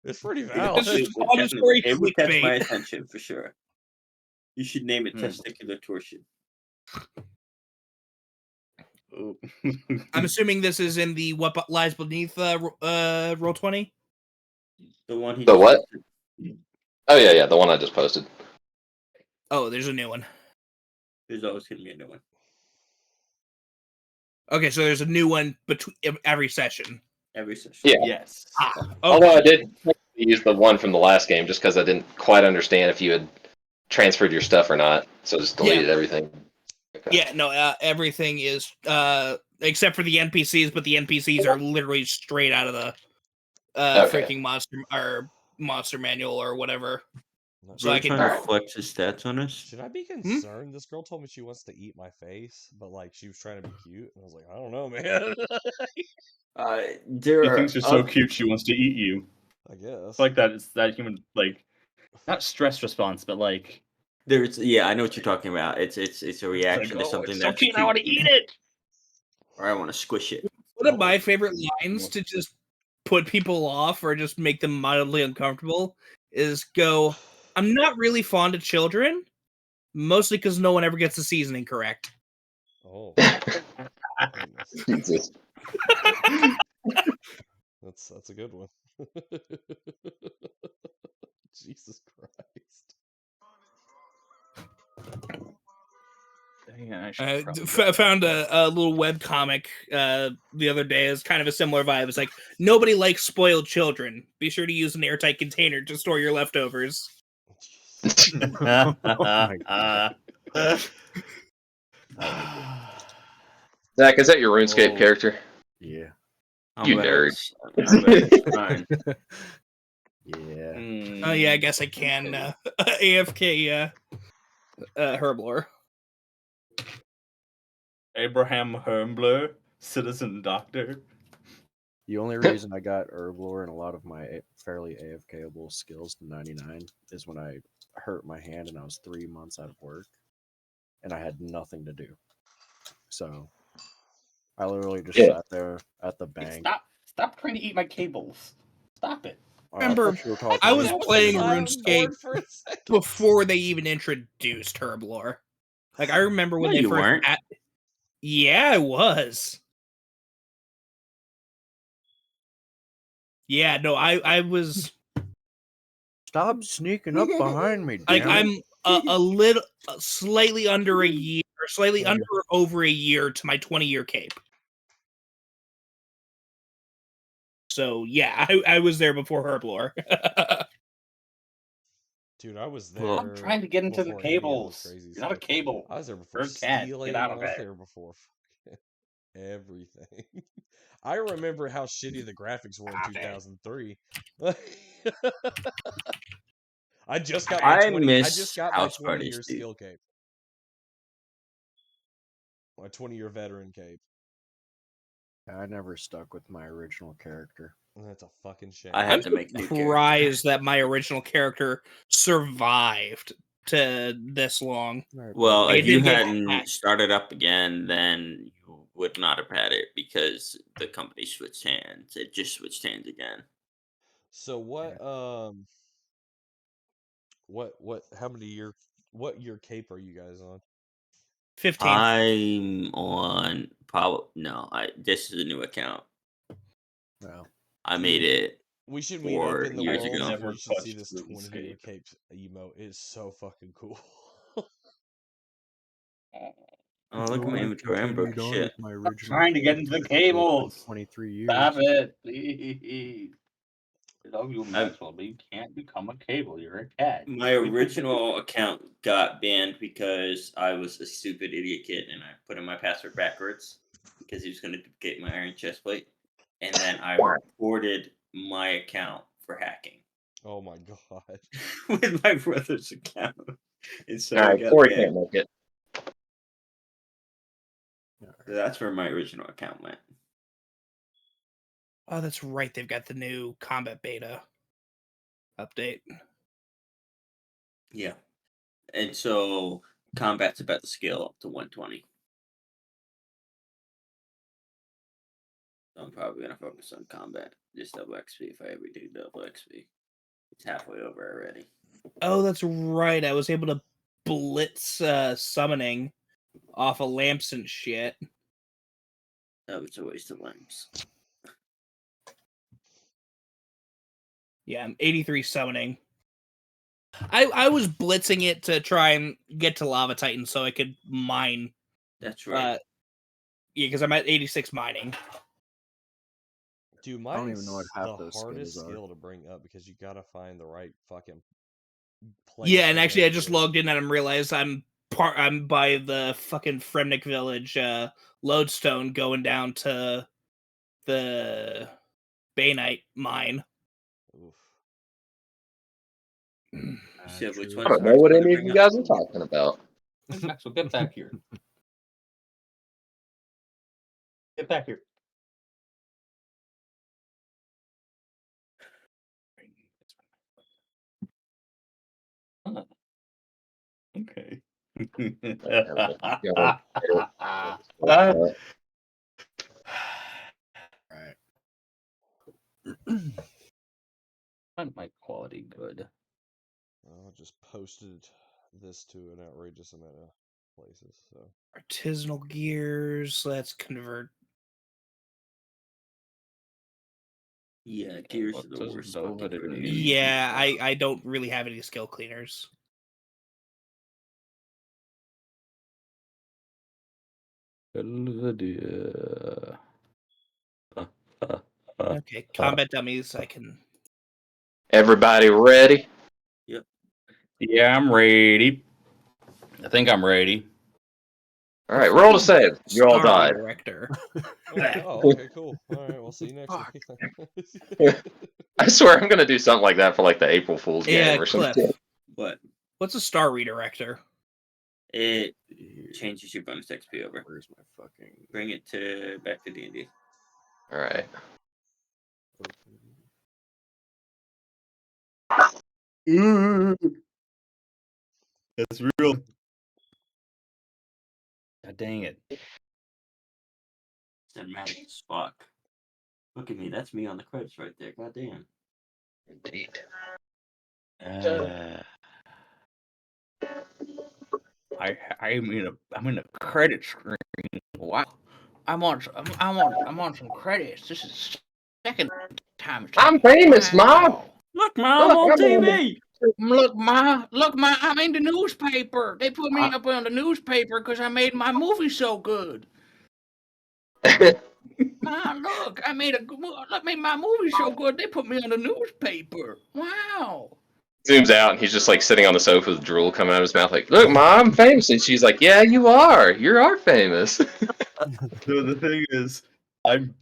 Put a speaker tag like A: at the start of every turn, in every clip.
A: It's pretty
B: It
A: valid.
B: would catch my attention for sure. You should name it testicular torsion.
C: I'm assuming this is in the What Lies Beneath Roll20?
B: The one he
D: The
B: just
D: what?
B: posted.
D: Oh yeah, the one I just posted.
C: Oh, there's a new one.
B: There's always going to be a new one.
C: Okay, so there's a new one between every session.
B: Every session.
D: Yeah.
E: Yes.
C: Okay.
D: Although I did use the one from the last game just because I didn't quite understand if you had transferred your stuff or not, so just deleted everything. Okay.
C: Yeah, no, everything is except for the NPCs, but the NPCs are literally straight out of the freaking monster manual or whatever.
B: So I can flex his stats on us.
A: Should I be concerned? This girl told me she wants to eat my face, but like she was trying to be cute, and I was like, I don't know, man.
E: She thinks you're so cute, she wants to eat you.
A: I guess.
E: It's like that. It's that human, like, not stress response, but like.
B: I know what you're talking about. It's a reaction to something that's
E: cute. I want to eat it,
B: or I want to squish it.
C: One of my favorite lines to just put people off or just make them mildly uncomfortable is go, I'm not really fond of children, mostly because no one ever gets the seasoning correct.
A: Oh.
D: Jesus.
A: That's a good one. Jesus Christ.
E: Yeah,
C: Found a little web comic the other day. It's kind of a similar vibe. It's like, nobody likes spoiled children. Be sure to use an airtight container to store your leftovers.
D: Zach, is that your RuneScape character?
F: Yeah.
D: You nerd.
F: Yeah.
C: Oh yeah, I guess I can AFK Herblore.
E: Abraham Hermbler, citizen doctor.
F: The only reason I got Herblore and a lot of my fairly AFKable skills to 99 is when I hurt my hand and I was 3 months out of work and I had nothing to do. So I literally just sat there at the bank.
E: Stop trying to eat my cables. Stop it.
C: Remember, I was playing RuneScape before they even introduced Herblore. Like, I remember when they first...
B: weren't.
C: Yeah, I was. Yeah, no, I was...
F: Stop sneaking up behind me,
C: Like,
F: damn
C: I'm slightly under a year, slightly under over a year to my 20-year cape. So, yeah, I was there before Herblore.
A: Dude, I was there.
E: I'm trying to get into the cables. You're not a cable.
A: I was there before
E: Get out of
A: I was
E: it.
A: there before everything. I remember how shitty the graphics were in 2003. I just got my 20-year skill cape. My 20-year veteran cape.
F: I never stuck with my original character.
A: That's a fucking shame.
B: I had to make
C: surprised that my original character survived to this long.
B: Well, if you hadn't started up again, then you would not have had it because the company switched hands. It just switched hands again.
A: So what what year cape are you guys on?
C: 15.
B: I'm on this is a new account.
F: No.
B: I made it.
A: We should meet up in the
B: years
A: world.
B: ago.
A: You should see this 20-year cape emote. It's so fucking cool.
B: Oh, look at my inventory. I'm broke as shit.
E: I'm trying to get into the cables.
F: 23 years.
E: Stop it, please. You Maxwell, but you can't become a cable. You're a cat.
B: My original account got banned because I was a stupid idiot kid and I put in my password backwards because he was going to duplicate my iron chest plate. And then I reported my account for hacking.
A: Oh my god.
B: With my brother's account. And so
D: Corey can't make it.
B: So that's where my original account went.
C: Oh, that's right. They've got the new combat beta update.
B: Yeah. And so combat's about to scale up to 120. So I'm probably going to focus on combat. Just double XP if I ever do double XP. It's halfway over already.
C: Oh, that's right. I was able to blitz summoning off of lamps and shit.
B: That was a waste of lamps.
C: Yeah, I'm 83 summoning. I was blitzing it to try and get to Lava Titan so I could mine.
B: That's right.
C: Yeah, because I'm at 86 mining.
A: Dude,
F: I don't even
A: mine's
F: know what half
A: the
F: those
A: hardest
F: skills are.
A: skill to bring up because you gotta find the right fucking place.
C: Yeah, and
A: in
C: actually,
A: there
C: I
A: to
C: just
A: do it.
C: logged in and I realized I'm by the fucking Fremnik Village lodestone going down to the Bainite mine.
A: Oof.
B: You said which
F: True.
D: I
B: one's
D: don't know
B: hard
D: what
B: to
D: any of
B: bring
D: you
B: up?
D: guys are talking about.
E: Maxwell, get back here. Get back here. Huh. Okay.
F: Right.
E: Find my quality good.
A: I just posted this to an outrageous amount of places. So
C: Artisanal gears. Let's convert.
B: Yeah, gears
E: What
B: are the
E: does
B: worst
E: Nova
B: fucking
E: do?
B: conversion.
C: Yeah, I don't really have any skill cleaners. Okay, combat dummies. I can.
D: Everybody ready?
E: Yeah, I'm ready. I think I'm ready.
D: All right, roll to save. You all
C: Star
D: died.
C: Redirector.
A: oh, okay, cool. All right, we'll see you next
F: Fuck.
A: week.
D: I swear I'm gonna do something like that for like the April Fool's
C: Yeah,
D: game or
C: Cliff.
D: something.
B: What?
C: What's a star redirector?
B: It changes your bonus XP over.
F: Where's my fucking?
B: Bring it to back to D&D.
D: All right.
E: That's real. God dang it.
B: Cinematic as fuck. Look at me. That's me on the credits right there. God damn.
D: Indeed.
E: I'm in a credit screen. Wow. I'm on some credits. This is second time. it's
D: I'm
E: happened.
D: famous, Mom.
E: Wow.
B: Look, Mom,
D: Look,
B: on
D: I'm on
B: TV!
E: Look, Ma, I'm in the newspaper. They put me up on the newspaper because I made my movie so good. Ma, look, I made my movie so good. They put me on the newspaper. Wow.
D: Zooms out and he's just like sitting on the sofa with drool coming out of his mouth, like, "Look, Mom, I'm famous." And she's like, "Yeah, you are. You are famous."
E: So the thing is, in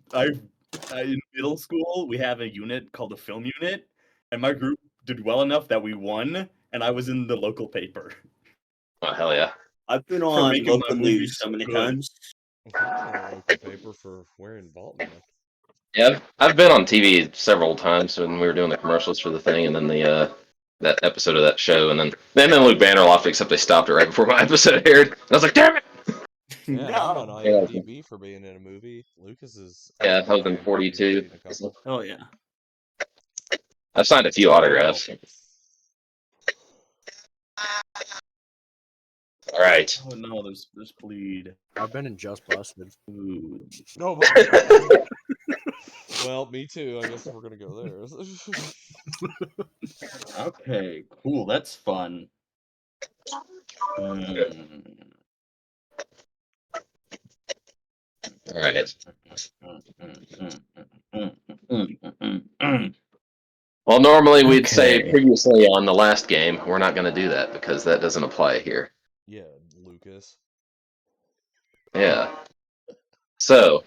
E: middle school we have a unit called the film unit, and my group did well enough that we won, and I was in the local paper.
D: Oh hell yeah!
B: I've been
E: For
B: on
E: making
B: local
E: my movie
B: news so
E: so
B: many
E: good.
B: times.
A: I've been on a local paper for wearing Vault Man.
D: Yeah, I've been on TV several times when we were doing the commercials for the thing, and then the that episode of that show, and then Luke Bannerloft, except they stopped it right before my episode aired. And I was like, "Damn it!"
A: Yeah, I'm on
D: Yeah.
A: IMDb for being in a movie. Lucas is.
D: Yeah,
A: on
D: I've been
A: IMDb for
D: 42.
A: being in a couple.
B: Oh, yeah.
D: I've signed a few autographs. All right.
E: Oh no, there's bleed.
F: I've been in Just Busted.
E: Ooh.
A: No, but well, me too. I guess if we're gonna go there.
E: Okay, cool. That's fun.
D: All right. Well, normally we'd say
E: Okay.
D: previously on the last game. We're not going to do that because that doesn't apply here.
A: Yeah, Lucas.
D: Yeah. So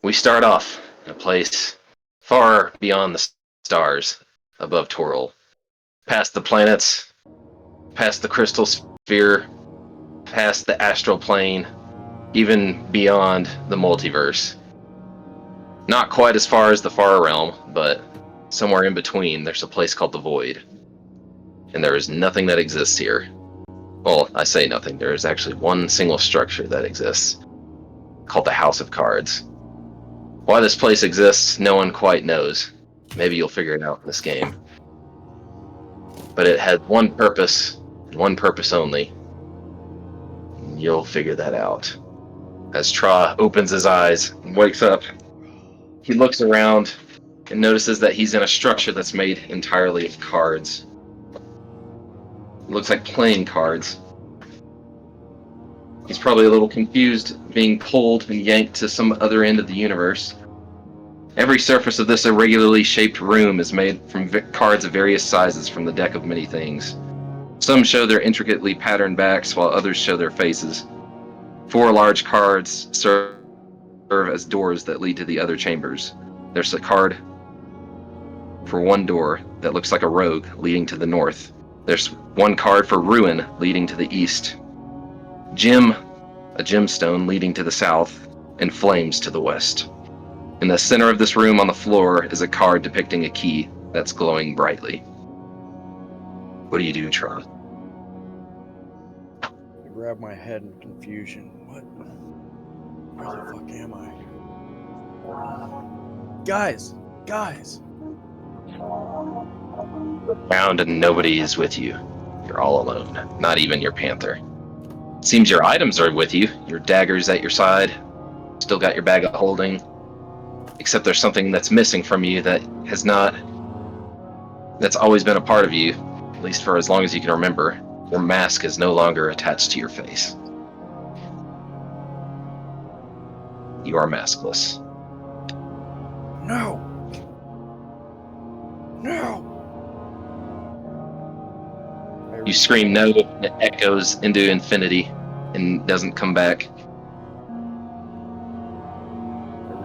D: we start off in a place far beyond the stars, above Toril, past the planets, past the crystal sphere, past the astral plane, even beyond the multiverse. Not quite as far as the far realm, but somewhere in between, there's a place called the Void. And there is nothing that exists here. Well, I say nothing. There is actually one single structure that exists, called the House of Cards. Why this place exists, no one quite knows. Maybe you'll figure it out in this game. But it had one purpose, and one purpose only. You'll figure that out. As Trah opens his eyes and wakes up, he looks around and notices that he's in a structure that's made entirely of cards. It looks like playing cards. He's probably a little confused, being pulled and yanked to some other end of the universe. Every surface of this irregularly shaped room is made from cards of various sizes from the deck of many things. Some show their intricately patterned backs, while others show their faces. 4 large cards serve as doors that lead to the other chambers. There's a card for one door that looks like a rogue leading to the north. There's one card for ruin leading to the east. Gem, a gemstone leading to the south, and flames to the west. In the center of this room on the floor is a card depicting a key that's glowing brightly. What do you do, Trah?
F: I grab my head in confusion. What? Where the fuck am I? Guys! Guys!
D: Around and nobody is with you. You're all alone, not even your panther. Seems your items are with you. Your dagger's at your side. Still got your bag of holding. Except there's something that's missing from you that's always been a part of you, at least for as long as you can remember. Your mask is no longer attached to your face. You are maskless.
F: No! No!
D: You scream no, and it echoes into infinity and doesn't come back.
F: I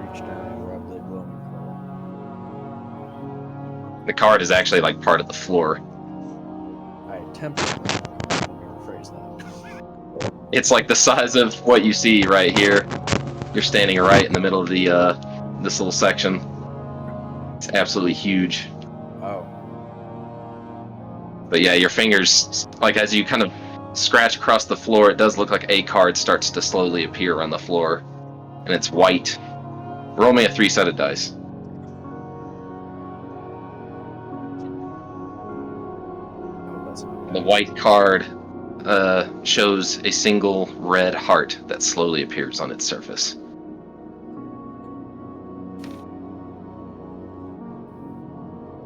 F: reach down and grab the glowing card.
D: The card is actually like part of the floor.
F: I attempt to rephrase that.
D: It's like the size of what you see right here. You're standing right in the middle of the this little section. It's absolutely huge.
F: Oh.
D: But yeah, your fingers, like as you kind of scratch across the floor, it does look like a card starts to slowly appear on the floor. And it's white. Roll me a 3-sided dice.
F: Oh, that's not
D: The
F: bad.
D: white card shows a single red heart that slowly appears on its surface.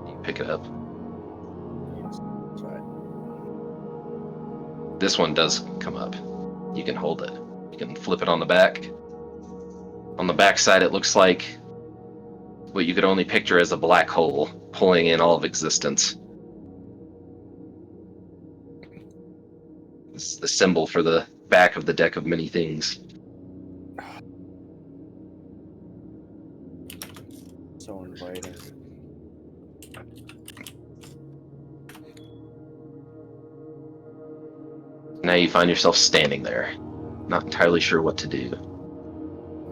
D: You pick it up.
F: Yes. Sorry.
D: This one does come up. You can hold it. You can flip it on the back. On the back side, it looks like what you could only picture as a black hole pulling in all of existence. It's the symbol for the back of the deck of many things.
F: So inviting.
D: Now you find yourself standing there, not entirely sure what to do.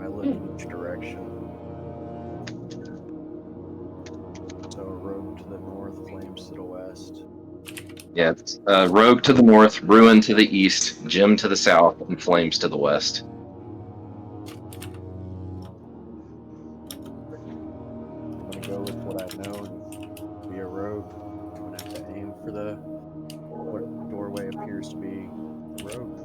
F: I look in each direction. So rogue to the north, flames to the west.
D: Yeah, it's Rogue to the north, Ruin to the east, Gem to the south, and Flames to the west.
F: I'm gonna go with what I know and be a rogue. I'm gonna have to aim for what doorway appears to be the rogue.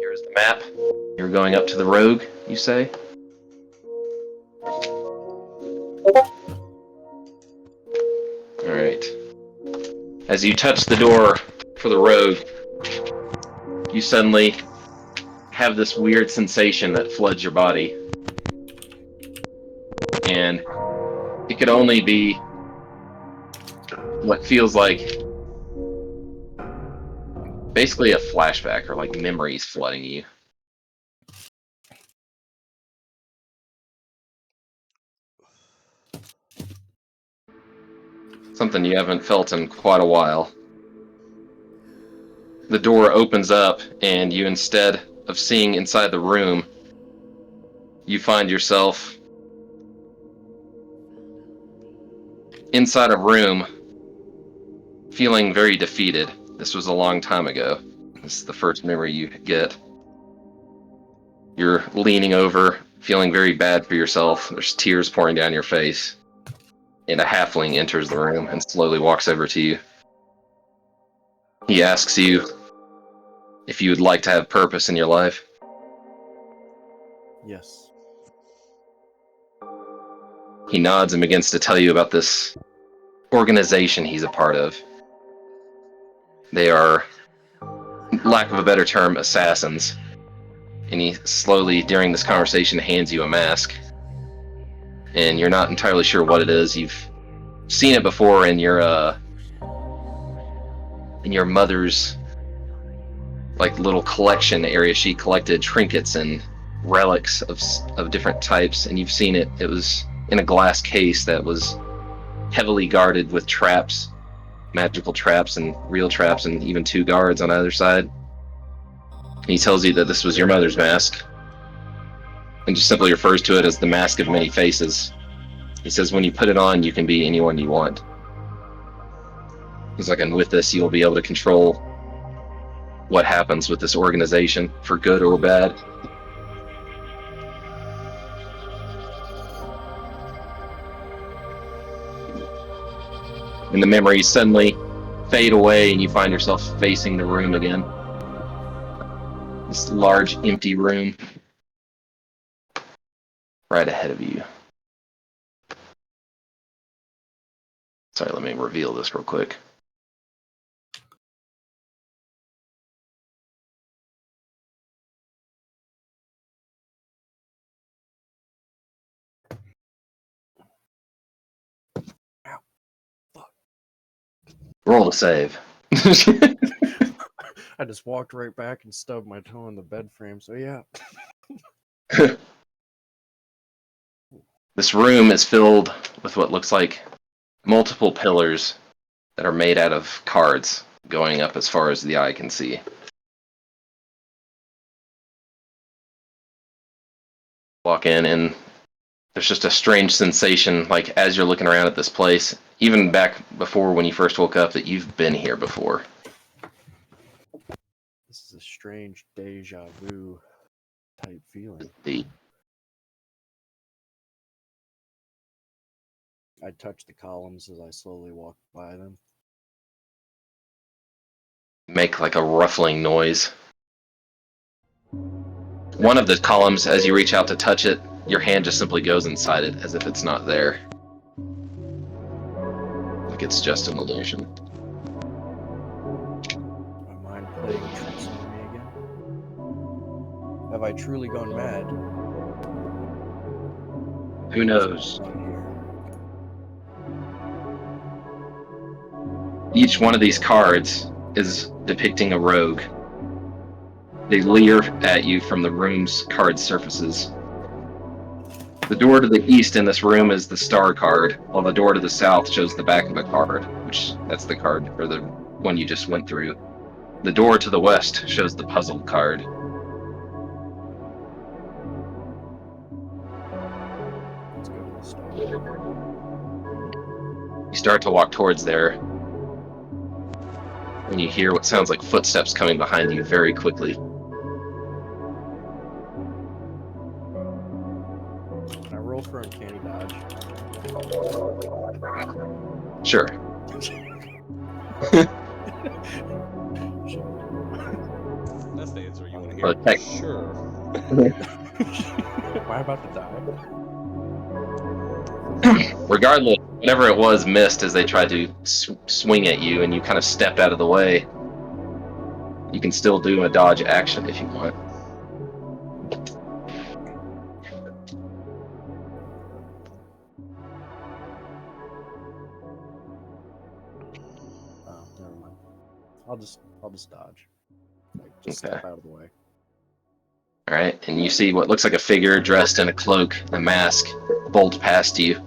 D: Here's the map. You're going up to the Rogue, you say? Alright. As you touch the door for the Rogue, you suddenly have this weird sensation that floods your body. And it could only be what feels like basically a flashback or like memories flooding you. Something you haven't felt in quite a while. The door opens up, and you, instead of seeing inside the room, you find yourself inside a room feeling very defeated. This was a long time ago. This is the first memory you get. You're leaning over, feeling very bad for yourself. There's tears pouring down your face. And a halfling enters the room and slowly walks over to you. He asks you if you would like to have purpose in your life.
F: Yes.
D: He nods and begins to tell you about this organization he's a part of. They are, lack of a better term, assassins. And he slowly, during this conversation, hands you a mask. And you're not entirely sure what it is. You've seen it before in your mother's like little collection area. She collected trinkets and relics of different types, and you've seen it. It was in a glass case that was heavily guarded with traps, magical traps and real traps, and even 2 guards on either side. And he tells you that this was your mother's mask, and just simply refers to it as the mask of many faces. He says when you put it on, you can be anyone you want. He's like, and with this, you'll be able to control what happens with this organization, for good or bad. And the memories suddenly fade away, and you find yourself facing the room again. This large, empty room right ahead of you. Sorry, let me reveal this real quick. Roll to save.
F: I just walked right back and stubbed my toe in the bed frame, so yeah.
D: This room is filled with what looks like multiple pillars that are made out of cards going up as far as the eye can see. Walk in, and there's just a strange sensation, like as you're looking around at this place, even back before when you first woke up, that you've been here before.
F: This is a strange deja vu type feeling.
D: The
F: I touch the columns as I slowly walk by them.
D: make like a ruffling noise. One of the columns, as you reach out to touch it, your hand just simply goes inside it as if it's not there. Like it's just an illusion.
F: My mind playing tricks on me again. Have I truly gone mad?
D: Who knows? Each one of these cards is depicting a rogue. They leer at you from the room's card surfaces. The door to the east in this room is the star card, while the door to the south shows the back of a card, which that's the card, or the one you just went through. The door to the west shows the puzzled card.
F: Let's go to the star.
D: You start to walk towards there, when you hear what sounds like footsteps coming behind you very quickly.
F: Can I roll for uncanny dodge?
D: Sure.
A: That's the answer you want to hear.
D: Okay.
A: Sure.
F: Am I about to die?
D: Regardless, whatever it was missed as they tried to swing at you, and you kind of stepped out of the way. You can still do a dodge action if you want.
F: Oh, never mind. I'll just dodge. Like, just step out of the way.
D: All right, and you see what looks like a figure dressed in a cloak, a mask, bolt past you,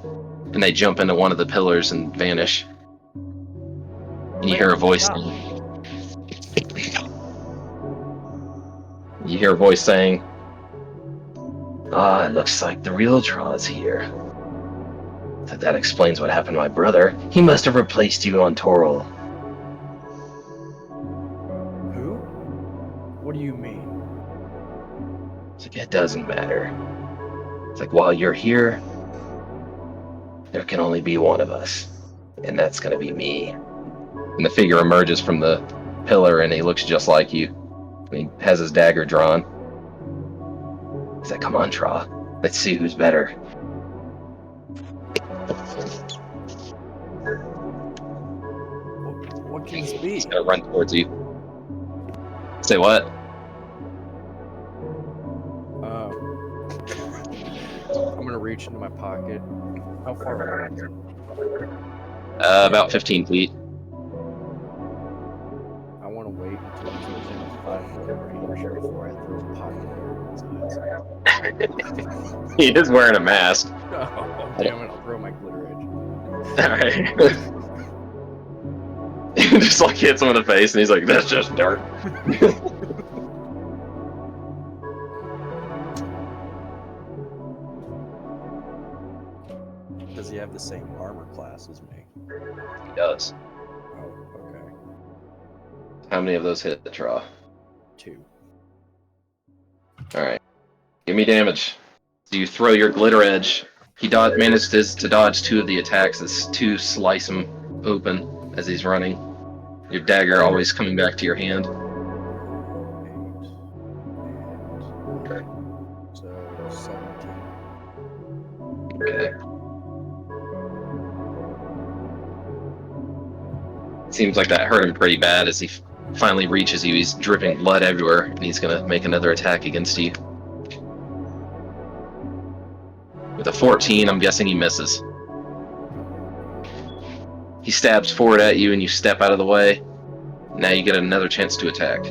D: and they jump into one of the pillars and vanish. And you hear a voice. You hear a voice saying, "Ah, it looks like the real Trah's here. That explains what happened to my brother. He must have replaced you on Toril."
F: Who? What do you mean?
D: It's like, it doesn't matter. It's like, while you're here, there can only be one of us. And that's gonna be me. And the figure emerges from the pillar and he looks just like you. And he has his dagger drawn. He's like, come on, Trah. Let's see who's better.
F: What can this be?
D: He's gonna run towards you. Say what?
F: I'm gonna reach into my pocket. How far away is it?
D: About 15 feet.
F: I want to wait until he's within 5-foot range before I throw a pocket dart in his eyes.
D: He is wearing a mask.
F: Oh, damn it, I'll throw my glitter edge.
D: Alright. He just like hits him in the face and he's like, that's just dirt.
F: Does he have the same armor class as me?
D: He does.
F: Oh, okay.
D: How many of those hit the Trah?
F: 2.
D: Alright. Give me damage. So you throw your glitter edge. He manages to dodge 2 of the attacks as 2 slice him open as he's running. Your dagger always coming back to your hand.
F: 8 and 9. So 17.
D: Okay. Seems like that hurt him pretty bad as he finally reaches you. He's dripping blood everywhere, and he's gonna make another attack against you. With a 14, I'm guessing he misses. He stabs forward at you, and you step out of the way. Now you get another chance to attack.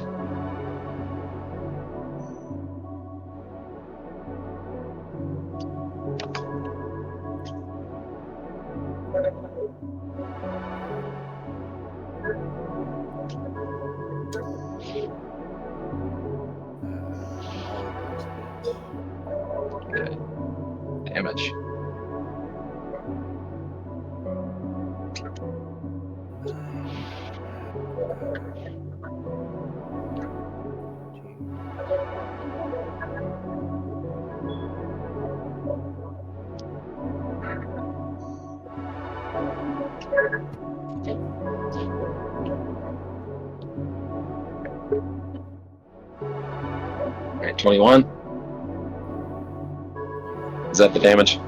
D: Okay. Damage. Alright, 21. Is that the damage?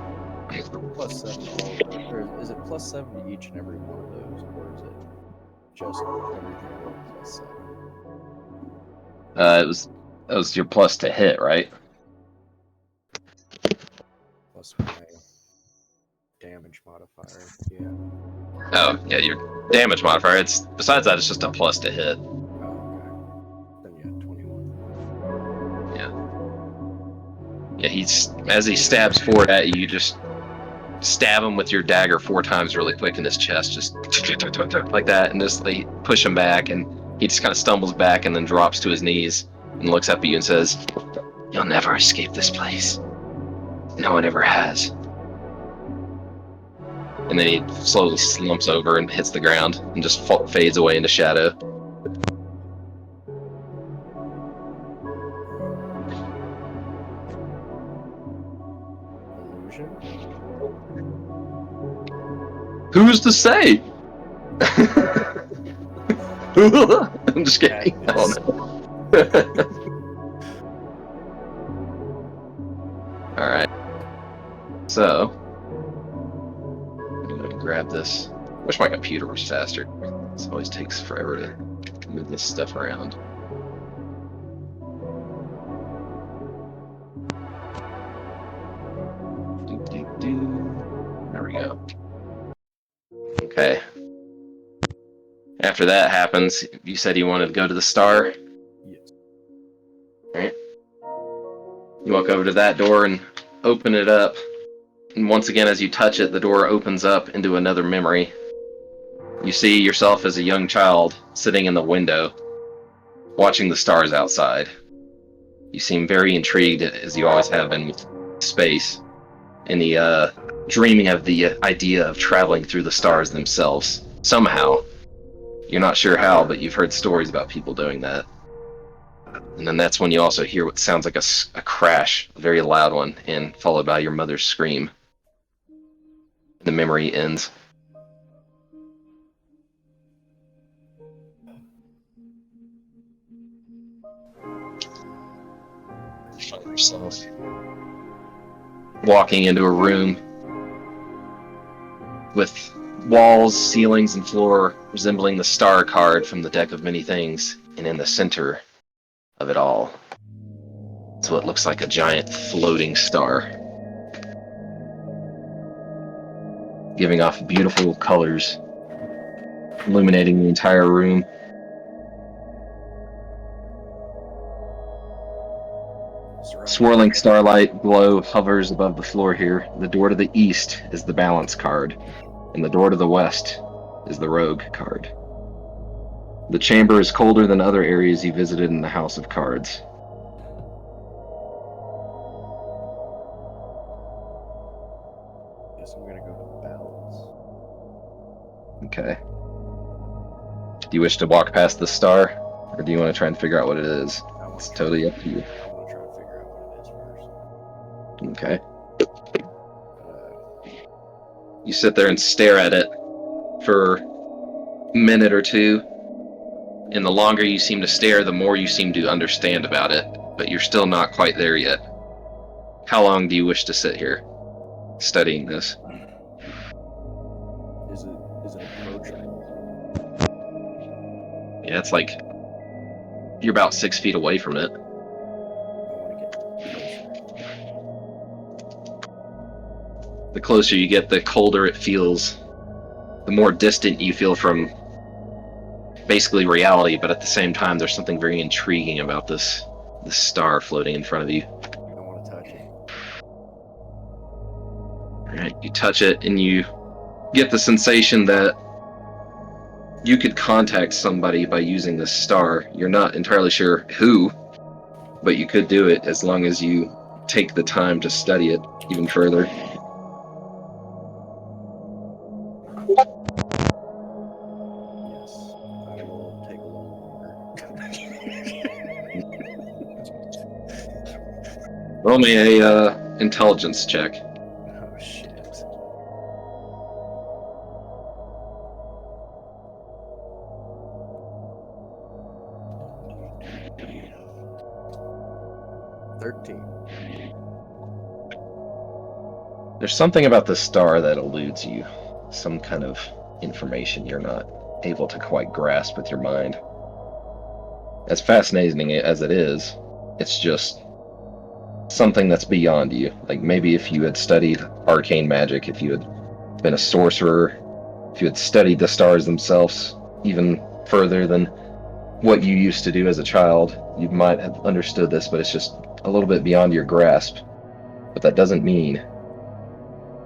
F: Plus 7 to all of those. Or is it plus 7 to each and every one of those? Or is it just everything rolled plus 7?
D: That was your plus to hit, right?
F: Plus my damage modifier. Yeah.
D: Oh, yeah, your damage modifier. Besides that, it's just a plus to hit.
F: Oh, okay. Then yeah, 21.
D: Yeah, as he stabs forward at you, you just stab him with your dagger 4 times really quick in his chest, just like that, and just like push him back, and he just kind of stumbles back and then drops to his knees and looks up at you and says, "You'll never escape this place. No one ever has." And then he slowly slumps over and hits the ground and just fades away into shadow.
F: Illusion?
D: Who's to say? I'm just kidding. I don't know. Alright. So, I'm gonna grab this. Wish my computer was faster. It always takes forever to move this stuff around. There we go. Okay. After that happens, you said you wanted to go to the star?
F: Yes.
D: Alright. You walk over to that door and open it up. And once again, as you touch it, the door opens up into another memory. You see yourself as a young child sitting in the window, watching the stars outside. You seem very intrigued, as you always have been with space, and dreaming of the idea of traveling through the stars themselves. Somehow. You're not sure how, but you've heard stories about people doing that. And then that's when you also hear what sounds like a crash, a very loud one, and followed by your mother's scream. The memory ends. You find yourself walking into a room with walls, ceilings, and floor resembling the star card from the deck of many things, and in the center of it all is what looks like a giant floating star, giving off beautiful colors, illuminating the entire room. Swirling starlight glow hovers above the floor here. The door to the east is the balance card, and the door to the west is the rogue card. The chamber is colder than other areas you visited in the House of Cards.
F: Guess I'm gonna go to balance.
D: Okay. Do you wish to walk past the star, or do you want to try and figure out what it is? It's totally up to you.
F: I want to try to figure out what it is first.
D: Okay. You sit there and stare at it for a minute or two, and the longer you seem to stare, the more you seem to understand about it, but you're still not quite there yet. How long do you wish to sit here, studying this?
F: Is it approachable?
D: Yeah, it's like you're about 6 feet away from it.
F: I want to get closer.
D: The closer you get, the colder it feels, the more distant you feel from basically reality, but at the same time there's something very intriguing about this star floating in front of you.
F: I want to touch it.
D: Alright, you touch it and you get the sensation that you could contact somebody by using this star. You're not entirely sure who, but you could do it as long as you take the time to study it even further.
F: Yes, I will take a little longer.
D: Roll me a intelligence check.
F: Oh shit.
D: There's something about the star that eludes you. Some kind of information you're not able to quite grasp with your mind. As fascinating as it is, it's just something that's beyond you. Like maybe if you had studied arcane magic, if you had been a sorcerer, if you had studied the stars themselves even further than what you used to do as a child, you might have understood this, but it's just a little bit beyond your grasp. But that doesn't mean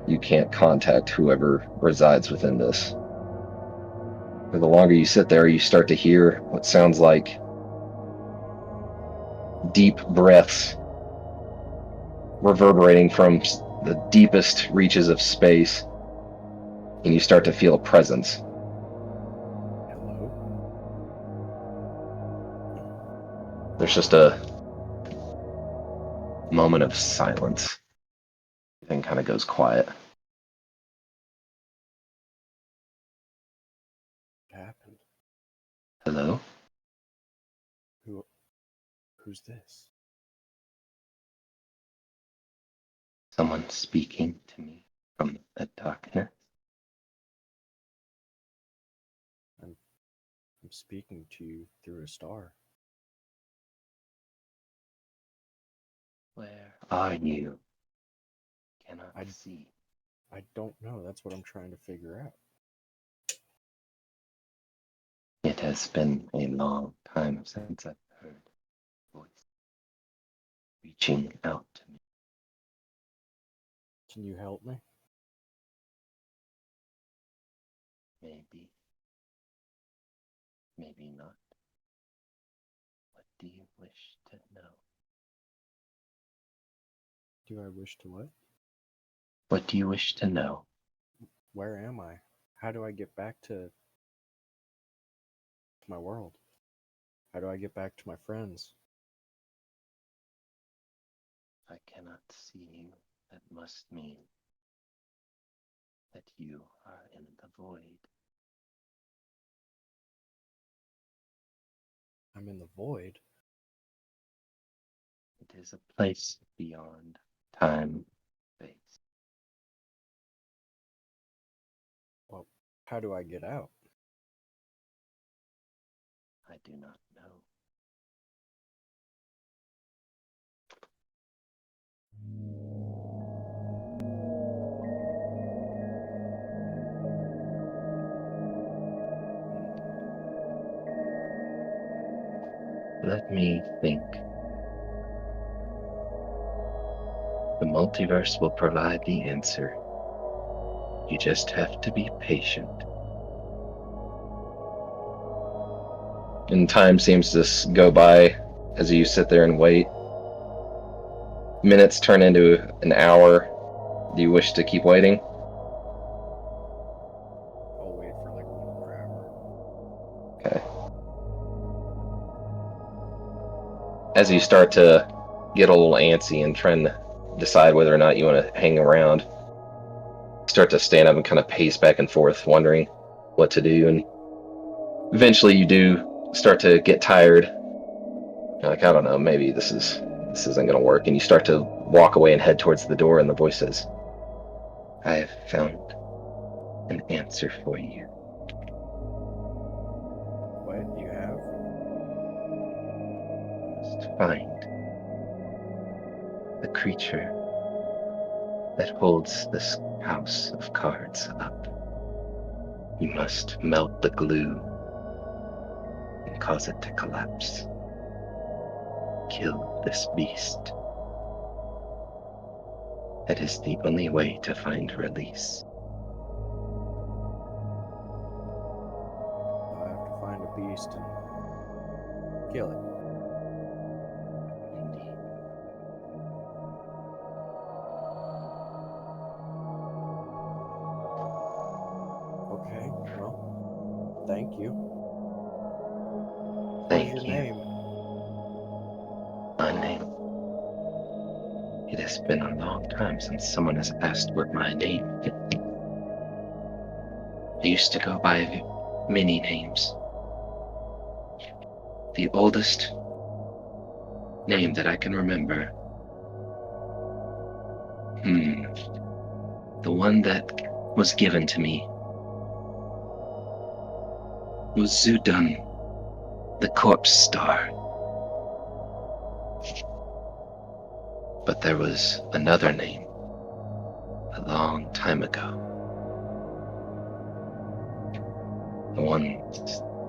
D: you can't contact whoever resides within this. For the longer you sit there, you start to hear what sounds like deep breaths reverberating from the deepest reaches of space, and you start to feel a presence.
F: Hello?
D: There's just a moment of silence. Everything kind of goes quiet.
F: What happened?
D: Hello?
F: Who's this?
D: Someone speaking to me from the darkness.
F: I'm speaking to you through a star.
D: Where are you? Cannot see.
F: I don't know. That's what I'm trying to figure out.
D: It has been a long time since I've heard a voice reaching out to me.
F: Can you help me?
D: Maybe. Maybe not. What do you wish to know?
F: Do I wish to what?
D: What do you wish to know?
F: Where am I? How do I get back to my world? How do I get back to my friends?
D: see you, that must mean that you are in the void.
F: I'm in the void.
D: It is a place beyond time, space.
F: Well, how do I get out?
D: I do not know. Let me think. The multiverse will provide the answer. You just have to be patient. And time seems to go by as you sit there and wait. Minutes turn into an hour. Do you wish to keep waiting?
F: I'll wait for like 1 more hour.
D: Okay. As you start to get a little antsy and trying to decide whether or not you want to hang around, start to stand up and kind of pace back and forth, wondering what to do. And eventually you do start to get tired. You're like, I don't know, maybe this isn't going to work. And you start to walk away and head towards the door, and the voice says, I have found an answer for you.
F: What you have?
D: You must find the creature that holds this house of cards up. You must melt the glue and cause it to collapse. Kill this beast. That is the only way to find release.
F: I have to find a beast and kill it.
D: Indeed.
F: Okay, well, thank you.
D: Thank
F: What's
D: you.
F: your name?
D: My name. It has been a long time since someone has asked what my name is. I used to go by many names. The oldest name that I can remember. The one that was given to me was Zudun, the corpse star. But there was another name a long time ago. The one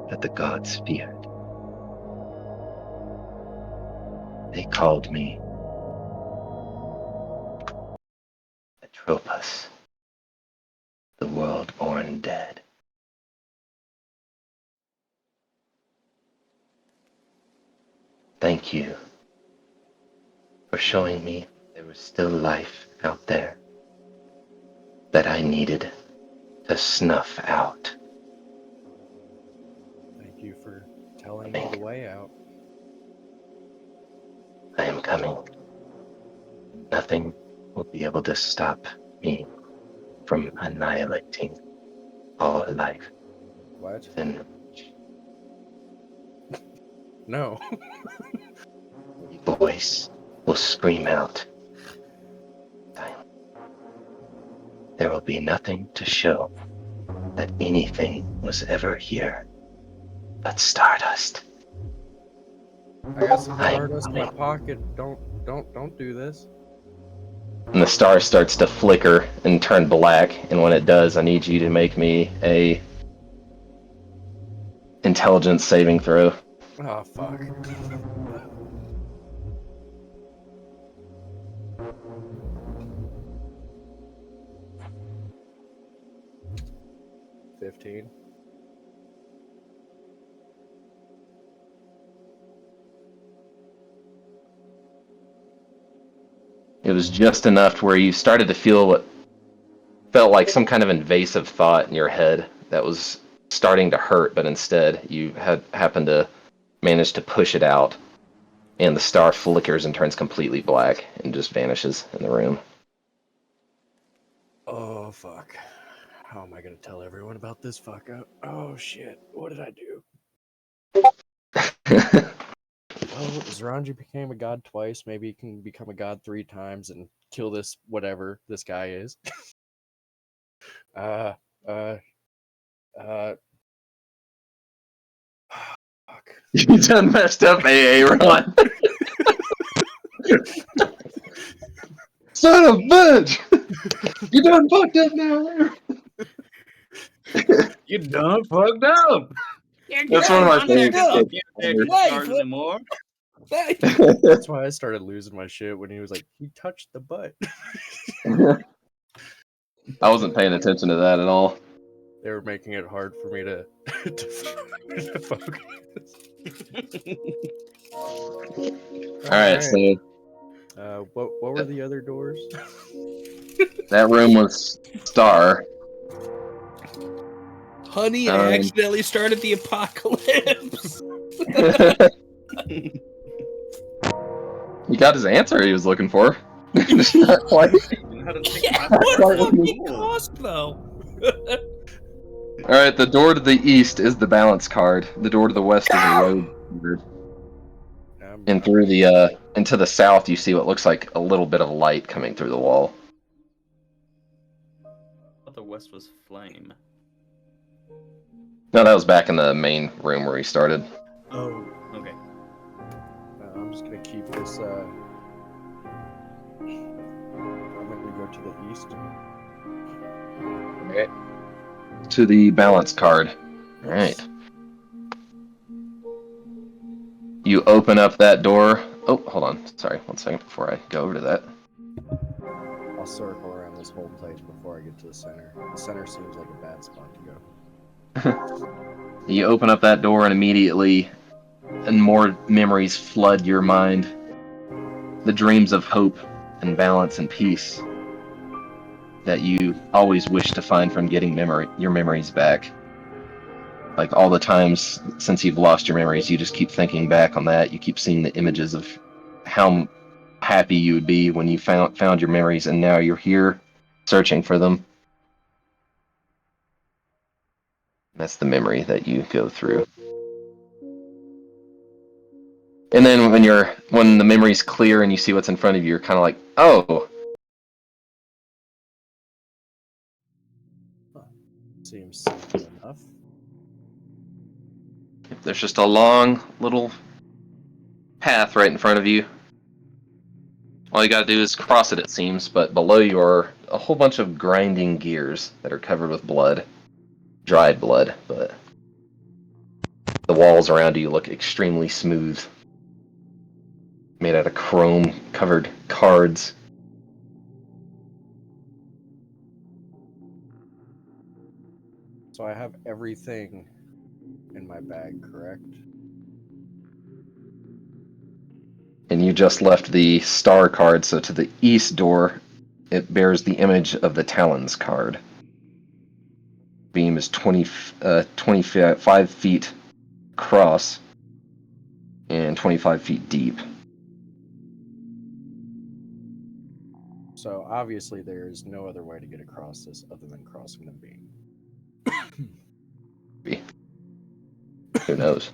D: that the gods feared. They called me Atropos, the world-born dead. Thank you for showing me there was still life out there that I needed to snuff out.
F: Thank you for telling me the way out.
D: I am coming. Nothing will be able to stop me from annihilating all life.
F: What?
D: Then
F: No.
D: the voice will scream out. There will be nothing to show that anything was ever here but stardust.
F: I got some
D: I'm
F: stardust in my
D: coming.
F: pocket. Don't do this.
D: And the star starts to flicker and turn black, and when it does, I need you to make me a intelligence saving throw.
F: Oh fuck. 15.
D: It was just enough to where you started to feel what felt like some kind of invasive thought in your head that was starting to hurt, but instead you had happened to manage to push it out. and the star flickers and turns completely black and just vanishes in the room.
F: Oh, fuck. How am I going to tell everyone about this fuck up? Oh, shit. What did I do? Well, Zranji became a god twice. Maybe he can become a god 3 times and kill this whatever this guy is. Fuck.
D: You done messed up, AA Ron. Son of a bitch! You done fucked up now.
E: You done fucked up.
D: That's one of my favorite
C: Go.
D: skits.
E: Can't take
C: Life.
E: stars anymore.
F: That's why I started losing my shit when he was like, he touched the butt.
D: I wasn't paying attention to that at all.
F: They were making it hard for me to focus.
D: Alright, so
F: what were the other doors?
D: that room was Star.
C: Honey, I accidentally started the apocalypse.
D: He got his answer he was looking for. Just not quite.
E: How to think
C: Yeah,
E: about
C: what
E: it.
C: fucking cost though?
D: Alright, the door to the east is the balance card. The door to the west is a road card. And through the into the south you see what looks like a little bit of light coming through the wall.
E: I thought the west was flame.
D: No, that was back in the main room where we started.
E: Oh, okay.
F: I'm just gonna keep this. I'm gonna go to the east.
D: Alright. To the balance card. Alright. You open up that door. Oh, hold on. Sorry, 1 second before I go over to that.
F: I'll circle around this whole place before I get to the center. The center seems like a bad spot to go.
D: You open up that door and immediately more memories flood your mind. The dreams of hope and balance and peace that you always wish to find from getting your memories back. Like all the times since you've lost your memories, you just keep thinking back on that. You keep seeing the images of how happy you would be when you found your memories, and now you're here searching for them. That's the memory that you go through. And then when the memory's clear and you see what's in front of you, you're kind of like, oh.
F: Seems simple enough.
D: There's just a long little path right in front of you. All you gotta do is cross it, it seems, but below you are a whole bunch of grinding gears that are covered with blood. Dried blood, but the walls around you look extremely smooth. Made out of chrome-covered cards.
F: So I have everything in my bag, correct?
D: And you just left the star card, so to the east door, it bears the image of the Talons card. Beam is 25 feet across and 25 feet deep.
F: So obviously there is no other way to get across this other than crossing the beam.
D: Who knows?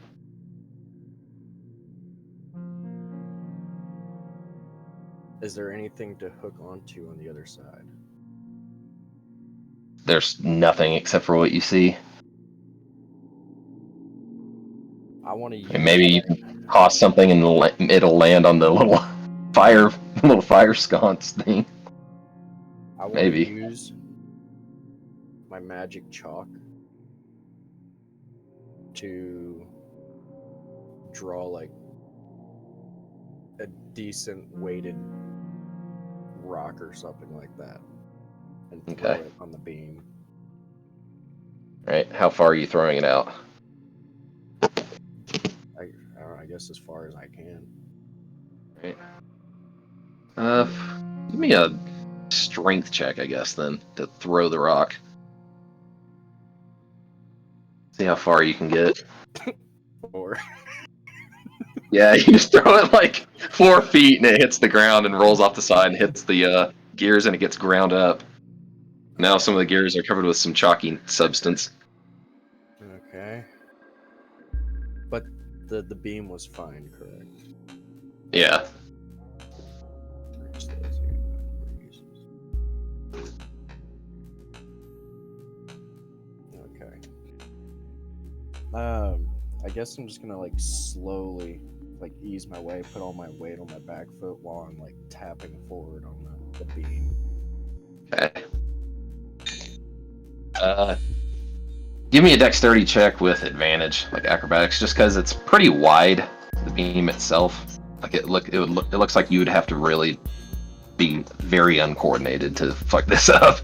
F: Is there anything to hook onto on the other side?
D: There's nothing except for what you see.
F: I want to use.
D: And maybe you can toss something and it'll land on the little fire sconce thing.
F: I want
D: Maybe.
F: to use my magic chalk to draw like a decent weighted rock or something like that, and throw
D: Okay.
F: it on the beam.
D: Right? How far are you throwing it out?
F: I guess as far as I can.
D: Right. Give me a strength check, I guess, then, to throw the rock. See how far you can get.
F: Or
D: Yeah, you just throw it like 4 feet and it hits the ground and rolls off the side and hits the gears and it gets ground up. Now some of the gears are covered with some chalky substance.
F: Okay. But the beam was fine, correct?
D: Yeah.
F: Okay. I guess I'm just gonna like slowly like ease my way, put all my weight on my back foot while I'm like tapping forward on the beam.
D: Okay. Give me a dexterity check with advantage, like acrobatics, just because it's pretty wide, the beam itself. Like it looks like you would have to really be very uncoordinated to fuck this up.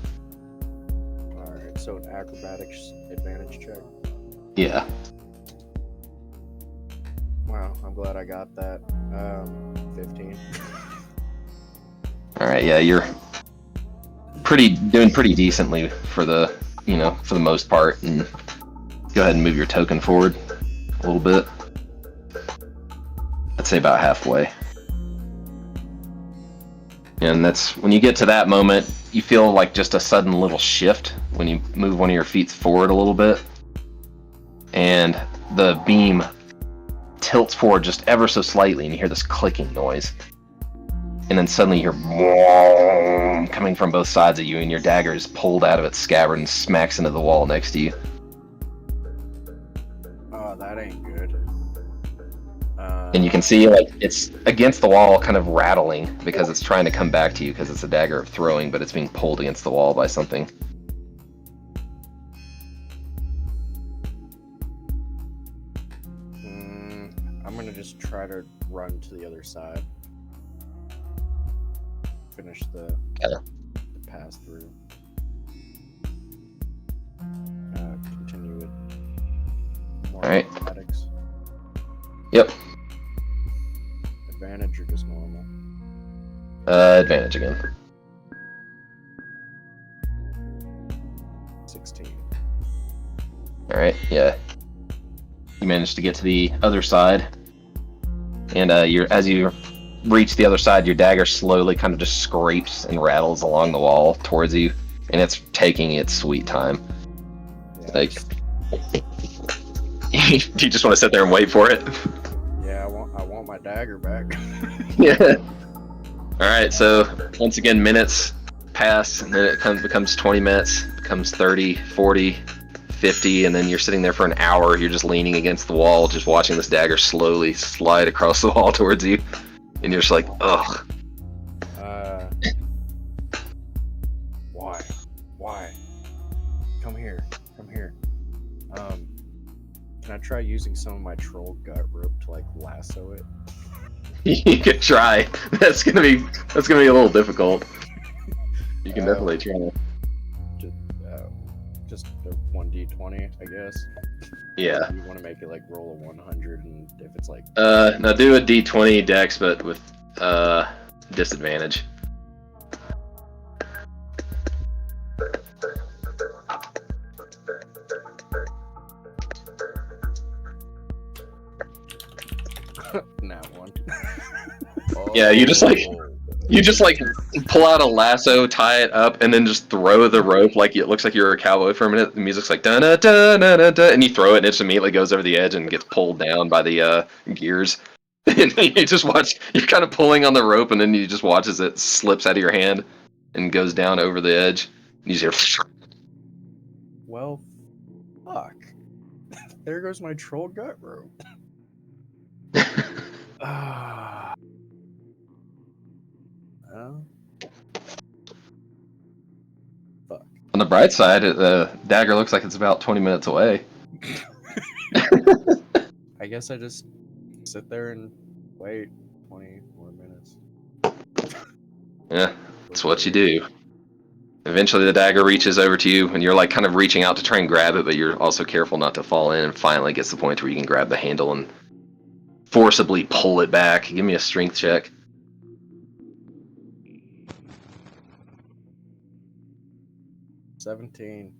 F: Alright, so an acrobatics advantage check.
D: Yeah.
F: Wow, I'm glad I got that. 15.
D: All right. Yeah, you're doing pretty decently for the most part. And go ahead and move your token forward a little bit. I'd say about halfway. And that's when you get to that moment, you feel like just a sudden little shift when you move one of your feet forward a little bit. And the beam tilts forward just ever so slightly, and you hear this clicking noise. And then suddenly you hear coming from both sides of you, and your dagger is pulled out of its scabbard and smacks into the wall next to you.
F: Oh, that ain't good.
D: And you can see like it's against the wall, kind of rattling because it's trying to come back to you because it's a dagger of throwing, but it's being pulled against the wall by something.
F: I'm gonna just try to run to the other side. Finish the pass through. Continue with more
D: Alright.
F: acrobatics.
D: Yep.
F: Advantage or just normal?
D: Advantage again.
F: 16.
D: Alright, yeah. You managed to get to the other side. And as you reach the other side, your dagger slowly kind of just scrapes and rattles along the wall towards you. And it's taking its sweet time.
F: Yeah,
D: Like, you just want to sit there and wait for it?
F: yeah, I want my dagger back.
D: Yeah. Alright, so once again, minutes pass, and then it becomes 20 minutes, becomes 30, 40, 50, and then you're sitting there for an hour, you're just leaning against the wall, just watching this dagger slowly slide across the wall towards you, and you're just like, ugh.
F: Why? Come here. Can I try using some of my troll gut rope to like lasso it?
D: You can try. That's gonna be a little difficult. You can definitely try.
F: Just a 1d20, I guess.
D: Yeah.
F: You want to make it like roll a 100, and if it's like
D: Now do a d20 dex, but with disadvantage.
F: Nat one.
D: Yeah, you just like pull out a lasso, tie it up, and then just throw the rope like it looks like you're a cowboy for a minute. The music's like da da da da da, and you throw it, and it just immediately goes over the edge and gets pulled down by the gears. And you just watch. You're kind of pulling on the rope, and then you just watch as it slips out of your hand and goes down over the edge. And you just hear.
F: Well, fuck. There goes my troll gut rope. Ah. Fuck.
D: On the bright side, the dagger looks like it's about 20 minutes away.
F: I guess I just sit there and wait 20 more minutes.
D: Yeah, that's what you do. Eventually, the dagger reaches over to you, and you're like kind of reaching out to try and grab it, but you're also careful not to fall in. And finally, gets to the point where you can grab the handle and forcibly pull it back. Give me a strength check.
F: 17.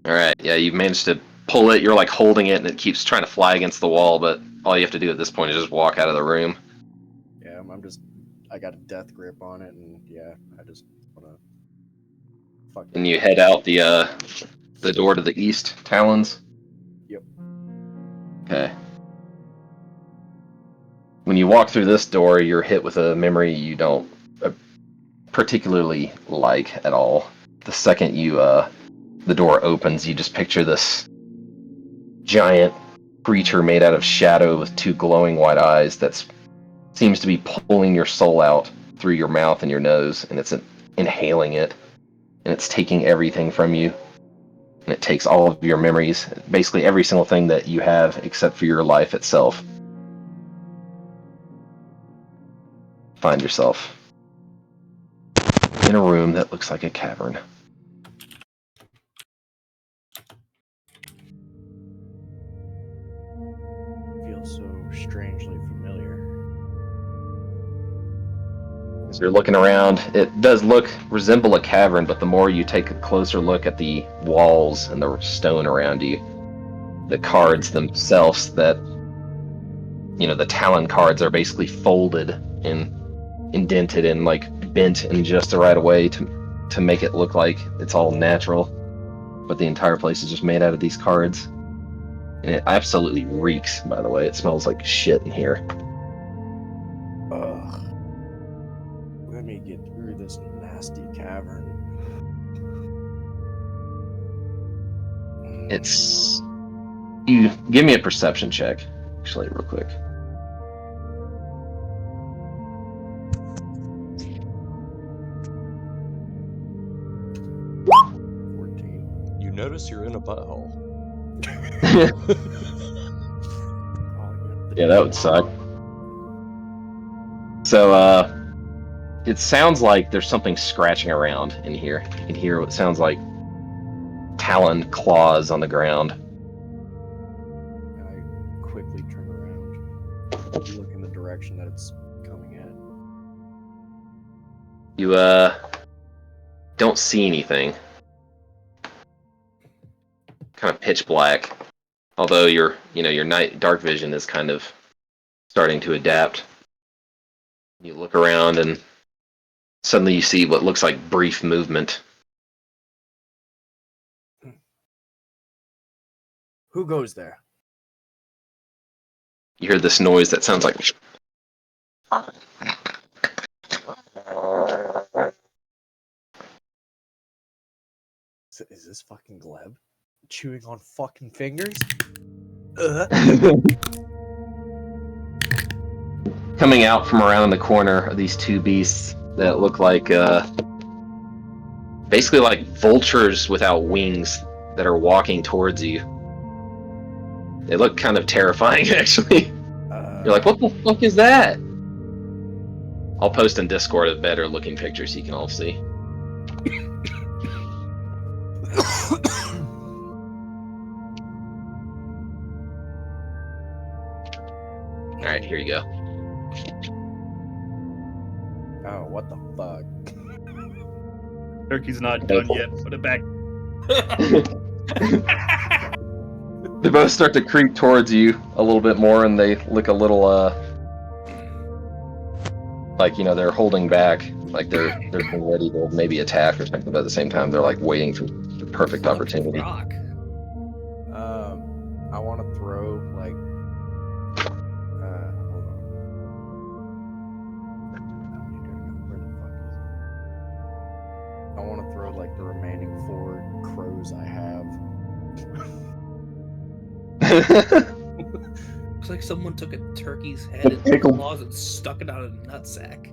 D: All right, yeah, you managed to pull it. You're like holding it, and it keeps trying to fly against the wall, but all you have to do at this point is just walk out of the room.
F: Yeah, I got a death grip on it, and yeah, I just wanna fuck.
D: And you head out the door to the east, Talons?
F: Yep.
D: Okay. When you walk through this door, you're hit with a memory you don't particularly like at all. The second the door opens, you just picture this giant creature made out of shadow with two glowing white eyes that seems to be pulling your soul out through your mouth and your nose, and it's inhaling it, and it's taking everything from you, and it takes all of your memories, basically every single thing that you have except for your life itself. Find yourself in a room that looks like a cavern.
F: Feels so strangely familiar.
D: As you're looking around, it does resemble a cavern, but the more you take a closer look at the walls and the stone around you, the cards themselves the Talon cards are basically folded and indented and like bent in just the right way to make it look like it's all natural. But the entire place is just made out of these cards. And it absolutely reeks, by the way. It smells like shit in here.
F: Ugh. Let me get through this nasty cavern.
D: You give me a perception check, actually, real quick.
A: You notice you're in a butthole.
D: Yeah, that would suck. So, it sounds like there's something scratching around in here. You can hear what sounds like taloned claws on the ground.
F: I quickly turn around, look in the direction that it's coming at.
D: You, don't see anything. Kind of pitch black. Although your night dark vision is kind of starting to adapt. You look around and suddenly you see what looks like brief movement.
F: Who goes there?
D: You hear this noise that sounds like
F: Is this fucking Gleb? Chewing on fucking fingers?
D: coming out from around the corner of these two beasts that look like basically like vultures without wings that are walking towards you. They look kind of terrifying, actually. You're like, what the fuck is that? I'll post in Discord a better looking picture so you can all see. Alright, here you go.
F: Oh, what the fuck?
E: Turkey's not done yet. Put it back.
D: They both start to creep towards you a little bit more, and they look a little, like, they're holding back. Like, they're ready to maybe attack or something, but at the same time, they're, like, waiting for the perfect opportunity.
C: Rock.
F: I want to throw, like, hold on. Where the fuck is it? I want to throw, like, the remaining 4 crows I have.
C: Looks like someone took a turkey's head and
D: Pickled.
C: claws and stuck it out of a nutsack.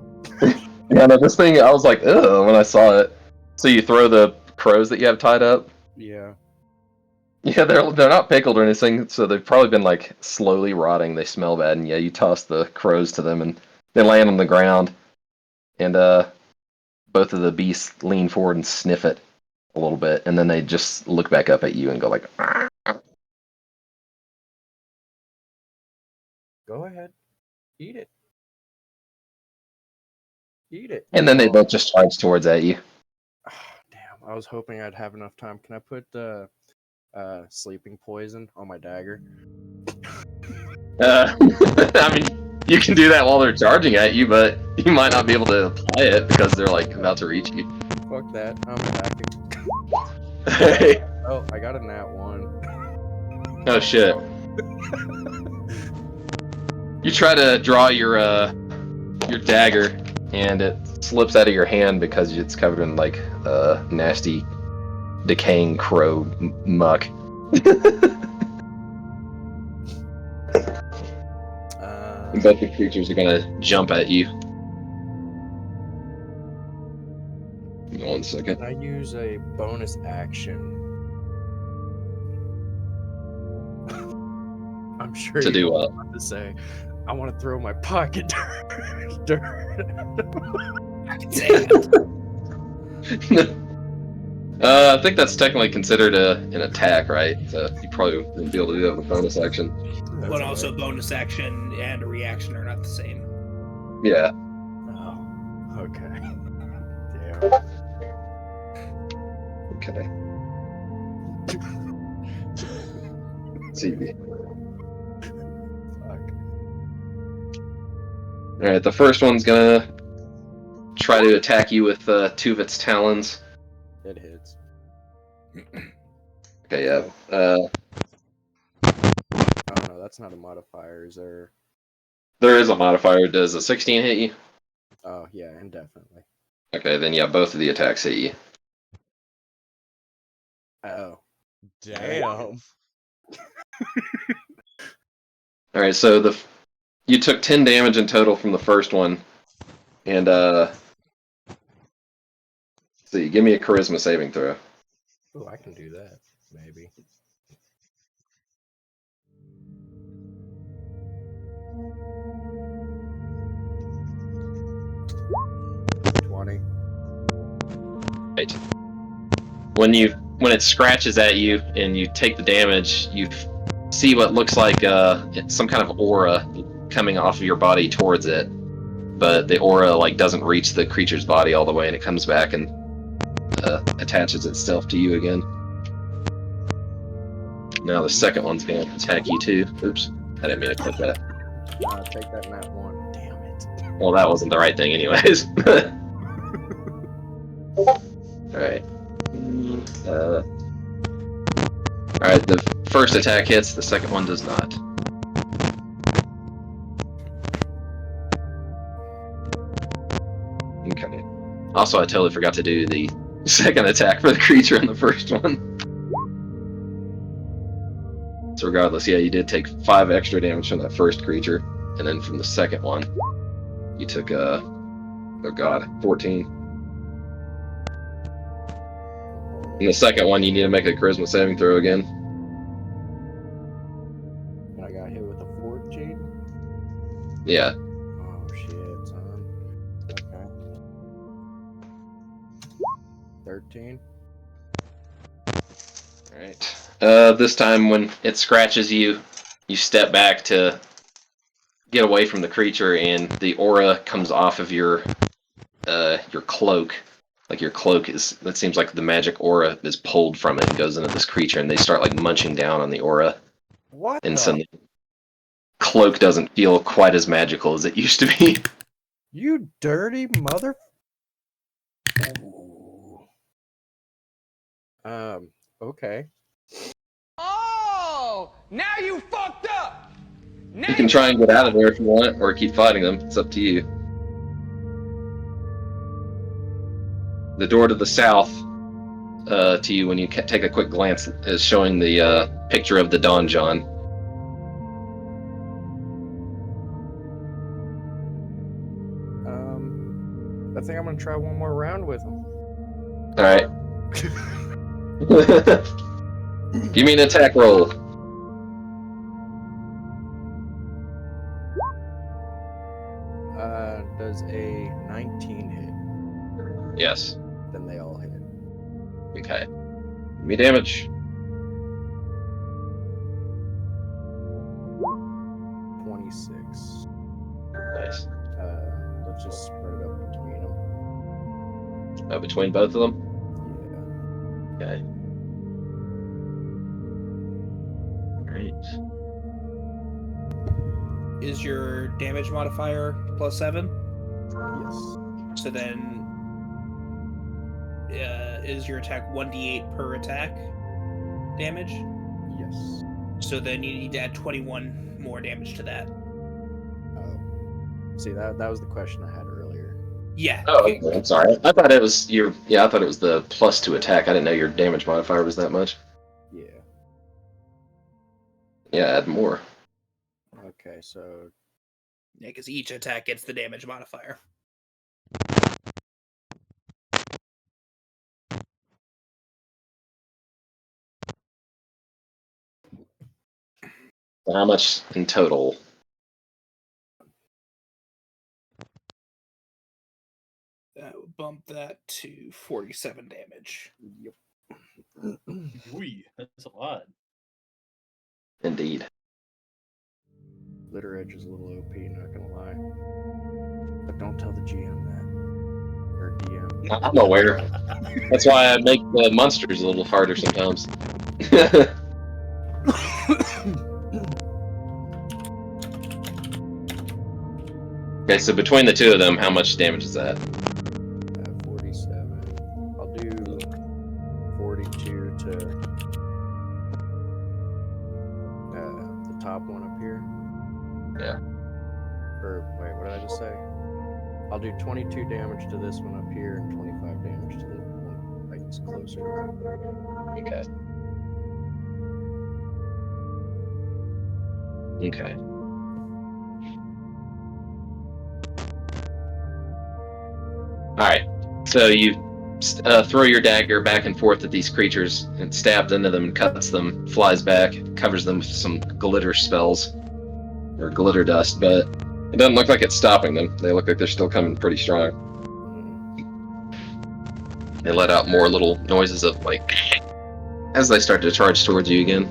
D: Yeah, no, this thing, I was like, ugh, when I saw it. So you throw the crows that you have tied up?
F: Yeah.
D: Yeah, they're not pickled or anything, so they've probably been, like, slowly rotting. They smell bad, and yeah, you toss the crows to them, and they land on the ground. And, both of the beasts lean forward and sniff it a little bit, and then they just look back up at you and go like, "Arr."
F: Go ahead. Eat it. Eat it.
D: And then they both just charge towards at you.
F: Damn, I was hoping I'd have enough time. Can I put sleeping poison on my dagger?
D: I mean, you can do that while they're charging at you, but you might not be able to apply it because they're like about to reach you.
F: Fuck that. I'm attacking.
D: Hey.
F: Oh, I got a nat 1.
D: Oh shit. You try to draw your dagger, and it slips out of your hand because it's covered in like nasty, decaying crow muck. Both the creatures are gonna jump at you. Give me 1 second.
F: Can I use a bonus action? I'm sure
D: To
F: you
D: do
F: know
D: what?
F: what to say. I want to throw my pocket dirt.
C: I can say that.
D: I think that's technically considered an attack, right? So you probably wouldn't be able to do that with a bonus action.
F: That's
C: But also,
F: alright.
C: bonus action and a reaction are not the same.
D: Yeah.
F: Oh, okay. Damn.
D: Okay. See.
F: Fuck.
D: All right. The first one's gonna try to attack you with 2 of its talons.
F: It hits.
D: Okay. Yeah.
F: Oh no, that's not a modifier. Is there?
D: There is a modifier. Does a 16 hit you?
F: Oh yeah, indefinitely.
D: Okay. Then yeah, both of the attacks hit you.
F: Oh.
A: Damn.
D: All right. So you took 10 damage in total from the first one, and see. Give me a charisma saving throw.
F: Oh, I can do that. Maybe. $20.
D: Right. When it scratches at you and you take the damage, you see what looks like some kind of aura coming off of your body towards it, but the aura like doesn't reach the creature's body all the way, and it comes back and attaches itself to you again. Now the second one's gonna attack you too. Oops, I didn't mean to click that.
F: Take that nat 1. Damn it.
D: Well, that wasn't the right thing, anyways. All right. All right. The first attack hits. The second one does not. Okay. Also, I totally forgot to do the second attack for the creature in the first one. So regardless, yeah, you did take 5 extra damage from that first creature, and then from the second one, you took oh god, 14. In the second one, you need to make a charisma saving throw again.
F: And I got hit with a 14.
D: Yeah.
F: Oh shit, son. Okay. 13.
D: Alright. This time when it scratches you, you step back to get away from the creature, and the aura comes off of your cloak. Like your cloak that seems like the magic aura is pulled from it and goes into this creature, and they start like munching down on the aura.
F: What
D: And
F: the?
D: so the cloak doesn't feel quite as magical as it used to be.
F: You dirty mother. Ooh. Okay.
G: Oh, now you fucked up. Now
D: You can try and get out of there if you want, or keep fighting them. It's up to you. The door to the south, to you when you take a quick glance, is showing the picture of the donjon.
F: I think I'm gonna try one more round with him.
D: All right. Give me an attack roll.
F: Does a 19 hit?
D: Yes.
F: Then they all hit.
D: Okay. Give me damage.
F: 26.
D: Nice.
F: Let's just spread it up between them.
D: Between both of them.
F: Yeah.
D: Okay. All right.
C: is your damage modifier +7?
F: Yes.
C: So then, is your attack 1d8 per attack damage?
F: Yes.
C: So then you need to add 21 more damage to that.
F: Oh. See, that was the question I had earlier.
C: Yeah.
D: Oh, okay, I'm sorry. I thought it was your. Yeah, I thought it was the +2 attack. I didn't know your damage modifier was that much.
F: Yeah.
D: Yeah, add more.
F: Okay, so
C: Yeah, because each attack gets the damage modifier.
D: So how much in total?
C: That would bump that to 47 damage.
F: yep.
E: Wee, that's a lot.
D: Indeed.
F: Litter Edge is a little OP, not gonna lie. But don't tell the GM that. Or DM.
D: I'm aware. That's why I make the monsters a little harder sometimes. Okay, so between the two of them, how much damage is that?
F: 47. I'll do 42 to the top one up here.
D: Yeah.
F: Or wait, what did I just say? I'll do 22 damage to this one up here and 25 damage to the one like it's closer.
D: Okay. Okay. Alright. So you throw your dagger back and forth at these creatures and stabs into them and cuts them, flies back, covers them with some glitter spells. Or glitter dust, but it doesn't look like it's stopping them. They look like they're still coming pretty strong. They let out more little noises of like as they start to charge towards you again.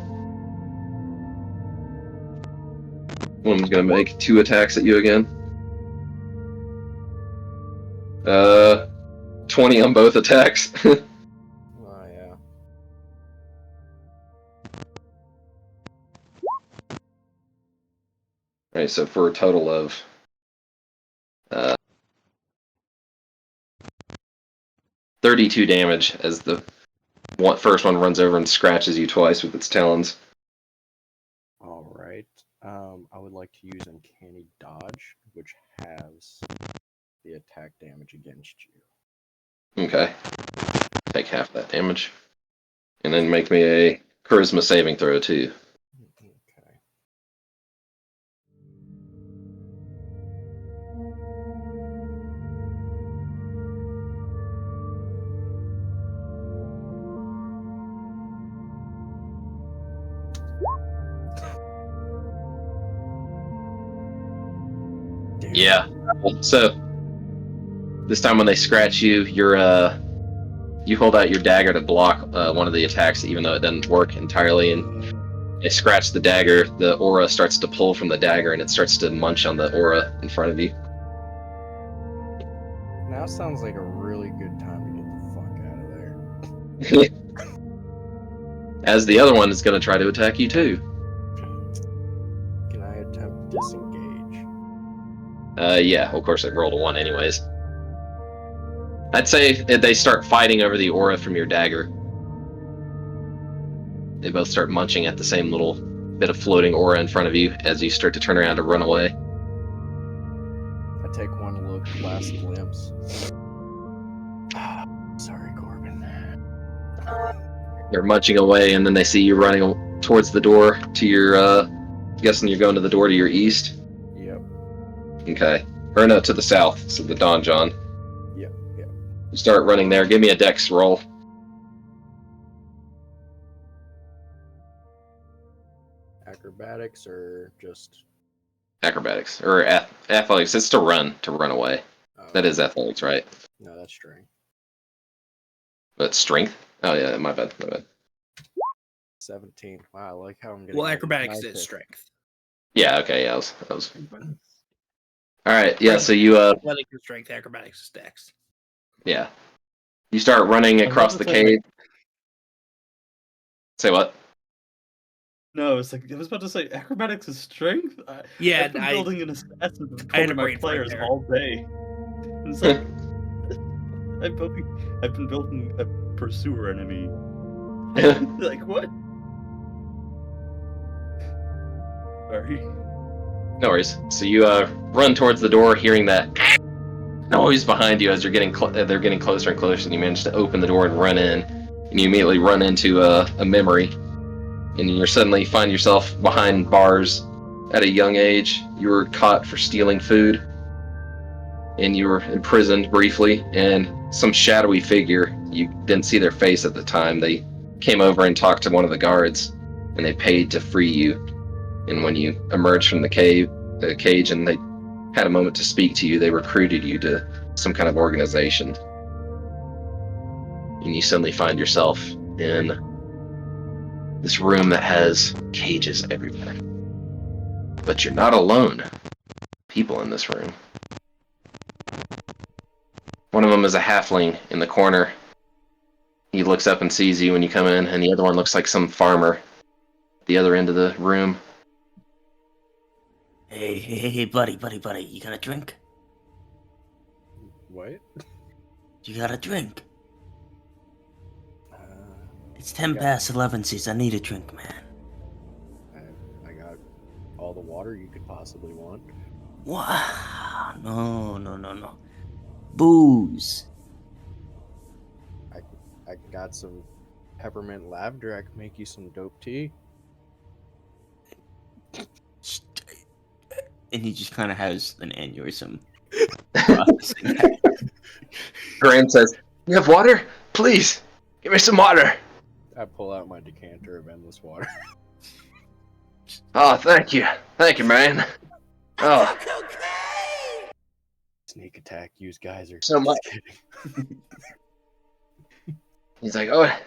D: One's gonna make 2 attacks at you again. 20 on both attacks.
F: Oh yeah.
D: Right, so for a total of 32 damage as the first one runs over and scratches you twice with its talons.
F: All right. I would like to use Uncanny Dodge, which halves the attack damage against you.
D: Okay. Take half that damage. And then make me a charisma saving throw too.
F: Okay. Damn.
D: Yeah. So this time when they scratch you, you hold out your dagger to block one of the attacks, even though it doesn't work entirely. And they scratch the dagger. The aura starts to pull from the dagger, and it starts to munch on the aura in front of you.
F: Now sounds like a really good time to get the fuck out of there.
D: As the other one is going to try to attack you too.
F: Can I attempt disengage?
D: Yeah, of course it rolled a 1 anyways. I'd say they start fighting over the aura from your dagger. They both start munching at the same little bit of floating aura in front of you as you start to turn around to run away.
F: I take one look, last glimpse. Sorry, Corbin.
D: They're munching away, and then they see you running towards the door to your, guessing you're going to the door to your east?
F: Yep.
D: Okay. Or no, to the south, so the donjon.
F: Yep.
D: You start running there. Give me a dex roll.
F: Acrobatics or just
D: Acrobatics. Or athletics. It's to run away. That is athletics, right?
F: No, that's strength.
D: But strength? Oh, yeah, my bad.
F: 17. Wow, I like how I'm getting.
C: Well,
F: all these
C: acrobatics
F: high
C: is
F: picks.
C: strength.
D: Yeah, okay, yeah, I was... Alright, yeah, so you,
C: Athletics is strength, acrobatics is dex.
D: yeah. You start running across the cave. Say what?
E: No, it's like I was about to say acrobatics is strength.
C: Yeah,
E: I've been building an assassin with
C: I had a
E: my
C: brain fart
E: players
C: there.
E: all day. It's like I've been building a pursuer enemy. Like what? Sorry.
D: No worries. So you run towards the door, hearing that noise behind you as they're getting closer and closer, and you manage to open the door and run in, and you immediately run into a memory, and you suddenly find yourself behind bars. At a young age, you were caught for stealing food, and you were imprisoned briefly, and some shadowy figure, you didn't see their face at the time, they came over and talked to one of the guards, and they paid to free you. And when you emerged from the cage, and they had a moment to speak to you, they recruited you to some kind of organization. And you suddenly find yourself in this room that has cages everywhere. But you're not alone. People in this room. One of them is a halfling in the corner. He looks up and sees you when you come in, and the other one looks like some farmer at the other end of the room.
B: Hey, buddy, you got a drink?
F: What?
B: You got a drink?
F: Uh,
B: It's 10
F: got-
B: past 11, sis. I need a drink, man.
F: I got all the water you could possibly want.
B: What? No. Booze.
F: I got some peppermint lavender. I could make you some dope tea.
B: And he just kind of has an aneurysm. Processing that.
D: Graham says, "You have water? Please, give me some water."
F: I pull out my decanter of endless water.
D: Oh, thank you, man. Oh,
F: Sneak attack, use geyser.
D: So much.
F: Just kidding.
D: He's like, "Oh," and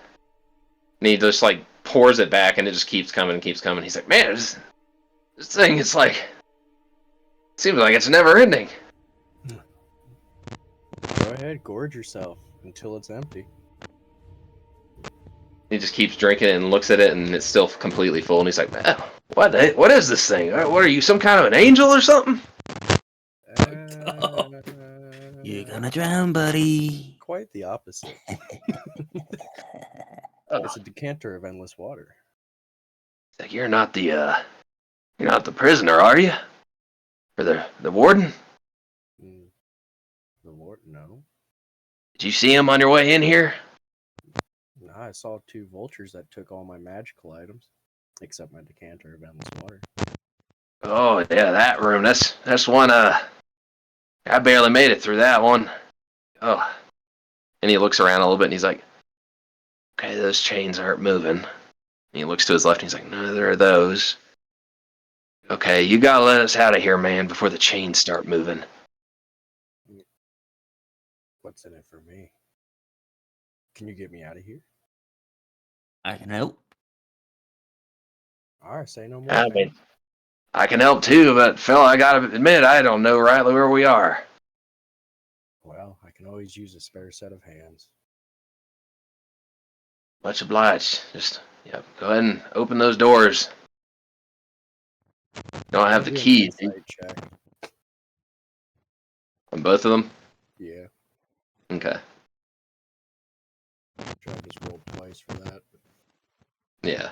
D: he just like pours it back, and it just keeps coming and keeps coming. He's like, "Man, this thing, it's like, seems like it's never ending."
F: Go ahead, gorge yourself until it's empty.
D: He just keeps drinking it and looks at it, and it's still completely full. And he's like, "Man, what is this thing? What are you, some kind of an angel or something?"
B: You're gonna drown, buddy.
F: Quite the opposite.
D: Oh.
F: It's a decanter of endless water.
D: He's like, you're not the prisoner, are you? Or the warden?
F: The Lord, no.
D: Did you see him on your way in here?
F: No, I saw 2 vultures that took all my magical items, except my decanter of endless water.
D: Oh yeah, that room. That's one. I barely made it through that one. Oh, and he looks around a little bit, and he's like, "Okay, those chains aren't moving." And he looks to his left, and he's like, "Neither are those." Okay, you gotta let us out of here, man, before the chains start moving.
F: What's in it for me? Can you get me out of here?
B: I can help.
F: Alright, say no more.
D: I mean, I can help too, but fella, I gotta admit, I don't know rightly where we are.
F: Well, I can always use a spare set of hands.
D: Much obliged. Just, go ahead and open those doors. Don't have the
F: Do an
D: key
F: insight check.
D: on both of them.
F: Yeah,
D: Okay.
F: I just rolled twice for that.
D: Yeah.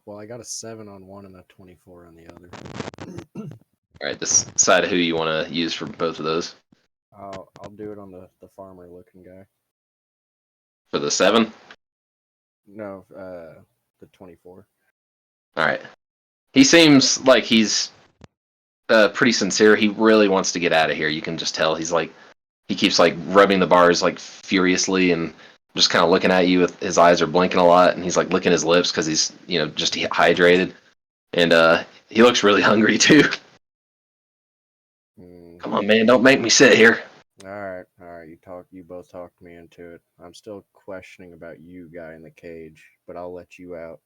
F: Well, I got a 7 on one and a 24 on the other.
D: All right. Decide who you want to use for both of those.
F: I'll do it on the farmer looking guy.
D: For the 7.
F: No, the 24.
D: All right. He seems like he's pretty sincere. He really wants to get out of here. You can just tell. He keeps like rubbing the bars like furiously and just kind of looking at you with his eyes are blinking a lot, and he's like licking his lips because he's just dehydrated, and he looks really hungry too. Come on, man, don't make me sit here.
F: All right. You both talked me into it. I'm still questioning about you, guy in the cage, but I'll let you out.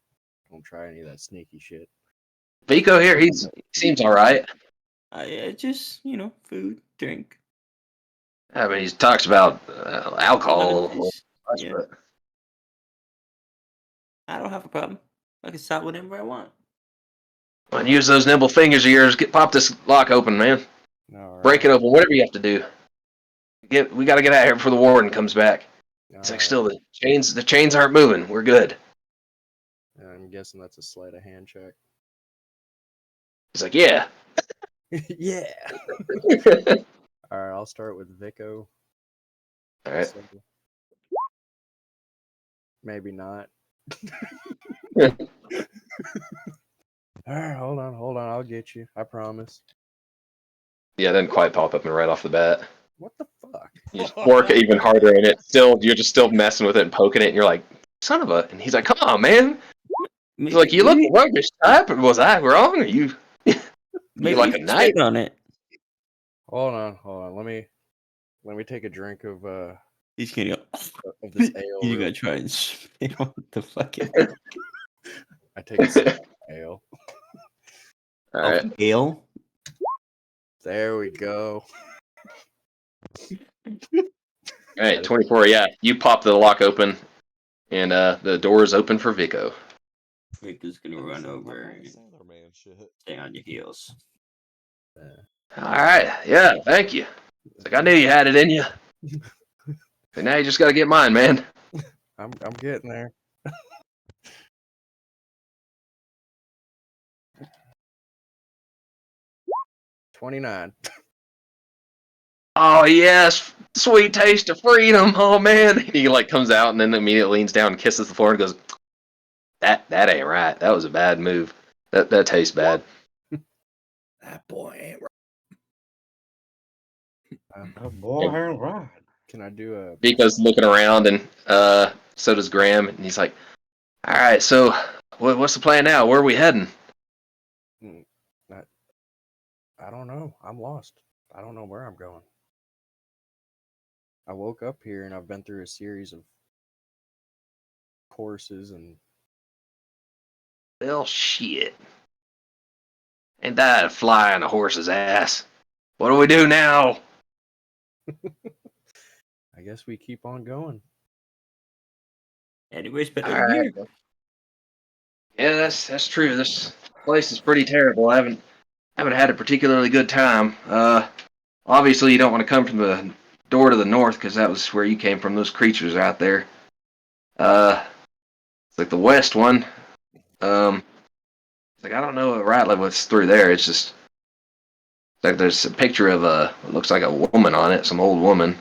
F: Don't try any of that sneaky shit.
D: Vico here, he seems all right.
B: I just, food, drink.
D: I mean, he talks about alcohol.
B: None of this. Yeah. I don't have a problem. I can stop whenever I want.
D: Well, use those nimble fingers of yours. Pop this lock open, man.
F: All
D: Break it open. Whatever you have to do. We got to get out of here before the warden comes back. It's like, still, the chains aren't moving. We're good.
F: I'm guessing that's a sleight of hand check.
D: He's like, yeah.
F: Yeah. All right, I'll start with Vico.
D: All right.
F: So, maybe not. All right, hold on. I'll get you. I promise.
D: Yeah, it didn't quite pop up and right off the bat.
F: What the fuck?
D: You just work even harder, and you're just still messing with it and poking it, and you're like, son of a. And he's like, come on, man. He's like, you look a rubbish type. Was I wrong? Are you?
B: Maybe
D: like
B: you
D: a
B: can
D: knight?
B: spit on it.
F: Hold on. Let me take a drink of
B: He's gonna go.
F: of this ale.
B: You're
F: real
B: gonna try and spit on the fucking
F: I take a sip of ale.
D: All right.
B: ale.
F: There we go.
D: All right, 24. Yeah, you pop the lock open, and the door is open for Vico.
B: Rick is gonna run over and
A: Sailor Man shit.
B: stay on your heels.
D: All right. Yeah, thank you. It's like, I knew you had it in you. And now you just got to get mine, man.
F: I'm getting there. $29.
D: Oh yes, sweet taste of freedom. Oh man, he like comes out and then immediately leans down and kisses the floor and goes, "That ain't right. That was a bad move. That tastes bad."
C: That boy ain't
E: Right.
F: Can I do a
D: Vico's looking around and so does Graham, and he's like, "All right, so what's the plan now? Where are we heading?"
F: I don't know. I'm lost. I don't know where I'm going. I woke up here and I've been through a series of courses and
D: Well, shit. Ain't that a fly on a horse's ass? What do we do now?
F: I guess we keep on going.
B: Anyways, better
D: All
B: than
D: right.
B: here.
D: Yeah, that's true. This place is pretty terrible. I haven't had a particularly good time. Obviously you don't want to come from the door to the north because that was where you came from. Those creatures out there. It's like the west one. It's like I don't know rightly what's through there. It's just like there's a picture of it looks like a woman on it, some old woman.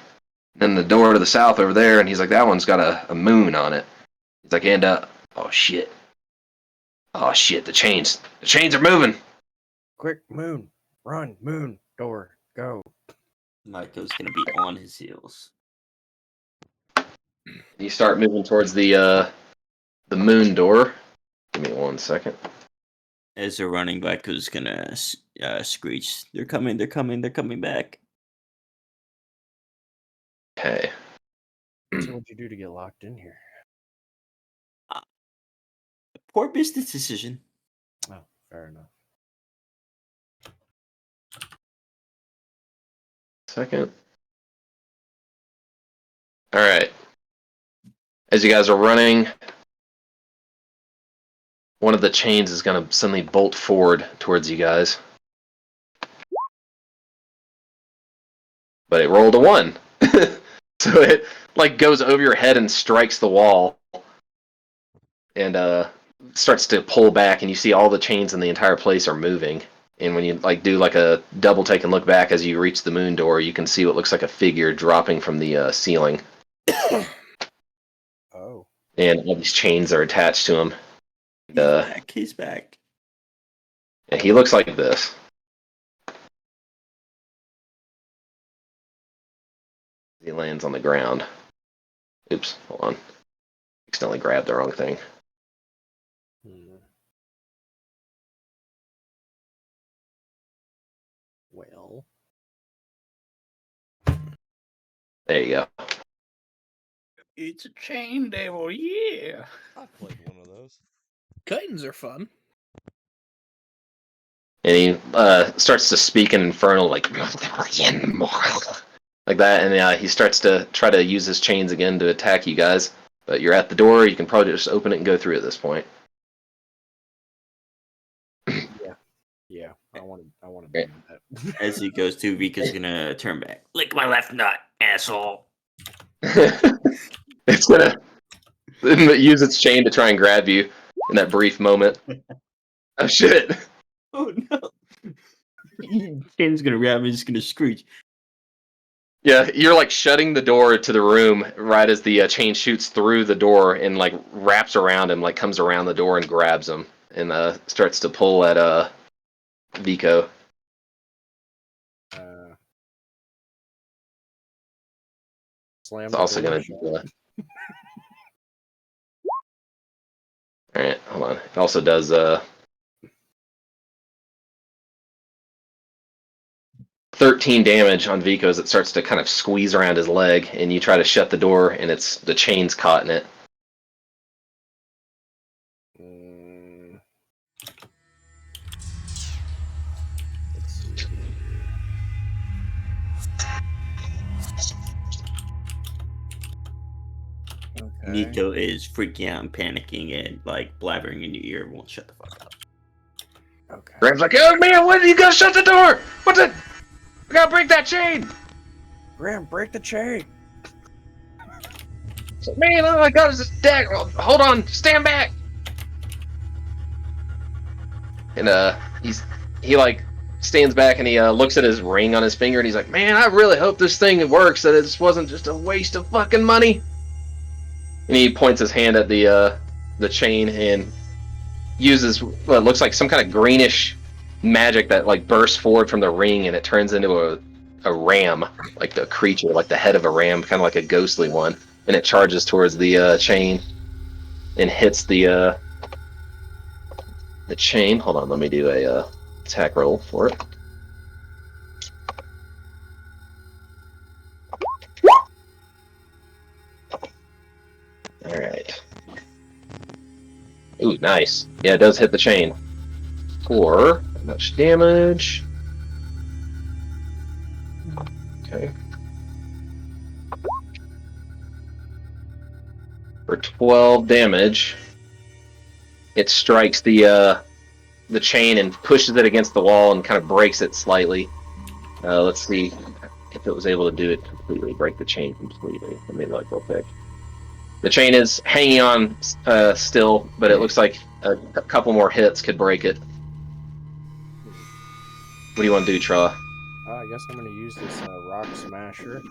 D: Then the door to the south over there, and he's like, that one's got a moon on it. He's like, and oh shit, the chains are moving.
F: Quick, moon, run, moon, door, go.
B: Michael's gonna be on his heels.
D: You start moving towards the moon door. Give me 1 second.
B: As they're running, Michael's gonna screech. They're coming back.
D: Okay.
F: So what'd you do to get locked in here?
B: Poor business decision.
F: Oh, fair enough.
D: Second. All right. As you guys are running, one of the chains is going to suddenly bolt forward towards you guys. But it rolled a 1. So it like goes over your head and strikes the wall and starts to pull back, and you see all the chains in the entire place are moving. And when you like do like a double take and look back as you reach the moon door, you can see what looks like a figure dropping from the ceiling.
F: Oh.
D: And all these chains are attached to him.
B: He's back.
D: And he looks like this. He lands on the ground. Oops, hold on. Accidentally grabbed the wrong thing.
F: Well.
D: There you go.
C: It's a chain devil, yeah.
A: I played one of those.
C: Kittens are fun.
D: And he starts to speak in Infernal, like that, and he starts to try to use his chains again to attack you guys. But you're at the door. You can probably just open it and go through at this point.
F: Yeah, I want to
D: Okay.
F: do that.
B: As he goes to, Vika's gonna turn back. Lick my left nut, asshole.
D: It's gonna use its chain to try and grab you in that brief moment. Oh shit!
B: Oh no. Chain's gonna grab me, just gonna screech.
D: Yeah, you're like shutting the door to the room right as the chain shoots through the door and like wraps around him, like comes around the door and grabs him and starts to pull at Vico.
F: Slam
D: It's
F: the
D: also
F: door
D: gonna.
F: shut.
D: All right, hold on. It also does 13 damage on Vico as it starts to kind of squeeze around his leg, and you try to shut the door, and the chain's caught in it.
F: Let's see. Okay.
B: Nico is freaking out and panicking and like blabbering in your ear. Won't shut the fuck up.
F: Okay.
D: Graham's like, "Oh man, what? You gotta shut the door! What the? I gotta break that chain!"
F: Graham, break the chain.
D: So, man, all I got is this dagger. Hold on, stand back. And he like stands back and he looks at his ring on his finger and he's like, "Man, I really hope this thing works. That it wasn't just a waste of fucking money." And he points his hand at the chain and uses what looks like some kind of greenish magic that like bursts forward from the ring and it turns into a ram, like the creature, like the head of a ram, kind of like a ghostly one, and it charges towards the chain and hits the chain. Hold on, let me do a attack roll for it. All right. Ooh, nice. Yeah, it does hit the chain. For how much damage? Okay. For 12 damage, it strikes the chain and pushes it against the wall and kind of breaks it slightly. Let's see if it was able to do it completely, break the chain completely. Let me look real quick. The chain is hanging on still, but it looks like a couple more hits could break it. What do you want to do, Trah?
F: I guess I'm gonna use this rock smasher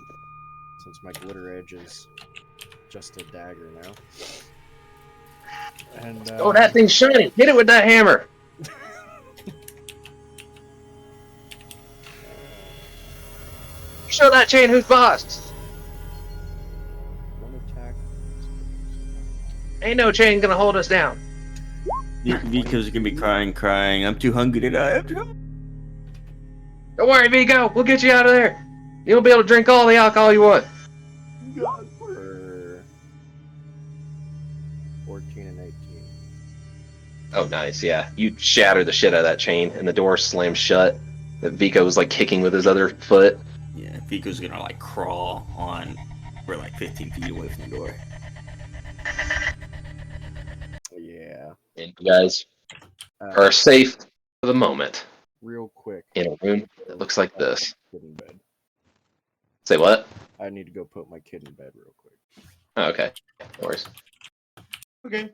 F: since my glitter edge is just a dagger now. And
D: Oh, that thing's shiny! Hit it with that hammer! Show that chain who's boss!
F: one attack.
D: Ain't no chain gonna hold us down.
B: Vika's gonna be crying. I'm too hungry to die.
D: Don't worry, Vigo. We'll get you out of there. You'll be able to drink all the alcohol you want.
F: For 14 and 18.
D: Oh, nice. Yeah, you shatter the shit out of that chain, and the door slams shut. Vico was like kicking with his other foot.
B: Yeah, Vika's gonna like crawl on. We're like 15 feet away from the door.
F: Yeah.
D: And you guys are safe for the moment
F: Real quick.
D: in a room that looks like this.
F: Kid in bed.
D: Say what?
F: I need to go put my kid in bed real quick.
D: Oh, okay. No worries.
E: Okay.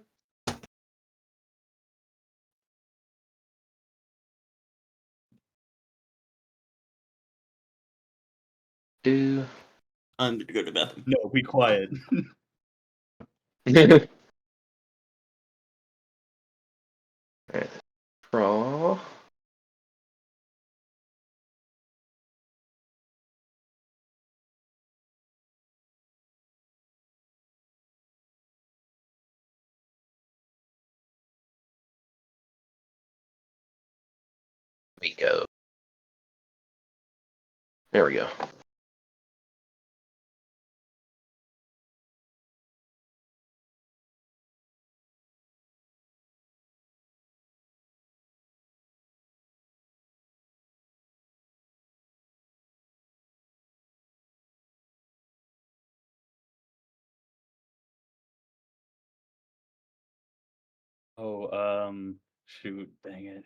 D: Do.
B: I'm gonna go to the bathroom.
E: No, be quiet.
D: Alright. Draw. We go. There we go.
E: Shoot, dang it.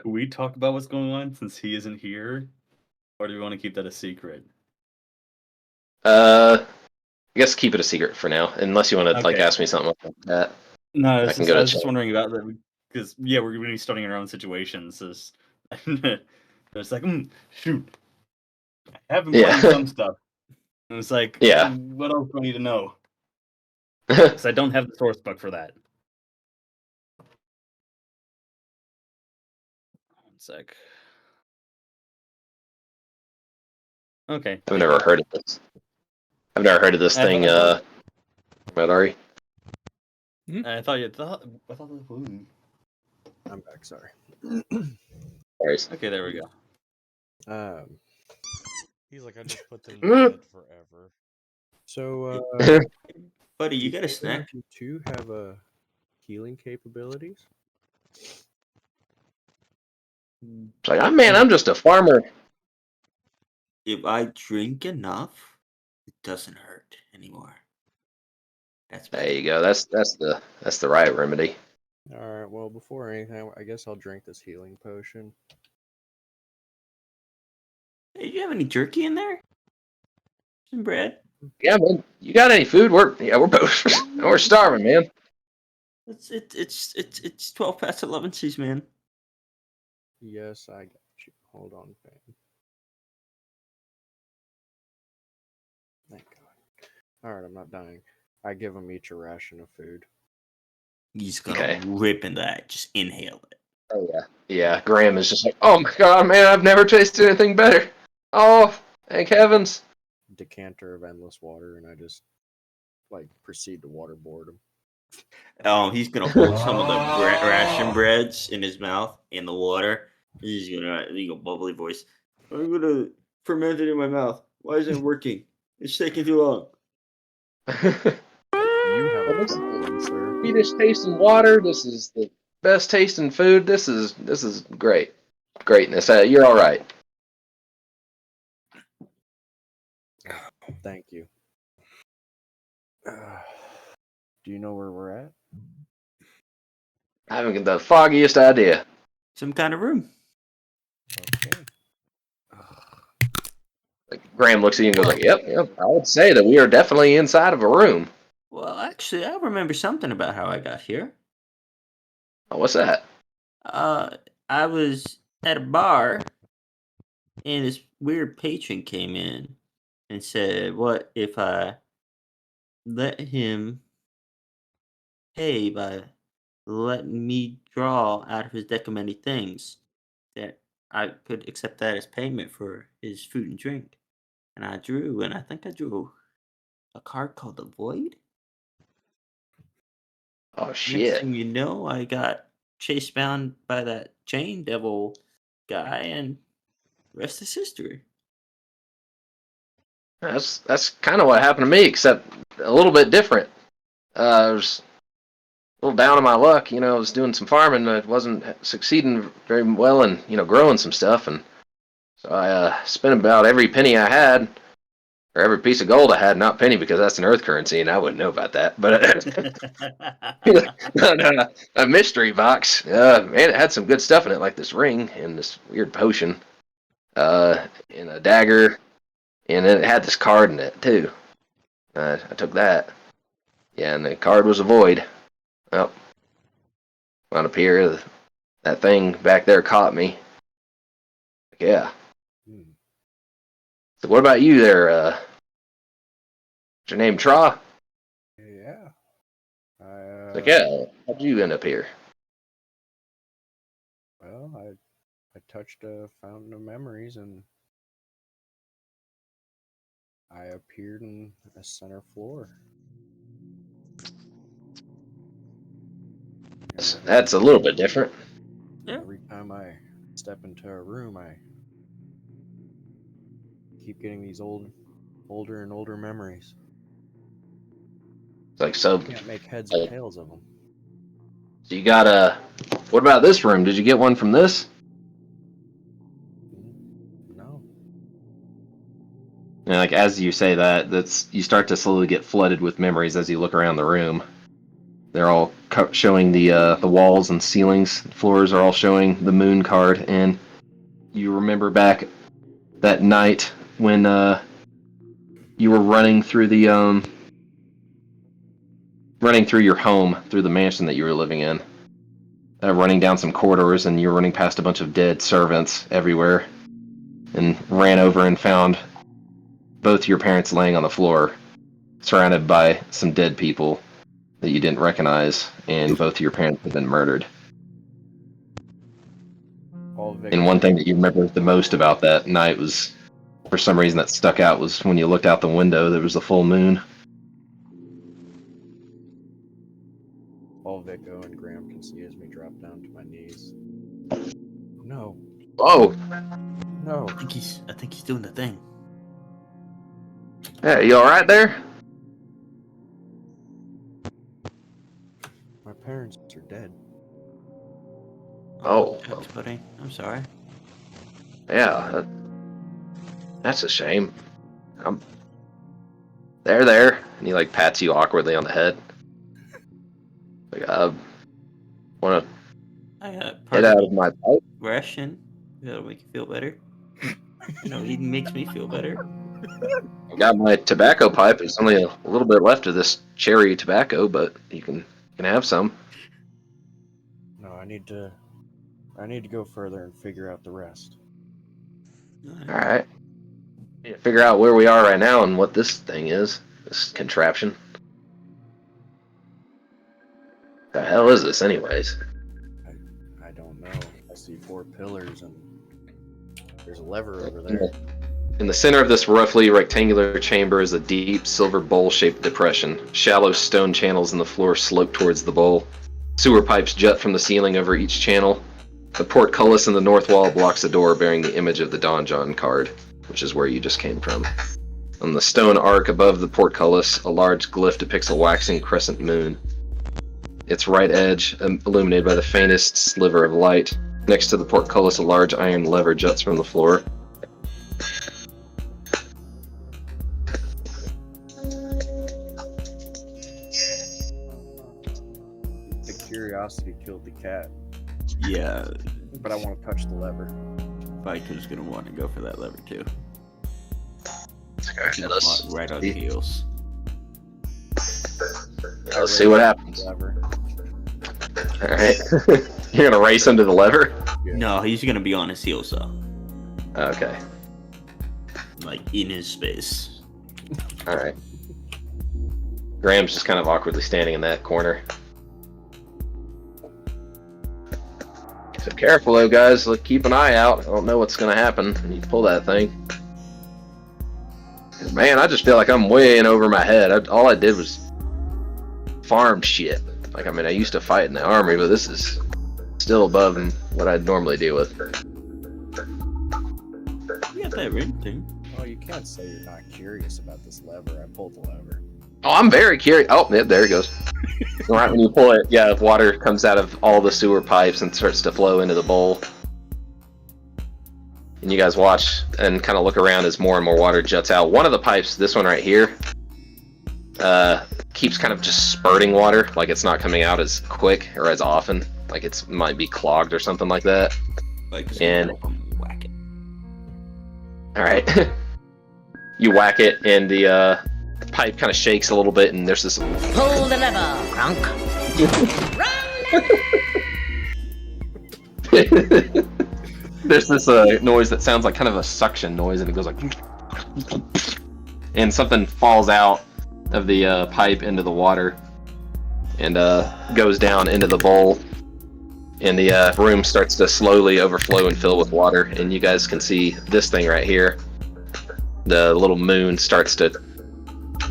E: Can we talk about what's going on since he isn't here? Or do we want to keep that a secret?
D: I guess keep it a secret for now, unless you want to like
E: Okay.
D: ask me something like that.
E: No,
D: I can go to
E: I was just
D: chat.
E: wondering about that because yeah, we're gonna be studying our own situations. It's like, shoot, I have been playing
D: Yeah,
E: some stuff, and it's like,
D: yeah.
E: what else do I need to know? Because I don't have the source book for that. One sec. Okay.
D: I've never heard of this. I've never heard of this thing. About Ari.
E: I thought you thought. I thought.
F: I'm back. Sorry.
D: Aries.
E: Okay, there we go.
A: He's like, I just put them to bed forever.
F: So,
B: Buddy, you
F: do
B: got a
F: either
B: snack?
F: of you two have healing capabilities?
D: It's like, I'm just a farmer.
B: If I drink enough, it doesn't hurt anymore. That's
D: There
B: better.
D: you go. That's the right remedy.
F: All right. Well, before anything, I guess I'll drink this healing potion.
B: Hey, do you have any jerky in there? Some bread?
D: Yeah, man. You got any food? We're both we're starving, man.
B: It's 12 past 11, seas, man.
F: Yes, I got you. Hold on, fam. Thank God. All right, I'm not dying. I give them each a ration of food.
B: He's gonna
D: Okay.
B: rip in that. Just inhale it.
D: Oh yeah. Yeah. Graham is just like, oh my God, man! I've never tasted anything better. Oh, thank heavens.
F: Decanter of endless water, and I just like proceed to waterboard him.
B: He's gonna hold some of the ration breads in his mouth in the water. He's gonna bubbly voice. I'm gonna ferment it in my mouth. Why isn't it working? It's taking too long.
F: You have a
D: Well, this is
F: problem, sir.
D: sweetest tasting water. This is the best tasting food. This is great. Greatness. You're all right.
F: Thank you. Do you know where we're at?
D: I haven't got the foggiest idea.
B: Some kind of room.
F: Okay.
D: Like, Graham looks at you and goes like, yep. I would say that we are definitely inside of a room.
B: Well, actually, I remember something about how I got here.
D: Oh, what's that?
B: I was at a bar, and this weird patron came in and said, "What if I let him pay by letting me draw out of his deck of many things that I could accept that as payment for his food and drink?" And I drew, and I think I drew a card called the Void.
D: Oh
B: Next
D: shit.
B: thing you know, I got chased down by that chain devil guy, and the rest is history.
D: That's kind of what happened to me, except a little bit different. I was a little down on my luck. I was doing some farming. I wasn't succeeding very well in growing some stuff, and so I spent about every penny I had, or every piece of gold I had. Not penny because that's an earth currency, and I wouldn't know about that. But no, a mystery box. Man, it had some good stuff in it, like this ring and this weird potion, and a dagger, and then it had this card in it too. I took that. Yeah, and the card was a void. Well, on up here, that thing back there caught me. Yeah.
F: Hmm.
D: So what about you there? What's your name, Trah?
F: Yeah.
D: Like, yeah, how'd you end up here?
F: Well, I touched a fountain of memories and I appeared in a center floor.
D: That's a little bit different.
B: Yeah.
F: Every time I step into a room, I keep getting these older and older memories.
D: It's like, so
F: Can't make heads or tails of them.
D: you got what about this room? Did you get one from this?
F: No.
D: And like as you say that, you start to slowly get flooded with memories as you look around the room. They're all showing the walls and ceilings, floors are all showing the moon card, and you remember back that night when you were running through your home, through the mansion that you were living in, running down some corridors, and you were running past a bunch of dead servants everywhere, and ran over and found both your parents laying on the floor, surrounded by some dead people that you didn't recognize, and both of your parents had been murdered. And one thing that you remember the most about that night was, for some reason that stuck out, was when you looked out the window, there was a full moon.
F: All Vico and Graham can see as me drop down to my knees. No.
D: Oh!
F: No.
B: I think he's doing the thing.
D: Yeah, you alright there?
F: My parents are dead.
D: Oh.
B: Shucks, buddy. I'm sorry.
D: Yeah, that's a shame. There. And he like pats you awkwardly on the head. Like, wanna
B: I got
D: get out of my pipe?
B: Ration. That'll make you feel better. Eating makes me feel better.
D: I got my tobacco pipe. There's only a little bit left of this cherry tobacco, but you can have some.
F: No, I need to go further and figure out the rest.
D: Alright. Need to figure out where we are right now and what this thing is. This contraption. The hell is this anyways?
F: I don't know. I see 4 pillars and there's a lever over there.
D: In the center of this roughly rectangular chamber is a deep silver bowl-shaped depression. Shallow stone channels in the floor slope towards the bowl. Sewer pipes jut from the ceiling over each channel. The portcullis in the north wall blocks a door bearing the image of the Donjon card, which is where you just came from. On the stone arc above the portcullis, a large glyph depicts a waxing crescent moon. Its right edge illuminated by the faintest sliver of light. Next to the portcullis, a large iron lever juts from the floor.
F: The curiosity killed the cat,
B: Yeah,
F: but I want to touch the lever.
B: Vico's gonna want to go for that lever too.
D: Let's
B: Right on the heels.
D: see what happens.
F: Lever.
D: Alright. You're gonna race into the lever?
B: No, he's gonna be on his heels though,
D: Okay.
B: like in his space.
D: Alright. Graham's just kind of awkwardly standing in that corner. So careful though, guys. Like, keep an eye out. I don't know what's gonna happen when you pull that thing. Man, I just feel like I'm way in over my head. All I did was farm shit. Like, I mean, I used to fight in the army, but this is still above what I'd normally deal with.
B: You got that ring thing.
F: Oh, you can't say you're not curious about this lever. I pulled the lever.
D: Oh, I'm very curious. Oh, yeah, there it goes. Right when you pull it, yeah, water comes out of all the sewer pipes and starts to flow into the bowl. And you guys watch and kind of look around as more and more water juts out. One of the pipes, this one right here, keeps kind of just spurting water, like it's not coming out as quick or as often, like it might be clogged or something like that.
B: Like,
D: And
B: whack it.
D: all right, you whack it, and the pipe kind of shakes a little bit, and there's this.
H: Pull the lever, Kronk.
D: There's this noise that sounds like kind of a suction noise, and it goes like, and something falls out of the pipe into the water, and goes down into the bowl, and the room starts to slowly overflow and fill with water, and you guys can see this thing right here. The little moon starts to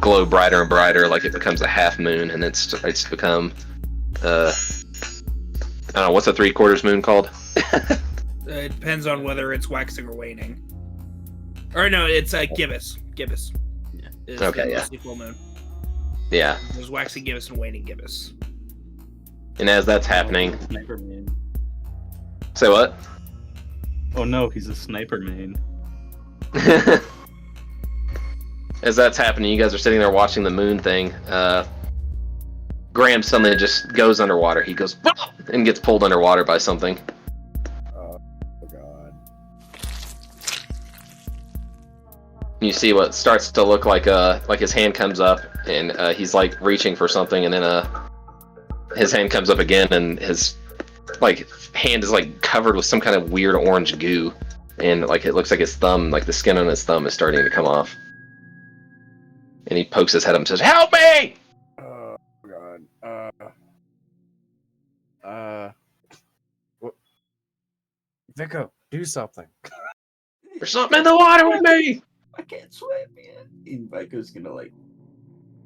D: glow brighter and brighter, like it becomes a half moon, and it starts to become, I don't know, what's a 3/4 moon called?
C: It depends on whether it's waxing or waning. Or no, it's gibbous. Gibbous.
B: Yeah.
C: Is
D: Okay,
C: the
D: yeah.
C: mostly full moon.
D: Yeah,
C: There's waxing gibbous and waning gibbous.
D: and as that's happening,
E: Sniper main.
D: say what?
E: Oh no, he's a sniper main.
D: As that's happening, you guys are sitting there watching the moon thing. Graham suddenly just goes underwater. He goes and gets pulled underwater by something.
F: Oh god.
D: You see what starts to look like his hand comes up, and he's like reaching for something, and then his hand comes up again, and his like hand is like covered with some kind of weird orange goo, and like it looks like his thumb, like the skin on his thumb is starting to come off. And he pokes his head up and says, "Help me!"
F: Oh god. What? Vico, do something.
D: There's something in the water with me.
B: I can't swim, man. And Vico's gonna like.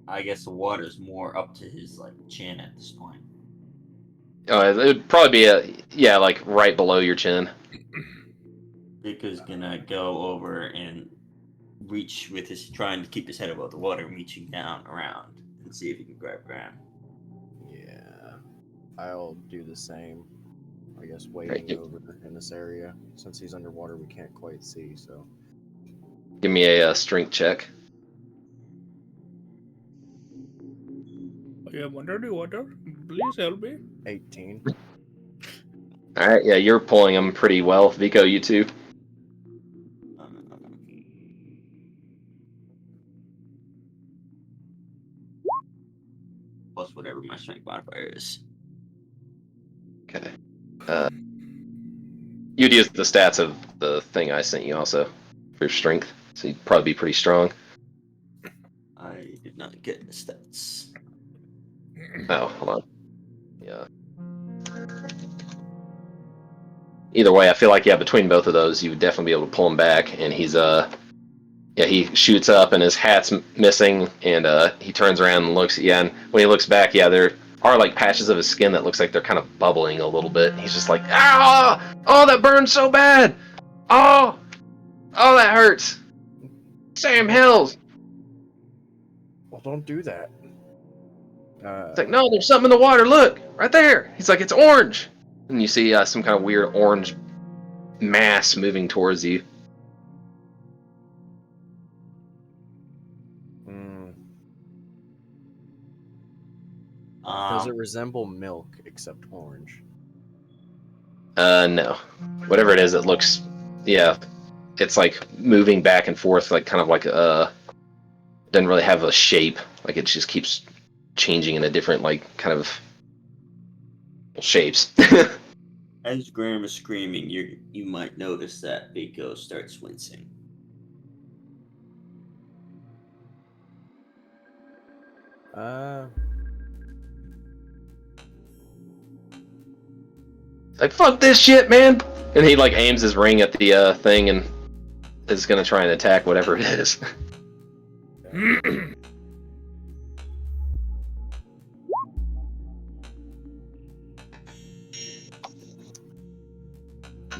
B: I guess the water's more up to his like chin at this point.
D: It would probably be like right below your chin.
B: Vico's gonna go over and reach with his, trying to keep his head above the water, reaching down around and see if he can grab Graham.
F: Yeah. I'll do the same. I guess wading over in this area. Since he's underwater, we can't quite see, so.
D: Give me a strength check.
C: I am under the water. Please help me.
F: 18.
D: Alright, yeah, you're pulling him pretty well. Vico, you too.
B: Plus whatever my strength modifier is.
D: Okay. You'd use the stats of the thing I sent you also for your strength, so you'd probably be pretty strong.
B: I did not get the stats.
D: Oh, hold on. Yeah. Either way, I feel like between both of those, you would definitely be able to pull him back, and he's he shoots up and his hat's missing, and he turns around and looks at you, and when he looks back, there are like patches of his skin that looks like they're kind of bubbling a little bit. He's just like, "Ah! Oh, that burns so bad! Oh! Oh, that hurts! Sam Hills!"
F: Well, don't do that.
D: It's like, "No, there's something in the water. Look, right there." He's like, "It's orange." And you see some kind of weird orange mass moving towards you.
F: Does it resemble milk except orange?
D: No. Whatever it is, it looks, it's like moving back and forth, like kind of like doesn't really have a shape. Like it just keeps changing into different like kind of shapes.
B: As Graham is screaming, you might notice that Vico starts wincing.
D: Like, fuck this shit, man! And he like aims his ring at the thing and is gonna try and attack whatever it is.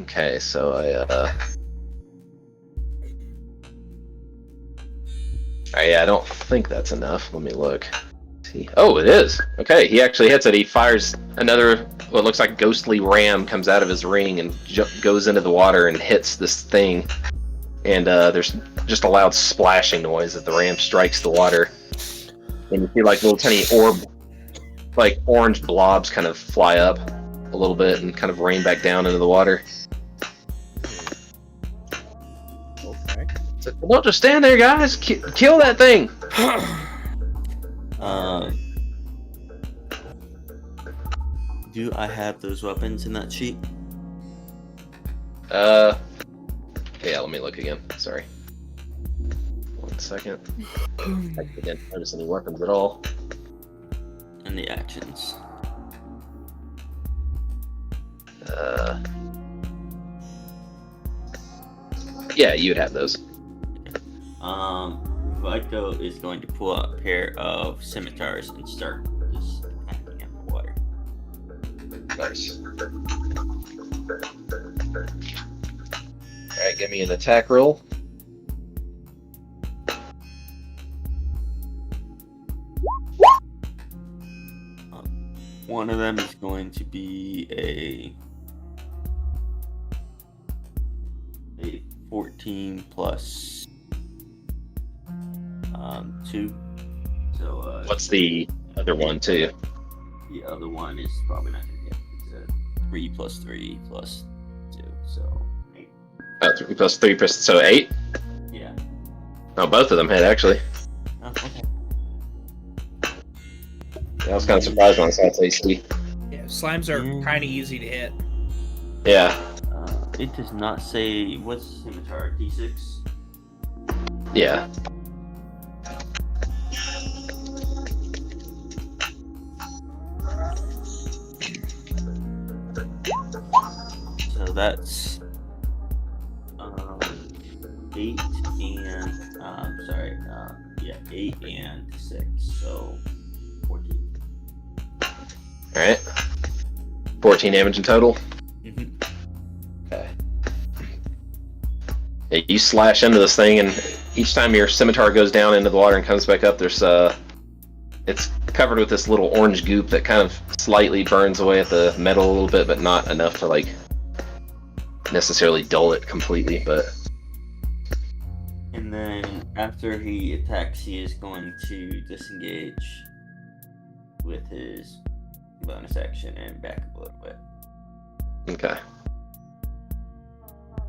D: Okay, so I don't think that's enough. Let me look. See. Oh, it is. Okay, he actually hits it. He fires another, what looks like ghostly ram comes out of his ring and goes into the water and hits this thing. And there's just a loud splashing noise as the ram strikes the water. And you see like little tiny like orange blobs kind of fly up a little bit and kind of rain back down into the water.
F: Okay.
D: So, don't just stand there, guys. Kill that thing.
B: Do I have those weapons in that sheet?
D: Yeah, let me look again. Sorry. 1 second. I didn't notice any weapons at all.
B: And the actions.
D: Yeah, you'd have those.
B: Vico is going to pull out a pair of scimitars and start just hacking at the water.
D: Nice. Alright, give me an attack roll.
B: One of them is going to be a 14 plus 2. So
D: What's the other one too?
B: the other one is probably not gonna hit. It's a 3 plus 3 plus 2, so 8.
D: 3 plus 3 plus so 8.
B: Yeah.
D: Oh, both of them hit actually.
B: Oh, okay.
D: I was kind of surprised when I saw its AC.
C: Yeah, slimes are kind of easy to hit.
D: Yeah.
B: It does not say what's scimitar D6.
D: Yeah.
B: So that's 8 and 8 and 6, so 14.
D: Alright. 14 damage in total.
B: Mm-hmm.
D: Okay. Yeah, you slash into this thing, and each time your scimitar goes down into the water and comes back up, there's it's covered with this little orange goop that kind of slightly burns away at the metal a little bit, but not enough to like necessarily dull it completely. But
B: And then after he attacks, he is going to disengage with his bonus action and back up a little bit.
D: okay.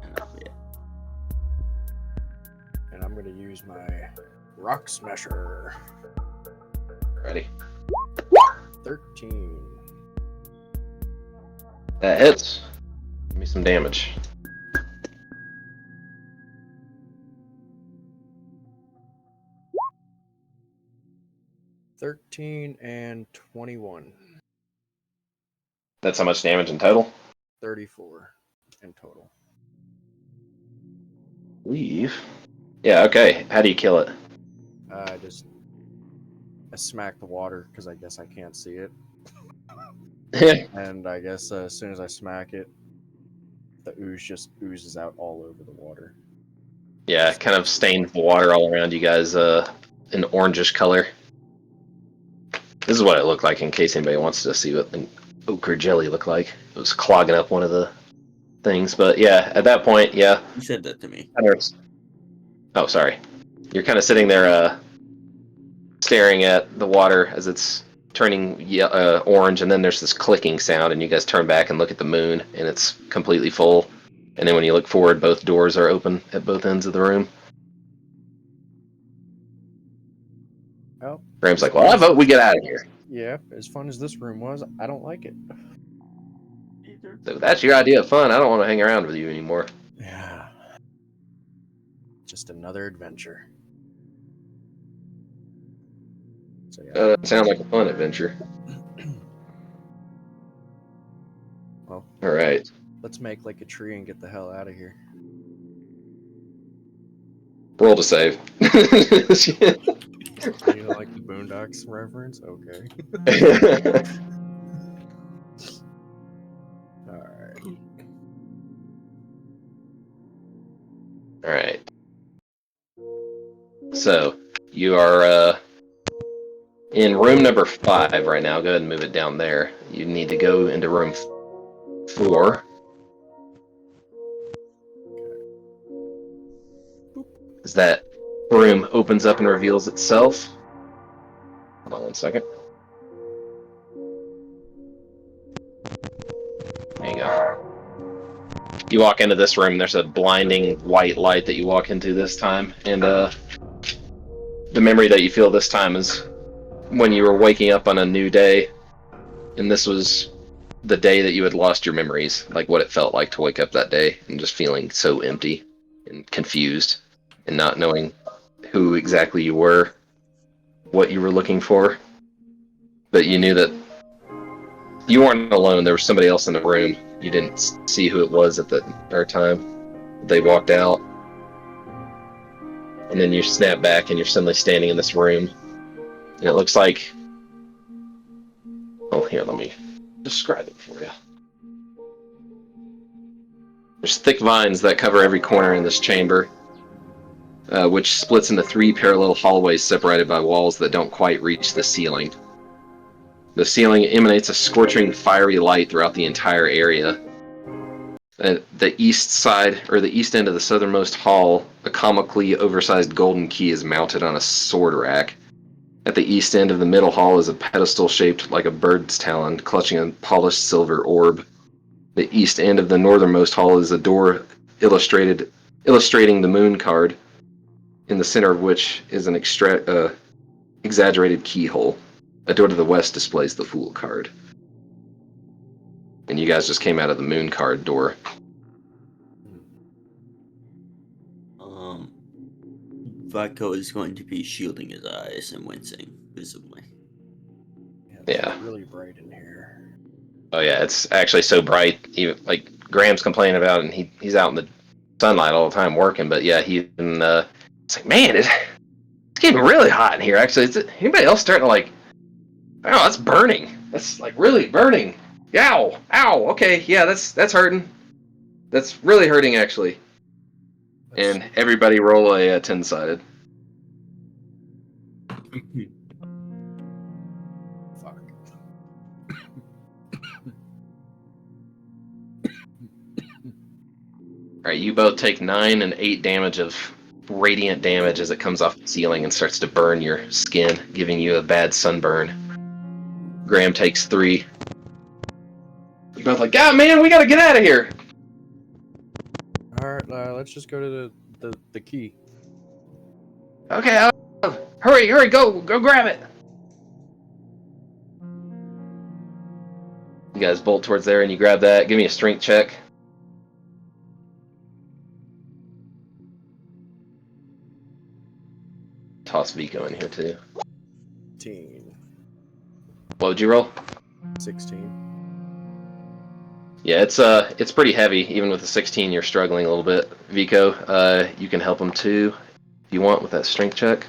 B: And that'll be it.
F: And I'm gonna use my Rock Smasher.
D: Ready.
F: 13.
D: That hits. Give me some damage.
F: And 21.
D: That's how much damage in total?
F: 34 in total.
D: Leave. Yeah, okay. How do you kill it?
F: I smack the water because I guess I can't see it. And I guess as soon as I smack it, the ooze just oozes out all over the water.
D: Yeah, kind of stained the water all around you guys an orangish color. This is what it looked like in case anybody wants to see what an ochre jelly looked like. It was clogging up one of the things. But yeah, at that point, yeah.
B: You said that to me.
D: Oh, sorry. You're kind of sitting there staring at the water as it's turning orange, and then there's this clicking sound, and you guys turn back and look at the moon, and it's completely full. And then when you look forward, both doors are open at both ends of the room.
F: Oh,
D: Graham's like, well, I vote we get out of here.
F: yeah, as fun as this room was, I don't like it.
D: So that's your idea of fun. I don't want to hang around with you anymore.
F: Yeah. Just another adventure. So yeah.
D: Sounds like a fun adventure.
F: Well,
D: all right.
F: Let's make like a tree and get the hell out of here.
D: Roll to save.
F: You know, like the Boondocks reference? Okay. Alright.
D: Alright. So, you are in room number 5 right now. Go ahead and move it down there. You need to go into room 4. As that room opens up and reveals itself. Hold on 1 second. There you go. You walk into this room, there's a blinding white light that you walk into this time, and the memory that you feel this time is when you were waking up on a new day, and this was the day that you had lost your memories, like what it felt like to wake up that day, and just feeling so empty and confused, and not knowing who exactly you were, what you were looking for, but you knew that you weren't alone. There was somebody else in the room. You didn't see who it was at the time. They walked out. And then you snap back and you're suddenly standing in this room. And it looks like... Oh, here, let me describe it for you. There's thick vines that cover every corner in this chamber, which splits into 3 parallel hallways separated by walls that don't quite reach the ceiling. The ceiling emanates a scorching, fiery light throughout the entire area. At the east side, or the east end of the southernmost hall, a comically oversized golden key is mounted on a sword rack. At the east end of the middle hall is a pedestal shaped like a bird's talon, clutching a polished silver orb. The east end of the northernmost hall is a door illustrating the moon card, in the center of which is an exaggerated keyhole. A door to the west displays the Fool card. And you guys just came out of the moon card door.
B: Vico is going to be shielding his eyes and wincing visibly.
D: Yeah.
F: It's really bright in here.
D: Oh yeah, it's actually so bright. Even like Graham's complaining about it, and he's out in the sunlight all the time working. But yeah, it's like, man, it's getting really hot in here. Actually, is anybody else starting to like? Oh, that's burning. That's like really burning. Ow, ow. Okay, yeah, that's hurting. That's really hurting actually. And everybody roll a 10-sided.
F: Fuck.
D: Alright, you both take 9 and 8 damage of radiant damage as it comes off the ceiling and starts to burn your skin, giving you a bad sunburn. Graham takes 3. You're both like, God, man, we gotta get out of here!
F: Alright, let's just go to the key.
D: Okay, hurry, go grab it! You guys bolt towards there and you grab that. Give me a strength check. Toss Vico in here too.
F: 16.
D: What would you roll?
F: 16.
D: Yeah, it's pretty heavy. Even with the 16, you're struggling a little bit. Vico, you can help him too, if you want, with that strength check.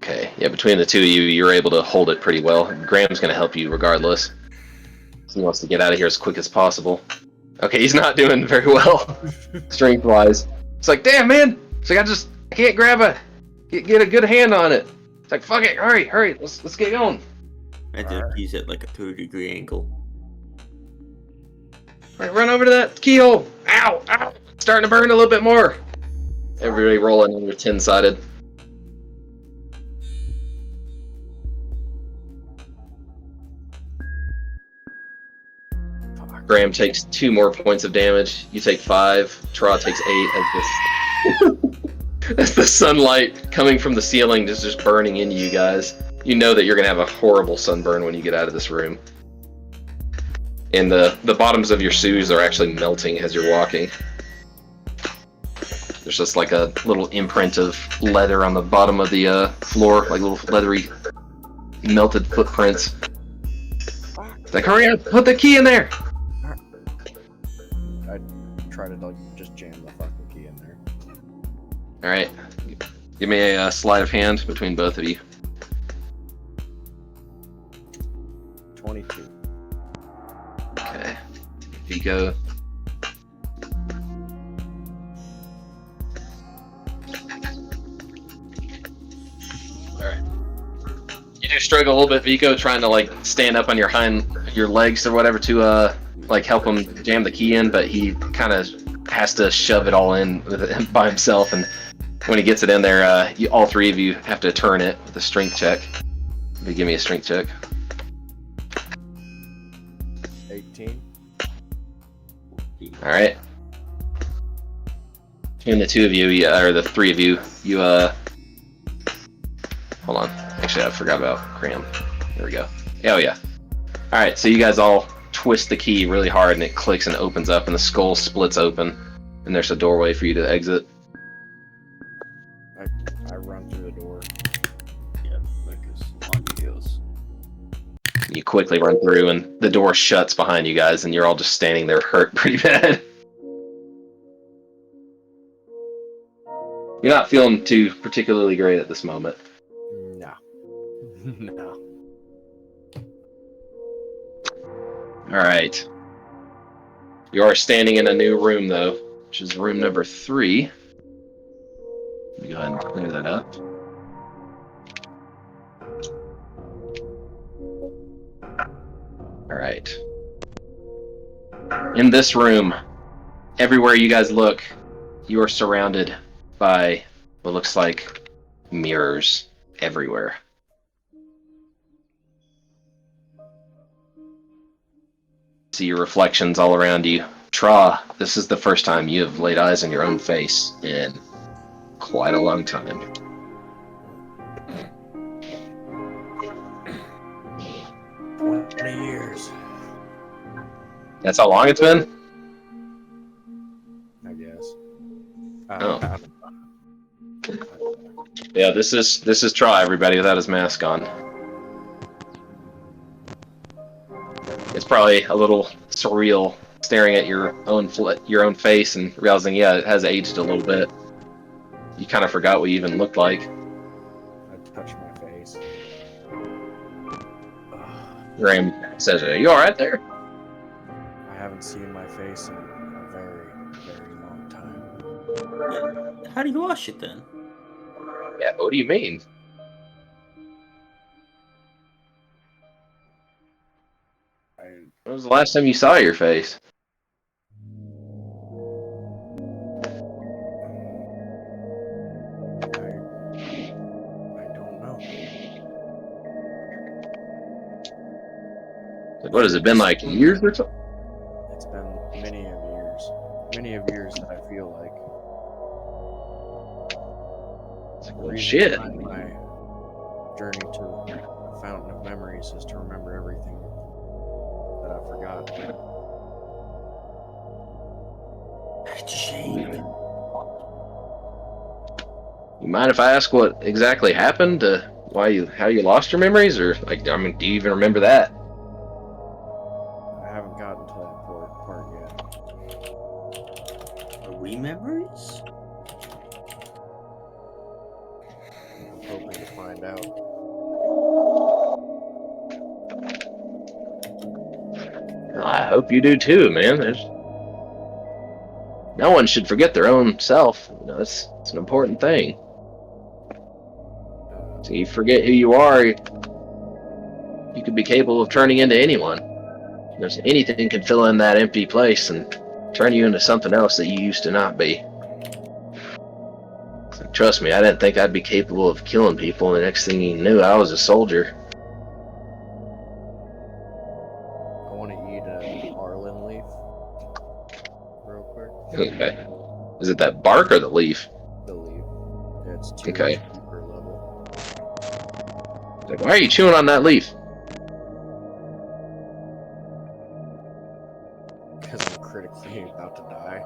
D: Okay, yeah, between the two of you, you're able to hold it pretty well. Graham's going to help you regardless. He wants to get out of here as quick as possible. Okay, he's not doing very well, strength-wise. It's like, damn, man! It's like, I can't get a good hand on it. It's like, fuck it, hurry, let's get going.
B: I think he's at like a 30-degree angle.
D: Alright, run over to that keyhole. Ow! It's starting to burn a little bit more. Everybody rolling on your 10-sided. Graham takes 2 more points of damage. You take 5. Trah takes 8 as the sunlight coming from the ceiling is just burning into you guys. You know that you're going to have a horrible sunburn when you get out of this room. And the bottoms of your shoes are actually melting as you're walking. There's just like a little imprint of leather on the bottom of the floor, like little leathery melted footprints. Like, hurry up, put the key in there!
F: I try to like just jam the fucking key in there.
D: Alright, give me a sleight of hand between both of you.
F: 22.
D: Okay, Vico. Alright. You do struggle a little bit, Vico, trying to like stand up on your legs or whatever to like help him jam the key in, but he kind of has to shove it all in with it by himself, and when he gets it in there, all 3 of you have to turn it with a strength check. Give me a strength check.
F: 18.
D: Alright. Between the 2 of you, or the 3 of you, hold on. Actually, I forgot about Graham. There we go. Oh, yeah. Alright, so you guys all twist the key really hard, and it clicks and opens up, and the skull splits open, and there's a doorway for you to exit.
F: I run through the door.
B: Yeah, Lucas, on he goes.
D: You quickly run through, and the door shuts behind you guys, and you're all just standing there hurt pretty bad. You're not feeling too particularly great at this moment.
F: No. No.
D: Alright. You are standing in a new room, though, which is room number 3. Let me go ahead and clear that up. Alright. In this room, everywhere you guys look, you are surrounded by what looks like mirrors everywhere. See your reflections all around you. Trah, this is the first time you have laid eyes on your own face in quite a long time.
F: 20 years,
D: That's how long it's been?
F: I guess.
D: Oh. Yeah, this is Trah, everybody, without his mask on. It's probably a little surreal staring at your own face and realizing, yeah, it has aged a little bit. You kind of forgot what you even looked like.
F: I touched my face.
D: Graham says, "Are you all right there?"
F: I haven't seen my face in a very, very long time.
B: How do you wash it then?
D: Yeah, what do you mean? When was the last time you saw your face?
F: I don't know.
D: What has it been, like years or something?
F: It's been many of years. Many of years that I feel like. The
D: Well,
F: reason
D: shit.
F: behind my journey to the fountain of memories is to remember everything that I forgot.
B: It's a shame.
D: You mind if I ask what exactly happened? How you lost your memories, or like, I mean, do you even remember that?
F: I haven't gotten to that part yet.
B: Are we memories?
F: I'm hoping to find out.
D: I hope you do too, man. No one should forget their own self. You know, it's an important thing. So you forget who you are, you could be capable of turning into anyone. There's anything can fill in that empty place and turn you into something else that you used to not be. So trust me, I didn't think I'd be capable of killing people. The next thing you knew, I was a soldier.
F: I want to eat an Arlen leaf real quick.
D: Okay. Is it that bark or the leaf?
F: The leaf. It's 2
D: Okay.
F: HP per level.
D: Like, why are you chewing on that leaf?
F: Because I'm critically about to die.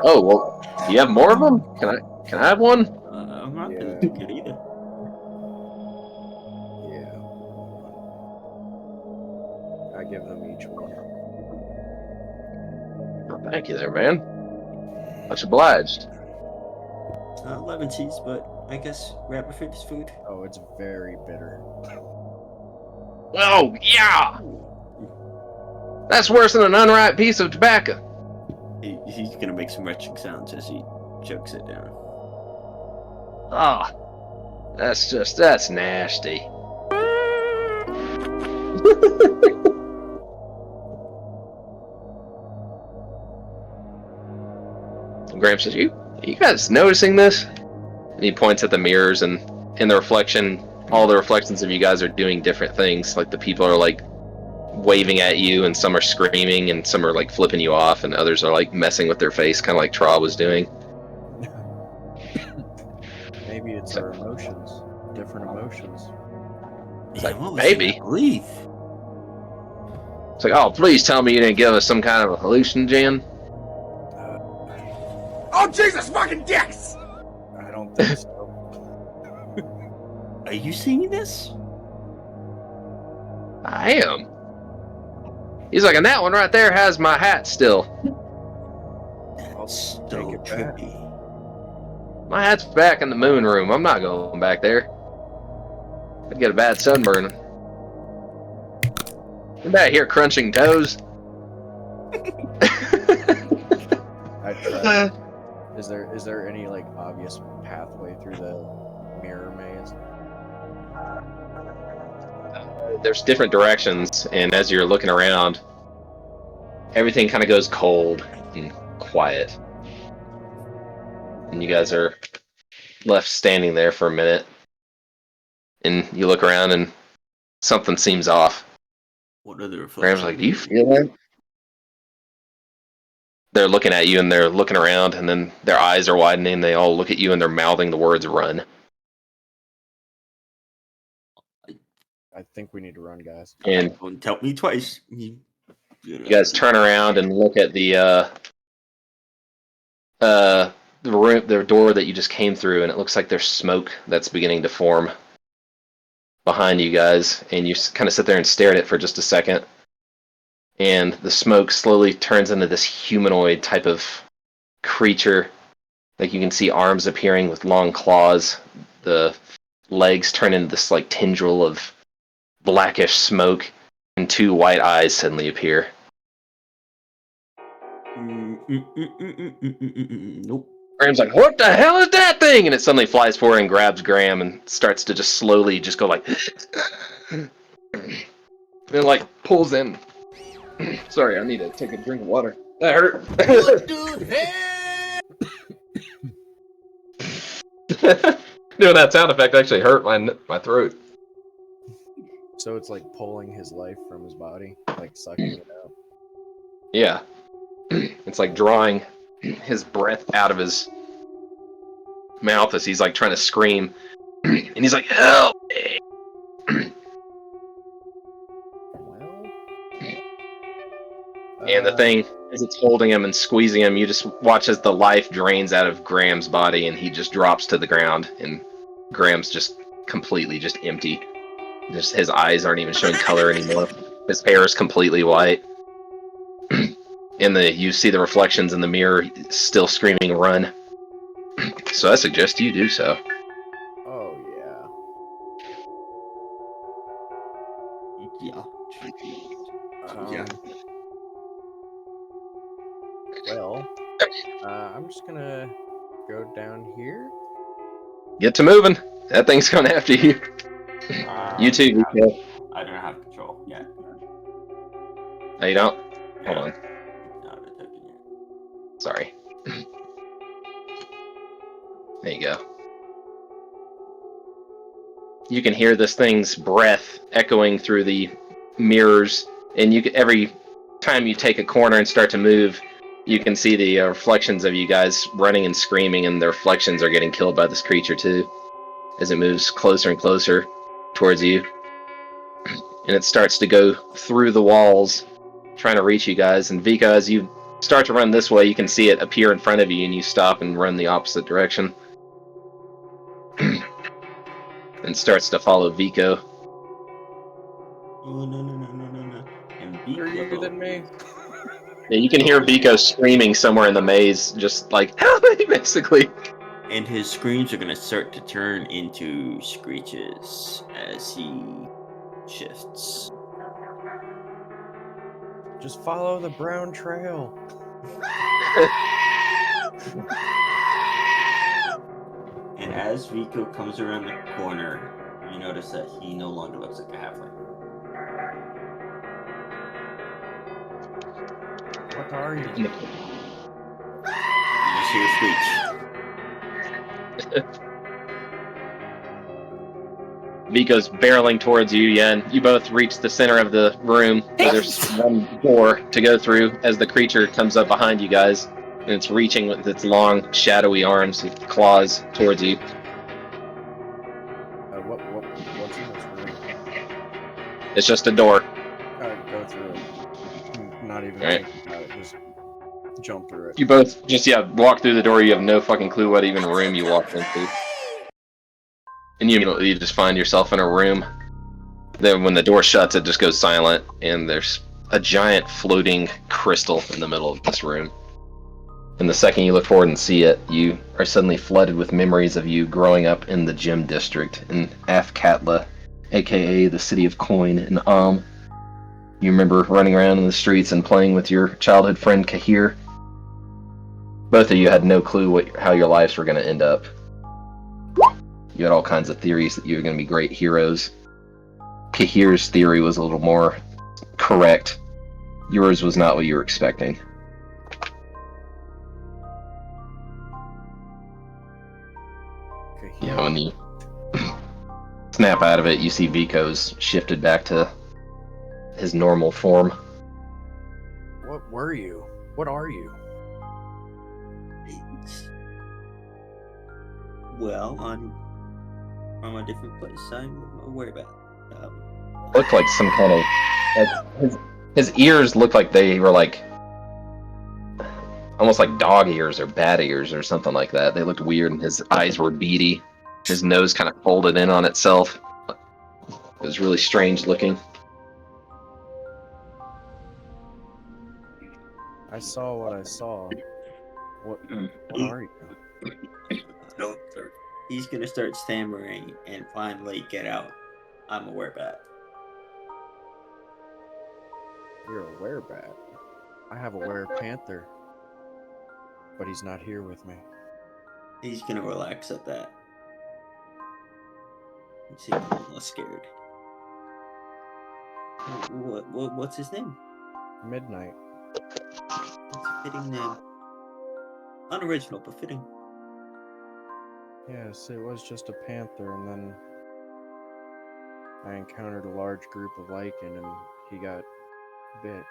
D: Oh well, do you have more of them? Can I have one?
B: I'm not gonna
F: Yeah.
B: take it either.
F: Yeah. I give them each one.
D: Oh, thank you there, man. Much obliged.
B: It's not lemon cheese, but I guess rabbit food is food.
F: Oh, it's very bitter.
D: Oh yeah, that's worse than an unripe piece of tobacco.
B: He's gonna make some retching sounds as he chokes it down.
D: Ah, that's nasty. Graham says, "You guys noticing this?" And he points at the mirrors, and in the reflection, all the reflections of you guys are doing different things. Like the people are like waving at you, and some are screaming, and some are like flipping you off, and others are like messing with their face, kind of like Trah was doing.
F: Maybe it's our emotions. Different emotions.
D: It's like,
B: what was
D: maybe.
B: in that leaf?
D: It's like, oh, please tell me you didn't give us some kind of a hallucinogen.
G: Oh, Jesus fucking dicks!
F: I don't think so.
B: Are you seeing this?
D: I am. He's like, and that one right there has my hat still.
B: That's
F: I'll
B: so
F: take it back.
B: trippy.
D: My hat's back in the moon room. I'm not going back there. I'd get a bad sunburn. I'm back here crunching toes.
F: I tried. Is there any like obvious pathway through the mirror maze?
D: there's different directions, and as you're looking around, everything kind of goes cold and quiet. And you guys are left standing there for a minute, and you look around and something seems off.
B: What are the
D: Graham's
B: reflections?
D: like, do you feel that? They're looking at you and they're looking around, and then their eyes are widening. They all look at you and they're mouthing the words "run."
F: I think we need to run, guys.
D: And
B: Don't tell me twice. You
D: guys turn around and look at the room, the door that you just came through, and it looks like there's smoke that's beginning to form behind you guys. And you kind of sit there and stare at it for just a second, and the smoke slowly turns into this humanoid type of creature. Like, you can see arms appearing with long claws. The legs turn into this like tendril of blackish smoke, and two white eyes suddenly appear.
B: Nope.
D: Graham's like, "What the hell is that thing?" And it suddenly flies forward and grabs Graham and starts to just slowly just go like, and it like pulls in. Sorry, I need to take a drink of water. That hurt. Doing that sound effect actually hurt my throat.
F: So it's like pulling his life from his body, like sucking it out.
D: Yeah. It's like drawing his breath out of his mouth as he's like trying to scream. And he's like, "Help me!"
F: Well,
D: And the thing, as it's holding him and squeezing him, you just watch as the life drains out of Graham's body and he just drops to the ground, and Graham's just completely just empty. Just his eyes aren't even showing color anymore. His hair is completely white. And you see the reflections in the mirror still screaming, "Run." So I suggest you do so.
F: Oh yeah.
B: Yeah.
F: Well, I'm just gonna go down here.
D: Get to moving. That thing's coming after you. You too, Vito.
B: I don't have control yet.
D: No, you don't? Hold on.
B: Not attacking yet.
D: Sorry. There you go. You can hear this thing's breath echoing through the mirrors, and every time you take a corner and start to move, you can see the reflections of you guys running and screaming, and the reflections are getting killed by this creature too, as it moves closer and closer towards you. And it starts to go through the walls, trying to reach you guys. And Vika, as you start to run this way, you can see it appear in front of you, and you stop and run the opposite direction. And starts to follow Vico.
B: Oh no. And
F: Bigger than me.
D: Yeah, you can hear Vico screaming somewhere in the maze, just like, "Help me," basically.
B: And his screams are gonna start to turn into screeches as he shifts.
F: Just follow the brown trail.
B: And as Vico comes around the corner, you notice that he no longer looks like a halfling.
F: What are you?
B: You just hear a screech.
D: Vico's barreling towards you, Yen. You both reach the center of the room, where there's one door to go through as the creature comes up behind you guys. And it's reaching with its long, shadowy arms and claws towards you.
F: What's in this room?
D: It's just a door.
F: Go through it. Not even
D: Alright.
F: thinking about it. Just jump through it.
D: You both just, walk through the door. You have no fucking clue what even room you walked into. And you immediately just find yourself in a room. Then when the door shuts, it just goes silent, and there's a giant floating crystal in the middle of this room. And the second you look forward and see it, you are suddenly flooded with memories of you growing up in the gym district in Afkatla, aka the city of Coin in You remember running around in the streets and playing with your childhood friend Kahir. Both of you had no clue how your lives were going to end up. You had all kinds of theories that you were going to be great heroes. Kahir's theory was a little more correct. Yours was not what you were expecting.
F: Kahir.
D: Yeah, when you snap out of it, you see Vico's shifted back to his normal form.
F: What were you? What are you?
B: Well, I'm from a different place. I'm aware about.
D: Looked like some kind of his ears looked like they were like almost like dog ears or bat ears or something like that. They looked weird, and his eyes were beady. His nose kind of folded in on itself. It was really strange looking.
F: I saw what I saw. What are you?
B: No, sir. He's gonna start stammering and finally get out. I'm a werebat.
F: You're a werebat. I have a werepanther, but he's not here with me.
B: He's gonna relax at that. He seems a little less scared. What's his name?
F: Midnight.
B: It's a fitting name. Unoriginal, but fitting.
F: Yes, it was just a panther, and then I encountered a large group of lichen, and he got bit.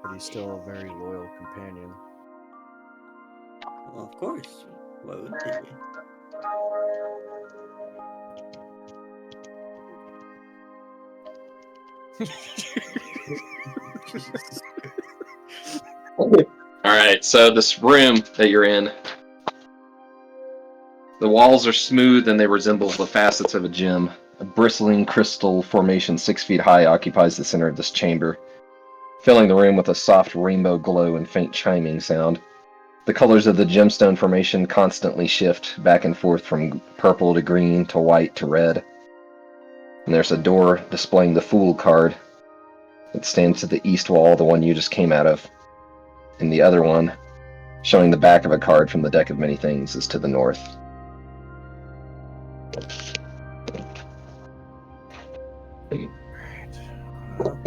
F: But he's still a very loyal companion.
B: Well, of course. Why wouldn't he be?
D: Alright, so this room that you're in, the walls are smooth and they resemble the facets of a gem. A bristling crystal formation 6 feet high occupies the center of this chamber, filling the room with a soft rainbow glow and faint chiming sound. The colors of the gemstone formation constantly shift back and forth from purple to green to white to red. And there's a door displaying the Fool card. It stands to the east wall, the one you just came out of. And the other one, showing the back of a card from the deck of many things, is to the north.
F: Alright. Well,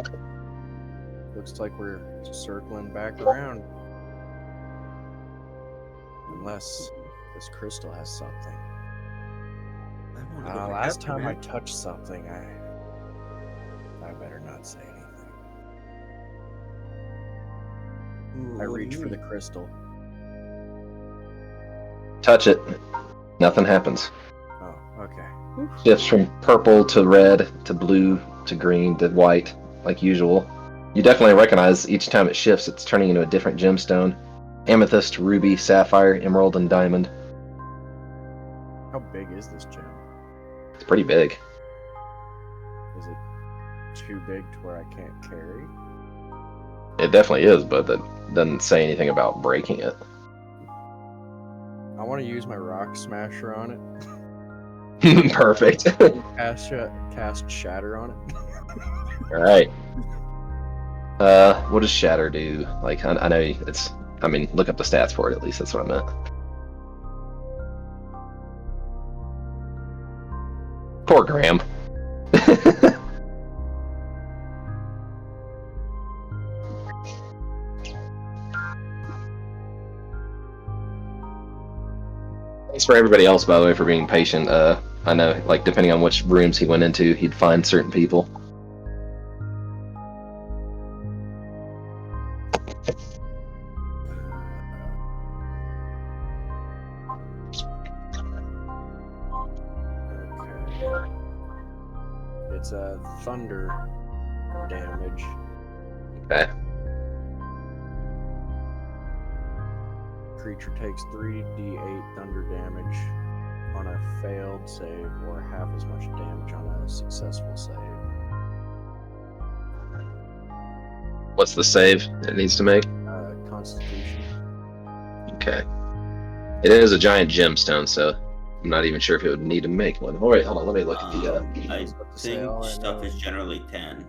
F: looks like we're circling back around. Unless this Crystal has something. Last time I touched something, I better not say anything. I reach for the crystal.
D: Touch it. Nothing happens.
F: Oh, okay.
D: Shifts from purple to red to blue to green to white, like usual. You definitely recognize each time it shifts, it's turning into a different gemstone. Amethyst, ruby, sapphire, emerald, and diamond.
F: How big is this gem?
D: It's pretty big.
F: Is it too big to where I can't carry?
D: It definitely is, but that doesn't say anything about breaking it.
F: I want to use my rock smasher on it.
D: Perfect.
F: Cast shatter on it.
D: Alright. What does shatter do? Like, I know it's... I mean, look up the stats for it at least, that's what I meant. Poor Graham. Thanks for everybody else, by the way, for being patient. I know, like, depending on which rooms he went into, he'd find certain people.
F: Okay. It's a thunder damage.
D: Okay.
F: Creature takes 3d8 thunder damage on a failed save, or half as much damage on a successful save.
D: What's the save it needs to make?
F: Constitution.
D: Okay. It is a giant gemstone, so I'm not even sure if it would need to make one. Alright, hold on, let me look at the...
B: I think stuff is generally 10.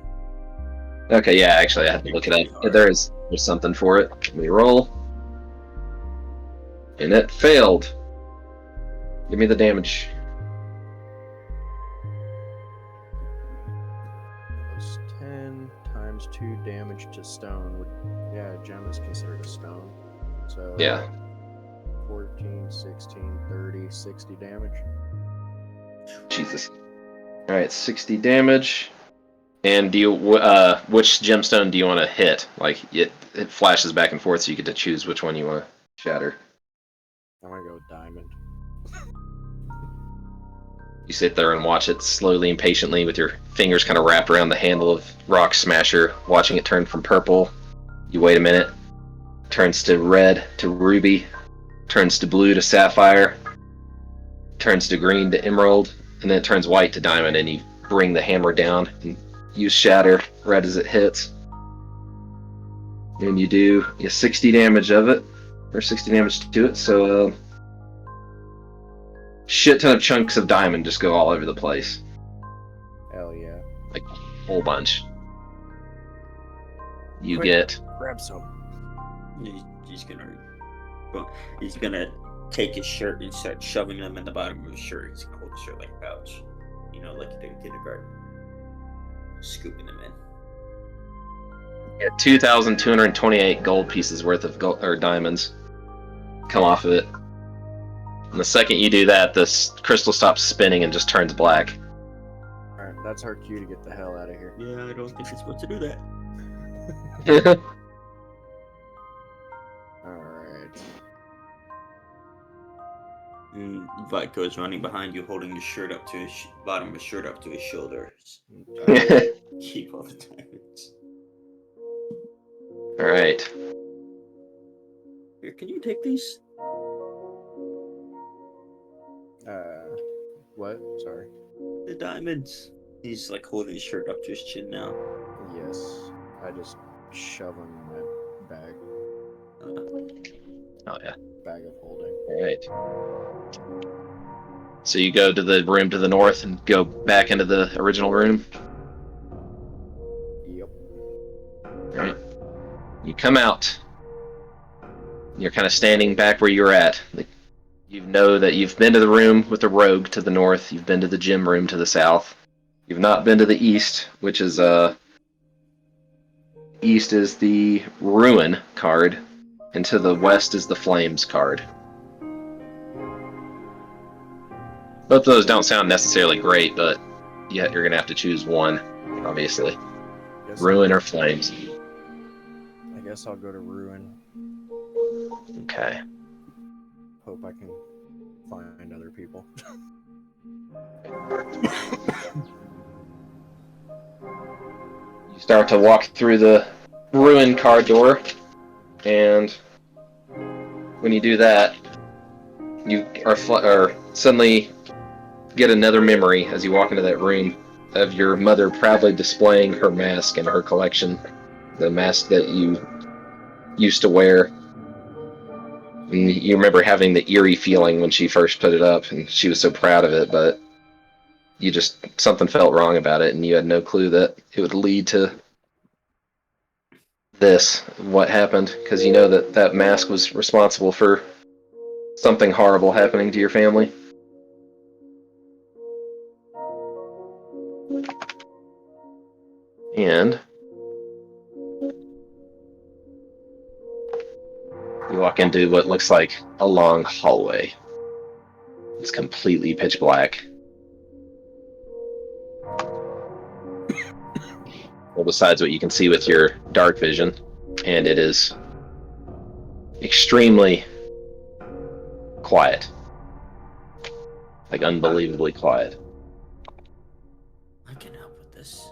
D: Okay, yeah, actually, I have to look it up. There's something for it. Let me roll. And it failed. Give me the damage.
F: 2 damage to stone. Yeah, gem is considered a stone. So
D: Yeah.
F: 14, 16, 30, 60 damage.
D: Jesus. All right, 60 damage. And do you which gemstone do you want to hit? Like it flashes back and forth, so you get to choose which one you want to shatter.
F: I'm gonna go with diamond.
D: You sit there and watch it slowly and patiently with your fingers kind of wrapped around the handle of Rock Smasher, watching it turn from purple. You wait a minute, turns to red to ruby, turns to blue to sapphire, turns to green to emerald, and then it turns white to diamond, and you bring the hammer down and use shatter right as it hits. And you do 60 damage of it, or 60 damage to it, so shit ton of chunks of diamond just go all over the place.
F: Hell yeah.
D: Like a whole bunch. You
F: Quick,
D: get
F: grab some.
B: He's gonna take his shirt and start shoving them in the bottom of his shirt. He's gonna hold his shirt like a pouch, like you did in kindergarten, scooping them in.
D: 2,228 gold pieces worth of gold or diamonds come off of it. And the second you do that, this crystal stops spinning and just turns black.
F: Alright, that's our cue to get the hell out of here.
B: Yeah, I don't think it's supposed to do that.
F: Alright.
B: And Vodka is running behind you, holding his shirt up to his bottom of his shirt up to his shoulders. Keep all the diamonds.
D: All right.
B: Here, can you take these?
F: What? Sorry.
B: The diamonds. He's like holding his shirt up to his chin now.
F: Yes. I just shove them in my bag.
D: Oh yeah.
F: Bag of holding.
D: All right. So you go to the room to the north and go back into the original room.
F: Yep.
D: All right. You come out. You're kind of standing back where you were at. You know that you've been to the room with the rogue to the north. You've been to the gym room to the south. You've not been to the east, which is east is the ruin card, and to the west is the flames card. Both of those don't sound necessarily great, but yet you're gonna have to choose one, obviously. Ruin or flames.
F: I guess I'll go to ruin.
D: Okay.
F: Hope I can find other people.
D: You start to walk through the ruin card door, and when you do that, you are suddenly get another memory as you walk into that room of your mother proudly displaying her mask and her collection, the mask that you used to wear. And you remember having the eerie feeling when she first put it up, and she was so proud of it, but something felt wrong about it, and you had no clue that it would lead to what happened, because you know that mask was responsible for something horrible happening to your family. And you walk into what looks like a long hallway. It's completely pitch black. Well, besides what you can see with your dark vision, and it is extremely quiet. Like unbelievably quiet.
B: I can help with this.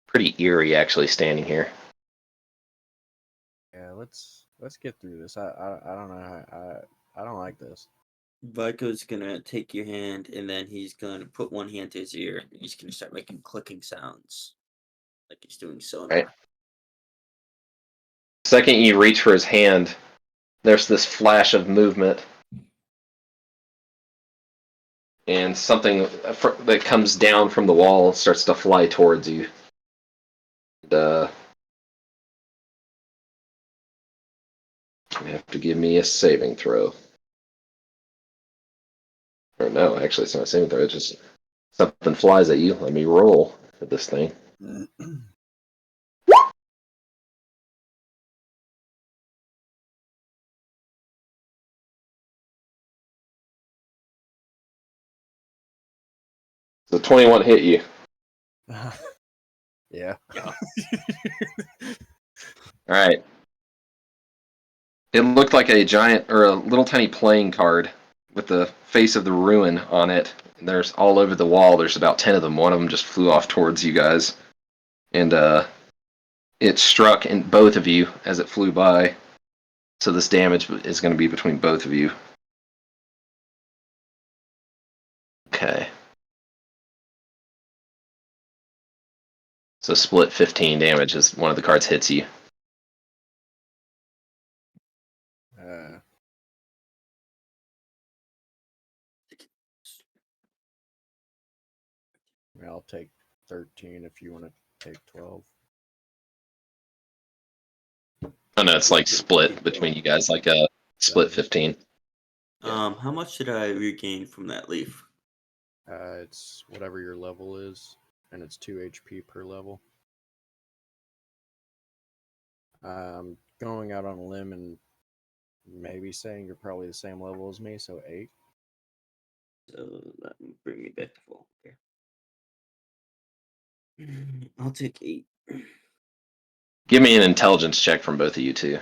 D: Pretty eerie, actually, standing here.
F: Yeah, let's get through this. I don't know. I don't like this.
B: Vico's gonna take your hand, and then he's gonna put one hand to his ear, and he's gonna start making clicking sounds, like he's doing sonar.
D: Right. The second you reach for his hand, there's this flash of movement, and something that comes down from the wall starts to fly towards you. And, you have to give me a saving throw. Or no, actually, it's not a saving throw. It's just Something flies at you. Let me roll for this thing. So 21 hit you.
F: Yeah.
D: All right. It looked like a giant or a little tiny playing card with the face of the ruin on it. And there's all over the wall. There's about 10 of them. One of them just flew off towards you guys, and it struck in both of you as it flew by. So this damage is going to be between both of you. Okay. So split 15 damage as one of the cards hits you.
F: I'll take 13 if you want to take 12.
D: Oh no, it's like split between you guys, like a split 15.
B: How much did I regain from that leaf?
F: It's whatever your level is, and it's 2 HP per level. I'm going out on a limb and maybe saying you're probably the same level as me, so 8.
B: So that will bring me back to full. Okay. I'll take 8.
D: Give me an intelligence check from both of you two.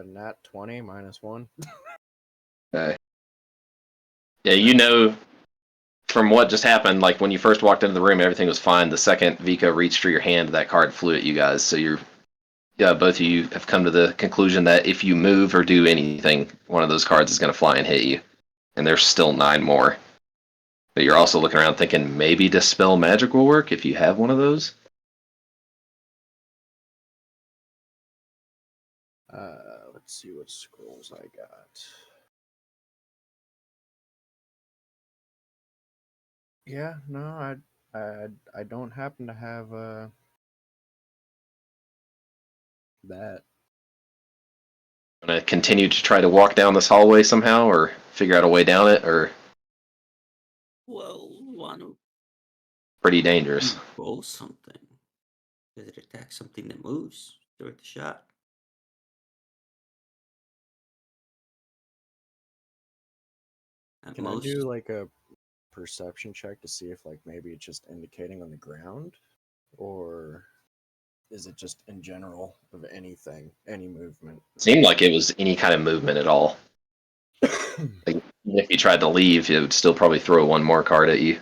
F: Nat 20 -1.
D: Okay. Yeah, you know from what just happened, like when you first walked into the room, everything was fine. The second Vika reached for your hand, that card flew at you guys. So both of you have come to the conclusion that if you move or do anything, one of those cards is going to fly and hit you. And there's still 9 more. But you're also looking around thinking maybe Dispel Magic will work if you have one of those.
F: Let's see what scrolls I got. Yeah, no, I don't happen to have that.
D: Gonna continue to try to walk down this hallway somehow, or figure out a way down it, or
B: Well, want to
D: pretty dangerous.
B: roll something. Does it attack something that moves? Worth the shot. At
F: Can
B: most,
F: I do like a perception check to see if like maybe it's just indicating on the ground, or is it just in general of anything, any movement?
D: Seemed like it was any kind of movement at all. Like, even if you tried to leave, it would still probably throw one more card at you.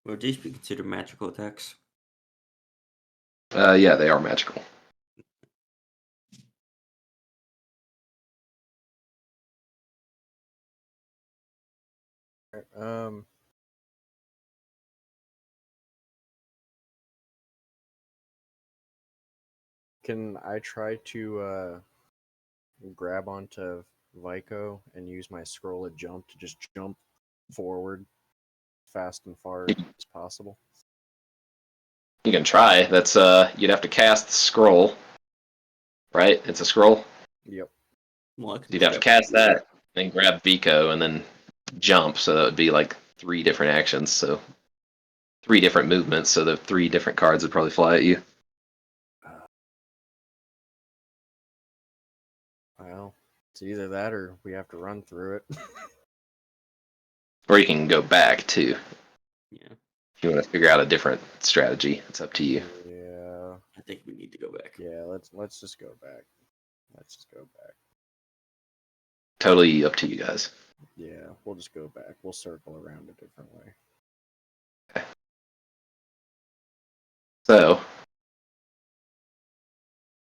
B: would these be considered magical attacks?
D: Yeah, they are magical.
F: Um, can I try to grab onto Vico and use my scroll of jump to just jump forward fast and far as possible?
D: You can try. That's you'd have to cast the scroll, right? It's a scroll.
F: Yep.
B: Well, I can
D: You'd have to cast that, then grab Vico, and then jump. So that would be like 3 different actions. So 3 different movements. So the 3 different cards would probably fly at you.
F: Well, it's either that or we have to run through it.
D: Or you can go back too.
B: Yeah,
D: If you want to figure out a different strategy, it's up to you.
F: Yeah.
B: I think we need to go back.
F: Yeah, let's just go back. Let's just go back.
D: Totally up to you guys.
F: Yeah, we'll just go back. We'll circle around a different way.
D: So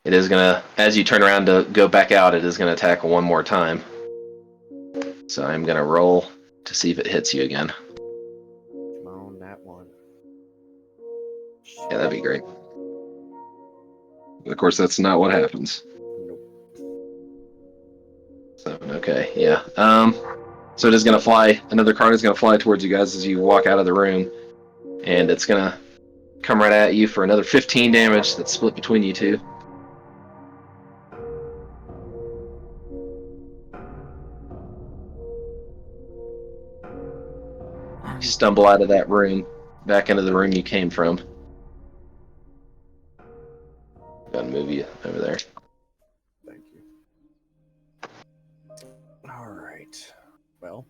D: it is gonna, as you turn around to go back out, it is gonna attack one more time. So I'm gonna roll to see if it hits you again.
F: Come on, that one.
D: Yeah, that'd be great. Of course, that's not what happens.
F: Nope.
D: 7, okay, yeah. So it is going to fly. Another card is going to fly towards you guys as you walk out of the room, and it's going to come right at you for another 15 damage that's split between you two. You stumble out of that room, back into the room you came from. Gotta move you over there.
F: Thank you. All right. Well,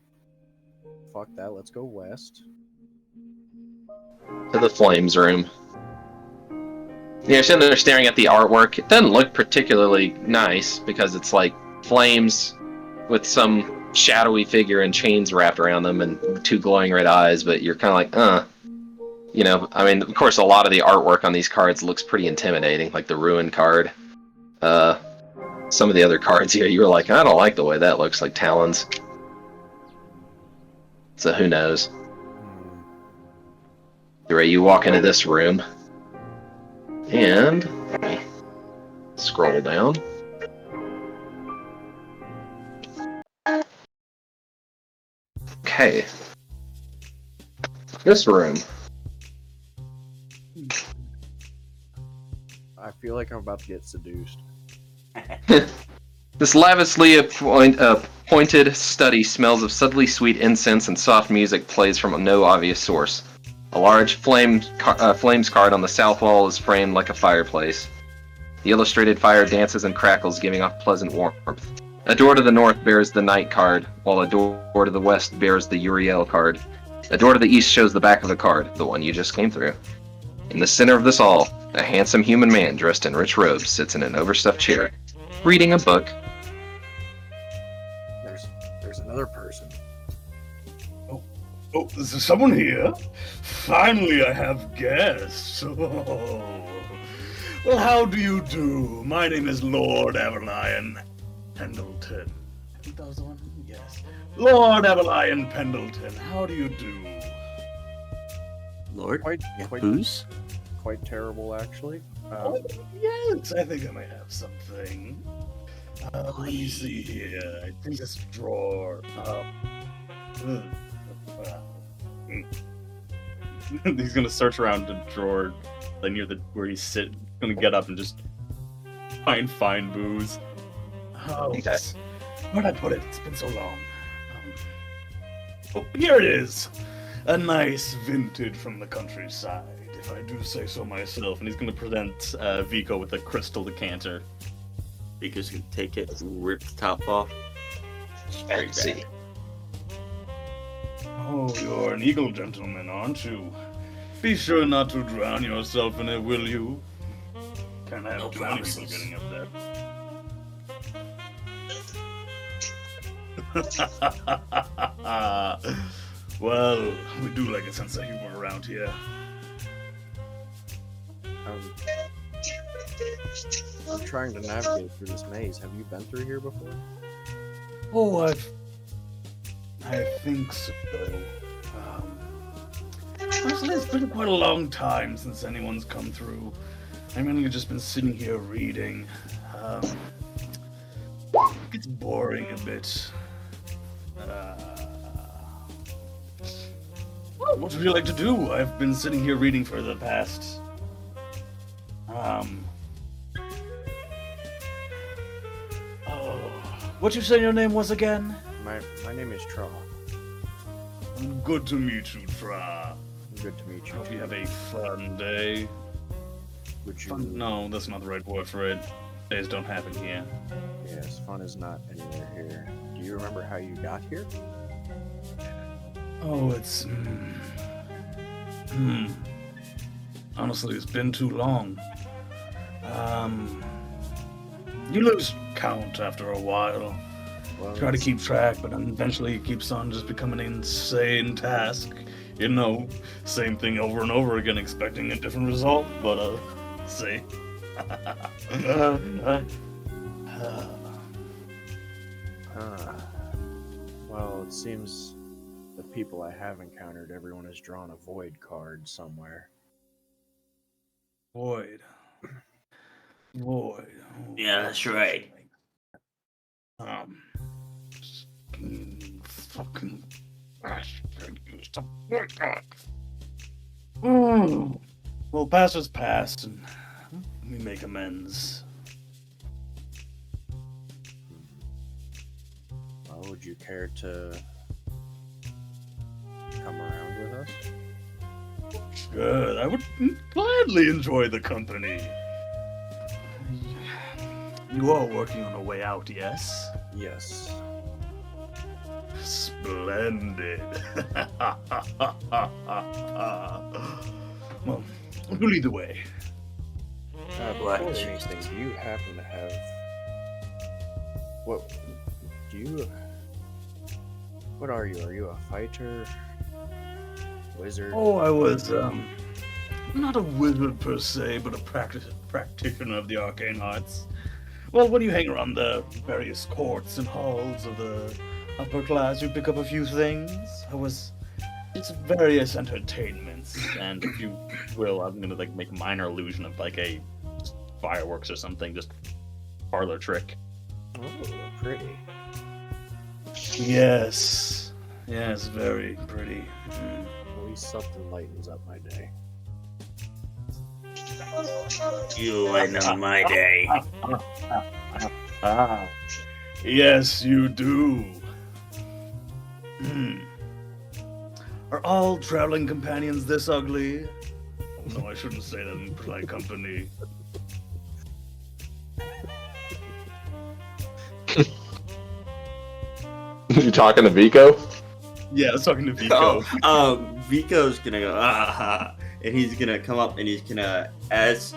F: fuck that. Let's go west.
D: To the flames room. You're sitting there staring at the artwork. It doesn't look particularly nice because it's like flames with some shadowy figure and chains wrapped around them and two glowing red eyes, but you're kind of like, You know, I mean, of course, a lot of the artwork on these cards looks pretty intimidating, like the Ruin card. Some of the other cards here, you were like, I don't like the way that looks, like Talons. So who knows? Ray, you walk into this room, and let me scroll down. Okay. This room.
F: I feel like I'm about to get seduced.
D: This lavishly appointed study smells of subtly sweet incense and soft music plays from no obvious source. A large flames card on the south wall is framed like a fireplace. The illustrated fire dances and crackles, giving off pleasant warmth. A door to the north bears the night card, while a door to the west bears the Uriel card. A door to the east shows the back of the card, the one you just came through. In the center of this all, a handsome human man dressed in rich robes sits in an overstuffed chair, reading a book.
F: There's another person.
E: Oh, is there someone here? Finally, I have guests. Oh. Well, how do you do? My name is Lord Everlion Pendleton. I think that was the one? Yes. Lord Everlion Pendleton, how do you do?
B: Lord?
F: Quite
B: Who's?
F: quite terrible, actually.
E: Yes, I think I might have something. Let me see here. I think this drawer. He's gonna search around the drawer near where he's sitting. Gonna get up and just find booze. Oh,
D: Okay.
E: where'd I put it? It's been so long. Oh, here it is. A nice vintage from the countryside, if I do say so myself. And he's gonna present Vico with a crystal decanter.
B: Vico's gonna take it, rip the top off.
D: Let's see.
E: Oh, you're an eagle gentleman, aren't you? Be sure not to drown yourself in it, will you? Can't have too many people getting up there. Well, we do like a sense of humor around here.
F: I'm trying to navigate through this maze. Have you been through here before?
E: Oh, I think so. Honestly, it's been quite a long time since anyone's come through. I've mainly just been sitting here reading. It gets boring a bit. What would you like to do? I've been sitting here reading for the past... Oh, what you say your name was again?
F: My name is Trah.
E: Good to meet you, Trah.
F: Good to meet you.
E: Hope you have a fun day.
F: Would you?
E: Fun? No, that's not the right word for it. Days don't happen here.
F: Yes, fun is not anywhere here. Do you remember how you got here?
E: Oh, it's... Honestly, it's been too long. You lose count after a while.
F: Well,
E: Try to keep track, but eventually it keeps on just becoming an insane task. You know, same thing over and over again, expecting a different result, but, see.
F: Well, it seems the people I have encountered, everyone has drawn a void card somewhere.
E: Void. Void.
B: Yeah, that's right.
E: fucking. Oh. Well, past is past, and we make amends.
F: Well, would you care to come around with us?
E: Good, I would gladly enjoy the company. You are working on a way out, yes?
F: Yes.
E: Splendid. Well, we'll lead the way.
F: Before anything, do you happen to have... What... Do you... What are you? Are you a fighter? Wizard?
E: Oh, I was, not a wizard per se, but a practitioner of the arcane arts. Well, when you hang around the various courts and halls of the upper class, you pick up a few things. It's various entertainments, and if you will, I'm gonna make a minor illusion of a fireworks or something, just parlor trick.
F: Oh, pretty.
E: Yes, very pretty.
F: At least something lightens up my day.
B: You lighten up my day.
E: Ah, yes, you do. Are all traveling companions this ugly? Oh, no, I shouldn't say that in polite company.
D: You talking to Vico?
E: Yeah, I was talking to Vico.
B: Vico's gonna go, and he's gonna come up and he's gonna, as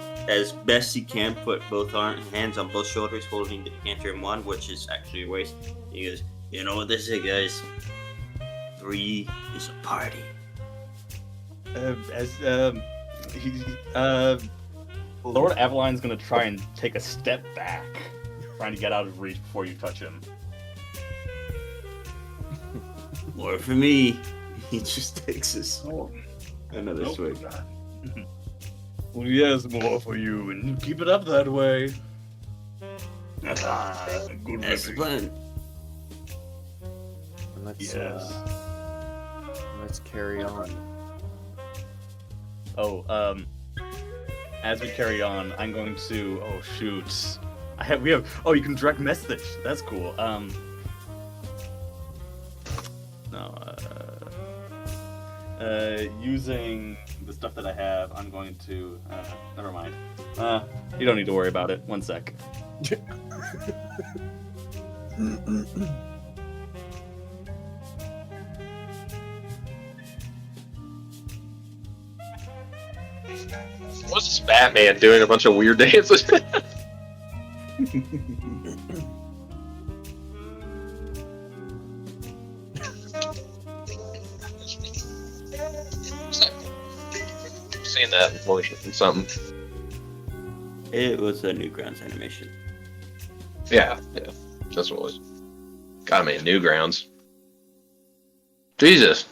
B: best he can, put both hands on both shoulders, holding the decanter in one, which is actually your waist. He goes, you know what this is, guys? 3 is a party.
E: Lord Avaline's gonna try and take a step back, trying to get out of reach before you touch him.
B: More for me. He just takes us another
E: Nope.
B: swig.
E: Well, yes, more for you, and keep it up that way. Good
B: That's the plan.
F: Let's,
E: Yes.
F: let's carry on.
E: Oh, as we carry on, I'm going to. Oh shoot, we have. Oh, you can direct message. That's cool. No. Using the stuff that I have, I'm going to. Never mind. You don't need to worry about it. One sec.
D: What's this Batman doing a bunch of weird dances? Seen that before in something.
B: It was a Newgrounds animation.
D: Yeah, that's what it was. God, I mean, Newgrounds. Jesus.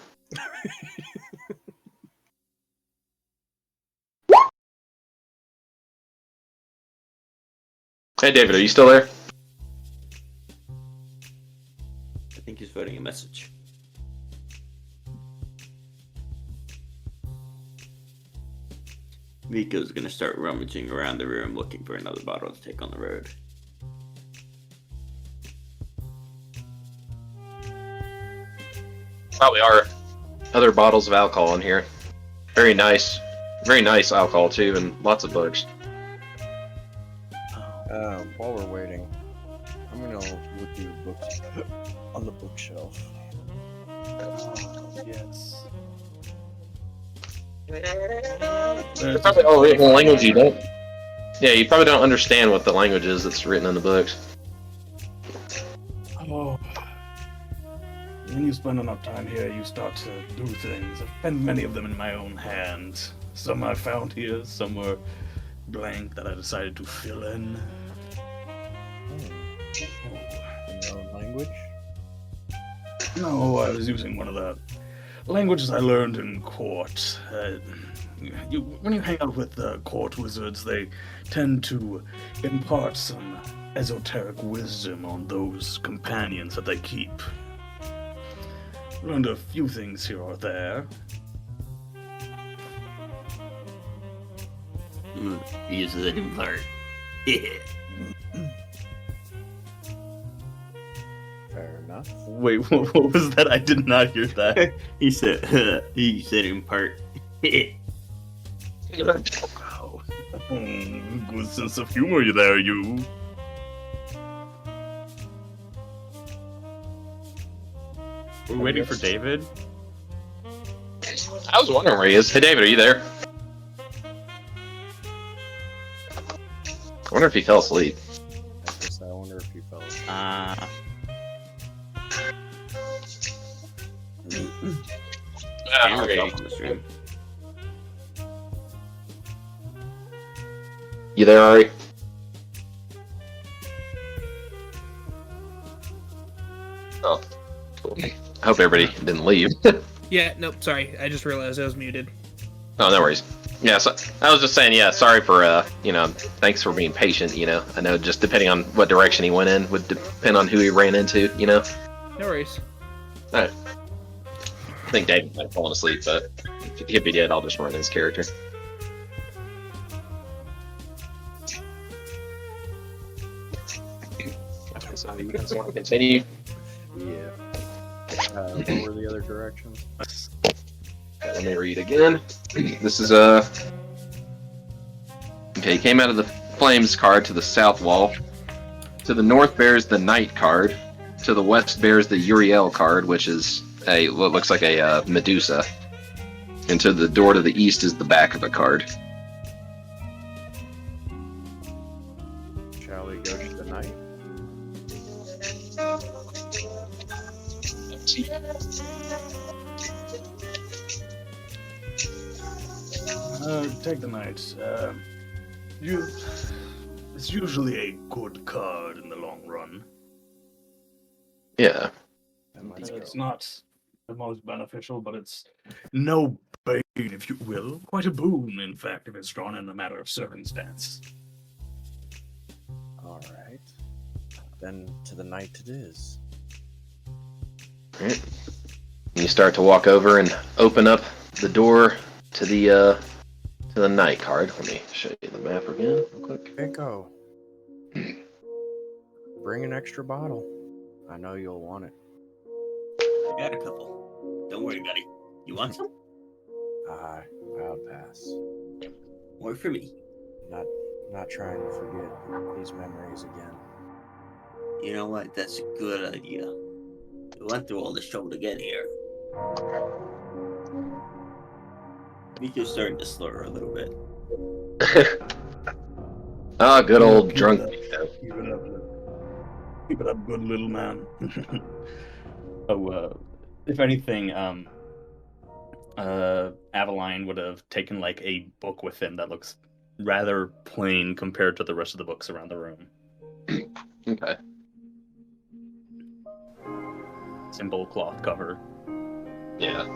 D: Hey, David, are you still there?
B: I think he's voting a message. Vico's gonna start rummaging around the room looking for another bottle to take on the road.
D: Probably are other bottles of alcohol in here. Very nice alcohol too, and lots of books.
F: While we're waiting, I'm gonna look through books on the bookshelf.
E: Yes.
D: Probably, language you don't. Yeah, you probably don't understand what the language is that's written in the books.
E: Oh. When you spend enough time here, you start to do things. I've found many of them in my own hands. Some I found here, some were blank that I decided to fill in.
F: In your own language?
E: No, I was using one of the languages I learned in court. When you hang out with court wizards, they tend to impart some esoteric wisdom on those companions that they keep. Learned a few things here or there.
B: Use it in part.
F: Fair enough.
E: Wait, what was that? I did not hear that.
B: He said in part.
E: Wow. Good sense of humor you there, you. We're waiting for David.
D: I was wondering where he is. Hey, David, are you there? I wonder if he fell asleep.
F: I wonder if he fell.
D: Okay. You there, Ari? Oh, cool. I hope everybody didn't leave.
C: Yeah, nope, sorry. I just realized I was muted.
D: Oh, no worries. Yeah, so I was just saying, yeah, sorry for, thanks for being patient, I know just depending on what direction he went in would depend on who he ran into,
C: No worries.
D: Alright. I think David might have fallen asleep, but if he did, I'll just run his character. So you guys want to continue?
F: Yeah. What were the other directions?
D: Let me read again. This is okay, he came out of the Flames card to the south wall. To the north bears the Knight card. To the west bears the Uriel card, which is what looks like a Medusa. And to the door to the east is the back of a card.
F: Shall we go to the night?
E: Take the knight. It's usually a good card in the long run.
D: Yeah.
E: It's not the most beneficial, but it's no bane, if you will. Quite a boon, in fact, if it's drawn in a matter of circumstance.
F: Alright. Then to the night it is.
D: Alright. You start to walk over and open up the door to the Knight card. Let me show you the map again real quick.
F: Echo. Bring an extra bottle. I know you'll want it.
B: I got a couple. Don't worry, buddy. You want some?
F: I'll pass.
B: More for me.
F: Not trying to forget these memories again.
B: You know what? That's a good idea. We went through all this trouble to get here. Me too, starting to slur a little bit.
D: Ah, good old drunk.
E: Keep it up, good little man. If anything, Aveline would have taken like a book with him that looks rather plain compared to the rest of the books around the room.
D: Okay.
E: Simple cloth cover.
D: Yeah.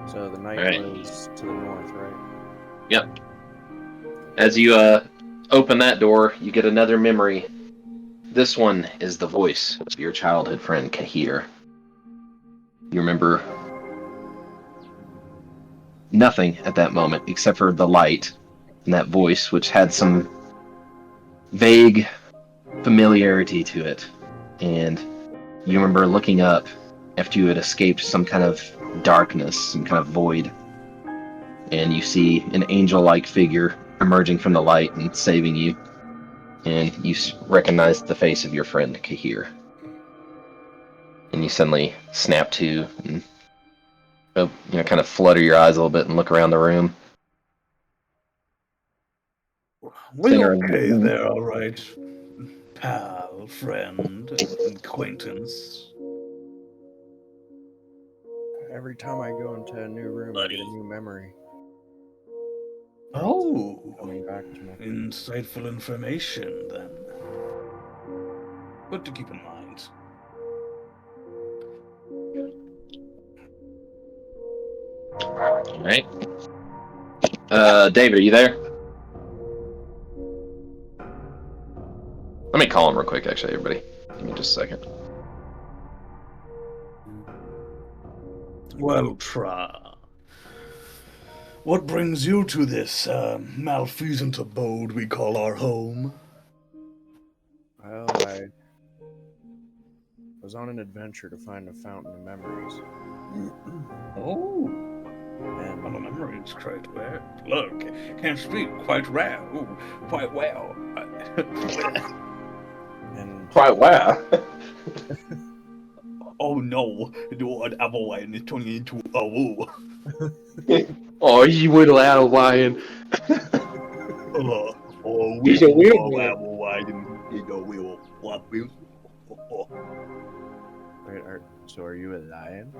F: So the night
D: Alright.
F: was to the north, right?
D: Yep. As you open that door, you get another memory. This one is the voice of your childhood friend Kahir. You remember nothing at that moment except for the light and that voice, which had some vague familiarity to it. And you remember looking up after you had escaped some kind of darkness, some kind of void, and you see an angel-like figure emerging from the light and saving you, and you recognize the face of your friend Kahir. And you suddenly snap to and kind of flutter your eyes a little bit and look around the room.
E: Well, okay, there, all right. Pal, friend, acquaintance.
F: Every time I go into a new room, I get a new memory
E: Oh,
F: coming back to me.
E: insightful information, then. Good to keep in mind.
D: Alright. David, are you there? Let me call him real quick, actually, everybody. Give me just a second.
I: Well, Trah, what brings you to this malfeasant abode we call our home?
F: Well, I was on an adventure to find a fountain of memories.
I: Oh,
F: And
I: well, memories, quite well. Look, can't speak quite well. Ooh, quite well.
F: and
D: Quite wow.
I: Oh no, the word Avalon is turning into a woo.
D: Oh, you little out lion.
I: Oh,
D: He's a weird man.
F: wait, so are you a lion?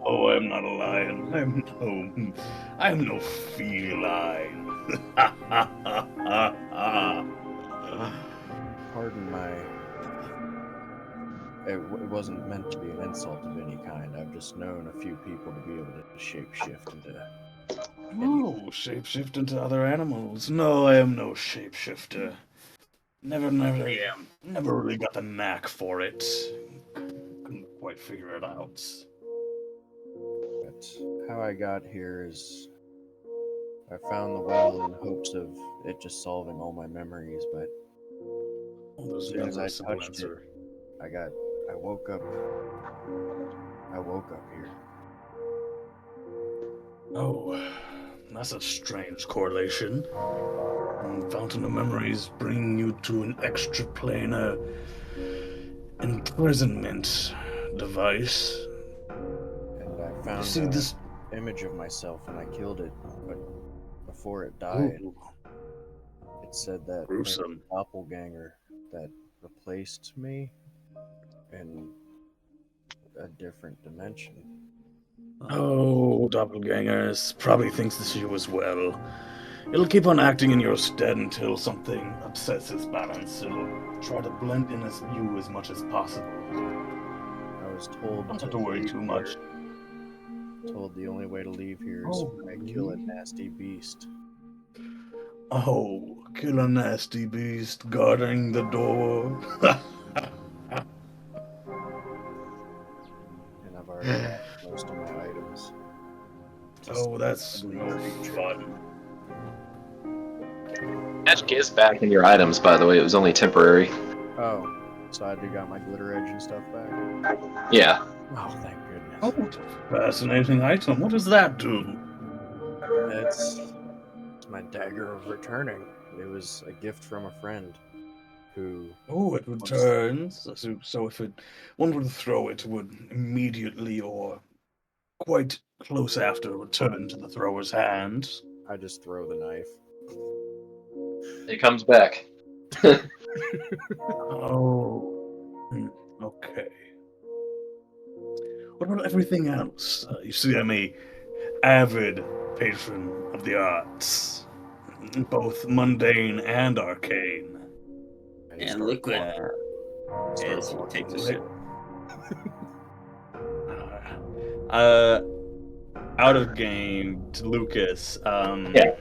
I: Oh, I'm not a lion. I'm no feline.
F: Pardon my. It wasn't meant to be an insult of any kind. I've just known a few people to be able to shapeshift into.
I: Oh, shapeshift into other animals. No, I am no shapeshifter. Never really got the knack for it. Couldn't quite figure it out.
F: But how I got here is I found the well in hopes of it just solving all my memories, but
I: Oh, there's
F: as soon as
I: never
F: I
I: a simple
F: touched
I: answer.
F: I woke up here.
I: Oh, that's a strange correlation. Fountain of Memories bring you to an extraplanar imprisonment device.
F: And I
I: You
F: found
I: see
F: an
I: this?
F: image of myself and I killed it, but before it died,
I: Ooh,
F: it said that there was
I: gruesome.
F: a doppelganger that replaced me in a different dimension.
I: Oh, doppelgangers probably thinks this of you as well. It'll keep on acting in your stead until something upsets its balance. It'll try to blend in as you as much as possible.
F: I was told
I: Don't have to worry
F: leave
I: too much.
F: here- Told the only way to leave here is
I: Oh,
F: if I kill a nasty beast.
I: Oh, kill a nasty beast guarding the door.
F: And I've already lost most of my items.
I: Oh, that's no fun.
D: Magic is back in your items, by the way. It was only temporary.
F: Oh, so I do got my glitter edge and stuff back.
D: Yeah.
F: Oh, thank goodness.
I: Oh, fascinating item. What does that do?
F: It's my dagger of returning. It was a gift from a friend who.
I: Oh, it returns. So if one were to throw it, it would immediately or quite close after return to the thrower's hand.
F: I just throw the knife.
D: It comes back.
I: Oh, okay. What about everything else? You see, I'm a avid patron of the arts, both mundane and arcane.
B: And look what
F: Start
B: as he
F: walking
B: takes a
F: away.
B: sip.
E: Out of game to Lucas.
D: Yeah.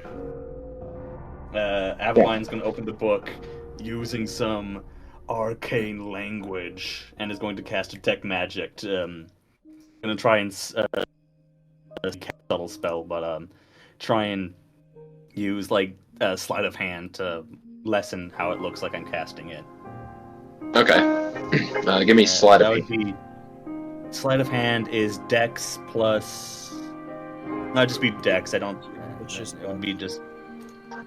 E: Aveline's going to open the book using some arcane language and is going to cast Detect Magic. Going to try and cast a subtle spell, but try and use like a sleight of hand to lessen how it looks like I'm casting it.
D: Okay. Give me sleight
E: That
D: of
E: would be sleight of hand is Dex plus. No, just be Dex. I don't.
F: It's just
E: It would be just.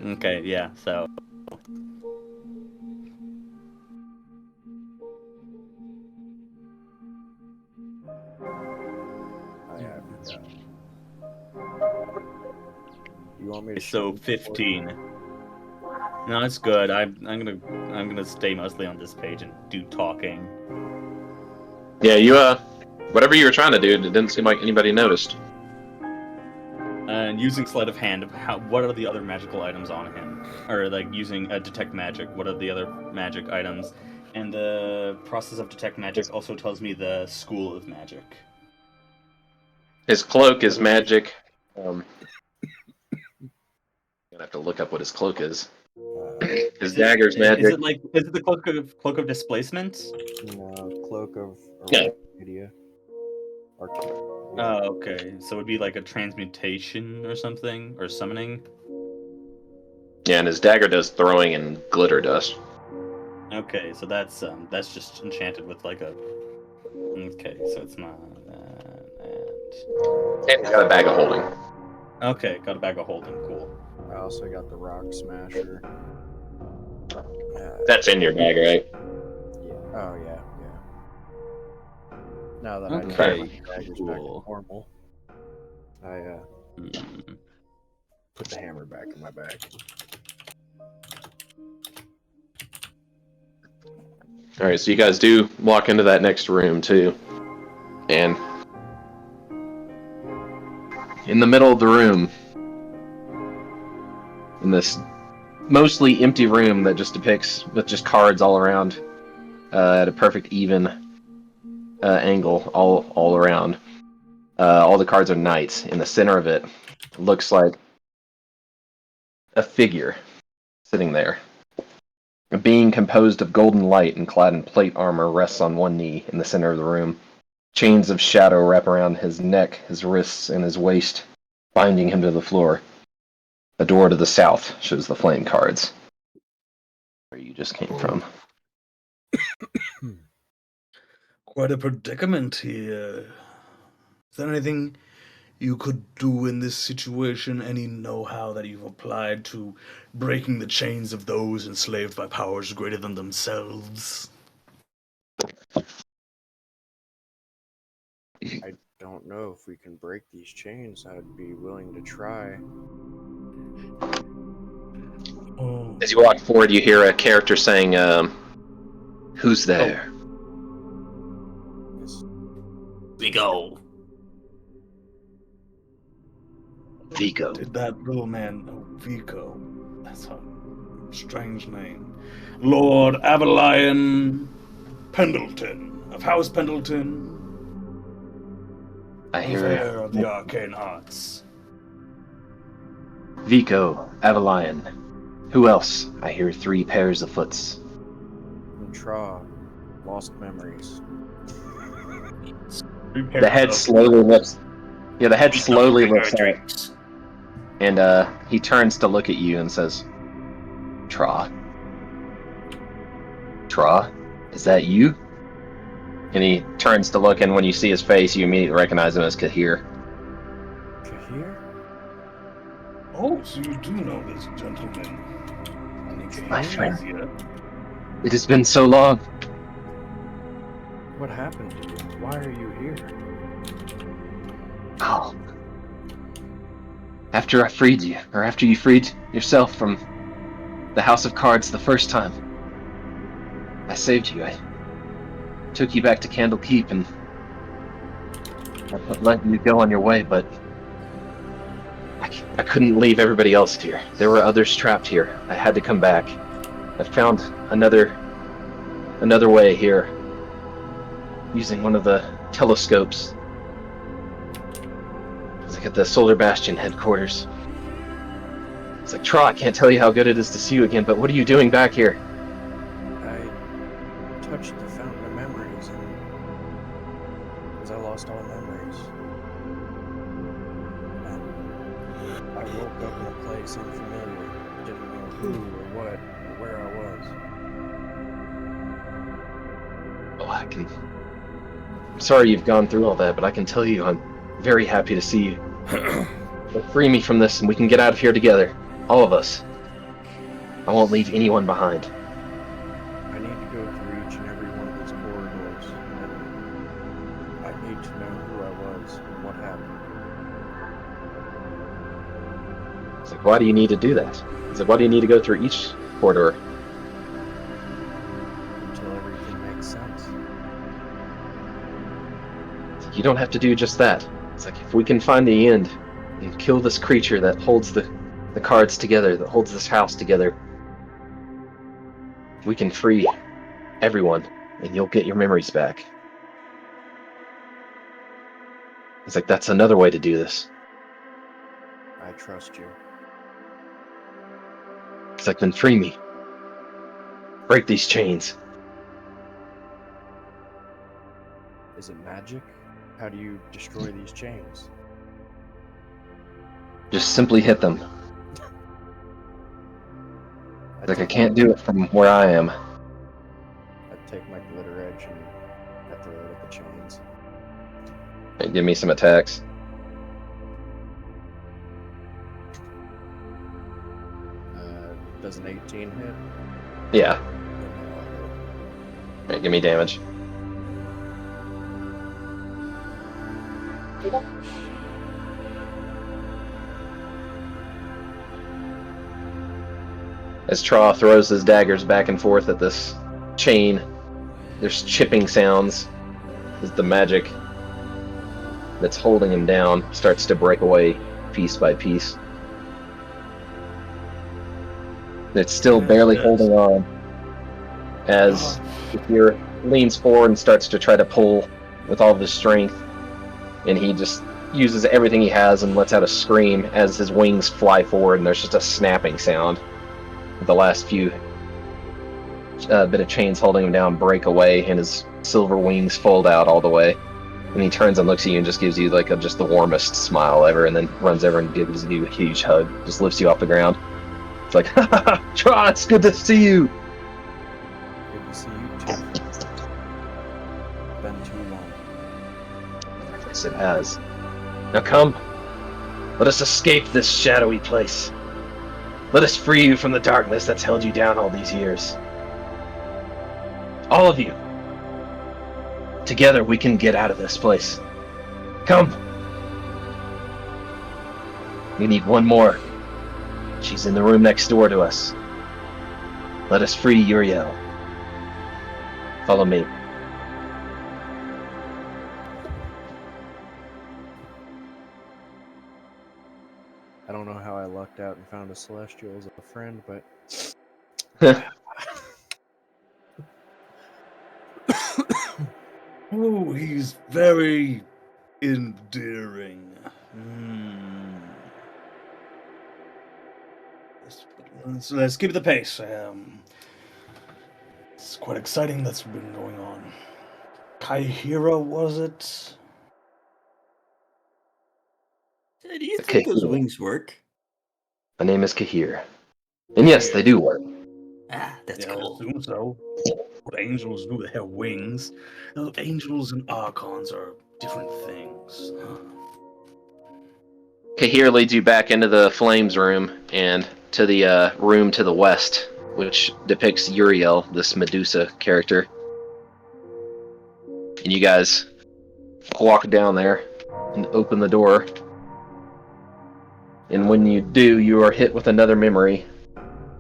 E: Okay, yeah. So
F: I forgot. You want me to
E: so
F: show
E: 15. No, it's good. I'm gonna stay mostly on this page and do talking.
D: Yeah, you whatever you were trying to do, it didn't seem like anybody noticed.
E: And using sleight of hand, what are the other magical items on him? Or like using detect magic, what are the other magic items? And the process of detect magic also tells me the school of magic.
D: His cloak is magic. I'm gonna have to look up what his cloak is. His dagger's magic.
E: Is it the cloak of displacement?
F: No, Cloak of
D: Yeah.
F: Arcadia.
E: Oh, okay. So it'd be like a transmutation or something, or summoning.
D: Yeah, and his dagger does throwing and glitter dust.
E: Okay, so that's just enchanted with like a. Okay, so it's not that.
D: And he's got a bag of holding.
E: Okay, got a bag of holding. Cool.
F: I also got the Rock Smasher.
D: That's in your bag, right?
F: Yeah. Oh yeah, yeah. Now that I know
E: Okay,
F: my dagger's back to
E: cool.
F: normal, I
E: Hmm.
F: put the hammer back in my bag.
D: All right, so you guys do walk into that next room too, and in the middle of the room, in this mostly empty room that just depicts with just cards all around at a perfect even angle all around. All the cards are knights. In the center of it looks like a figure sitting there. A being composed of golden light and clad in plate armor rests on one knee in the center of the room. Chains of shadow wrap around his neck, his wrists, and his waist, binding him to the floor. A door to the south shows the flame cards. Where you just came from.
I: Quite a predicament here. Is there anything you could do in this situation? Any know-how that you've applied to breaking the chains of those enslaved by powers greater than themselves?
F: I don't know if we can break these chains. I'd be willing to try.
I: Oh,
D: As you walk forward, you hear a character saying, "Who's there?"
F: It's
B: Vigo.
D: Vigo.
I: did that little man, Vico? That's a strange name. Lord Avalion Pendleton of House Pendleton,
D: I hear
I: purveyor of the arcane arts.
D: Vico, Avalion. Who else? I hear 3 pairs of foots.
F: and Trah, lost memories.
D: The head slowly lifts. Yeah, the head slowly lifts up,
B: drinks.
D: and he turns to look at you and says, "Trah? Trah? Is that you?" And he turns to look, and when you see his face, you immediately recognize him as Kahir.
F: Kahir?
I: Oh, so you do know this gentleman.
D: My friend.
I: Easier.
D: It has been so long.
F: What happened to you? Why are you here?
D: Oh. After I freed you, or after you freed yourself from the House of Cards the first time, I saved you. I took you back to Candle Keep and I let you go on your way, but I couldn't leave everybody else here. There were others trapped here. I had to come back. I found another way here, using one of the telescopes. It's like at the Solar Bastion headquarters. It's like, Trah, I can't tell you how good it is to see you again, but what are you doing back here?
F: I touched the fountain of memories, and because I lost all memories, and I woke up in a place unfamiliar. Didn't know who or what or where I was.
D: Oh, I'm sorry you've gone through all that, but I can tell you I'm very happy to see you. But free me from this and we can get out of here together. All of us. I won't leave anyone behind.
F: I need to go through each and every one of these corridors, and I need to know who I was and what happened.
D: It's like, why do you need to do that? It's like, why do you need to go through each corridor?
F: Until everything makes sense.
D: It's like, you don't have to do just that. It's like, if we can find the end and kill this creature that holds the cards together, that holds this house together, we can free everyone and you'll get your memories back. It's like, that's another way to do this.
F: I trust you.
D: It's like, then free me. break these chains.
F: Is it magic? How do you destroy these chains?
D: Just simply hit them. Like I
F: take
D: can't
F: my-
D: do it from where I am.
F: I take my glitter edge and I throw it at the chains.
D: Hey, give me some attacks.
F: Does an 18 hit?
D: Yeah.
F: Yeah,
D: Hey, give me damage. As Trah throws his daggers back and forth at this chain, there's chipping sounds as the magic that's holding him down starts to break away piece by piece. It's still barely
I: Yes.
D: holding on as Kahir leans forward and starts to try to pull with all of his strength, and he just uses everything he has and lets out a scream as his wings fly forward, and there's just a snapping sound. The last few bit of chains holding him down break away, and his silver wings fold out all the way. And he turns and looks at you and just gives you like just the warmest smile ever, and then runs over and gives you a huge hug, just lifts you off the ground. It's like, ha ha ha, Trah, it's good to see you.
F: Good to see you too. Been too long.
D: Yes, it has. Now come, let us escape this shadowy place. Let us free you from the darkness that's held you down all these years. All of you. Together we can get out of this place. Come. We need one more. She's in the room next door to us. Let us free Uriel. Follow me.
F: I don't know how I lucked out and found a Celestial as a friend, but
I: Oh, he's very endearing. So let's keep the pace. It's quite exciting that's been going on. Kaihira, was it?
B: Do you
D: Okay,
B: think those wings work?
D: my name is Kahir. And yes, they do work.
B: Ah, that's
I: Yeah, I
B: cool.
I: assume so. What angels do that have wings? Those angels and archons are different things.
D: Kahir leads you back into the Flames room and to the room to the west, which depicts Uriel, this Medusa character. And you guys walk down there and open the door. And when you do, you are hit with another memory,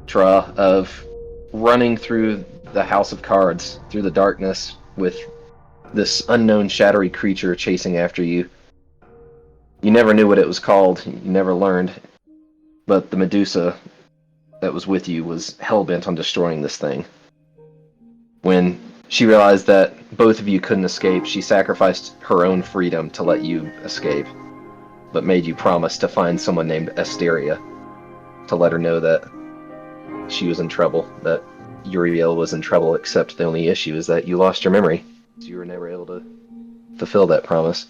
D: Trah, of running through the House of Cards, through the darkness, with this unknown shadowy creature chasing after you. You never knew what it was called, you never learned, but the Medusa that was with you was hell-bent on destroying this thing. When she realized that both of you couldn't escape, she sacrificed her own freedom to let you escape, but made you promise to find someone named Asteria to let her know that she was in trouble, that Uriel was in trouble, except the only issue is that you lost your memory, so you were never able to fulfill that promise.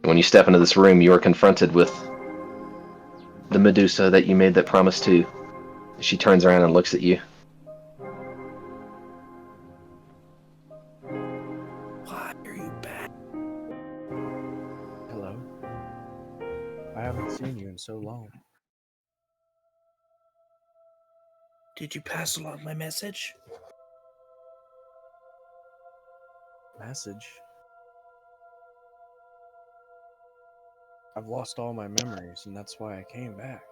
D: When you step into this room, you are confronted with the Medusa that you made that promise to. She turns around and looks at you.
C: Why are you back?
F: hello. I haven't seen you in so long.
C: Did you pass along my message?
F: Message? I've lost all my memories, and that's why I came back.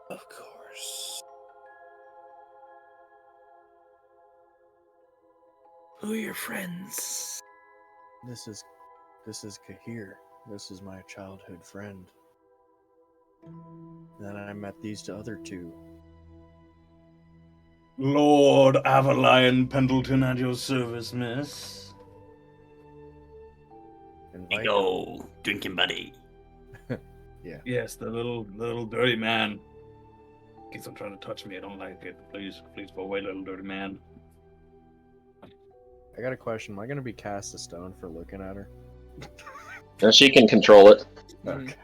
C: Of course. Who are your friends?
F: This is Kahir. This is my childhood friend. Then I met these other two.
I: Lord Avalion Pendleton at your service, miss.
F: Invite him.
B: Go, drinking buddy.
I: Yes, the little dirty man. Keeps on trying to touch me. I don't like it. Please go away, little dirty man.
F: I got a question. Am I gonna be cast a stone for looking at her?
D: And she can control it.
F: Okay.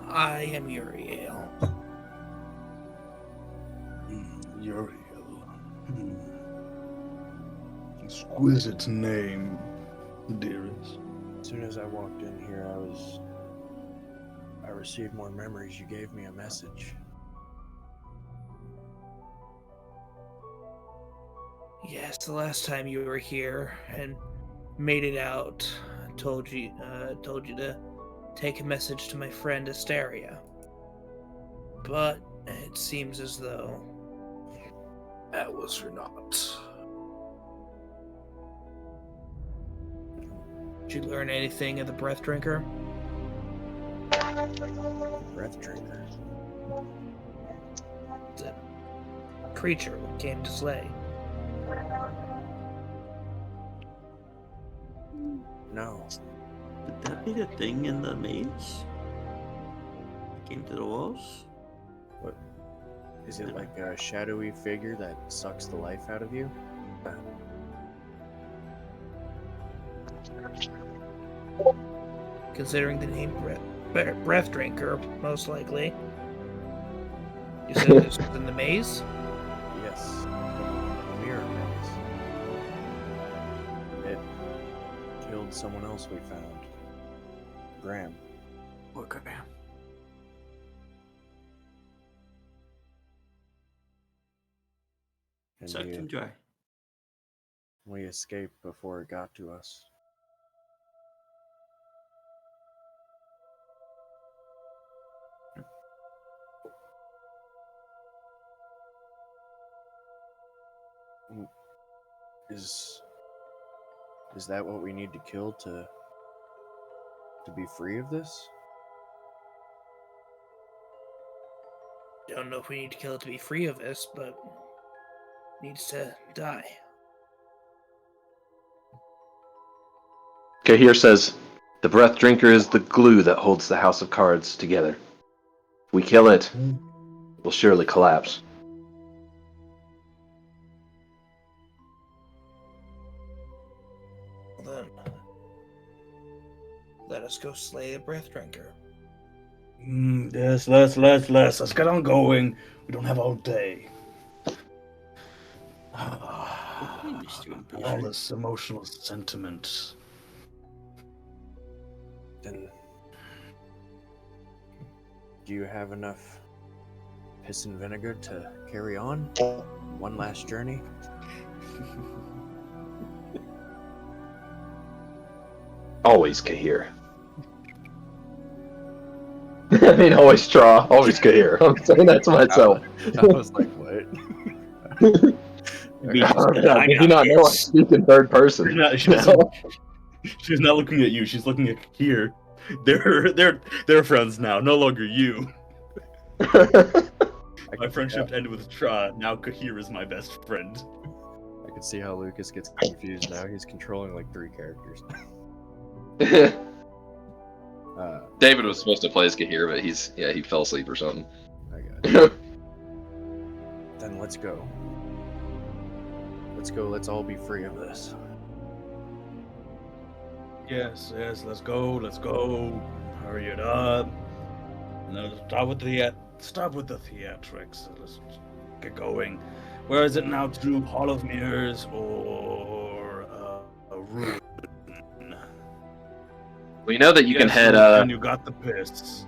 C: I am Uriel.
I: Uriel. Exquisite name, dearest.
F: As soon as I walked in here, I received more memories. You gave me a message.
C: Yes, the last time you were here and made it out, I told you to take a message to my friend Asteria. But it seems as though that was for naught. Did you learn anything of the Breath Drinker?
F: Breath drinker.
C: The creature we came to slay.
F: No.
B: Would that be the thing in the maze? Came to the walls?
F: What? Is it like a shadowy figure that sucks the life out of you?
C: Considering the name Breath Drinker, most likely. You said this was in the maze?
F: Yes. The mirror maze. It killed someone else we found. Graham.
B: What Graham?
F: And
B: Sucked him dry.
F: we escaped before it got to us. Is that what we need to kill to be free of this?
C: Don't know if we need to kill it to be free of this, but needs to die.
D: Kahir says, the breath drinker is the glue that holds the house of cards together. If we kill it, it will surely collapse.
C: Well then, let us go slay the Breath Drinker.
I: Yes, let's get on going. We don't have all day. All this emotional sentiment.
F: Then, do you have enough piss and vinegar to carry on one last journey?
D: Always Kahir. I mean, always Trah, always Kahir. I'm saying that to myself.
F: I was like, what?
D: Did you not know I speak in third person?
E: She's not looking at you. She's looking at here. They're friends now. No longer you. My friendship ended with Trah. Now Kahir is my best friend.
F: I can see how Lucas gets confused now. He's controlling like 3 characters.
D: David was supposed to play as Kahir, but he fell asleep or something.
F: I got it. Then let's go. Let's all be free of this.
I: Yes, let's go. Hurry it up. No, stop with the theatrics. Let's get going. Where is it now to? Hall of Mirrors or a ruin?
D: Well, you know that you can head.
I: And you got the piss.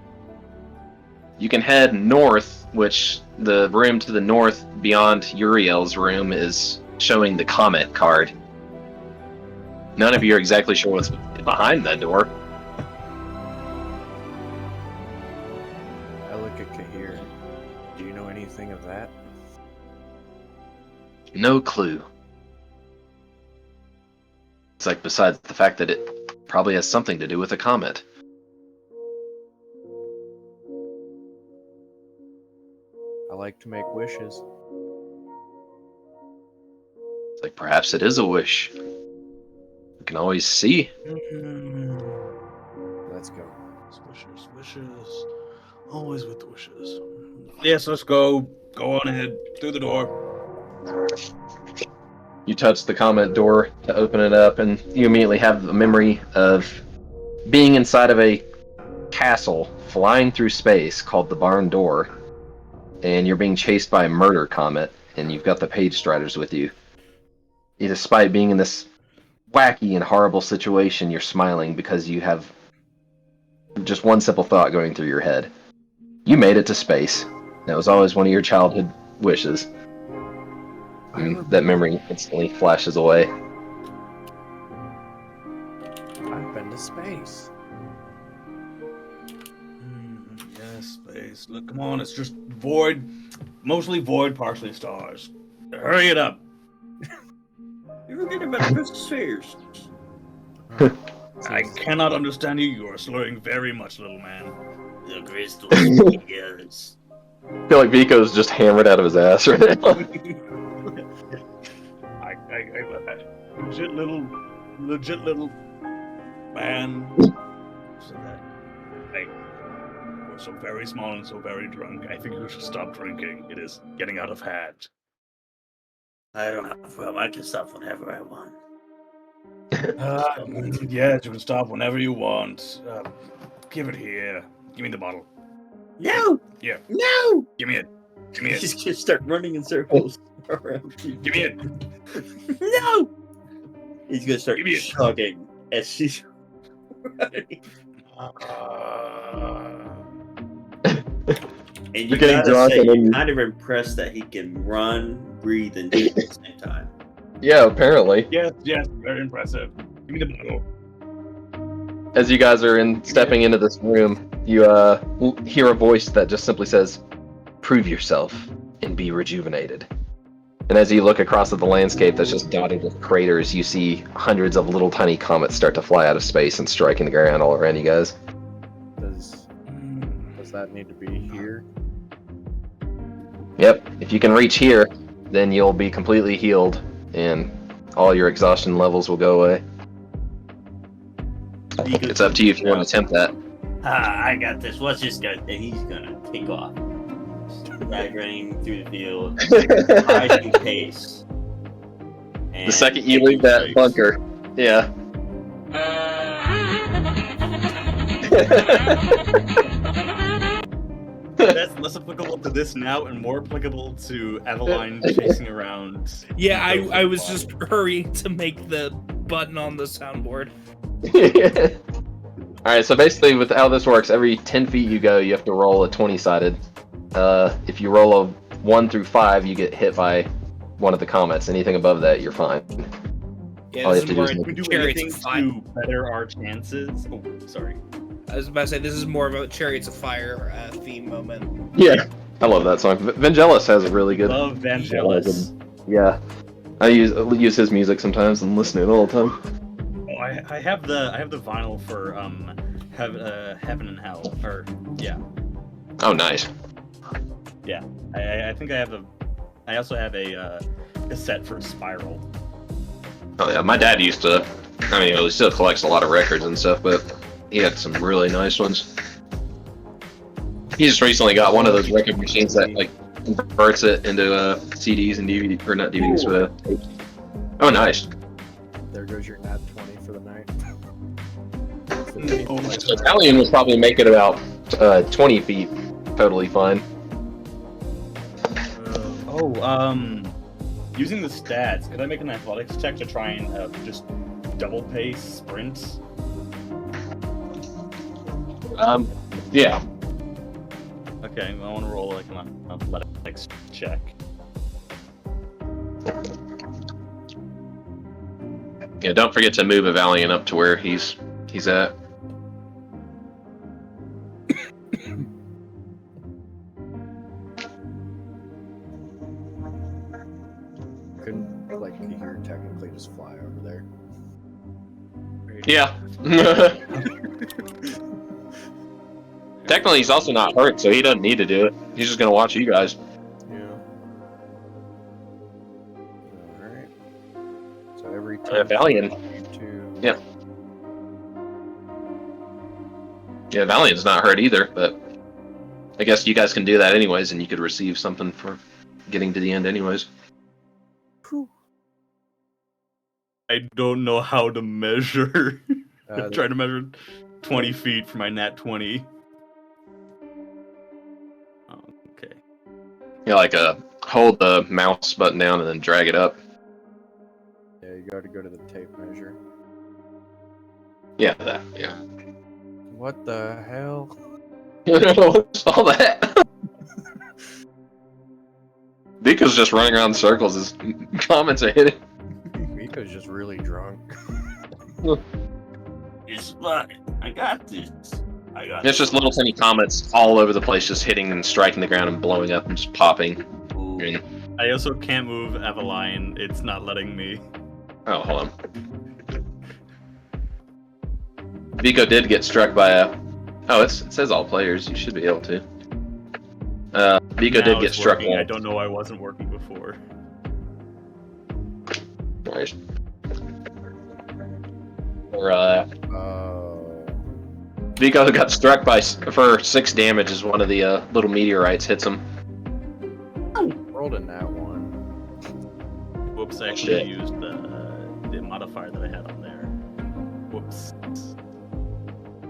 D: You can head north, which the room to the north beyond Uriel's room is showing the Comet card. None of you are exactly sure what's behind that door.
F: I look at Kahir. Do you know anything of that?
D: No clue. It's like, besides the fact that it probably has something to do with a comet.
F: I like to make wishes.
D: Like perhaps it is a wish. We can always see.
F: Let's go.
I: Wishes. Always with the wishes. Yes, let's go. Go on ahead. Through the door.
D: You touch the comment door to open it up, and you immediately have the memory of being inside of a castle flying through space called the Barn Door, and you're being chased by a murder comet, and you've got the Page Striders with you. Despite being in this wacky and horrible situation, you're smiling because you have just one simple thought going through your head. You made it to space. That was always one of your childhood wishes. And that memory instantly flashes away.
F: I've been to space.
I: Yes, space. Look, come on. It's just void. Mostly void, partially stars. Hurry it up.
B: You forget about the crystal spheres.
I: I cannot understand you. You are slurring very much, little man.
B: The crystal spheres.
D: I feel like Vico's just hammered out of his ass right now.
I: I legit little man. So that we're so very small and so very drunk. I think you should stop drinking. It is getting out of hand.
B: I don't have a problem. I can stop whenever I want.
I: Yes, you can stop whenever you want. Give it here. Give me the bottle.
B: No!
I: Yeah.
B: No!
I: Give me it. Give me it.
B: She's gonna start running in circles around you.
I: Give me it.
B: No! He's gonna start
I: Give me it.
B: chugging as she's running. And you
D: You're getting
B: gotta
D: drunk
B: say,
D: and then
B: you're
D: you-
B: kind of impressed that he can run, breathe, and eat at the same time.
D: Yeah, apparently.
I: Yes, very impressive. Give me the bottle.
D: As you guys are stepping into this room, you hear a voice that just simply says, "Prove yourself and be rejuvenated." And as you look across at the landscape that's just dotted with craters, you see hundreds of little tiny comets start to fly out of space and striking the ground all around you guys.
F: Does that need to be here?
D: Yep, if you can reach here, then you'll be completely healed, and all your exhaustion levels will go away. It's up to you if you want to attempt that.
B: I got this. What's this guy? And he's gonna take off. Back running through the field, rising pace.
D: The second you leave that bunker, yeah.
E: That's less applicable to this now and more applicable to Eveline chasing around.
C: Yeah, I was just hurrying to make the button on the soundboard.
D: Alright, so basically with how this works, every 10 feet you go, you have to roll a 20-sided. If you roll a 1 through 5, you get hit by one of the comets. Anything above that, you're fine.
C: Yeah,
D: All you
C: this
D: have to do
C: is more
D: is
E: Can we do
C: Chariots
E: anything
C: of Fire.
E: to better our chances? Oh, sorry.
C: I was about to say this is more of a Chariots of Fire theme moment.
D: Yeah, I love that song. Vangelis has a really good.
E: Love Vangelis.
D: Yeah, I use his music sometimes and listen to it all the time.
E: Oh, I have the vinyl for Heaven and Hell. Or yeah,
D: Oh, nice.
E: I think I have the. I also have a cassette for Spiral.
D: Oh yeah, my dad used to. I mean, he still collects a lot of records and stuff, but he had some really nice ones. He just recently got one of those record machines that like converts it into CDs and DVD, or not DVDs, but tapes. Oh, nice.
F: There goes your nat 20 for the night.
E: Oh,
D: So Italian would probably make it about 20 feet, totally fine.
E: Using the stats, could I make an athletics check to try and just double pace sprint?
D: Yeah.
E: Okay, I want to roll like an athletics check.
D: Yeah, don't forget to move a Valiant up to where he's at.
F: Couldn't, like, here technically just fly over there.
D: Yeah. Technically, he's also not hurt, so he doesn't need to do it. He's just gonna watch you guys.
F: Yeah. Alright.
D: Valiant.
F: To...
D: Yeah. Yeah, Valiant's not hurt either, but I guess you guys can do that anyways, and you could receive something for getting to the end anyways.
E: I don't know how to measure.
F: Uh,
E: Try to measure 20 feet for my nat 20. Oh, okay.
D: You like hold the mouse button down and then drag it up.
F: Yeah, you got to go to the tape measure.
D: Yeah, that. Yeah.
F: What the hell?
D: What's all that? Vika's just running around in circles. His comments are hitting.
F: Miko's just really drunk.
B: It's fine. I got this.
D: It's just little tiny comets all over the place, just hitting and striking the ground and blowing up and just popping.
B: Ooh.
D: I mean,
E: I also can't move Eveline. It's not letting me.
D: oh, hold on. Vico did get struck by a. Oh, it says all players. You should be able to. Vico
E: Now
D: did get
E: it's
D: struck.
E: working. I don't know why it wasn't working before.
D: Right. Vico got struck for 6 damage as one of the little meteorites hits him.
F: Rolled in that one.
E: Whoops, I
D: Shit.
E: actually used the modifier that I had on there. Whoops.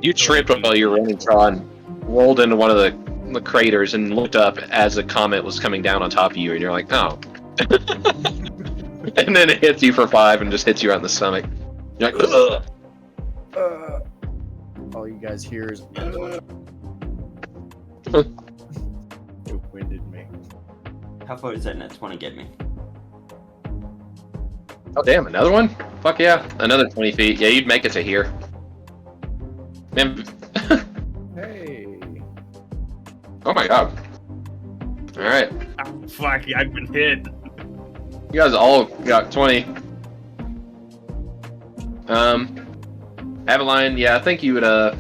D: You tripped while you were running, Trah, and rolled into one of the craters and looked up as a comet was coming down on top of you, and you're like, oh. And then it hits you for 5 and just hits you right in the stomach. You're like, ugh.
F: All you guys hear is it winded me.
B: How far does that net 20 get me?
D: Oh, damn, another one? Fuck yeah. Another 20 feet. Yeah, you'd make it to here. Man.
F: Hey.
D: Oh my god. Alright.
E: Oh, fuck, I've been hit.
D: You guys all got 20. Aveline, yeah, I think you would, yeah,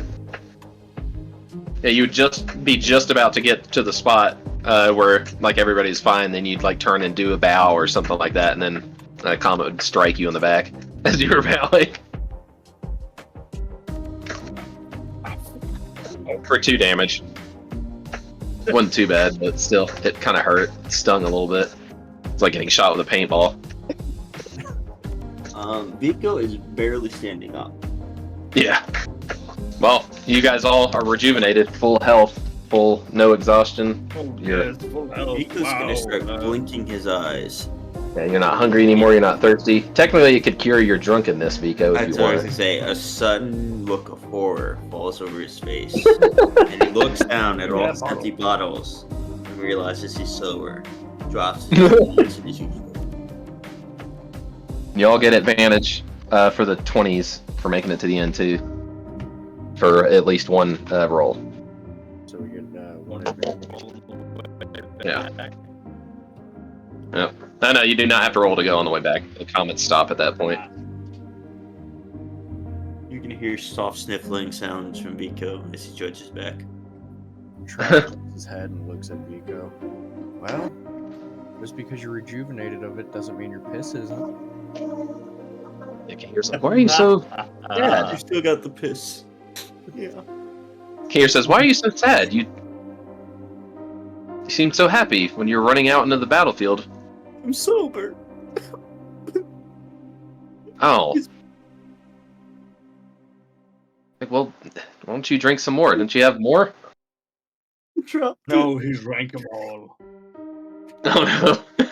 D: you would be just about to get to the spot, where, like, everybody's fine, then you'd, like, turn and do a bow or something like that, and then a comet would strike you in the back as you were bowing. For 2 damage. Wasn't too bad, but still, it kind of hurt. It stung a little bit. It's like getting shot with a paintball.
B: Vico is barely standing up.
D: Yeah. Well, you guys all are rejuvenated, full health, full, no exhaustion.
E: Oh,
D: Yeah.
E: yes, full health.
B: Vico's gonna start blinking his eyes.
D: Yeah, you're not hungry anymore, you're not thirsty. Technically, it could cure your drunkenness, Vico, if
B: That's
D: you
B: what I was
D: want.
B: gonna say. A sudden look of horror falls over his face, and he looks down at all his empty bottles and realizes he's sober. Drops his hands in his usual.
D: You all get advantage for the 20s for making it to the end, too. For at least one roll.
F: So we get one advantage.
D: Yeah. Yep. No, you do not have to roll to go on the way back. The comets stop at that point.
B: You can hear soft sniffling sounds from Vico as he judges back.
F: Trah shakes his head and looks at Vico. Well, just because you're rejuvenated of it doesn't mean your piss isn't.
D: Kair says, why are you so sad?
B: You still got the piss. Yeah.
D: Kair says, why are you so sad? You seemed so happy when you were running out into the battlefield.
B: I'm sober.
D: Oh. Like, well, why don't you drink some more? Didn't you have more?
I: No, he drank them all.
D: Oh no.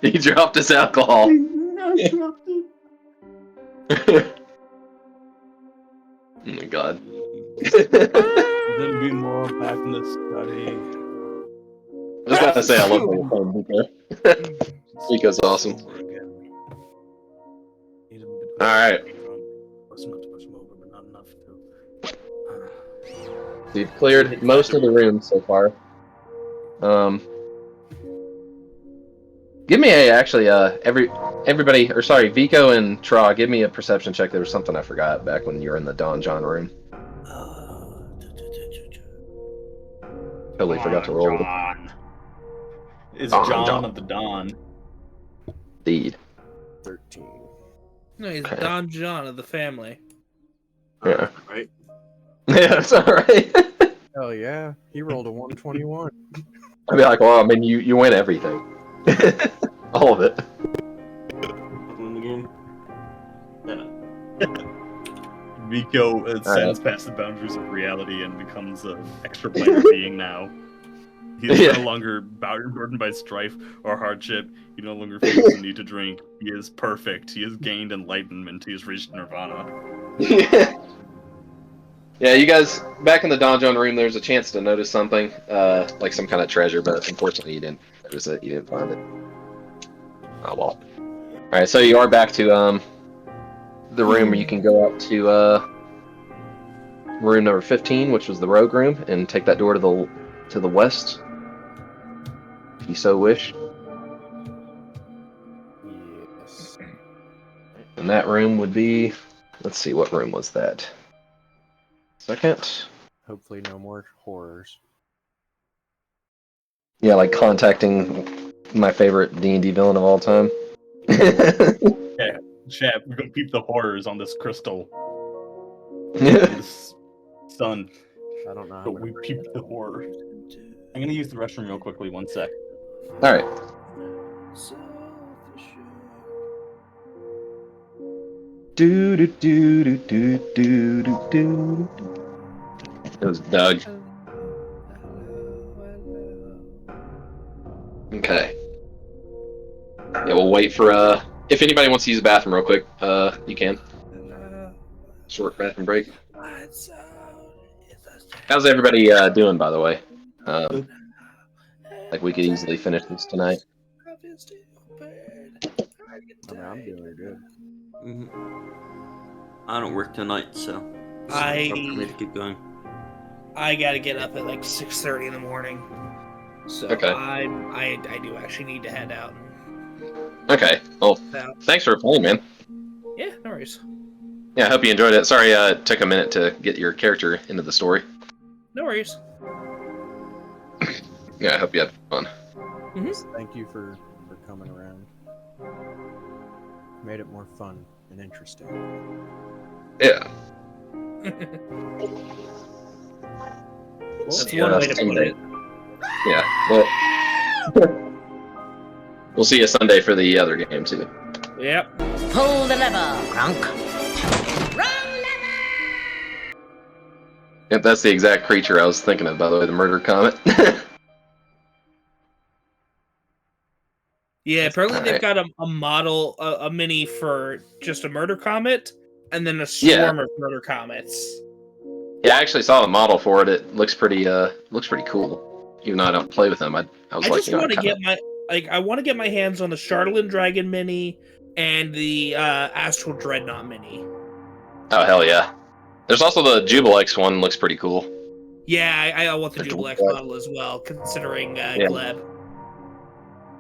D: He dropped his alcohol.
B: I dropped it.
D: Oh my god.
I: There'll be more back in the study.
D: I was about to say I love your phone, Vico. Vico's awesome.
I: Over again. Need a bit of
D: Alright.
I: drunk. Wasn't much over, but not enough to.
D: So you've cleared most of the room so far. Give me everybody, or sorry, Vico and Trah, give me a perception check. There was something I forgot back when you were in the Don John room. Totally forgot to roll.
E: John. It's
D: Don
E: John
D: John.
E: of the Dawn.
D: Indeed.
F: 13.
C: No, he's
D: Okay.
C: Don John of the family.
D: Yeah.
B: Right?
D: Yeah, that's all right.
F: Hell yeah, he rolled a 121.
D: I'd be like, well, I mean, you win everything. All of it.
B: Win the game.
E: Rico ascends past the boundaries of reality and becomes an extra player being now. He is
D: Yeah.
E: no longer burdened by strife or hardship. He no longer feels the need to drink. He is perfect. He has gained enlightenment. He has reached nirvana.
D: Yeah. Yeah, you guys, back in the donjon room, there's a chance to notice something, like some kind of treasure, but unfortunately you didn't notice it. You didn't find it. Oh well. All right, so you are back to the room where you can go up to room number 15, which was the rogue room, and take that door to the west, if you so wish.
F: Yes.
D: And that room would be, let's see, what room was that? Second.
F: Hopefully, no more horrors.
D: Yeah, like contacting my favorite D&D villain of all time.
E: Yeah, chat, we're gonna peep the horrors on this crystal. On this sun.
F: I don't know how
E: But
F: I'm
E: we
F: gonna
E: peep the horror. I'm gonna use the restroom real quickly, 1 sec.
D: All right. Do do do do do do do do. It was Doug. Okay. Yeah, we'll wait for if anybody wants to use the bathroom real quick, you can. Short bathroom break. How's everybody doing, by the way? Like we could easily finish this tonight.
F: I mean, I'm doing good.
B: I don't work tonight, so it's hard for me to keep going.
C: I gotta get up at like 6:30 in the morning, so
D: Okay.
C: I do actually need to head out.
D: Okay. Well, thanks for playing, man.
C: Yeah, no worries.
D: Yeah, I hope you enjoyed it. Sorry, it took a minute to get your character into the story.
C: No worries.
D: Yeah, I hope you had fun.
F: Thank you for coming around. Made it more fun and interesting.
D: Yeah.
C: That's one way to put it.
D: Yeah. Well, we'll see you Sunday for the other game too.
C: Yep.
H: Pull the lever, Grunk.
D: Yep, that's the exact creature I was thinking of, by the way, the murder comet.
C: Yeah, apparently they've
D: Alright.
C: got a model, a mini for just a murder comet, and then a
D: Yeah.
C: swarm of murder comets.
D: Yeah, I actually saw the model for it. It looks pretty cool. Even though I don't play with them, I was
C: I
D: like,
C: just
D: you know,
C: want to
D: kinda...
C: get I want to get my hands on the Charlatan Dragon mini and the Astral Dreadnought mini.
D: Oh hell yeah! There's also the Jubilex one. Looks pretty cool.
C: Yeah, I want the
D: The
C: Jubilex
D: Gleb.
C: model as well, considering
D: Yeah.
C: Gleb.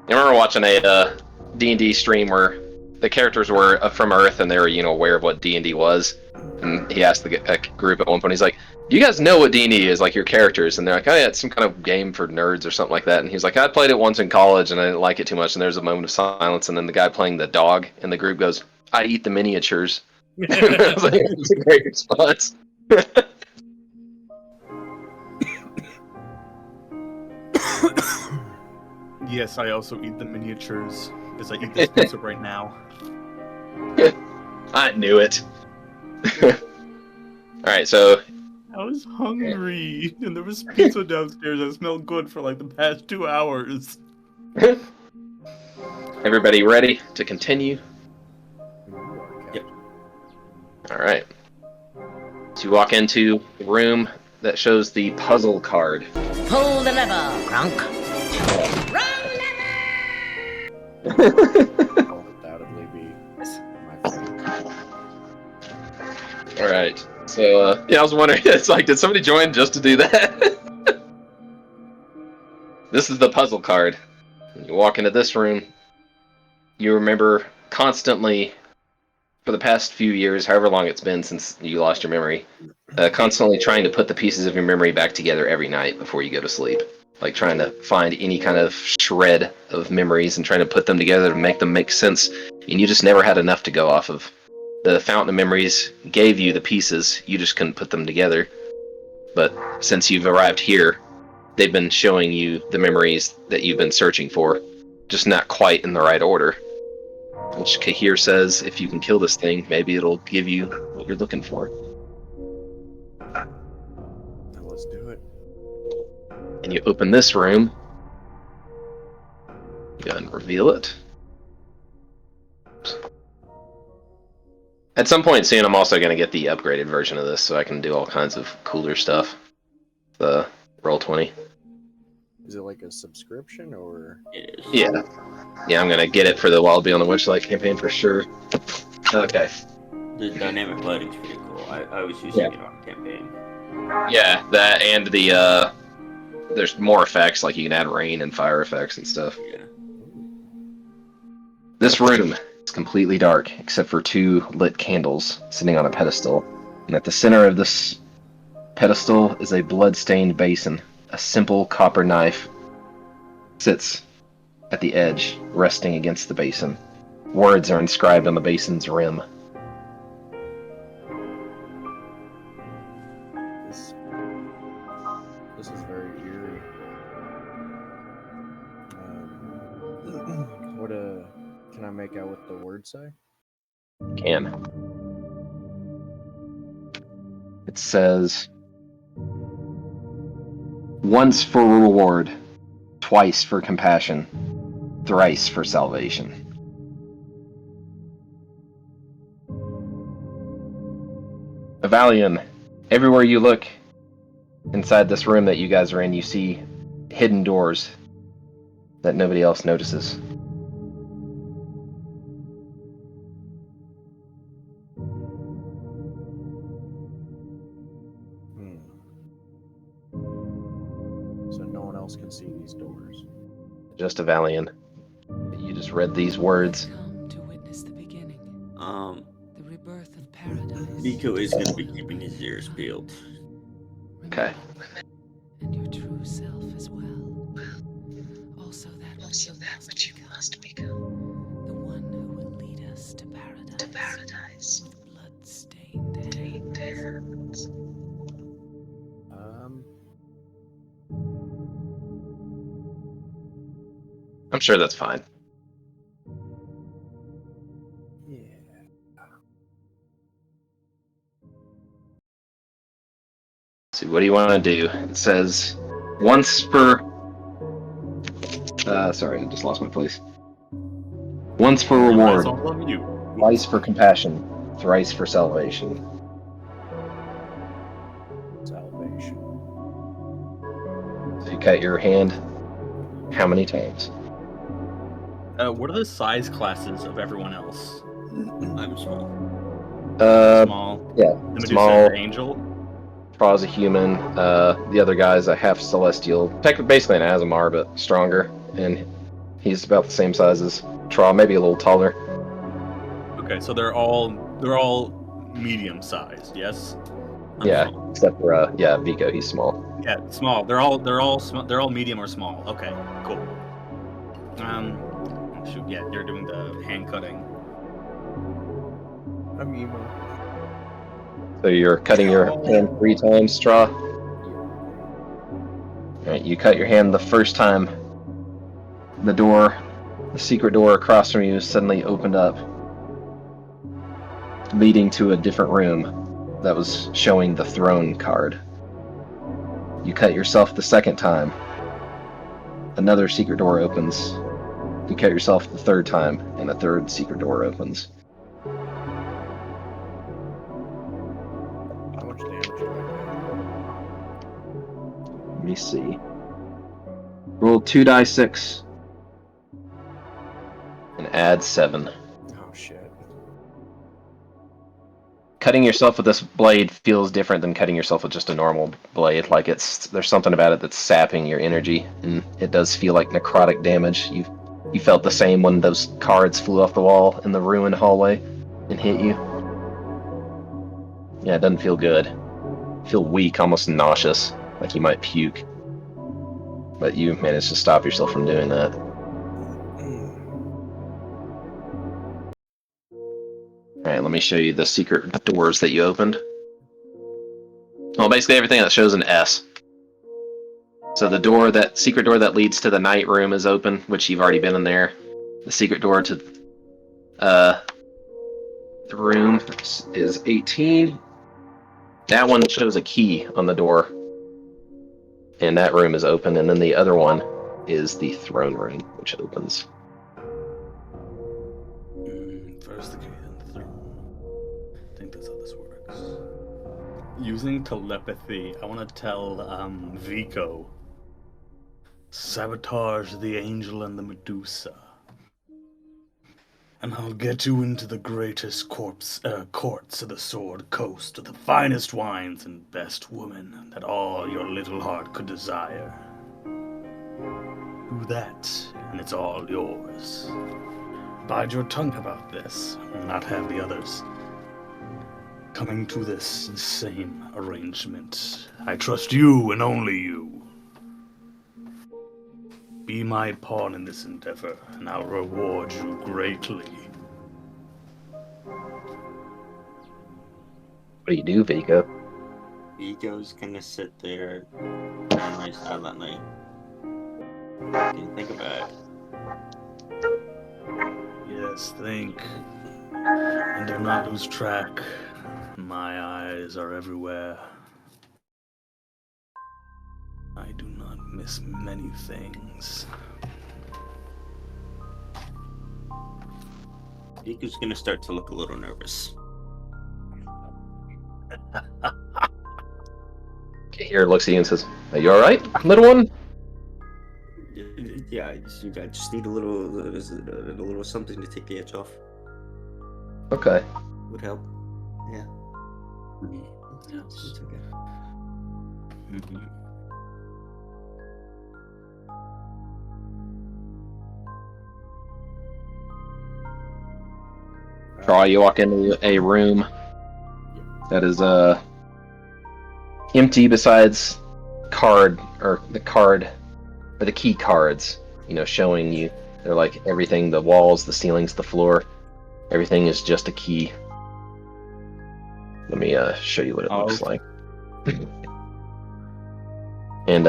D: I remember watching a D&D stream where the characters were from Earth and they were, you know, aware of what D&D was. And he asked the group at one point, he's like, do you guys know what D&D is, like your characters? And they're like, oh yeah, it's some kind of game for nerds or something like that. And he's like, I played it once in college and I didn't like it too much. And there's a moment of silence. And then the guy playing the dog in the group goes, I eat the miniatures. I was like, it's a great response.
E: Yes, I also eat the miniatures, as I eat this pizza right now.
D: I knew it. Alright, so
E: I was hungry, and there was pizza downstairs that smelled good for like the past 2 hours.
D: everybody ready to continue?
B: Yep.
D: Alright. So you walk into the room that shows the puzzle card.
H: Pull the lever, Grunk.
F: I'll undoubtedly be my favorite.
D: Alright. So, yeah, I was wondering, it's like, did somebody join just to do that? This is the puzzle card. When you walk into this room, you remember constantly, for the past few years, however long it's been since you lost your memory, constantly trying to put the pieces of your memory back together every night before you go to sleep. Like trying to find any kind of shred of memories and trying to put them together to make them make sense. And you just never had enough to go off of. The Fountain of Memories gave you the pieces, you just couldn't put them together. But since you've arrived here, they've been showing you the memories that you've been searching for, just not quite in the right order. Which Kahir says, if you can kill this thing, maybe it'll give you what you're looking for.
F: Now let's do it.
D: And you open this room. Go ahead and reveal it. At some point soon, I'm also going to get the upgraded version of this so I can do all kinds of cooler stuff. The Roll20.
F: Is it like a subscription or?
B: It is.
D: Yeah. Yeah, I'm going to get it for the Wild Beyond the Witchlight campaign for sure. Okay.
B: The dynamic lighting's pretty cool. I was using it on campaign.
D: Yeah, that and the, there's more effects, like you can add rain and fire effects and stuff.
B: Yeah.
D: This room is completely dark, except for 2 lit candles sitting on a pedestal. And at the center of this pedestal is a blood-stained basin. A simple copper knife sits at the edge, resting against the basin. Words are inscribed on the basin's rim.
F: This is very eerie. What can I make out what the words say?
D: Can. It says, once for reward, twice for compassion, thrice for salvation. Avalion, everywhere you look inside this room that you guys are in, you see hidden doors that nobody else notices.
F: So no one else can see these doors.
D: Just Avalion. You just read these words.
J: Come to witness the beginning, the rebirth of paradise.
B: Nico is going to be keeping his ears peeled.
D: Okay.
J: And your true self as well. Also that which you must become. The one who will lead us to paradise. With blood-stained hands.
D: I'm sure that's fine.
F: Yeah.
D: See, what do you want to do? It says, once for... sorry, I just lost my place. Once for reward, twice for compassion, thrice for salvation.
F: Salvation.
D: So you cut your hand how many times?
E: What are the size classes of everyone else?
B: I'm small.
E: Small.
D: Yeah,
E: The Medusa
D: small.
E: and the Angel.
D: Trah's a human. The other guy's a half celestial. Basically an Azamar, but stronger. And he's about the same size as Trah, maybe a little taller.
E: Okay, so they're all medium sized. Yes.
D: Yeah, except for Vico, he's small.
E: Yeah, small. They're all medium or small. Okay, cool. Shoot, yeah, you're doing the hand cutting.
F: I'm emo.
D: So you're cutting your hand 3 times, Trah? Alright, you cut your hand the first time. The secret door across from you suddenly opened up, leading to a different room that was showing the throne card. You cut yourself the second time. Another secret door opens. You cut yourself the third time, and a third secret door opens.
F: How much damage did I
D: Let me see. Roll 2d6 and add 7.
F: do? Oh shit.
D: Cutting yourself with this blade feels different than cutting yourself with just a normal blade. Like there's something about it that's sapping your energy, and it does feel like necrotic damage. You felt the same when those cards flew off the wall in the ruined hallway and hit you. Yeah, it doesn't feel good. You feel weak, almost nauseous, like you might puke. But you managed to stop yourself from doing that. Alright, let me show you the secret doors that you opened. Well, basically everything that shows an S. So the secret door that leads to the night room is open, which you've already been in there. The secret door to the room is 18. That one shows a key on the door. And that room is open, and then the other one is the throne room, which opens.
I: First the key, then the throne. I think that's how this works.
E: Using telepathy, I want to tell Vico.
I: Sabotage the angel and the Medusa. And I'll get you into the greatest courts of the Sword Coast, with the finest wines and best women that all your little heart could desire. Do that, and it's all yours. Bide your tongue about this, and not have the others coming to this same arrangement. I trust you and only you. Be my pawn in this endeavor, and I'll reward you greatly.
D: What do you do, Vico?
B: Vico's gonna sit there very silently. Can think about it.
I: Yes, think. And do not lose track. My eyes are everywhere. I do not miss many things.
B: Vico's gonna start to look a little nervous.
D: Here looks at you and says, "Are you alright, little one?"
B: Yeah, I just need a little something to take the edge off.
D: Okay.
B: Would help. Yeah. It's okay.
D: Trah, you walk into a room that is empty besides the key cards, showing you. They're like everything, the walls, the ceilings, the floor, everything is just a key. Let me show you what it looks like. And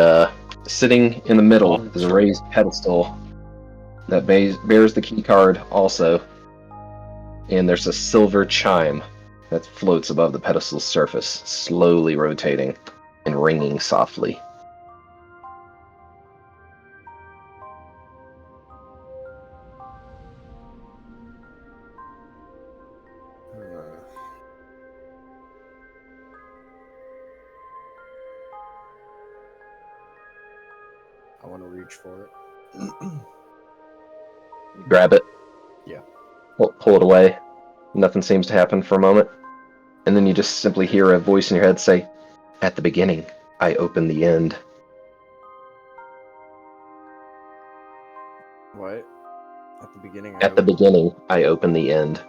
D: sitting in the middle is a raised pedestal that bears the key card also. And there's a silver chime that floats above the pedestal's surface, slowly rotating and ringing softly.
F: I want to reach for it.
D: Grab it.
F: Yeah.
D: Pull it away. Nothing seems to happen for a moment. And then you just simply hear a voice in your head say, "At the beginning, I open the end."
F: What? At the beginning?
D: At the beginning, I open the end.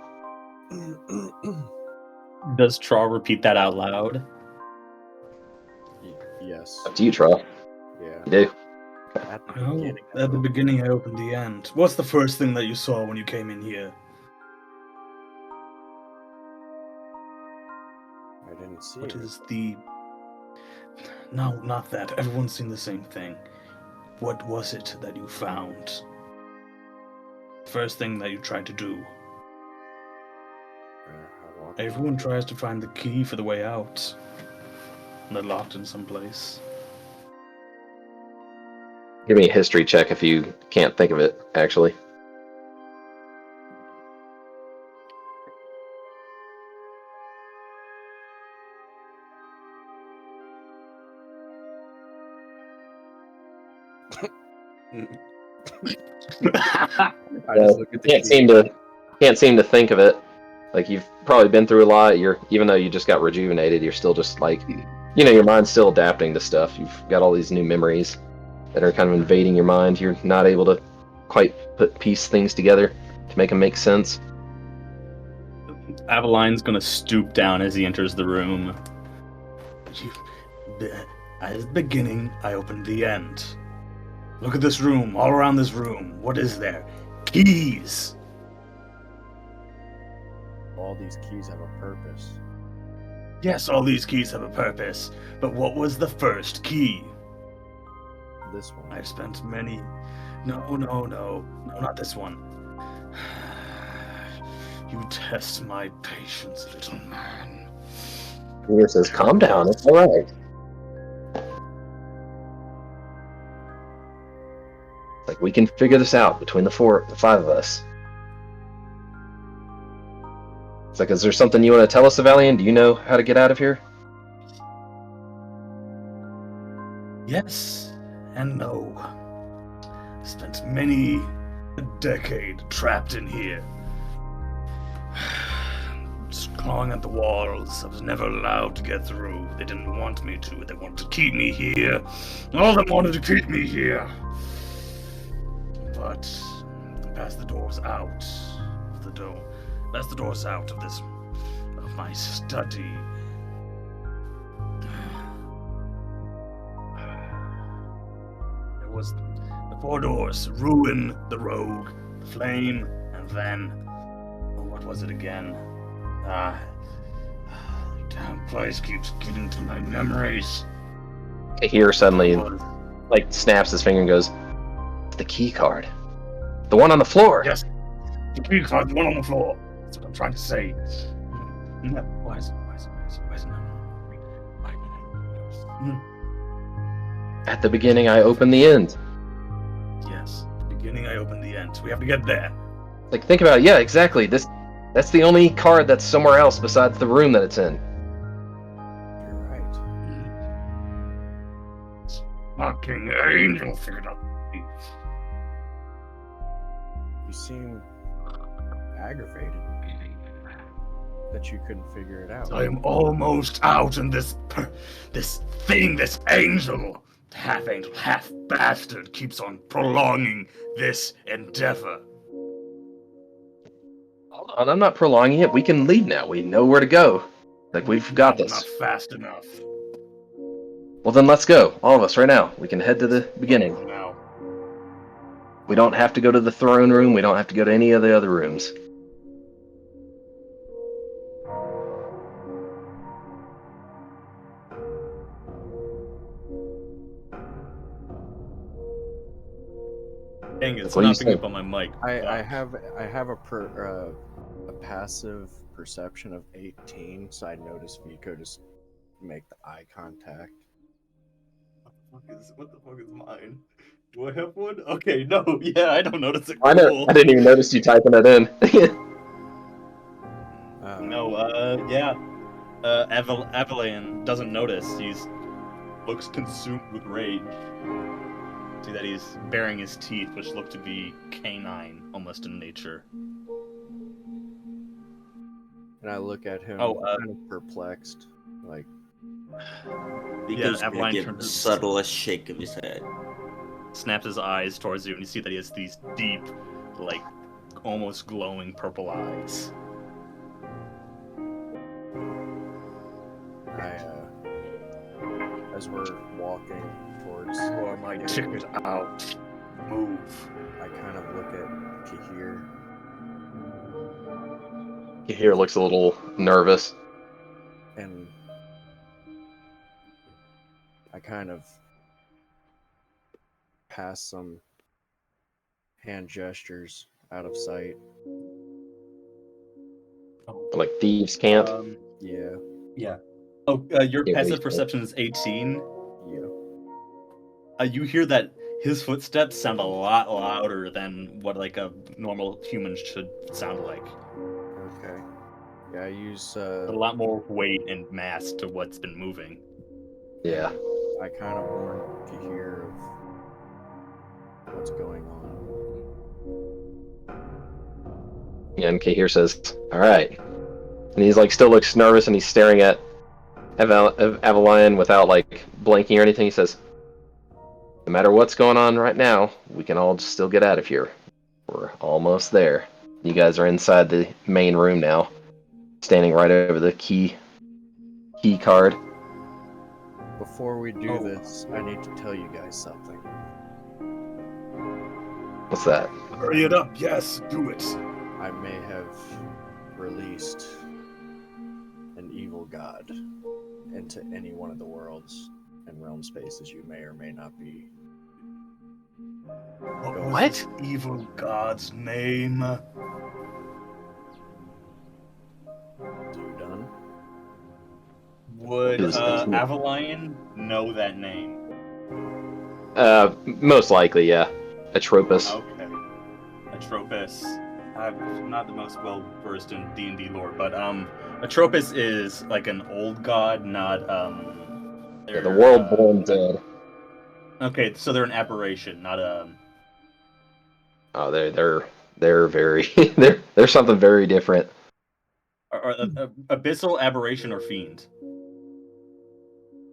E: Does Trah repeat that out loud?
F: Yes.
D: Up to you, Trah.
F: Yeah.
D: You do.
F: At the
I: Oh,
F: beginning.
I: at the beginning, I opened the end. What's the first thing that you saw when you came in here?
F: I didn't see
I: What
F: it.
I: is the... No, not that. Everyone's seen the same thing. What was it that you found? First thing that you tried to do.
F: I walked
I: Everyone tries to find the key for the way out. And they're locked in some place.
D: Give me a history check if you can't think of it, actually.
F: I just look at the
D: Can't
F: key.
D: seem to think of it. Like, you've probably been through a lot. Even though you just got rejuvenated, you're still just like, your mind's still adapting to stuff. You've got all these new memories that are kind of invading your mind. You're not able to quite piece things together to make them make sense.
E: Aveline's gonna stoop down as he enters the room.
I: At the beginning, I opened the end. Look at this room, all around this room. What is there? Keys!
F: All all these keys have a purpose.
I: Yes, all these keys have a purpose, but what was the first key?
F: This one.
I: I've spent many... No, not this one. You test my patience, little man.
D: Kahir says, calm down, it's alright. Like, we can figure this out between the five of us. It's like, is there something you want to tell us, Avalian? Do you know how to get out of here?
I: Yes and no. Spent many a decade trapped in here. Just clawing at the walls. I was never allowed to get through. They didn't want me to. They wanted to keep me here. All of them wanted to keep me here. But past the doors out of the door. Past the doors out of this, of my study. There was the four doors: ruin, the rogue, flame, and then, oh, what was it again? The damn place keeps getting to my memories.
D: Kahir suddenly, like, snaps his finger and goes, the key card. The one on the floor.
I: Yes, the key card, the one on the floor. That's what I'm trying to say. No, why is it not?
D: At the beginning, I opened the end.
I: Yes, the beginning I opened the end. We have to get there.
D: Like, think about it. Yeah, exactly. That's the only card that's somewhere else besides the room that it's in.
F: You're right.
I: Fucking angel figured out.
F: You seem aggravated that you couldn't figure it out.
I: I am almost out, and this thing, this angel, half angel, half bastard, keeps on prolonging this endeavor.
D: Hold on, I'm not prolonging it. We can leave now. We know where to go. Like, we've got this.
I: Not fast enough.
D: Well, then let's go. All of us, right now. We can head to the beginning.
I: Now.
D: We don't have to go to the throne room. We don't have to go to any of the other rooms.
E: Dang it, it's
D: What do you
E: not picking
D: say?
E: up on my mic.
F: I have a passive perception of 18, so I noticed Vico just make the eye contact.
E: What the fuck is mine? Do I have one? Okay, no, yeah, I don't notice it.
D: I know. I didn't even notice you typing it in.
E: Yeah. Avalian doesn't notice. He's looks consumed with rage. See that he's baring his teeth, which look to be canine, almost in nature.
F: And I look at him,
E: Oh,
F: kind of perplexed, like.
B: Because
E: Yeah,
B: we
E: Avaline
B: get the
E: turns-
B: subtlest shake of his head.
E: Snaps his eyes towards you, and you see that he has these deep, like, almost glowing purple eyes.
F: As we're walking towards.
I: Or my ticket out. Move.
F: I kind of look at Kahir.
D: Kahir looks a little nervous.
F: And I kind of pass some hand gestures out of sight.
D: Like thieves can't.
F: Yeah.
E: Yeah. Oh, your
D: Yeah,
E: passive
D: wait,
E: perception is 18.
F: Yeah.
E: You hear that his footsteps sound a lot louder than what like a normal human should sound like.
F: Okay. Yeah, I use
E: A lot more weight and mass to what's been moving.
D: Yeah.
F: I kind of warn Kahir of what's going on.
D: And Kahir says, alright. And he's like, still looks nervous, and he's staring at Avalion without like blinking or anything. He says, no matter what's going on right now, we can all just still get out of here. We're almost there. You guys are inside the main room now, standing right over the key card.
F: Before we do this, I need to tell you guys something.
D: What's that?
I: Hurry it up. Yes, do it.
F: I may have released an evil god into any one of the worlds and realm spaces you may or may not be.
I: What was
D: What?
I: this evil god's name?
F: You done?
E: Would
D: Who's-
E: Avalion know that name?
D: Most likely, yeah. Atropus.
E: Okay. Atropus. I'm not the most well versed in D&D lore, but Atropus is like an old god, not
D: Yeah, the world born dead.
E: Okay, so they're an aberration, not a.
D: Oh, they're very they're something very different.
E: Or abyssal aberration or fiend.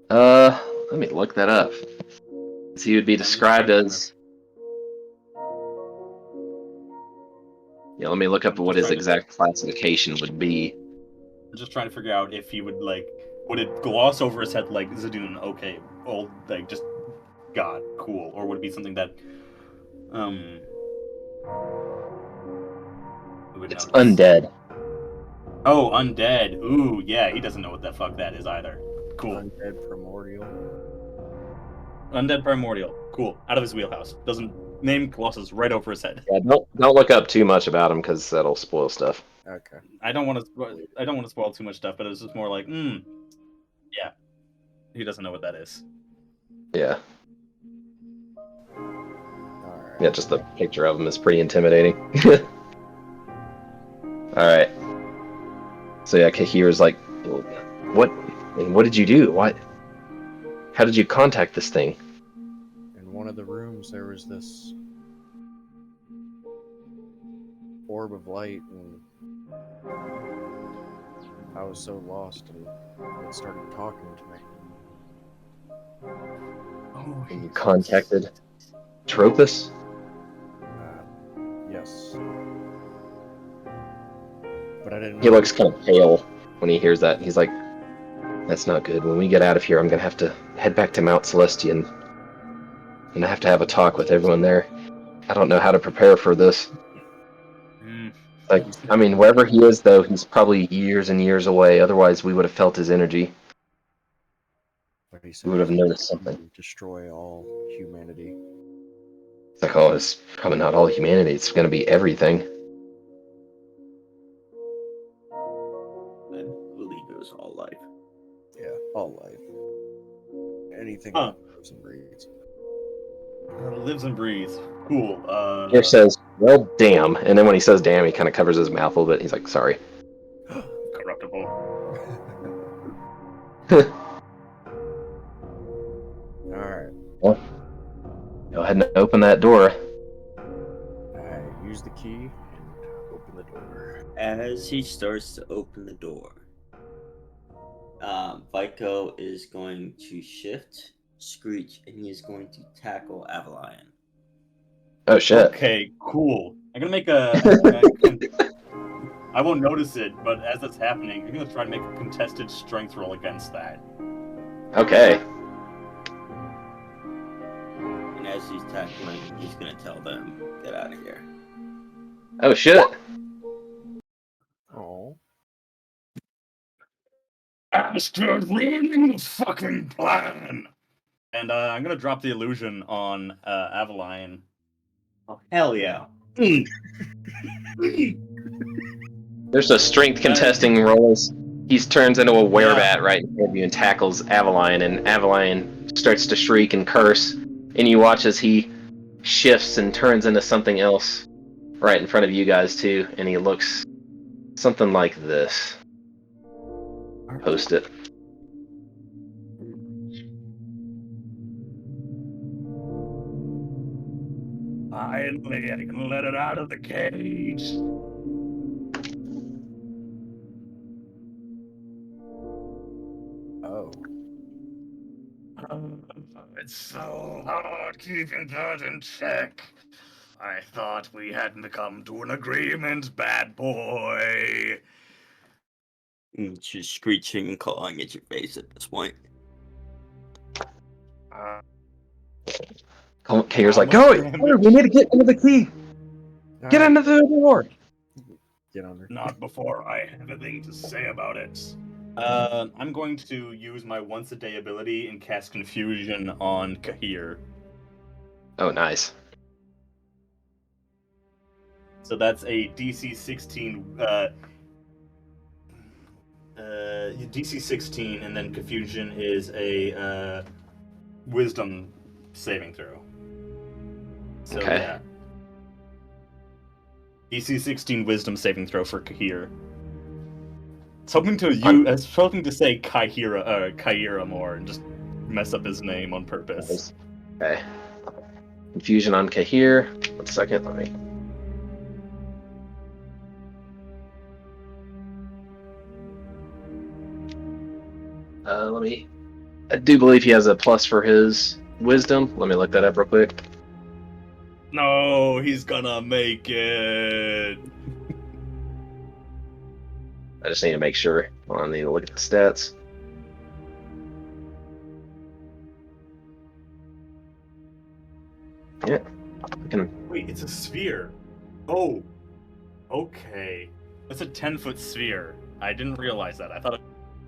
D: Let me look that up. So he would be described as. Yeah, let me look up what his exact classification would be.
E: I'm just trying to figure out if he would would it gloss over his head like Zadoon? Okay, old just god, cool, or would it be something that who would
D: It's
E: notice?
D: undead.
E: Oh, undead. Ooh, yeah, he doesn't know what the fuck that is either. Cool.
F: Undead primordial.
E: Undead primordial. Cool. Out of his wheelhouse. Doesn't name glosses right over his head.
D: Yeah, don't look up too much about him because that'll spoil stuff.
F: Okay.
E: I don't want to spoil too much stuff, but it's just more like, yeah. He doesn't know what that is.
D: Yeah.
F: Alright.
D: Yeah, just the picture of him is pretty intimidating. Alright. So yeah, Kahir's like, what did you do? How did you contact this thing?
F: In one of the rooms there was this orb of light, and I was so lost, and it started talking to me.
E: Oh,
D: And you contacted Tropus?
F: Yes. But I didn't know.
D: He looks kind of pale when he hears that. He's like, that's not good. When we get out of here, I'm going to have to head back to Mount Celestian. And I have to have a talk with everyone there. I don't know how to prepare for this. Like, I mean, wherever he is, though, he's probably years and years away. Otherwise, we would have felt his energy.
F: But he said
D: We would have noticed something.
F: destroy all humanity.
D: It's like, oh, it's probably not all humanity. It's going to be everything.
B: I believe it was all life.
F: Yeah, all life. Anything
E: Huh.
F: that lives and breathes.
E: Lives and breathes. Cool.
D: Here says, well, damn. And then when he says damn, he kind of covers his mouth a little bit. He's like, sorry.
E: Corruptible.
F: Alright.
D: Well, go ahead and open that door.
F: I use the key and open the door.
B: As he starts to open the door, Vico is going to shift, screech, and he is going to tackle Avalion.
D: Oh, shit.
E: Okay, cool. I'm gonna make I won't notice it, but as that's happening, I'm gonna try to make a contested strength roll against that.
D: Okay.
B: And as he's tackling, he's going to tell them, get out of here.
D: Oh, shit.
F: Oh.
I: Bastard ruining the fucking plan!
E: And I'm gonna drop the illusion on Avalion.
B: Oh, hell yeah.
D: There's a strength contesting rolls. He turns into a werebat right in front of you and tackles Avalion, and Avalion starts to shriek and curse. And you watch as he shifts and turns into something else right in front of you guys, too. And he looks something like this. Post it.
I: Finally, I can let it out of the cage.
F: Oh.
I: It's so hard keeping that in check. I thought we hadn't come to an agreement, bad boy.
B: And she's screeching and clawing at your face at this point.
D: Kair's like, go! We need to get into the key! Get into the door!
F: Get under.
E: Not before I have a thing to say about it. I'm going to use my once a day ability and cast Confusion on Kahir.
D: Oh, nice.
E: So that's a DC 16. DC 16, and then Confusion is a Wisdom saving throw. So
D: Okay.
E: yeah. DC 16 Wisdom saving throw for Kahir. I was hoping to say Kaira more and just mess up his name on purpose.
D: Okay. Confusion on Kahir. 1 second, let me. I do believe he has a plus for his wisdom. Let me look that up real quick.
E: No, he's gonna make it.
D: I just need to make sure. Hold on, I need to look at the stats. Yeah. I can...
E: Wait, it's a sphere. Oh. Okay. It's a 10-foot sphere. I didn't realize that. I thought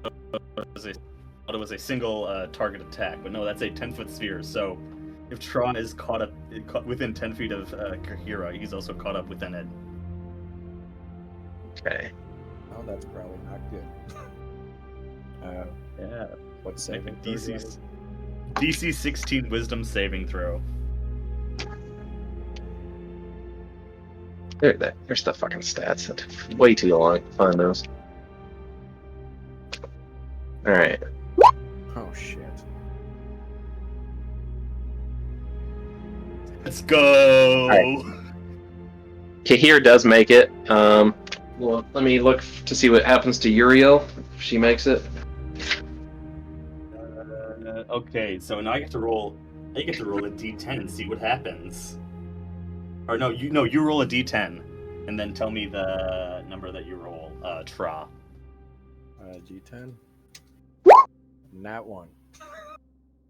E: it was a single target attack, but no, that's a 10-foot sphere. So if Trah is caught within 10 feet of Kahira, he's also caught up within it.
D: Okay.
F: Oh, that's probably not good.
E: Yeah.
F: What's
E: Make a
F: saving?
E: DC 16 Wisdom saving throw.
D: There's the fucking stats. That took way too long to find those. Alright.
F: Oh shit.
E: Let's go.
D: Right. Kahir does make it. Well, let me look to see what happens to Uriel if she makes it.
E: Okay, so now I get to roll. I get to roll a D10 and see what happens. Or no, you roll a D10, and then tell me the number that you roll. Trah.
F: G10. Nat 1.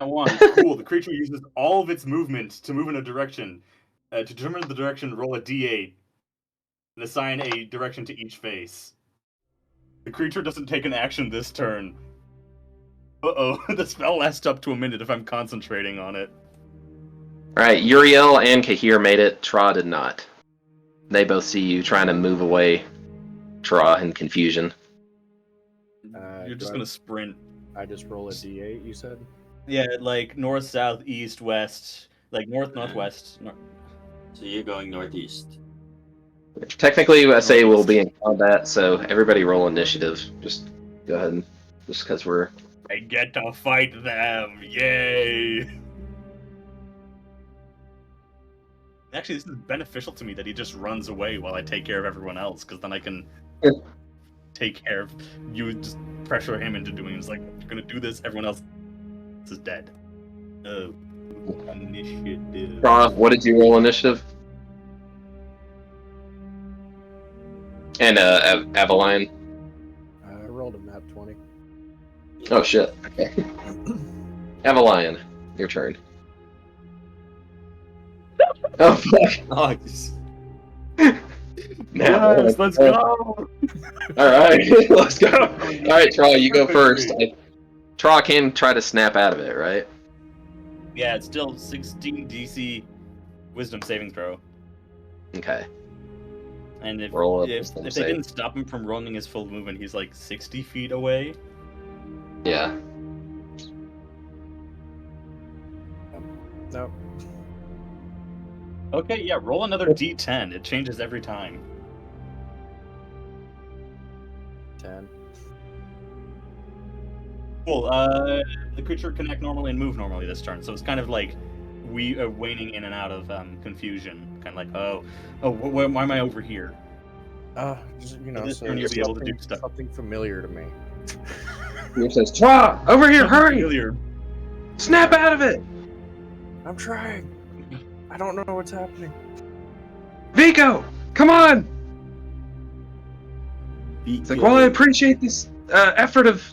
E: Nat 1. Cool. The creature uses all of its movement to move in a direction. To determine the direction, roll a D8 and assign a direction to each face. The creature doesn't take an action this turn. Uh-oh. The spell lasts up to a minute if I'm concentrating on it.
D: Alright, Uriel and Kahir made it. Trah did not. They both see you trying to move away. Trah in confusion.
E: You're just gonna sprint.
F: I just roll a D8, you said?
E: Yeah, like north, south, east, west. Like north, northwest.
B: So you're going northeast.
D: Technically, I say we'll be in combat, so everybody roll initiative. Just go ahead and... Just because we're...
E: I get to fight them! Yay! Actually, this is beneficial to me that he just runs away while I take care of everyone else, because then I can take care of you, just pressure him into doing it. It's like, you're gonna do this, everyone else is dead. Oh, initiative.
D: Trah, what did you roll initiative? And Aveline.
F: I rolled a nat 20.
D: Oh shit. Okay. Aveline, your turn. Oh fuck.
B: Nice.
E: Yes, let's go!
D: Alright, let's go. Alright, Trah, you go first. Trah can try to snap out of it, right?
E: Yeah, it's still 16 DC Wisdom saving throw.
D: Okay.
E: And if
D: Roll up
E: they
D: Wisdom save.
E: didn't stop him from running his full movement, he's like 60 feet away.
D: Yeah.
F: No.
E: Okay, yeah, roll another D10. It changes every time.
F: 10.
E: Cool. The creature can act normally and move normally this turn, so it's kind of like we are waning in and out of confusion. Kind of like, why am I over here?
F: Just,
E: This
F: so
E: turn you'll be able to do
F: something-
E: stuff.
F: Something familiar to me.
D: He says, Trah, over here, hurry!
E: Familiar.
D: Snap out of it!
F: I'm trying. I don't know what's happening.
D: Vico, come on! It's like, well, I appreciate this effort of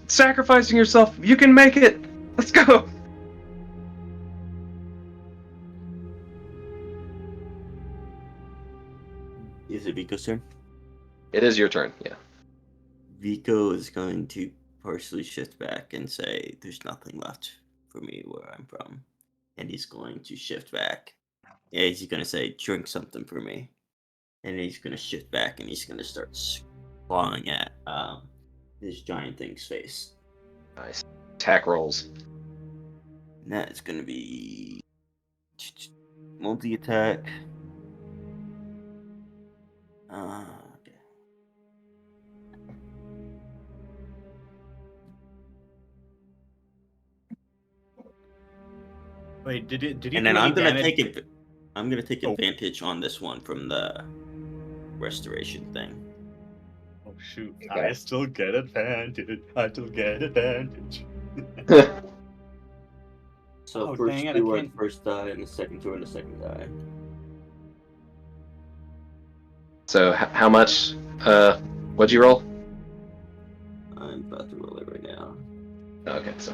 D: sacrificing yourself. You can make it. Let's go.
B: Is it Vico's turn?
D: It is your turn. Yeah.
B: Vico is going to partially shift back and say, "There's nothing left for me where I'm from," and he's going to shift back. Yeah, he's going to say, "Drink something for me," and he's going to shift back and he's going to start clawing at this giant thing's face.
D: Nice. Attack rolls.
B: And that is going to be multi-attack. Okay.
E: Wait, did he?
B: And
E: do
B: then
E: any
B: I'm gonna
E: damage?
B: take it. I'm gonna take
E: Oh.
B: advantage on this one from the restoration thing.
E: Oh shoot!
D: Okay.
E: I still get advantage. I still get advantage.
B: So
E: Oh,
B: first
E: dang it, I
B: two are the
E: can't-
B: first die, and the second two are the second die.
D: So how much? What'd you roll?
B: I'm about to roll it right now.
D: Okay, so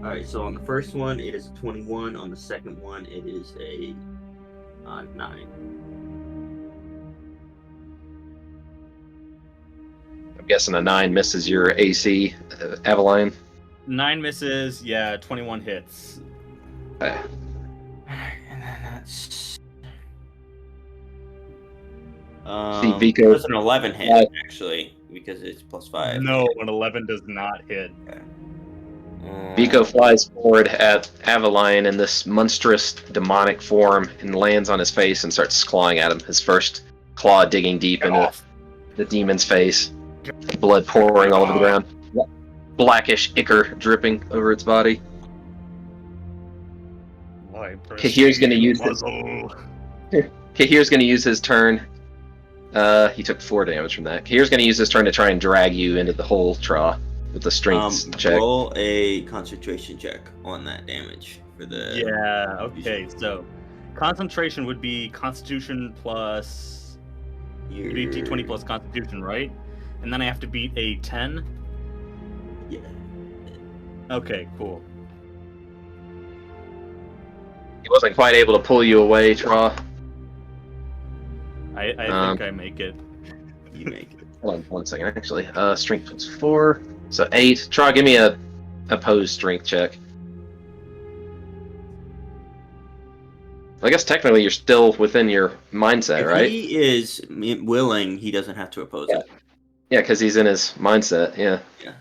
B: All right. So on the first one, it is a 21. On the second one, it is a 9.
D: I'm guessing a 9 misses your AC, Aveline.
E: 9 misses. Yeah, 21 hits.
D: Okay.
B: And then that's.
D: Vico-
B: That's an 11 hit actually because it's +5.
E: No, an 11 does not hit.
D: Vico flies forward at Aveline in this monstrous demonic form and lands on his face and starts clawing at him. His first claw digging deep
E: Get
D: into
E: off.
D: the demon's face, blood pouring all over the ground, blackish ichor dripping over its body.
E: My
D: Kahir's gonna use this.
E: muzzle.
D: Kahir's going to use his turn. He took 4 damage from that. Kahir's going to use his turn to try and drag you into the hole, Trah, with the strength check.
B: Roll a concentration check on that damage for the.
E: Yeah. Okay. So, concentration would be Constitution plus.
B: Your...
E: It'd be D20 plus Constitution, right? And then I have to beat a 10.
B: Yeah.
E: Okay. Cool.
D: He wasn't quite able to pull you away, Trah.
E: I think I make it.
B: You make it.
D: Hold on 1 second, actually. Strength was 4, so 8. Trah, give me a opposed strength check. I guess technically you're still within your mindset,
B: If
D: right?
B: he is willing, he doesn't have to oppose it.
D: Yeah, because he's in his mindset, yeah.
B: Yeah.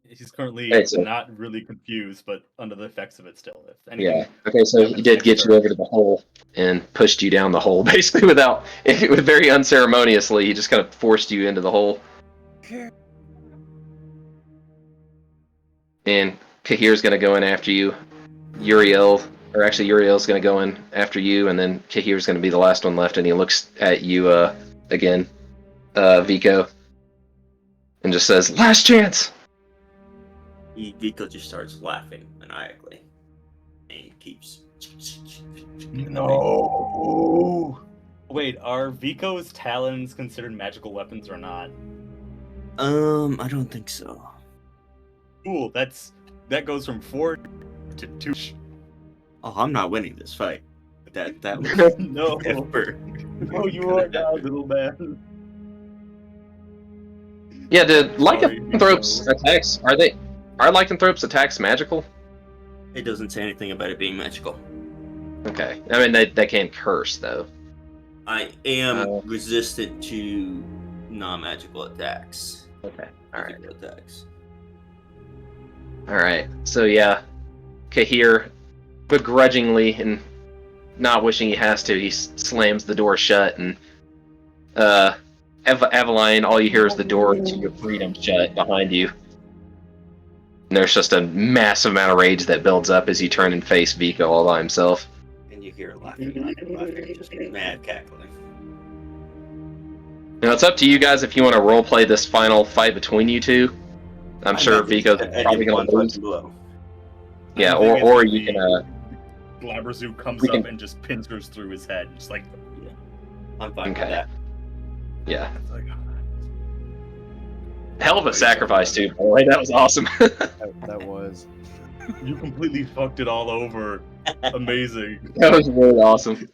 E: He's currently
D: Right, so-
E: not really confused, but under the effects of it still. If anything,
D: Yeah. Okay, so
E: happens
D: he did
E: next
D: get you
E: turn.
D: over to the hole and pushed you down the hole, basically without, very unceremoniously. He just kind of forced you into the hole. And Kahir's gonna go in after you. Uriel's gonna go in after you, and then Kahir's gonna be the last one left. And he looks at you again, Vico, and just says, "Last chance."
B: Vico just starts laughing maniacally and keeps.
E: No. Wait, are Vico's talons considered magical weapons or not?
B: I don't think so.
E: Cool. That goes from 4 to 2.
B: Oh, I'm not winning this fight. That was
E: No.
B: ever.
E: Oh, you are now, little man.
D: Yeah, the
E: Sorry,
D: lycanthropes
E: Vico.
D: attacks are lycanthropes attacks magical?
B: It doesn't say anything about it being magical.
D: Okay, I mean they can't curse though.
B: I am resistant to non-magical attacks.
D: Okay, all right.
B: Physical attacks.
D: All right. So yeah, Kahir, begrudgingly and not wishing he has to, he slams the door shut, and Aveline, all you hear is the door to your freedom shut behind you. And there's just a massive amount of rage that builds up as you turn and face Vico all by himself.
B: And you hear laughing, just mad cackling.
D: Now it's up to you guys if you want to roleplay this final fight between you two. I'm sure Vico's probably going to lose. Yeah,
E: I think
D: or
E: it's
D: you
E: gonna
D: can.
E: be Glabrezu comes
D: we can-
E: up and just pincers through his head, just like.
B: I'm fine with
D: Okay.
B: that.
D: Yeah.
E: It's like,
D: Hell of a sacrifice, too. By the way, that was awesome.
F: That was.
E: you completely fucked it all over. Amazing.
D: That was really awesome.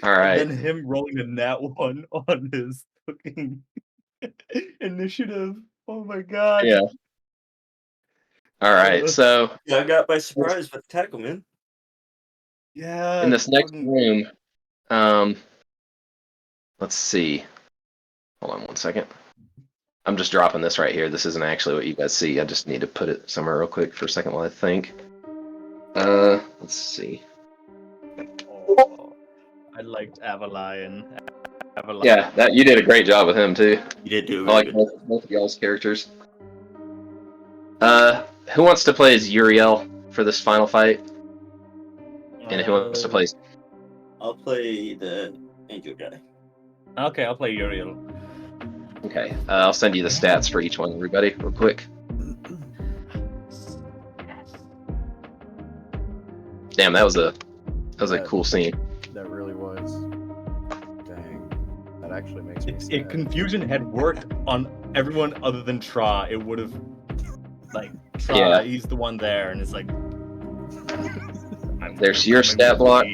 D: All right.
E: And then him rolling a nat 1 on his fucking initiative. Oh my god.
D: Yeah. All right. So
B: Yeah, I got by surprise with the tackle, man.
E: Yeah.
D: in this next
E: fucking-
D: room, let's see. Hold on one second. I'm just dropping this right here. This isn't actually what you guys see. I just need to put it somewhere real quick for a second while I think. Let's see.
E: Oh, I liked Avalion.
D: Yeah, that you did a great job with him too.
B: You did do
D: I
B: really
D: like
B: good.
D: both of y'all's characters. Who wants to play as Uriel for this final fight? And who wants to play?
B: I'll play the angel guy.
E: Okay, I'll play Uriel.
D: Okay, I'll send you the stats for each one, everybody, real quick. Damn, that was a cool scene.
F: That really was. Dang. That actually makes me sad.
E: If Confusion had worked on everyone other than Trah, it would have, like, Trah,
D: Yeah.
E: he's the one there, and it's like...
D: There's your stat block.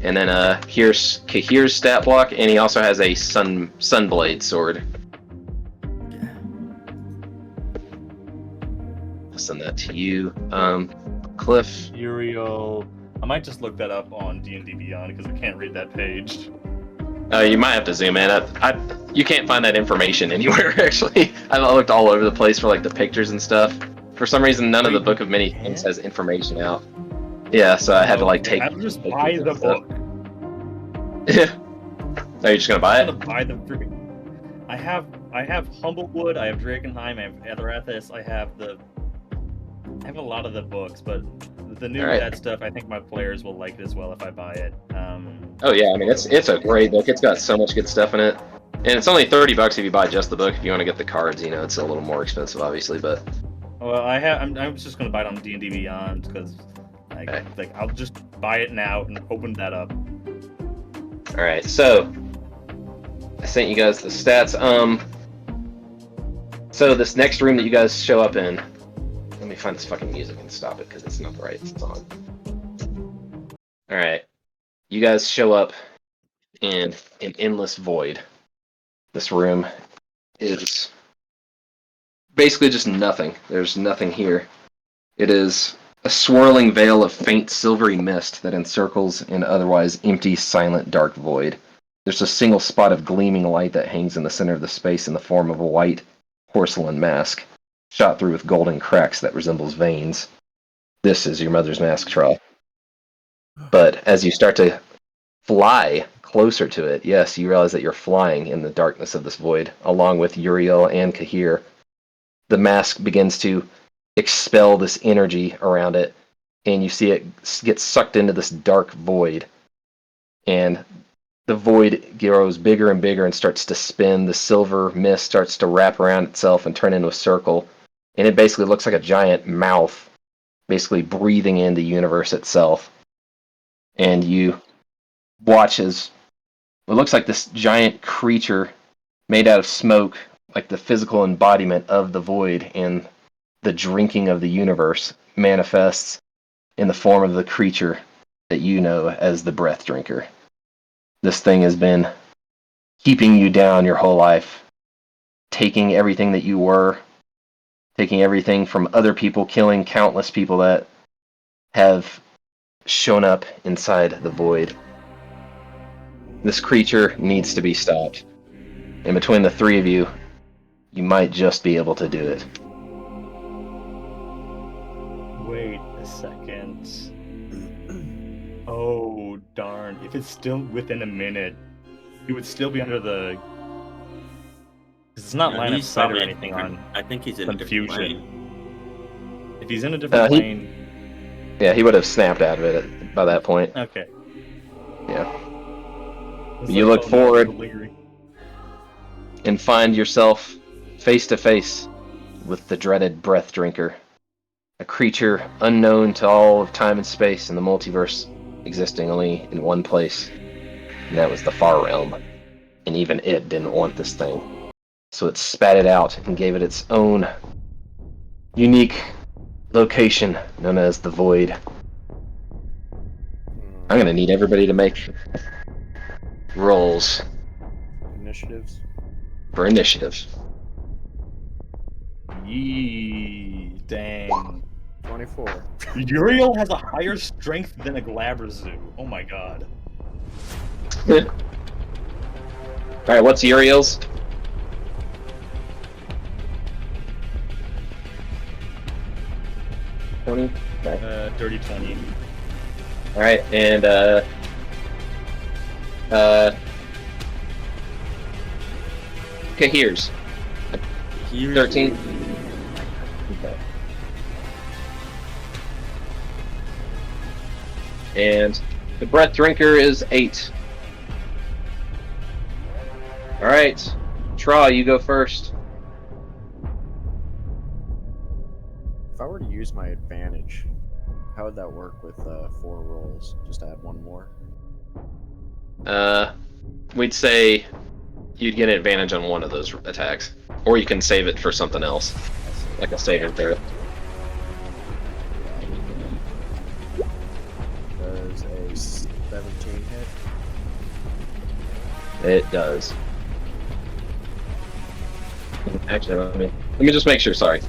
D: And then here's Kahir's stat block, and he also has a Sunblade sword. I'll send that to you. Cliff.
E: Uriel... I might just look that up on D&D Beyond, because I can't read that page.
D: You might have to zoom in. You can't find that information anywhere, actually. I looked all over the place for like the pictures and stuff. For some reason, none of the Book of Many Things has information out. Yeah, so I had to like take.
E: I'll just buy the book.
D: Are you just gonna buy
E: I'm
D: it?
E: gonna buy the freaking... I have Humblewood, I have Drakenheim, I have Atherathis, I have a lot of the books, but the new
D: Alright.
E: that stuff, I think my players will like it as well if I buy it.
D: Oh yeah, I mean it's a great book. It's got so much good stuff in it, and it's only $30 if you buy just the book. If you want to get the cards, you know, it's a little more expensive, obviously, but.
E: Well, I'm just gonna buy it on D&D Beyond because, like, I'll just buy it now and open that up.
D: All right, so I sent you guys the stats. So this next room that you guys show up in, let me find this fucking music and stop it because it's not the right song. All right, you guys show up in an endless void. This room is basically just nothing. There's nothing here. It is a swirling veil of faint silvery mist that encircles an otherwise empty, silent, dark void. There's a single spot of gleaming light that hangs in the center of the space in the form of a white porcelain mask, shot through with golden cracks that resembles veins. This is your mother's mask, Trah. But as you start to fly closer to it, yes, you realize that you're flying in the darkness of this void, along with Uriel and Kahir. The mask begins to expel this energy around it, and you see it get sucked into this dark void. And the void grows bigger and bigger and starts to spin. The silver mist starts to wrap around itself and turn into a circle. And it basically looks like a giant mouth, basically breathing in the universe itself. And you watch as it looks like this giant creature made out of smoke, like the physical embodiment of the void and the drinking of the universe, manifests in the form of the creature that you know as the Breath Drinker. This thing has been keeping you down your whole life, taking everything that you were, taking everything from other people, killing countless people that have shown up inside the void. This creature needs to be stopped. And between the three of you, you might just be able to do it.
E: Wait a second. Oh, darn. If it's still within a minute, he would still be under the... 'Cause it's not line of
B: he's
E: sight or
B: probably
E: anything on
B: I think he's in a different
E: Confusion.
B: plane.
E: If he's in a different plane...
D: Yeah, he would have snapped out of it by that point.
E: Okay.
D: Yeah.
E: It's
D: You
E: like,
D: look
E: oh, no,
D: forward
E: it's lingering.
D: and find yourself face to face with the dreaded Breath Drinker, a creature unknown to all of time and space in the multiverse, existing only in one place, and that was the Far Realm. And even it didn't want this thing, so it spat it out and gave it its own unique location known as the Void. I'm gonna need everybody to make rolls
F: Initiatives.
D: for initiative.
E: Yee, dang.
F: 24.
E: Uriel has a higher strength than a Glabrezu. Oh my god.
D: Alright, what's Uriel's? Okay.
E: Dirty 20.
D: Alright, and Kahir's 13. Okay. And the breath drinker is 8. Alright. Trah, you go first.
F: If I were to use my advantage, how would that work with 4 rolls? Just add 1 more.
D: We'd say you'd get an advantage on one of those attacks. Or you can save it for something else. Like a saving throw.
F: Does a 17 hit?
D: It does. Actually, let me just make sure. Sorry,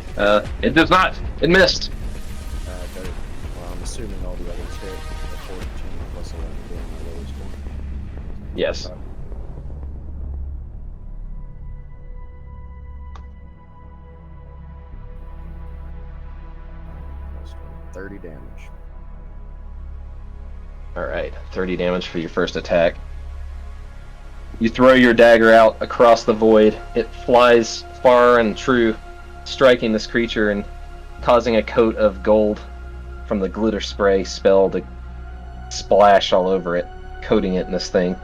D: it does not. It missed.
F: Well, I'm assuming all the others hit. 14 plus 11 being my lowest one.
D: Yes.
F: 30 damage.
D: Alright, 30 damage for your first attack. You throw your dagger out across the void. It flies far and true, striking this creature and causing a coat of gold from the glitter spray spell to splash all over it, coating it in this thing.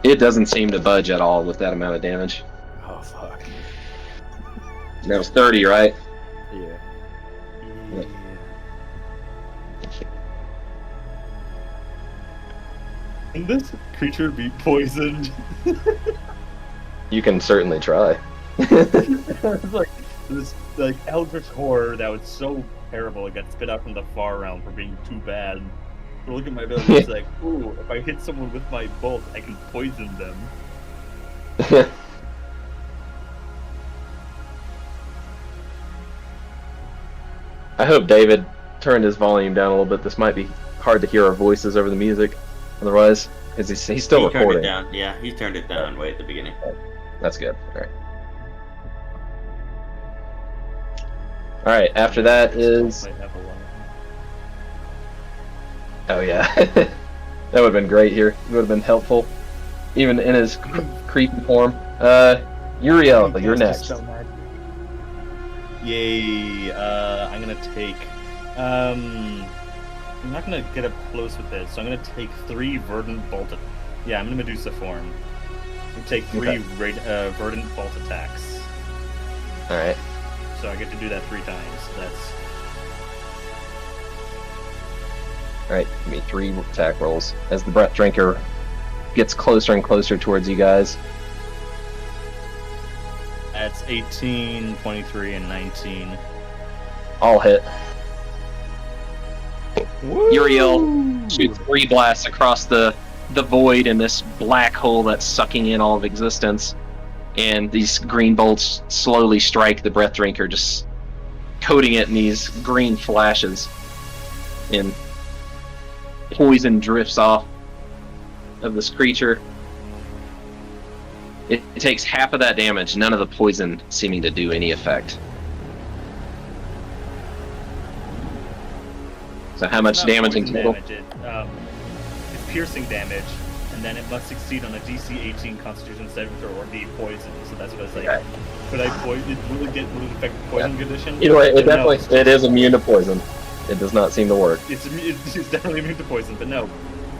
D: It doesn't seem to budge at all with that amount of damage.
F: Oh, fuck.
D: That was 30, right?
F: Yeah.
E: Can this creature be poisoned?
D: You can certainly try.
E: It's like this eldritch horror that was so terrible it got spit out from the far realm for being too bad. So look at my ability, it's like, ooh, if I hit someone with my bolt, I can poison them.
D: I hope David turned his volume down a little bit. This might be hard to hear our voices over the music. Otherwise, because he's still recording.
B: Turned it down. Yeah, he turned it down way at the beginning.
D: That's good. All right. After that is. Oh yeah, that would have been great here. It would have been helpful, even in his creepy form. Uriel, you're next.
E: Yay! I'm gonna take. I'm not gonna get up close with this, so I'm gonna take 3 verdant bolt. Yeah, I'm gonna Medusa form. I'm gonna take 3 verdant bolt attacks.
D: All right.
E: So I get to do that 3 times. That's.
D: All right. Give me 3 attack rolls as the breath drinker gets closer and closer towards you guys.
E: That's 18, 23, and 19.
D: All hit. Uriel shoots 3 blasts across the void in this black hole that's sucking in all of existence, and these green bolts slowly strike the breath drinker, just coating it in these green flashes, and poison drifts off of this creature. It takes half of that damage, none of the poison seeming to do any effect. So how much damage in total?
E: It's piercing damage, and then it must succeed on a DC 18 Constitution saving throw or be poisoned. So that's what I was like. Okay. Could I poison? Will it affect the poison condition?
D: You know, it is immune to poison. It does not seem to work.
E: It's definitely immune to poison, but no,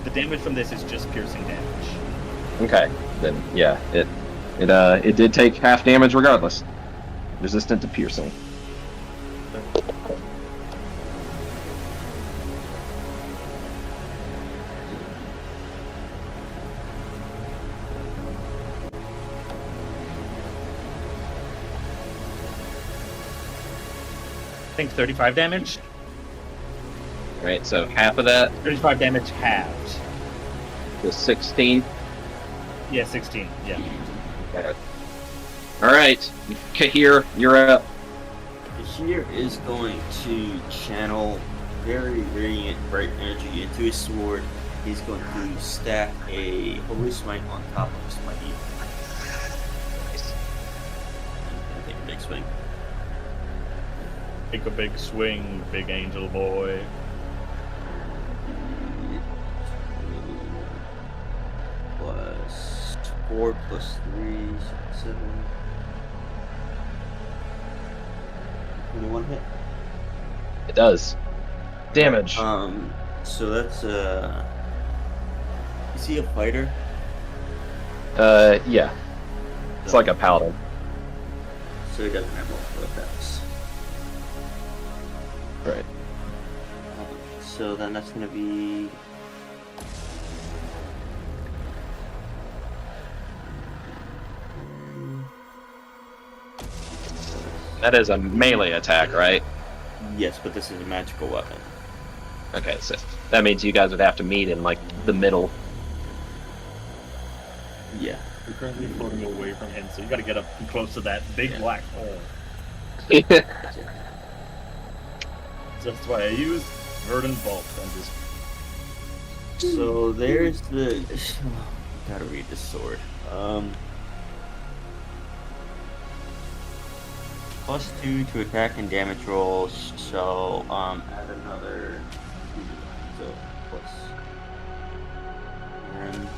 E: the damage from this is just piercing damage.
D: Okay, then yeah, it did take half damage regardless. Resistant to piercing.
E: I think 35 damage.
D: Right, so half of that.
E: 35 damage halved.
D: The 16.
E: Yeah, 16. Yeah.
D: All right, Kahir, you're up.
B: Kahir is going to channel very radiant bright energy into his sword. He's going to stack a holy smite on top of his mighty. And take a big swing.
E: Take a big swing, big angel boy.
B: Plus 4 plus 3, 7. 21 hit.
D: It does. Damage.
B: So that's is he a fighter?
D: Yeah. It's like a paladin.
B: So he doesn't have multiple attacks.
D: Right.
B: So then that's gonna be
D: That is a melee attack, right?
B: yes, but this is a magical weapon.
D: Okay, so that means you guys would have to meet in like the middle.
B: Yeah.
E: You're currently floating away from him, so you gotta get up close to that big black hole. So that's why I use Verdant Bolt. I'm just
B: So there's the gotta read the sword. +2 to attack and damage rolls. So add another. So plus. And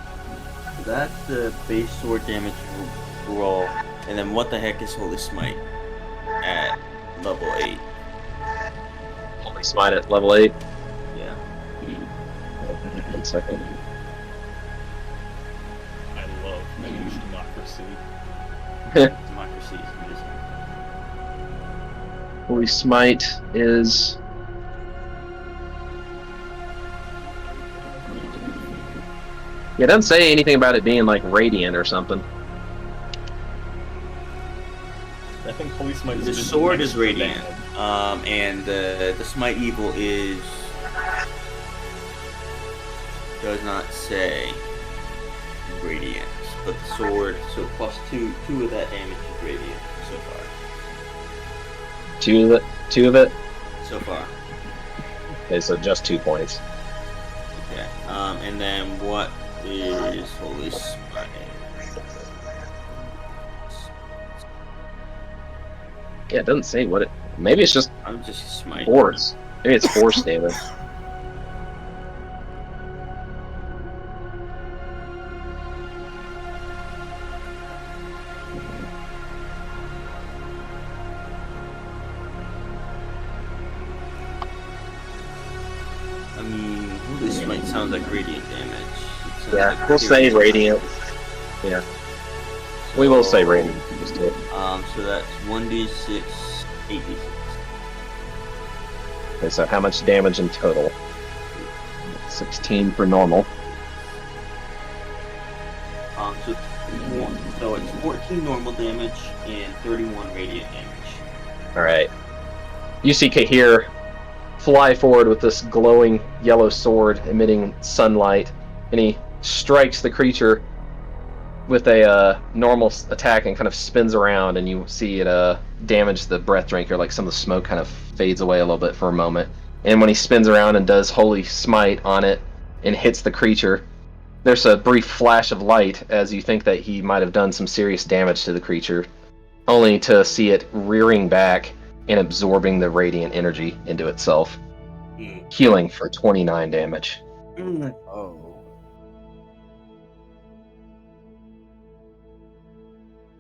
B: that's the base sword damage roll. And then what the heck is Holy Smite at level 8?
D: Holy Smite at level 8.
B: Yeah.
D: 1 second.
E: I love Finnish democracy.
B: Democracy is amazing.
D: Holy Smite is... Yeah, it doesn't say anything about it being like radiant or something.
E: I think Holy Smite
B: The
E: is just
B: sword
E: next
B: is
E: to
B: radiant,
E: that.
B: and the Smite Evil is does not say radiant, but the sword, so +2 of that damage is radiant so far.
D: Two of it?
B: So far.
D: Okay, so just 2 points.
B: Okay. And then what is Holy Smite?
D: Yeah, it doesn't say what it... Maybe it's just
B: I'm just Smite.
D: force. Maybe it's force damage.
B: I mean, Holy Smite sounds like radiant damage. It sounds
D: Yeah,
B: like
D: we'll say
B: piercing.
D: radiant. Yeah. We will say radiant. Just do it.
B: So that's 1d6, 8d6.
D: Okay, so how much damage in total? 16 for normal.
B: So it's 14 normal damage and 31 radiant damage.
D: Alright. You see Kahir fly forward with this glowing yellow sword emitting sunlight, and he strikes the creature with a normal attack and kind of spins around, and you see it damage the breath drinker, like some of the smoke kind of fades away a little bit for a moment. And when he spins around and does Holy Smite on it and hits the creature, there's a brief flash of light as you think that he might have done some serious damage to the creature, only to see it rearing back and absorbing the radiant energy into itself, healing for 29 damage.
F: Oh.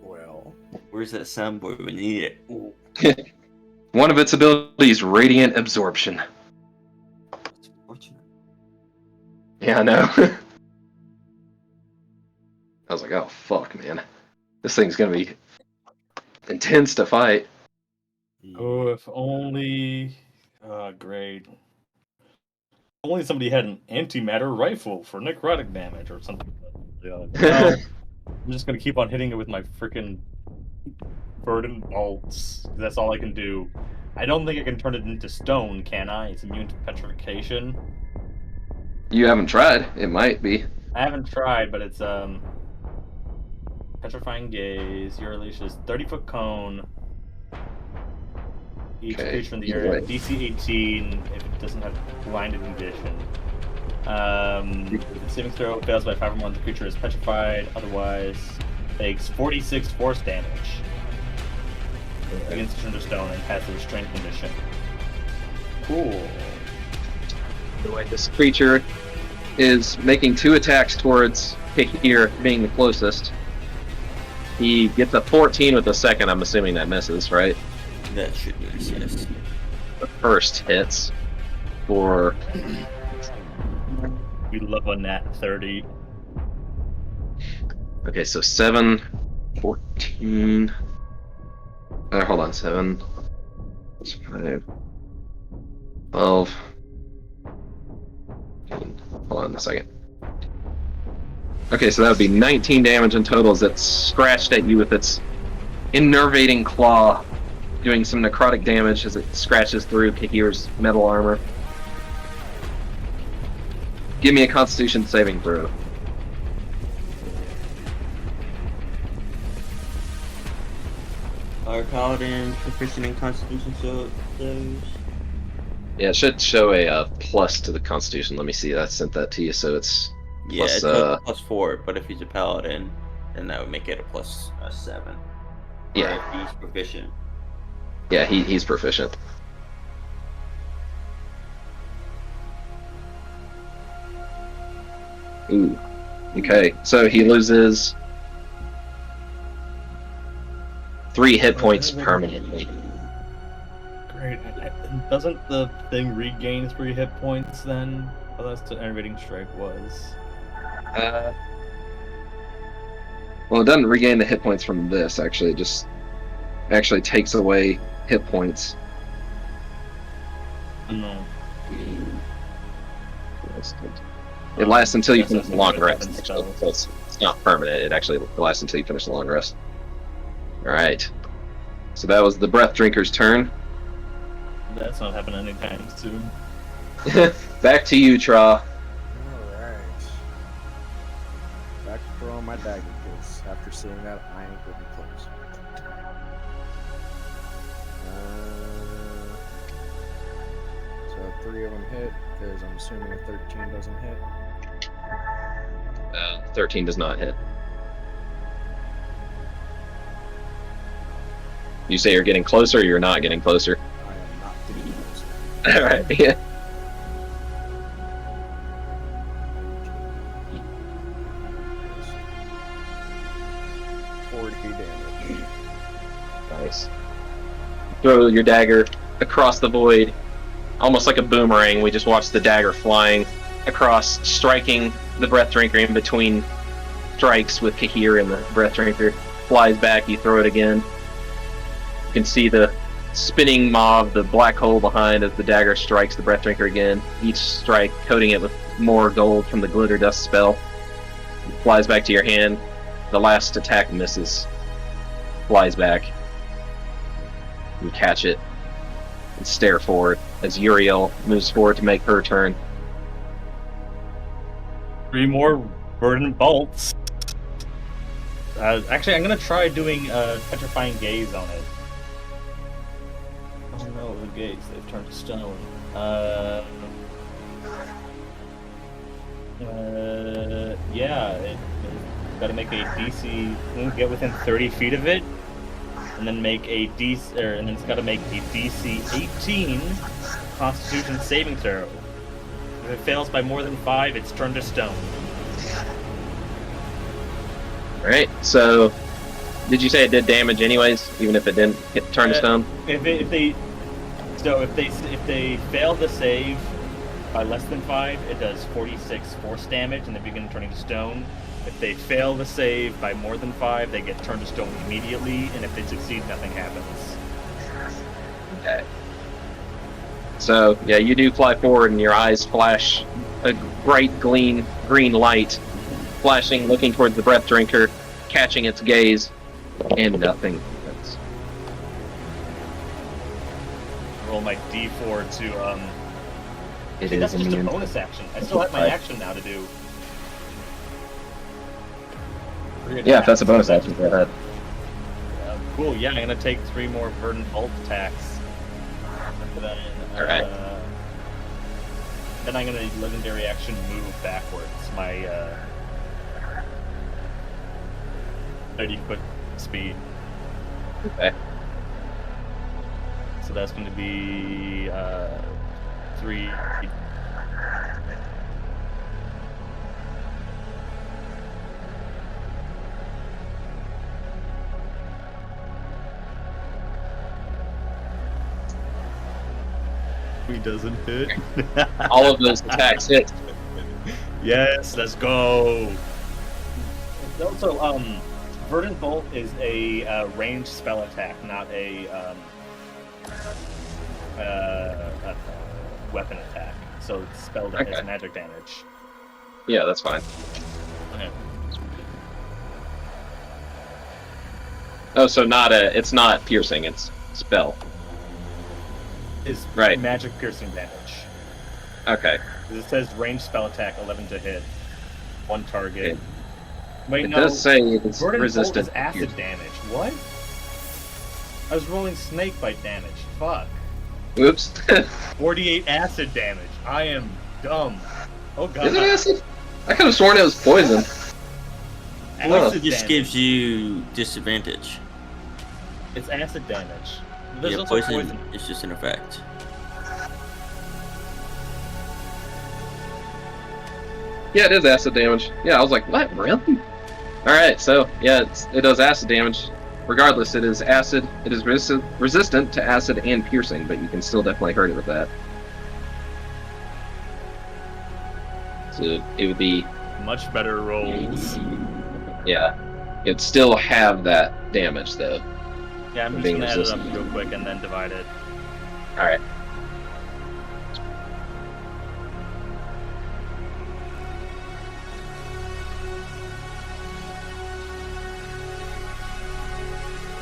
F: Well.
B: Where's that soundboard when you need it? Ooh.
D: One of its abilities, Radiant Absorption.
B: It's unfortunate.
D: Yeah, I know. I was like, oh fuck, man. This thing's gonna be intense to fight.
E: Oh, if only. Great. Only somebody had an antimatter rifle for necrotic damage or something. Yeah. Well, I'm just gonna keep on hitting it with my freaking Verdant Bolts. That's all I can do. I don't think I can turn it into stone, can I? It's immune to petrification.
D: You haven't tried. It might be.
E: I haven't tried, but it's Petrifying Gaze. Your unleash is 30-foot cone. Each
D: Okay,
E: creature in the
D: either
E: area,
D: way.
E: DC 18 if it doesn't have blinded condition. If its saving throw fails by 5 or more, the creature is petrified. Otherwise, takes 46 force damage against Turned to Stone and has the restraint condition. Cool.
D: The way this creature is making 2 attacks towards Kahir being the closest. He gets a 14 with the second. I'm assuming that misses, right?
B: That should be yes.
D: The first hits for
E: We love a nat 30.
D: okay, so 7, 14. Hold on, 7, 5, 12. Hold on a second. Okay, so that would be 19 damage in total as it scratched at you with its innervating claw, doing some necrotic damage as it scratches through Kahir's metal armor. Give me a Constitution saving throw.
B: Our paladin proficient in Constitution saves.
D: Yeah, it should show a plus to the Constitution. Let me see. I sent that to you, so it's
B: Yeah,
D: plus,
B: it's a +4, but if he's a paladin, then that would make it a +7.
D: Yeah.
B: Or if he's proficient.
D: Yeah, he's proficient. Ooh. Okay, so he loses 3 hit points permanently.
E: Great. Doesn't the thing regain 3 hit points then? Well, that's what Enervating Strike was.
D: Well, it doesn't regain the hit points from this, actually. It just actually takes away hit points.
E: No.
D: It lasts until you
E: That's
D: finish the
E: something
D: long
E: that
D: rest.
E: happens
D: Actually.
E: spells.
D: So it's not permanent. It actually lasts until you finish the long rest. Alright. So that was the Breath Drinker's turn.
E: That's not happening anytime soon.
D: Back to you, Trah.
F: Alright. Back to throwing my dagger, because after seeing that, I ain't gonna be close. So 3 of them hit, because I'm assuming a 13 doesn't hit.
D: 13 does not hit. You say you're getting closer, or you're not getting closer?
F: I am not getting closer.
D: Alright, yeah.
F: Damage.
D: Nice. Throw your dagger across the void, almost like a boomerang. We just watched the dagger flying across, striking the Breath Drinker in between strikes with Kahir, and the Breath Drinker flies back. You throw it again. You can see the spinning maw, the black hole behind as the dagger strikes the Breath Drinker again. Each strike coating it with more gold from the Glitter Dust spell. It flies back to your hand. The last attack misses. Flies back. You catch it and stare forward as Uriel moves forward to make her turn.
E: 3 more Verdant Bolts. Actually, I'm gonna try doing Petrifying Gaze on it. Oh no, the gaze, they've turned to stone. Yeah, it's gotta make a DC, get within 30 feet of it, and then make a DC, and then it's gotta make a DC 18 Constitution saving throw. If it fails by more than 5, it's turned to stone.
D: Alright, so did you say it did damage anyways, even if it didn't turn to stone?
E: If they fail the save by less than 5, it does 46 force damage and they begin turning to stone. If they fail the save by more than 5, they get turned to stone immediately, and if they succeed, nothing happens.
D: Okay. So, yeah, you do fly forward and your eyes flash a bright green light, flashing, looking towards the Breath Drinker, catching its gaze, and nothing happens.
E: Roll my d4 to,
D: It
E: see,
D: is
E: that's just a
D: immune.
E: bonus action. I still have my action now to do.
D: Yeah, if that's a bonus action, go ahead.
E: Cool. Yeah, I'm gonna take 3 more verdant bolt attacks. Then,
D: Alright.
E: Then I'm gonna legendary action move backwards. My 30-foot speed.
D: Okay.
E: So that's gonna be 3. He doesn't hit.
D: All of those attacks hit.
E: Yes, let's go. Also, Verdant Bolt is a ranged spell attack, not a weapon attack. So it's spell damage,
D: Okay.
E: magic damage.
D: Yeah, that's fine.
E: Okay.
D: Oh, so it's not piercing, it's spell.
E: Is
D: Right.
E: magic piercing damage.
D: Okay.
E: It says ranged spell attack, 11 to hit, 1 target.
D: It-
E: Wait,
D: It
E: no.
D: does say it's
E: Verdant Bolt
D: resistant
E: is
D: to
E: acid
D: piercing.
E: damage. What? I was rolling snake bite damage. Fuck.
D: Oops.
E: 48 acid damage. I am dumb. Oh god.
D: Is it acid? I could have sworn it was poison.
E: Acid
B: It just
E: damage.
B: gives you disadvantage.
E: It's acid damage. There's
B: Yeah,
E: also
B: poison is just an effect.
D: Yeah, it is acid damage. Yeah, I was like, what? Really? Alright, so, yeah, it does acid damage. Regardless, it is acid. It is resistant to acid and piercing, but you can still definitely hurt it with that. So it would be,
E: Much better rolls.
D: yeah. It'd still have that damage, though.
E: Yeah, I'm just
D: Being
E: gonna add it up
D: resistant.
E: real quick and then divide it.
D: Alright.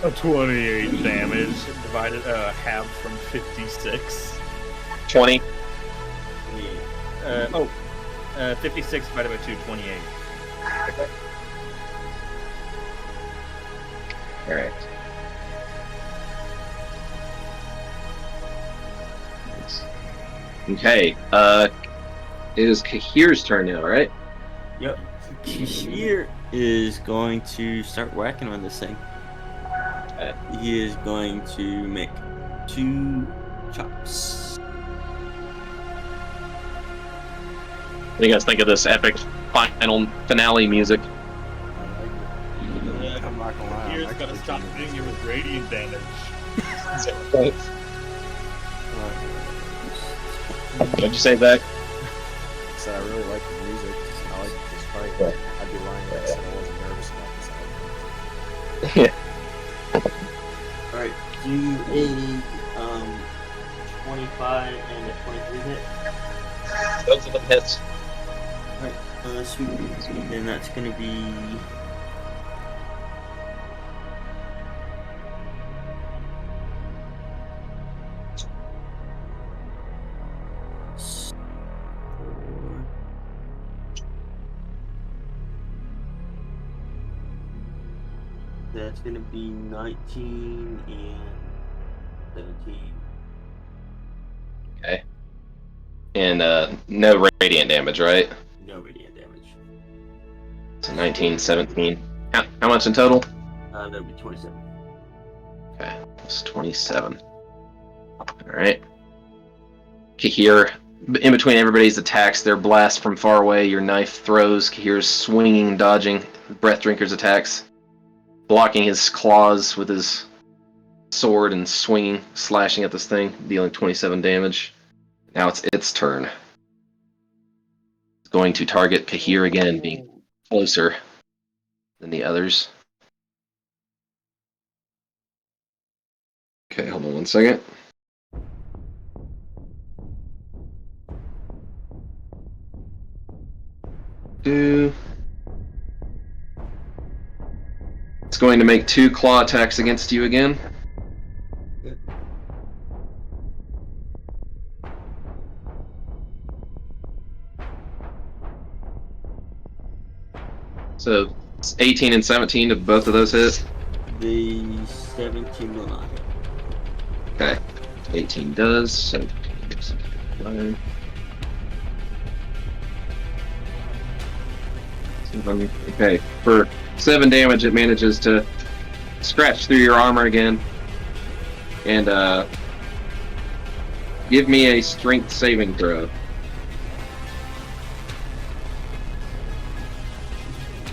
E: A 28 damage divided half from 56.
D: 20.
E: 56 divided by 2, 28.
D: Alright. Okay, it is Kahir's turn now, right?
B: Yep. Kishir is going to start whacking on this thing. He is going to make 2 chops.
D: What do you guys think of this epic final finale music?
F: I'm not gonna lie.
E: Here's gotta stop hitting you with radiant damage.
D: What'd you say, Zach?
F: Said I really like the music. I like this fight. I'd be lying if I said I wasn't nervous about this album.
B: Alright, do a 25 and a 23 hit.
D: Those are the hits.
B: Alright, sweet. Then that's gonna be. That's gonna be 19 and 17.
D: Okay. And no radiant damage, right?
B: No radiant damage.
D: So 19, 17. How much in total?
B: That'll be 27.
D: Okay, that's 27. Alright. Kahir, in between everybody's attacks, their blast from far away, your knife throws, Kahir's swinging, dodging, Breath Drinker's attacks, blocking his claws with his sword and swinging, slashing at this thing, dealing 27 damage. Now it's its turn. It's going to target Kahir again, being closer than the others. Okay, hold on one second. It's going to make 2 claw attacks against you again.
B: Good.
D: So 18 and 17, did both of those hit?
B: The 17 will not hit.
D: Okay. 18 does, so fine. Okay, for 7 damage, it manages to scratch through your armor again, and give me a strength saving throw.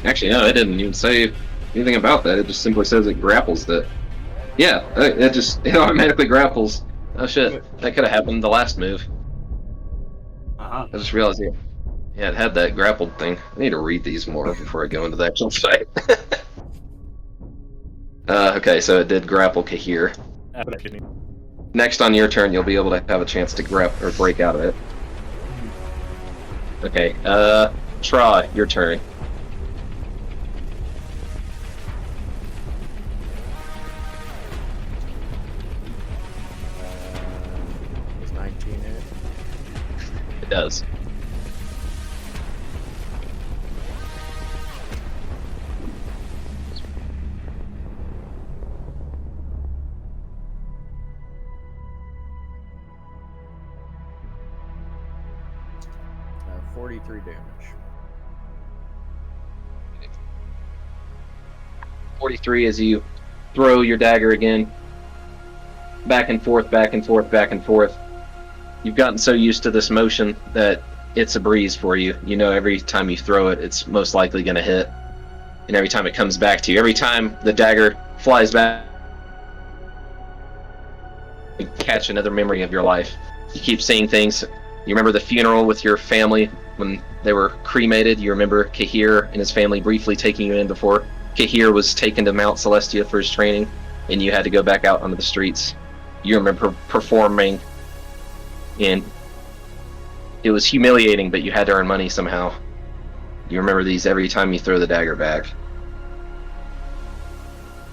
D: Actually, no, it didn't even say anything about that. It just simply says it grapples it. Yeah, it automatically grapples. Oh shit, that could have happened the last move. I just realized it had that grappled thing. I need to read these more before I go into the actual fight. Okay, so it did grapple Kahir. Next on your turn, you'll be able to have a chance to break out of it. Okay, Trah, your turn.
F: Does 19 hit?
D: It does.
F: Uh, 43 damage.
D: 43 as you throw your dagger again. Back and forth, back and forth, back and forth. You've gotten so used to this motion that it's a breeze for you. You know every time you throw it, it's most likely going to hit. And every time it comes back to you, every time the dagger flies back, you catch another memory of your life. You keep seeing things. You remember the funeral with your family when they were cremated. You remember Kahir and his family briefly taking you in before Kahir was taken to Mount Celestia for his training, and you had to go back out onto the streets. You remember performing, and it was humiliating, but you had to earn money somehow. You remember these every time you throw the dagger back.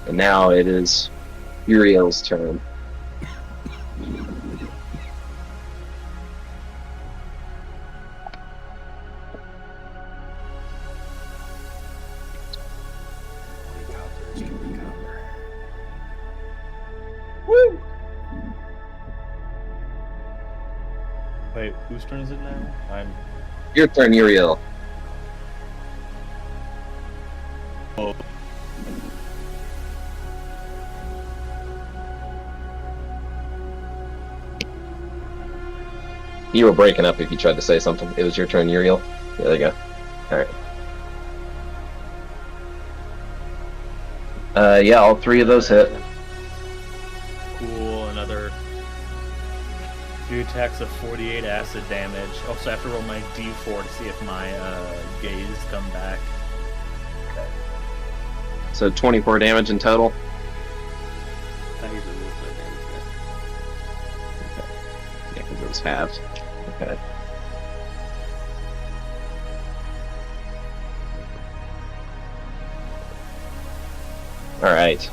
D: And now it is Uriel's turn.
E: Woo! Wait, whose turn is it now? I'm.
D: Your turn, Uriel.
E: Oh.
D: You were breaking up if you tried to say something. It was your turn, Uriel. Yeah, there you go. Alright. Yeah, all 3 of those hit.
E: Cool, another 3 attacks of 48 acid damage. Also, I have to roll my d4 to see if my gaze come back. Okay.
D: So 24 damage in total.
B: I usually lose my damage.
D: Yeah, because it was halved. Okay. Alright.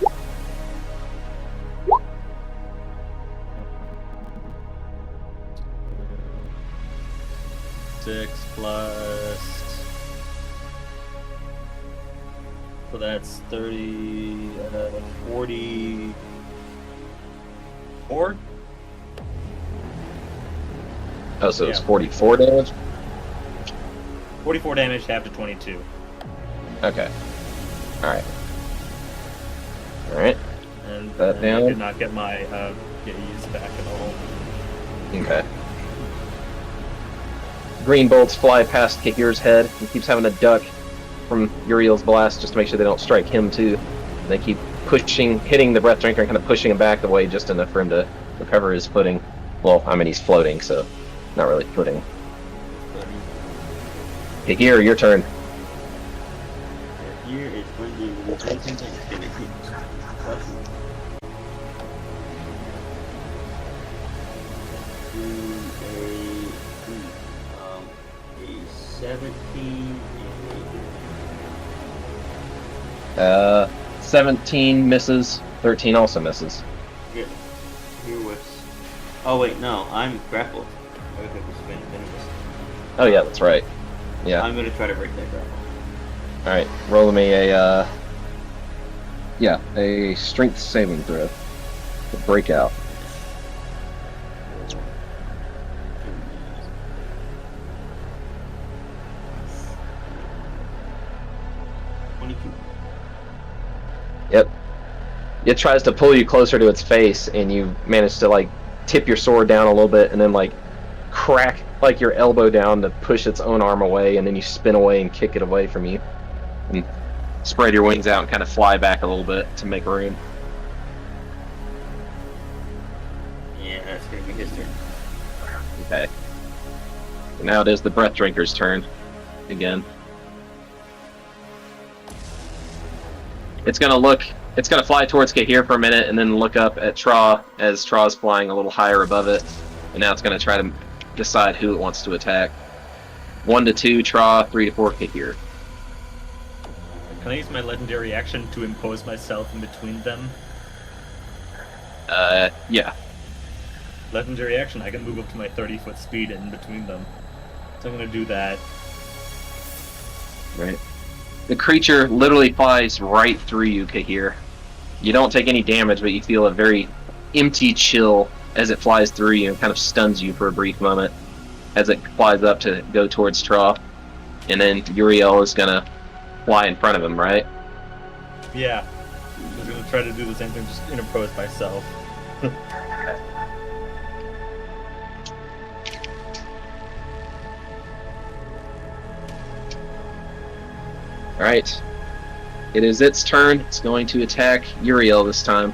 E: So that's 30, 44?
D: Oh, so it's
E: Yeah.
D: 44 damage?
E: 44 damage, half to 22.
D: Okay. Alright. Alright.
E: And,
D: That
E: I
D: down.
E: did not get my gaze back at all.
D: Okay. Green bolts fly past Kahir's head. He keeps having to duck from Uriel's blast just to make sure they don't strike him too. They keep pushing, hitting the breath drinker and kind of pushing him back the way just enough for him to recover his footing. Well, I mean, he's floating, so not really footing. Kahir, your turn.
B: Here is going to be anything that's going to hit. A 17 and
D: 17 misses, 13 also misses.
B: here whiffs. Oh wait, no, I'm grappled. Okay,
D: Oh yeah, that's right. Yeah.
B: I'm gonna try to break that grapple.
D: Alright, roll me a, a strength saving throw. To break out. Yep. It tries to pull you closer to its face, and you manage to, like, tip your sword down a little bit, and then, like, crack, like, your elbow down to push its own arm away, and then you spin away and kick it away from you. And spread your wings out and kind of fly back a little bit to make room.
B: Yeah, that's gonna be his turn.
D: Okay. Now it is the Breath Drinker's turn. Again. It's gonna fly towards Kahir for a minute and then look up at Trah as Trah's flying a little higher above it. And now it's gonna try to decide who it wants to attack. 1 to 2, Trah, 3 to 4, Kahir.
E: Can I use my legendary action to impose myself in between them?
D: Yeah.
E: Legendary action, I can move up to my 30-foot speed in between them. So I'm gonna do that.
D: Right. The creature literally flies right through you, Kahir. You don't take any damage, but you feel a very empty chill as it flies through you and kind of stuns you for a brief moment as it flies up to go towards Trah. And then Uriel is gonna fly in front of him, right?
E: Yeah. I was gonna try to do the same thing, just interpose myself.
D: Alright. It is its turn. It's going to attack Uriel this time.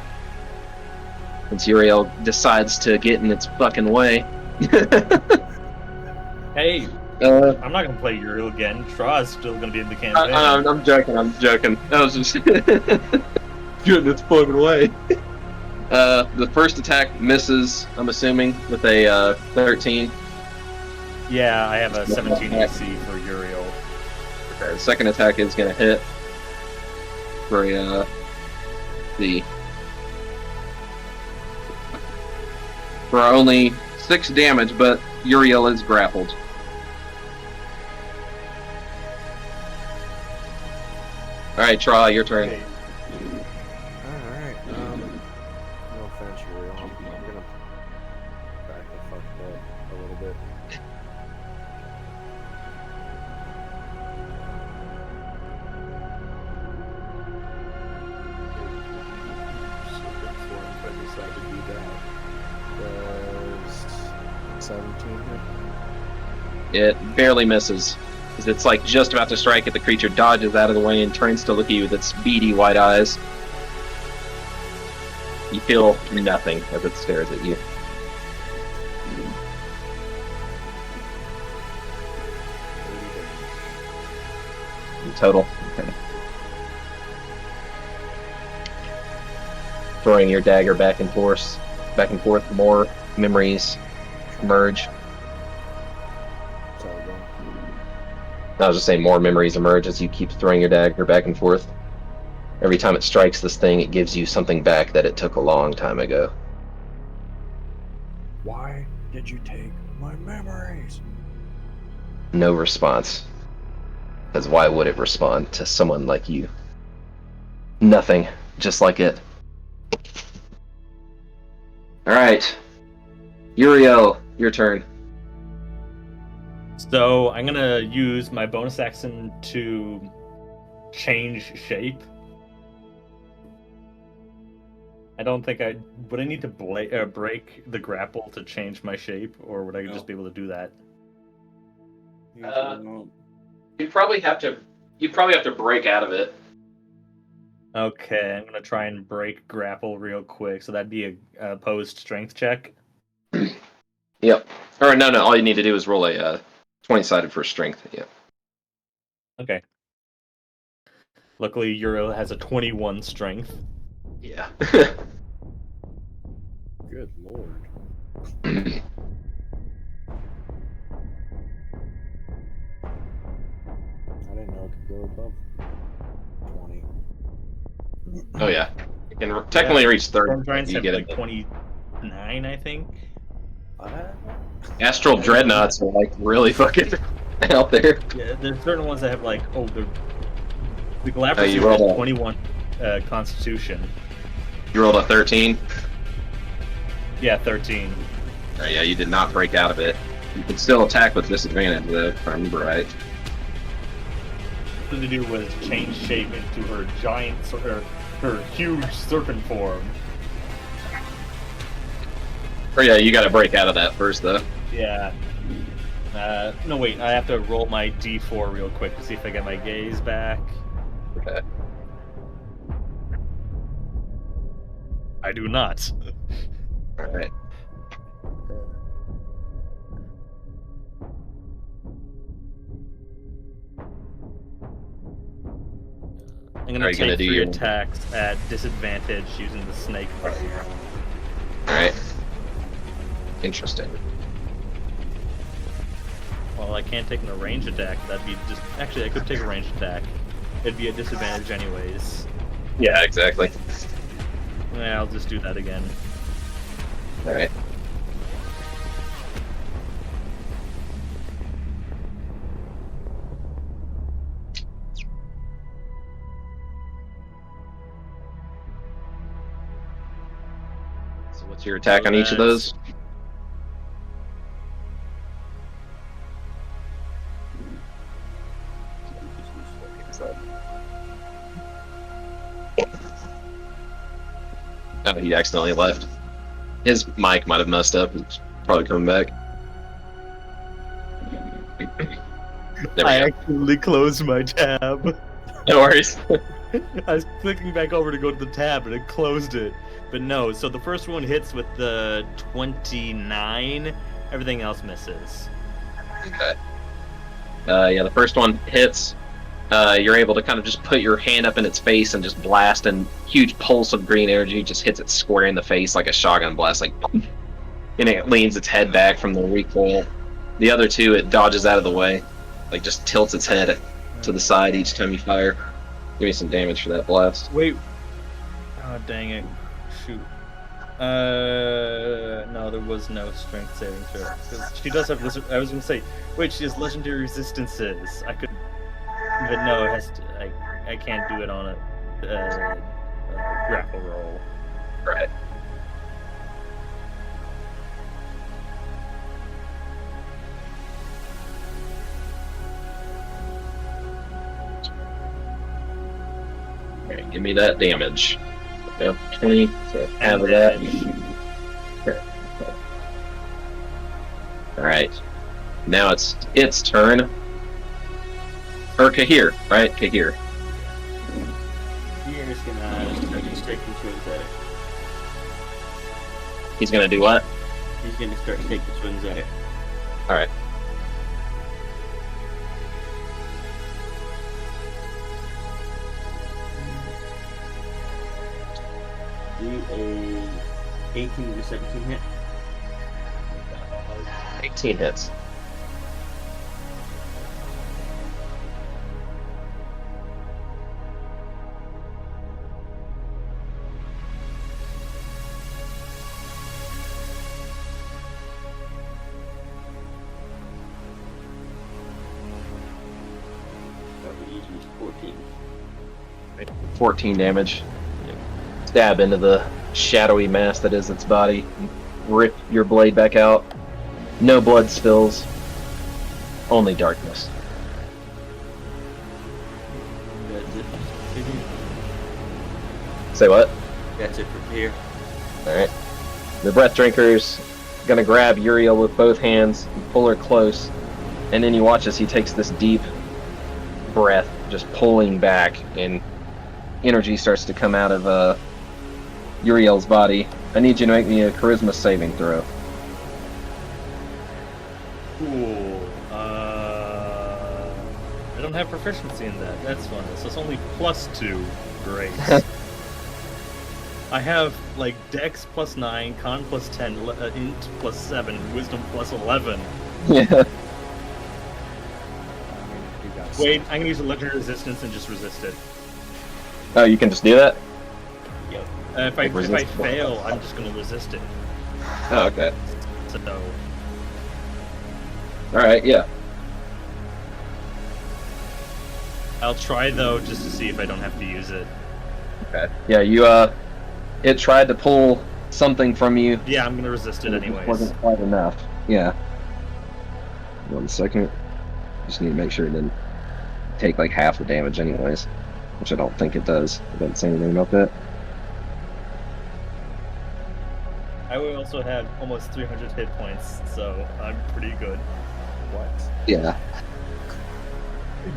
D: Since Uriel decides to get in its fucking way.
E: Hey, I'm not gonna play Uriel again. Trah is still gonna be in the campaign.
D: I'm joking. That was just getting its fucking way. The first attack misses, I'm assuming, with a 13.
E: Yeah, I have a 17 AC for Uriel.
D: Okay, the second attack is going to hit for for only 6 damage, but Uriel is grappled. Alright, Trah, your turn.
E: Okay.
F: Alright, no offense, Uriel. I'm gonna back the fuck up a little bit. If I decide to do that. Does 17 hit?
D: It barely misses. It's like just about to strike it, the creature dodges out of the way and turns to look at you with its beady white eyes. You feel nothing as it stares at you. In total. Okay. Throwing your dagger back and forth, more memories emerge. I was just saying more memories emerge as you keep throwing your dagger back and forth. Every time it strikes this thing, it gives you something back that it took a long time ago.
F: Why did you take my memories?
D: No response. Because why would it respond to someone like you? Nothing. Just like it. Alright. Uriel, your turn.
E: So I'm gonna use my bonus action to change shape. I don't think would I need to break the grapple to change my shape, or would I just be able to do that?
D: You'd probably have to break out of it.
E: Okay, I'm gonna try and break grapple real quick. So that'd be a opposed strength check.
D: Yep. Or no, all you need to do is roll a 20-sided for strength. Yeah.
E: Okay. Luckily, Uriel has a 21 strength.
D: Yeah.
F: Good lord. I didn't know it could go above 20.
D: Oh yeah. You can technically reach 30.
E: Storm
D: You
E: have
D: get
E: like
D: it.
E: 29, I think.
D: Astral dreadnoughts are like really fucking out there.
E: Yeah, there's certain ones that have like, they're The Galapagos
D: you
E: suit
D: rolled
E: has
D: a-
E: 21 Constitution.
D: You rolled a 13.
E: Yeah, 13.
D: Yeah, you did not break out of it. You could still attack with disadvantage, though, if I remember right.
E: What to do was change shape into her her huge serpent form.
D: Or yeah, you got to break out of that first, though.
E: Yeah. No, wait. I have to roll my D4 real quick to see if I get my gaze back.
D: Okay.
E: I do not.
D: All right.
E: I'm
D: Are
E: gonna
D: you gonna
E: take
D: do
E: 3
D: your-
E: attacks at disadvantage using the snake button.
D: All right. Interesting.
E: Well, I can't take a range attack. That'd be just... Actually, I could take a range attack. It'd be a disadvantage anyways.
D: Yeah, exactly.
E: Yeah, I'll just do that again.
D: All right. So what's your attack
E: So
D: on each of those? Oh, he accidentally left. His mic might have messed up. He's probably coming back. There we go.
E: accidentally closed my tab.
D: No worries.
E: I was clicking back over to go to the tab and it closed it. But no, so the first one hits with the 29, everything else misses.
D: Okay. Yeah, the first one hits. You're able to kind of just put your hand up in its face and just blast, and huge pulse of green energy just hits it square in the face like a shotgun blast, like, and it leans its head back from the recoil. The other two, it dodges out of the way, like just tilts its head to the side each time you fire. Give me some damage for that blast.
E: Wait. Oh, dang it. Shoot. No, there was no strength saving throw. 'Cause she does have I was gonna say, wait, she has legendary resistances. I could, but no, it has to. I can't do it on a grapple roll.
D: Right. Alright, give me that damage. Yep, 20, so half of that. Okay. Alright. Now it's its turn. Or Kahir, right? Kahir.
B: You're just gonna start taking swings at it.
D: He's gonna do what?
B: He's gonna start taking swings at it.
D: Alright.
B: Do a 18 to 17 hit.
D: 18 hits.
B: Probably easy 14.
D: 14 damage. Stab into the shadowy mass that is its body. Rip your blade back out. No blood spills. Only darkness.
B: That's it.
D: Say what?
B: That's it for here.
D: Alright. The Breath Drinker's gonna grab Uriel with both hands and pull her close. And then you watch as he takes this deep breath, just pulling back, and energy starts to come out of Uriel's body. I need you to make me a charisma saving throw.
E: Cool. I don't have proficiency in that. That's fun. So it's only +2. Great. I have like Dex +9, Con +10, Int +7, Wisdom +11.
D: Yeah.
F: You got
E: Wait, I'm gonna use a legendary resistance and just resist it.
D: Oh, you can just do that?
E: Yep. If I
D: Resist what?
E: fail, I'm just gonna resist it.
D: Oh, okay.
E: So
D: Alright, yeah.
E: I'll try though, just to see if I don't have to use it.
D: Okay. Yeah, you it tried to pull something from you.
E: Yeah, I'm gonna resist it
D: It
E: anyways.
D: wasn't quite enough. Yeah. 1 second. Just need to make sure it didn't take like half the damage anyways. Which I don't think it does. It doesn't say anything about that.
E: I will also have almost 300 hit points, so I'm pretty good.
F: What?
D: Yeah.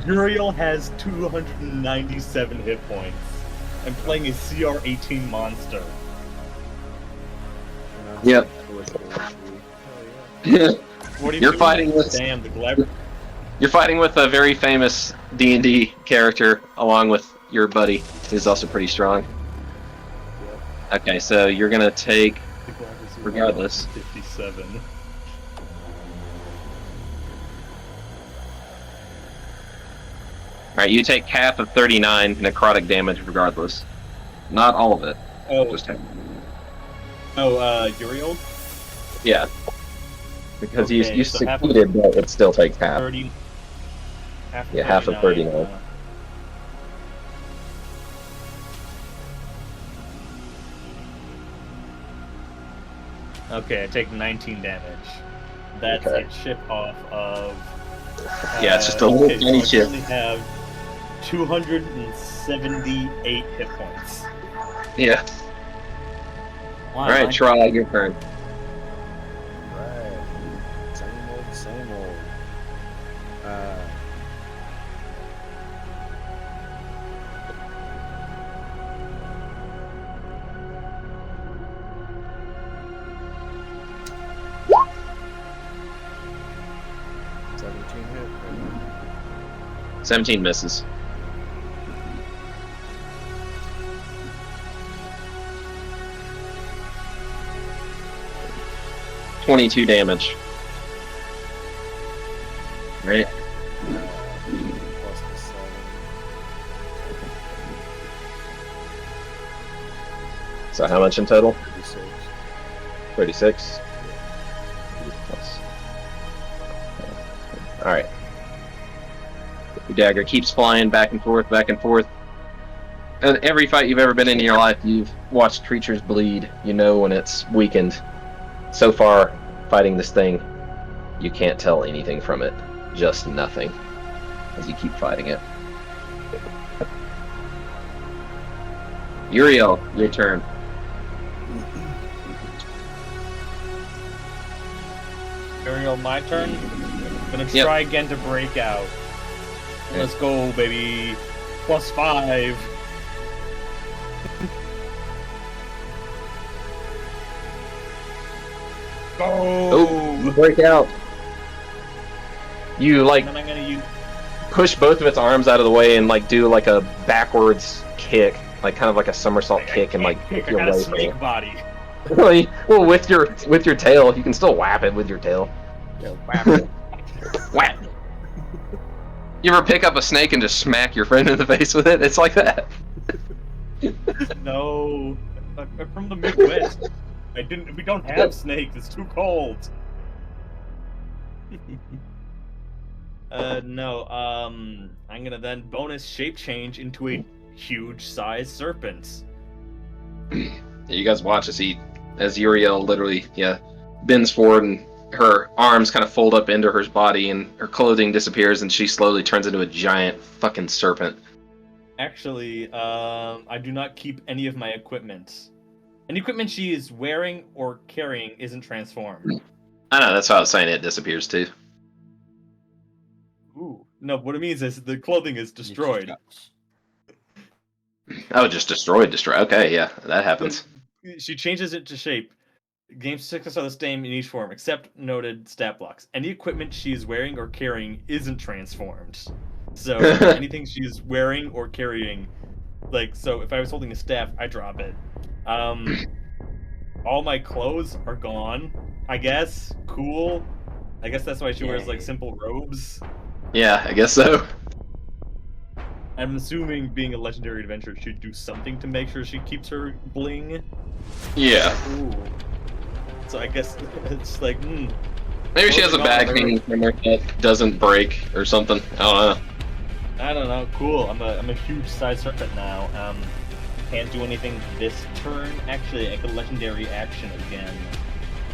E: Uriel has 297 hit points. I'm playing a CR18 monster.
D: Yep.
E: What are you
D: You're
E: doing?
D: fighting with
E: Damn, the Glab.
D: You're fighting with a very famous D&D character, along with your buddy, who's also pretty strong. Okay, so you're gonna take, regardless.
E: 57.
D: Alright, you take half of 39 necrotic damage regardless. Not all of it.
E: Oh,
D: Just half.
E: Uriel?
D: Yeah. Because you
E: Okay, so half of-
D: succeeded, but it still takes half.
E: 30. Half of
D: Yeah, half of 39.
E: Okay, I take 19 damage. That's
D: Okay.
E: a chip off of.
D: Yeah, it's just a little tiny
E: so I
D: chip.
E: only have 278 hit points.
D: Yeah.
E: Wow,
D: Alright, try your turn.
F: Right. Same old, same old. 17 hit.
D: 17 misses. $22 damage. Right.
F: Plus the 7.
D: So how much in total?
F: 36.
D: 36. Alright. Your dagger keeps flying back and forth, back and forth. And every fight you've ever been in your life, you've watched creatures bleed. You know when it's weakened. So far, fighting this thing, you can't tell anything from it. Just nothing. As you keep fighting it. Uriel, your turn.
E: Uriel, my turn. Gonna try again to break out. Let's go, baby. +5. Go!
D: Oh, you break out. You like
E: And then I'm gonna use.
D: push both of its arms out of the way and like do like a backwards kick, like kind of like a somersault kick, and like
E: I
D: kick your
E: got a
D: way
E: snake
D: through.
E: body.
D: Well, with your tail, you can still whap it with your tail.
F: Yeah, whap.
D: Whap. You ever pick up a snake and just smack your friend in the face with it? It's like that.
E: No, I'm from the Midwest. We don't have snakes. It's too cold. No. I'm gonna then bonus shape change into a huge size serpent.
D: You guys watch as Uriel literally, bends forward and her arms kind of fold up into her body and her clothing disappears and she slowly turns into a giant fucking serpent.
E: Actually, I do not keep any of my equipment. Any equipment she is wearing or carrying isn't transformed.
D: I know, that's why I was saying it disappears too.
E: Ooh. No, what it means is the clothing is destroyed.
D: Oh, just destroy. Okay, yeah, that happens.
E: She changes it to shape. Game sickness are the same in each form, except noted stat blocks. Any equipment she is wearing or carrying isn't transformed. So anything she's wearing or carrying, like, so if I was holding a staff, I drop it. All my clothes are gone, I guess. Cool. I guess that's why she wears, like, simple robes.
D: Yeah, I guess so.
E: I'm assuming being a legendary adventurer should do something to make sure she keeps her bling.
D: Yeah.
E: Ooh. So I guess it's like,
D: Maybe she has a bag hanging from her that doesn't break or something. I don't know.
E: I don't know. Cool. I'm a huge side serpent now. Can't do anything this turn. Actually, I could legendary action again.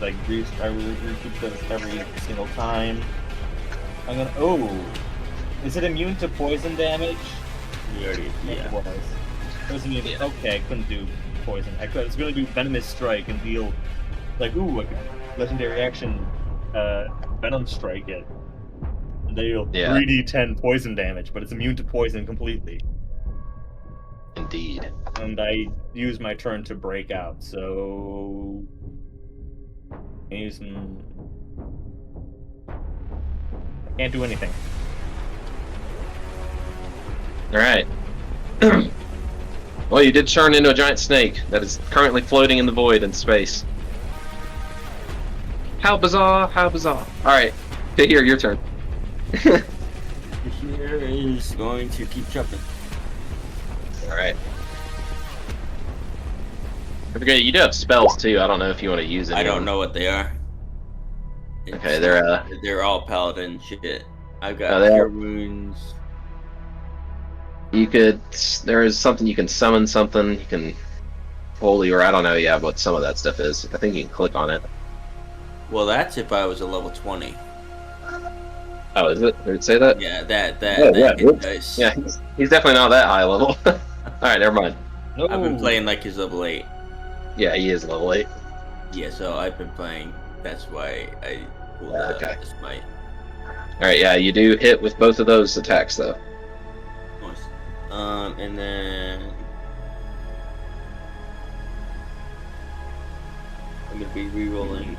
E: Like I recoup this every single time. I'm gonna. Oh, is it immune to poison damage?
B: You already,
E: It
B: yeah.
E: was. It was immune. Okay, I couldn't do poison. I was gonna do venomous strike and deal like I could legendary action, venom strike it. And they deal
D: Yeah.
E: 3d10 poison damage, but it's immune to poison completely.
D: Indeed.
E: And I use my turn to break out, so I use I can't do anything.
D: All right. Well, you did turn into a giant snake that is currently floating in the void in space. How bizarre! How bizarre! All right, here, your turn.
B: Here is going to keep jumping.
D: All right. I forget you do have spells too. I don't know if you want to use any.
B: I don't know what they are.
D: Okay,
B: They're all paladin shit. I've got
D: they
B: cure
D: are-
B: wounds.
D: You could. There is something you can summon something. You can holy or I don't know. Yeah, what some of that stuff is. I think you can click on it.
B: Well, that's if I was a level 20.
D: Oh, is it? Did it say that?
B: Yeah, that
D: Oh, yeah.
B: hit dice.
D: Yeah, he's definitely not that high level. All right, never mind.
E: No.
B: I've been playing like he's level 8.
D: Yeah, he is level 8.
B: Yeah, so I've been playing. That's why I pulled
D: Okay.
B: this might.
D: All right, yeah, you do hit with both of those attacks though.
B: Nice. And then I'm gonna be re-rolling.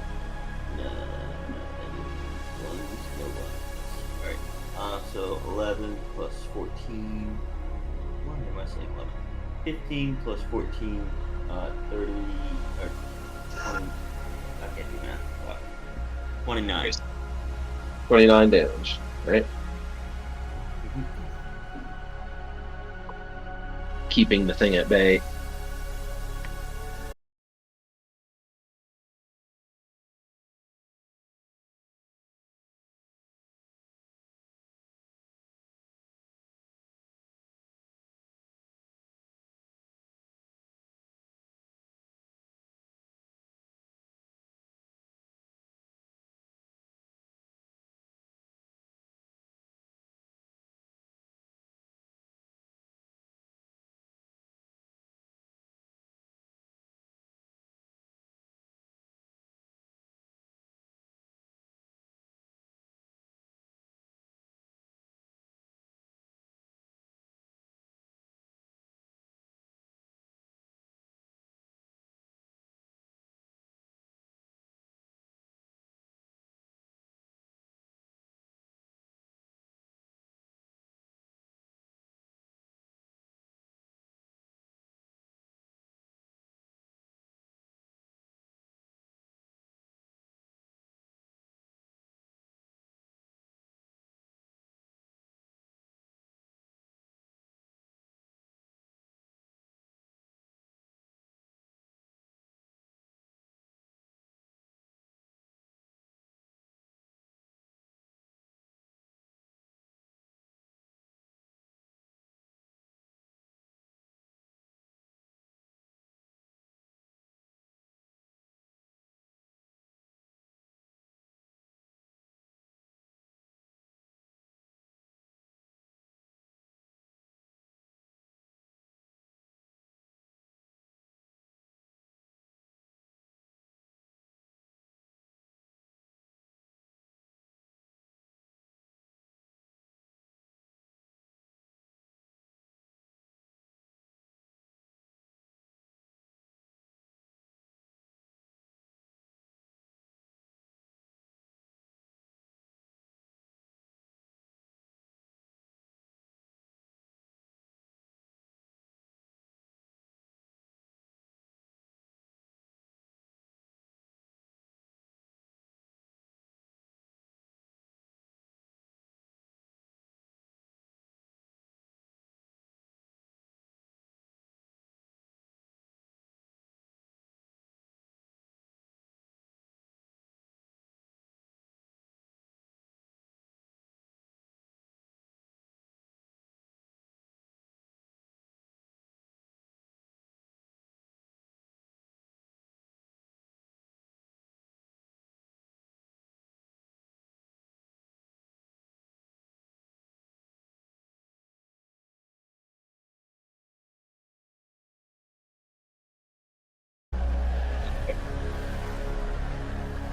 B: Alright. So 11 plus 14. Why am I saying 11? 15 plus 14. 30 or 20. I can't do math. 29.
D: 29 damage, right? Keeping the thing at bay.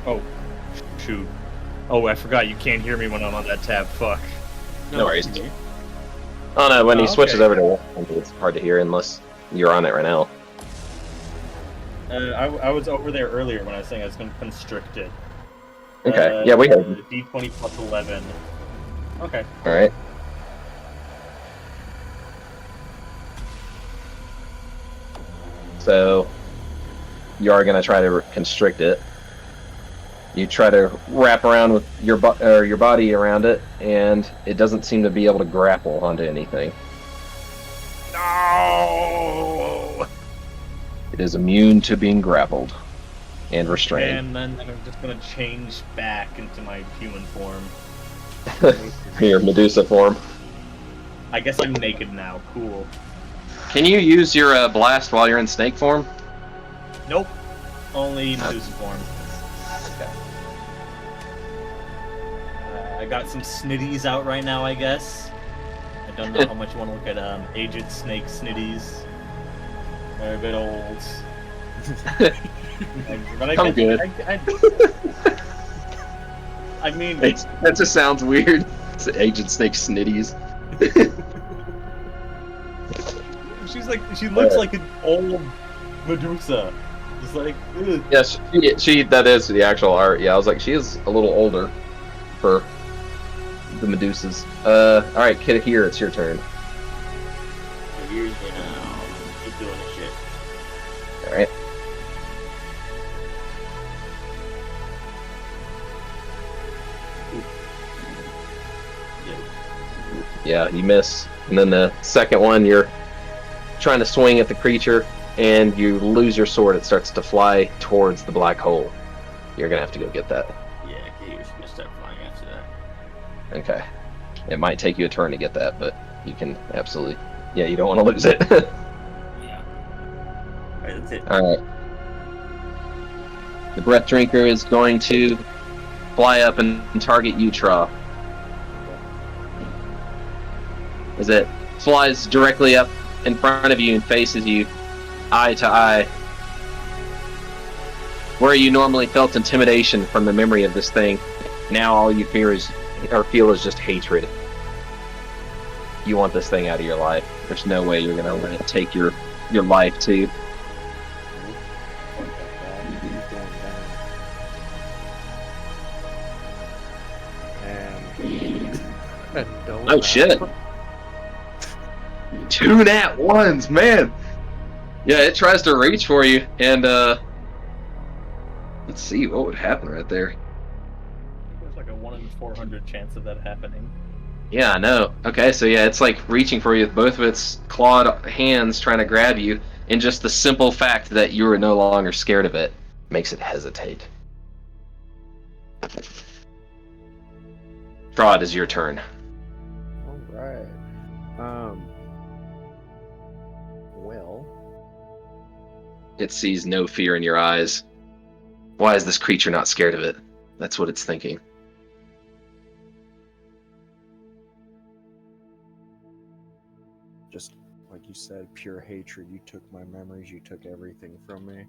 E: Oh, shoot. Oh, I forgot you can't hear me when I'm on that tab. Fuck.
D: No worries. Oh no, when he switches
E: okay.
D: over to one, it's hard to hear unless you're on it right now.
E: I was over there earlier when I was saying I was going to constrict it.
D: Okay, yeah, we heard.
E: D20 plus 11. Okay.
D: Alright. So, you are going to try to constrict it. You try to wrap around with your body around it, and it doesn't seem to be able to grapple onto anything.
E: No!
D: It is immune to being grappled and restrained.
E: And then I'm just going to change back into my human form.
D: Your Medusa form.
E: I guess I'm naked now. Cool.
D: Can you use your blast while you're in snake form?
E: Nope. Only Medusa form.
D: Okay.
E: I got some snitties out right now, I guess. I don't know how much you want to look at aged snake snitties. They're a bit old. But
D: I'm good.
E: I mean,
D: that just sounds weird. It's aged snake snitties.
E: she looks like an old Medusa. Just like, ugh.
D: Yes, she that is the actual art. Yeah, I was like, she is a little older for the Medusas. Alright, Kid, here, it's your turn.
B: Here's keep doing this shit.
D: Alright. Yeah, you miss. And then the second one, you're trying to swing at the creature, and you lose your sword. It starts to fly towards the black hole. You're gonna have to go get that.
B: Yeah, okay, you're just gonna start flying after that.
D: Okay. It might take you a turn to get that, but you can absolutely... Yeah, you don't want to lose it.
B: Yeah. Alright, that's it.
D: Alright. The Breath Drinker is going to fly up and target you, Trah. As it flies directly up in front of you and faces you, eye to eye. Where you normally felt intimidation from the memory of this thing, now all you fear is, or feel is just hatred. You want this thing out of your life. There's no way you're gonna let it take your life too. Oh shit! 2 nat 1s, man! Yeah, it tries to reach for you, and let's see what would happen right there.
E: There's like a 1 in 400 chance of that happening.
D: Yeah, I know. Okay, so yeah, it's like reaching for you with both of its clawed hands trying to grab you, and just the simple fact that you are no longer scared of it makes it hesitate. Trah, it is your turn.
F: Alright. Well...
D: It sees no fear in your eyes. Why is this creature not scared of it? That's what it's thinking.
F: Just like you said, pure hatred. You took my memories, you took everything from me.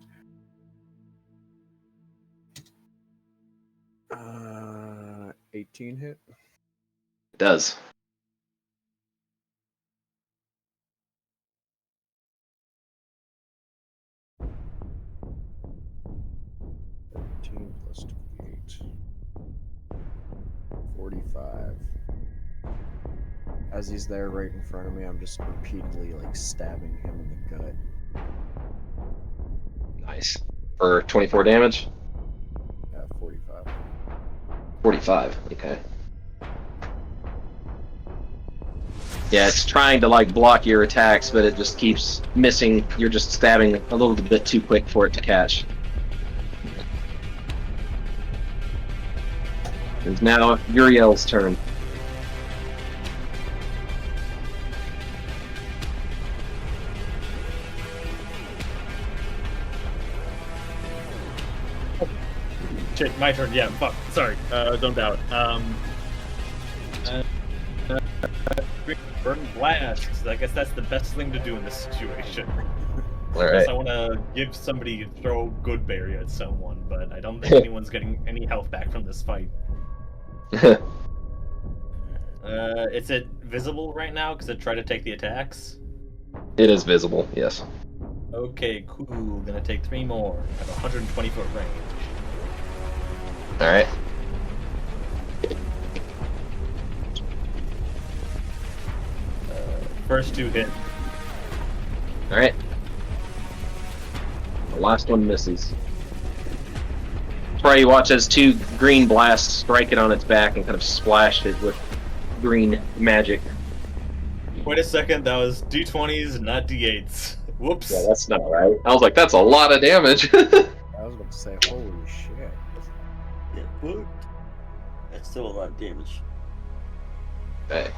F: 18 hit?
D: It does.
F: Plus 28. 45. As he's there right in front of me, I'm just repeatedly like stabbing him in the gut.
D: Nice. For 24 damage?
F: Yeah, 45.
D: 45, okay. Yeah, it's trying to like block your attacks, but it just keeps missing. You're just stabbing a little bit too quick for it to catch. It's now Uriel's turn.
E: Shit, my turn. Yeah, fuck. Sorry. Don't doubt. Burn blast. I guess that's the best thing to do in this situation.
D: All
E: I guess
D: right.
E: I want to give somebody throw good berry at someone, but I don't think anyone's getting any health back from this fight. Is it visible right now? Because it tried to take the attacks.
D: It is visible. Yes.
E: Okay, cool. Gonna take 3 more. I have 120 foot range.
D: All right.
E: First 2 hit.
D: All right. The last one misses. Trah, you watch as 2 green blasts strike it on its back and kind of splash it with green magic.
E: Wait a second, that was D20s, not D8s. Whoops.
D: Yeah, that's not right. I was like, that's a lot of damage.
F: I was about to say, holy shit.
B: Yeah, what? That's still a lot of damage.
D: Okay.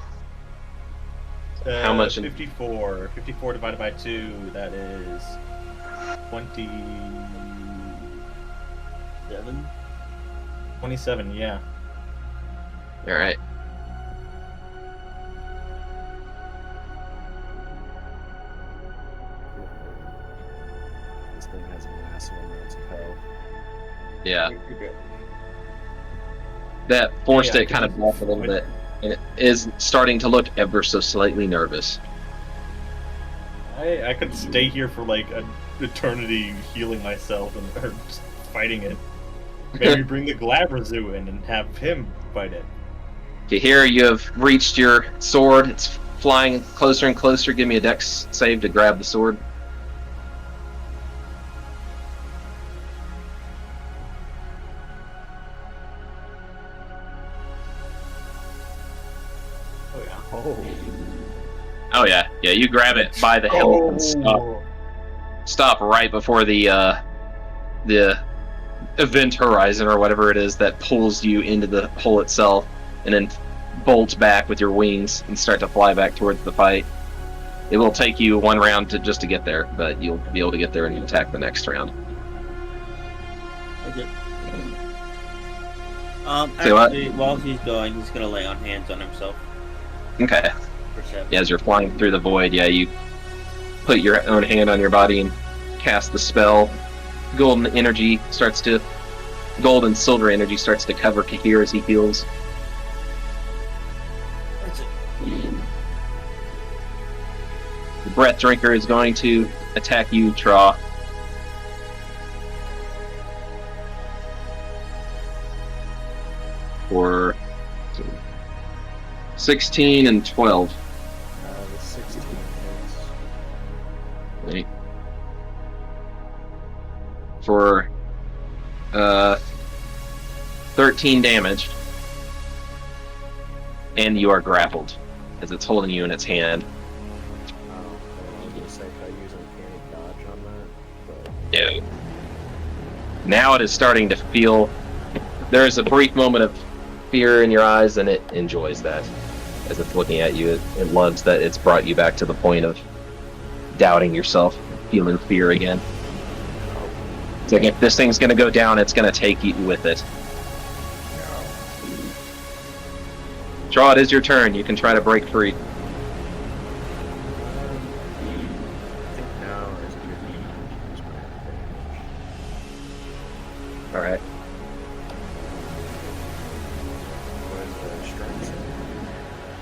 D: How much in-
E: 54. 54 divided by 2, that is 27? 27, yeah.
D: All right.
F: This thing has massive amounts of health.
D: Yeah. That forced
E: Yeah,
D: it kind of back a little bit, and it is starting to look ever so slightly nervous.
E: I could stay here for like an eternity healing myself and or just fighting it. Maybe bring the Glabrazu in and have him fight it.
D: Okay, here you have reached your sword. It's flying closer and closer. Give me a dex save to grab the sword.
E: Oh yeah.
F: Oh.
D: Oh yeah, yeah. You grab it by the hilt and stop right before the event horizon or whatever it is that pulls you into the hole itself, and then bolt back with your wings and start to fly back towards the fight. It will take you 1 round just to get there, but you'll be able to get there and attack the next round.
B: Okay.
D: Say what?
B: Actually, while he's going, he's gonna lay on hands on himself
D: Okay.
B: for 7.
D: Yeah, as you're flying through the void, yeah, you put your own hand on your body and cast the spell. Gold and silver energy starts to cover Kahir as he heals.
B: That's it.
D: The Breath Drinker is going to attack you, Trah. For 16 and 12.
F: The 16 hits.
D: Right. For 13 damage. And you are grappled as it's holding you in its hand.
F: I was gonna say, if I use uncanny dodge on that, but
D: No. Now it is starting to feel. There is a brief moment of fear in your eyes, and it enjoys that. As it's looking at you, it loves that it's brought you back to the point of doubting yourself, feeling fear again. It's like if this thing's going to go down, it's going to take you with it. Trah, it is your turn. You can try to break free.
F: I think now is a good time to use my advantage.
D: Alright.
F: What is the strength?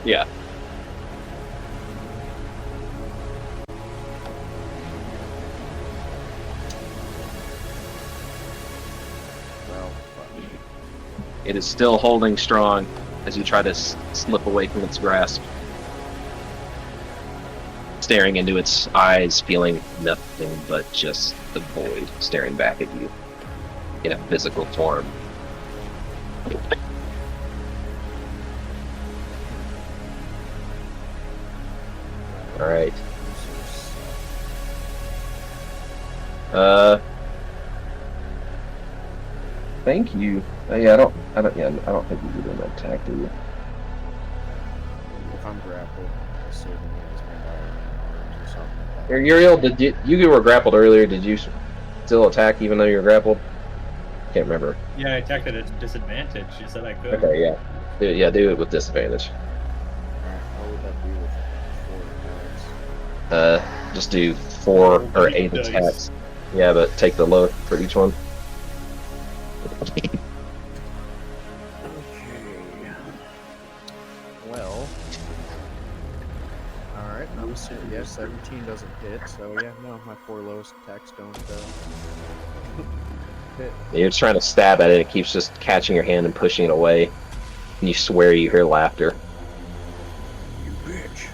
D: Yeah.
F: Well,
D: It is still holding strong as you try to slip away from its grasp. Staring into its eyes, feeling nothing but just the void staring back at you in a physical form. Alright. Thank you. Yeah, I don't think you do an attack, do you?
F: if I'm grappled, assuming it's my arms or something like that.
D: Uriel, you were grappled earlier? Did you still attack even though you were grappled? Can't remember.
E: Yeah, I attacked at a disadvantage. You said I could.
D: Okay, yeah. Do it with disadvantage.
F: Alright, what would that be with 4 attacks?
D: Just do 4
E: Roll
D: or
E: big
D: 8
E: dice.
D: attacks. Yeah, but take the low for each one.
F: Okay. Well. Alright, I'm assuming, yeah, 17 doesn't hit, so yeah, no, my 4 lowest attacks don't hit.
D: You're trying to stab at it, it keeps just catching your hand and pushing it away. And you swear you hear laughter.
F: You bitch.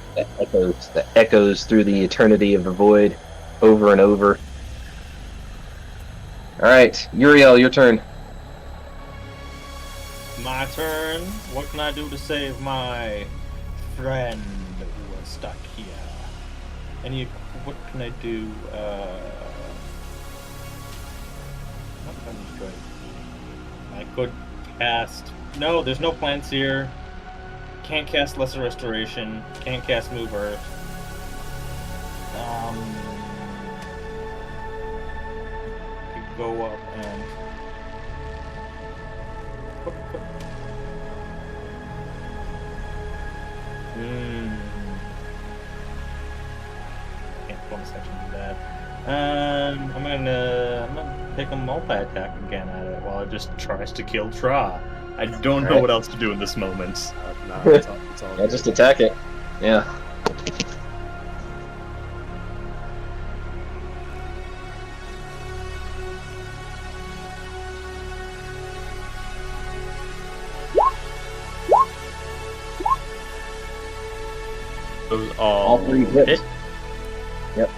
D: That echoes through the eternity of the void, over and over. Alright, Uriel, your turn.
E: My turn. What can I do to save my friend who was stuck here? What can I do? What can I do? I could cast. No, there's no plants here. Can't cast Lesser Restoration. Can't cast Move Earth. Could go up and. Can't bonus action do that. I'm gonna take a multi-attack again at it while it just tries to kill Trah. I don't know
D: Alright.
E: what else to do in this moment.
F: No, it's all
D: Yeah,
F: good.
D: just attack it. Yeah.
E: Those
D: All 3 hits.
E: hit.
D: Yep.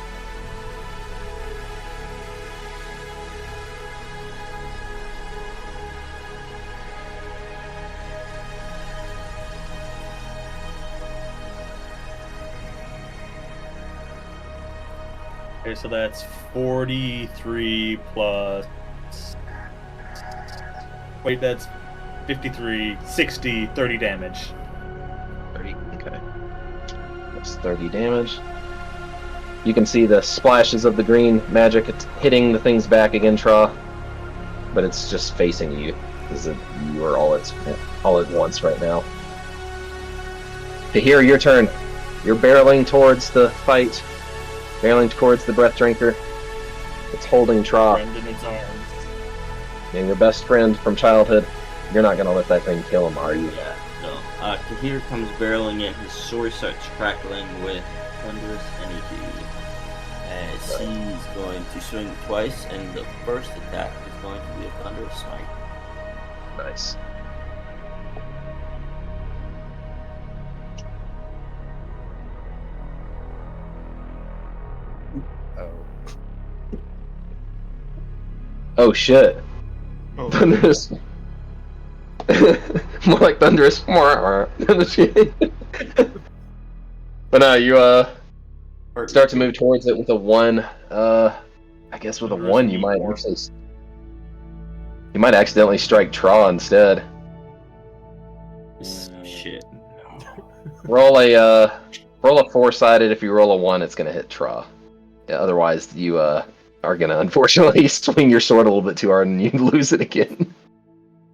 E: Okay, so that's 43 plus. Wait, that's 53, 60, 30 damage.
D: 30, okay. That's 30 damage. You can see the splashes of the green magic hitting the thing's back again, Trah. But it's just facing you. Because you are all at once right now. Tahir, your turn. You're barreling towards the fight. Barreling towards the breath drinker. It's holding Trah.
E: Friend in its arms.
D: And your best friend from childhood. You're not gonna let that thing kill him, are you?
B: Yeah, no. Tahir comes barreling in. His sword starts crackling with thunderous energy. As he's going to swing twice, and the first attack is going to be a thunderous smite.
D: Nice.
F: Oh.
D: Oh shit.
E: Oh.
D: Thunderous. More like thunderous. But no, you start to move towards it with a 1. I guess with a 1 you might actually accidentally strike Trah instead.
B: Shit.
D: Roll a 4-sided. If you roll a 1, it's gonna hit Trah. Yeah, otherwise, you are gonna unfortunately swing your sword a little bit too hard and you lose it again.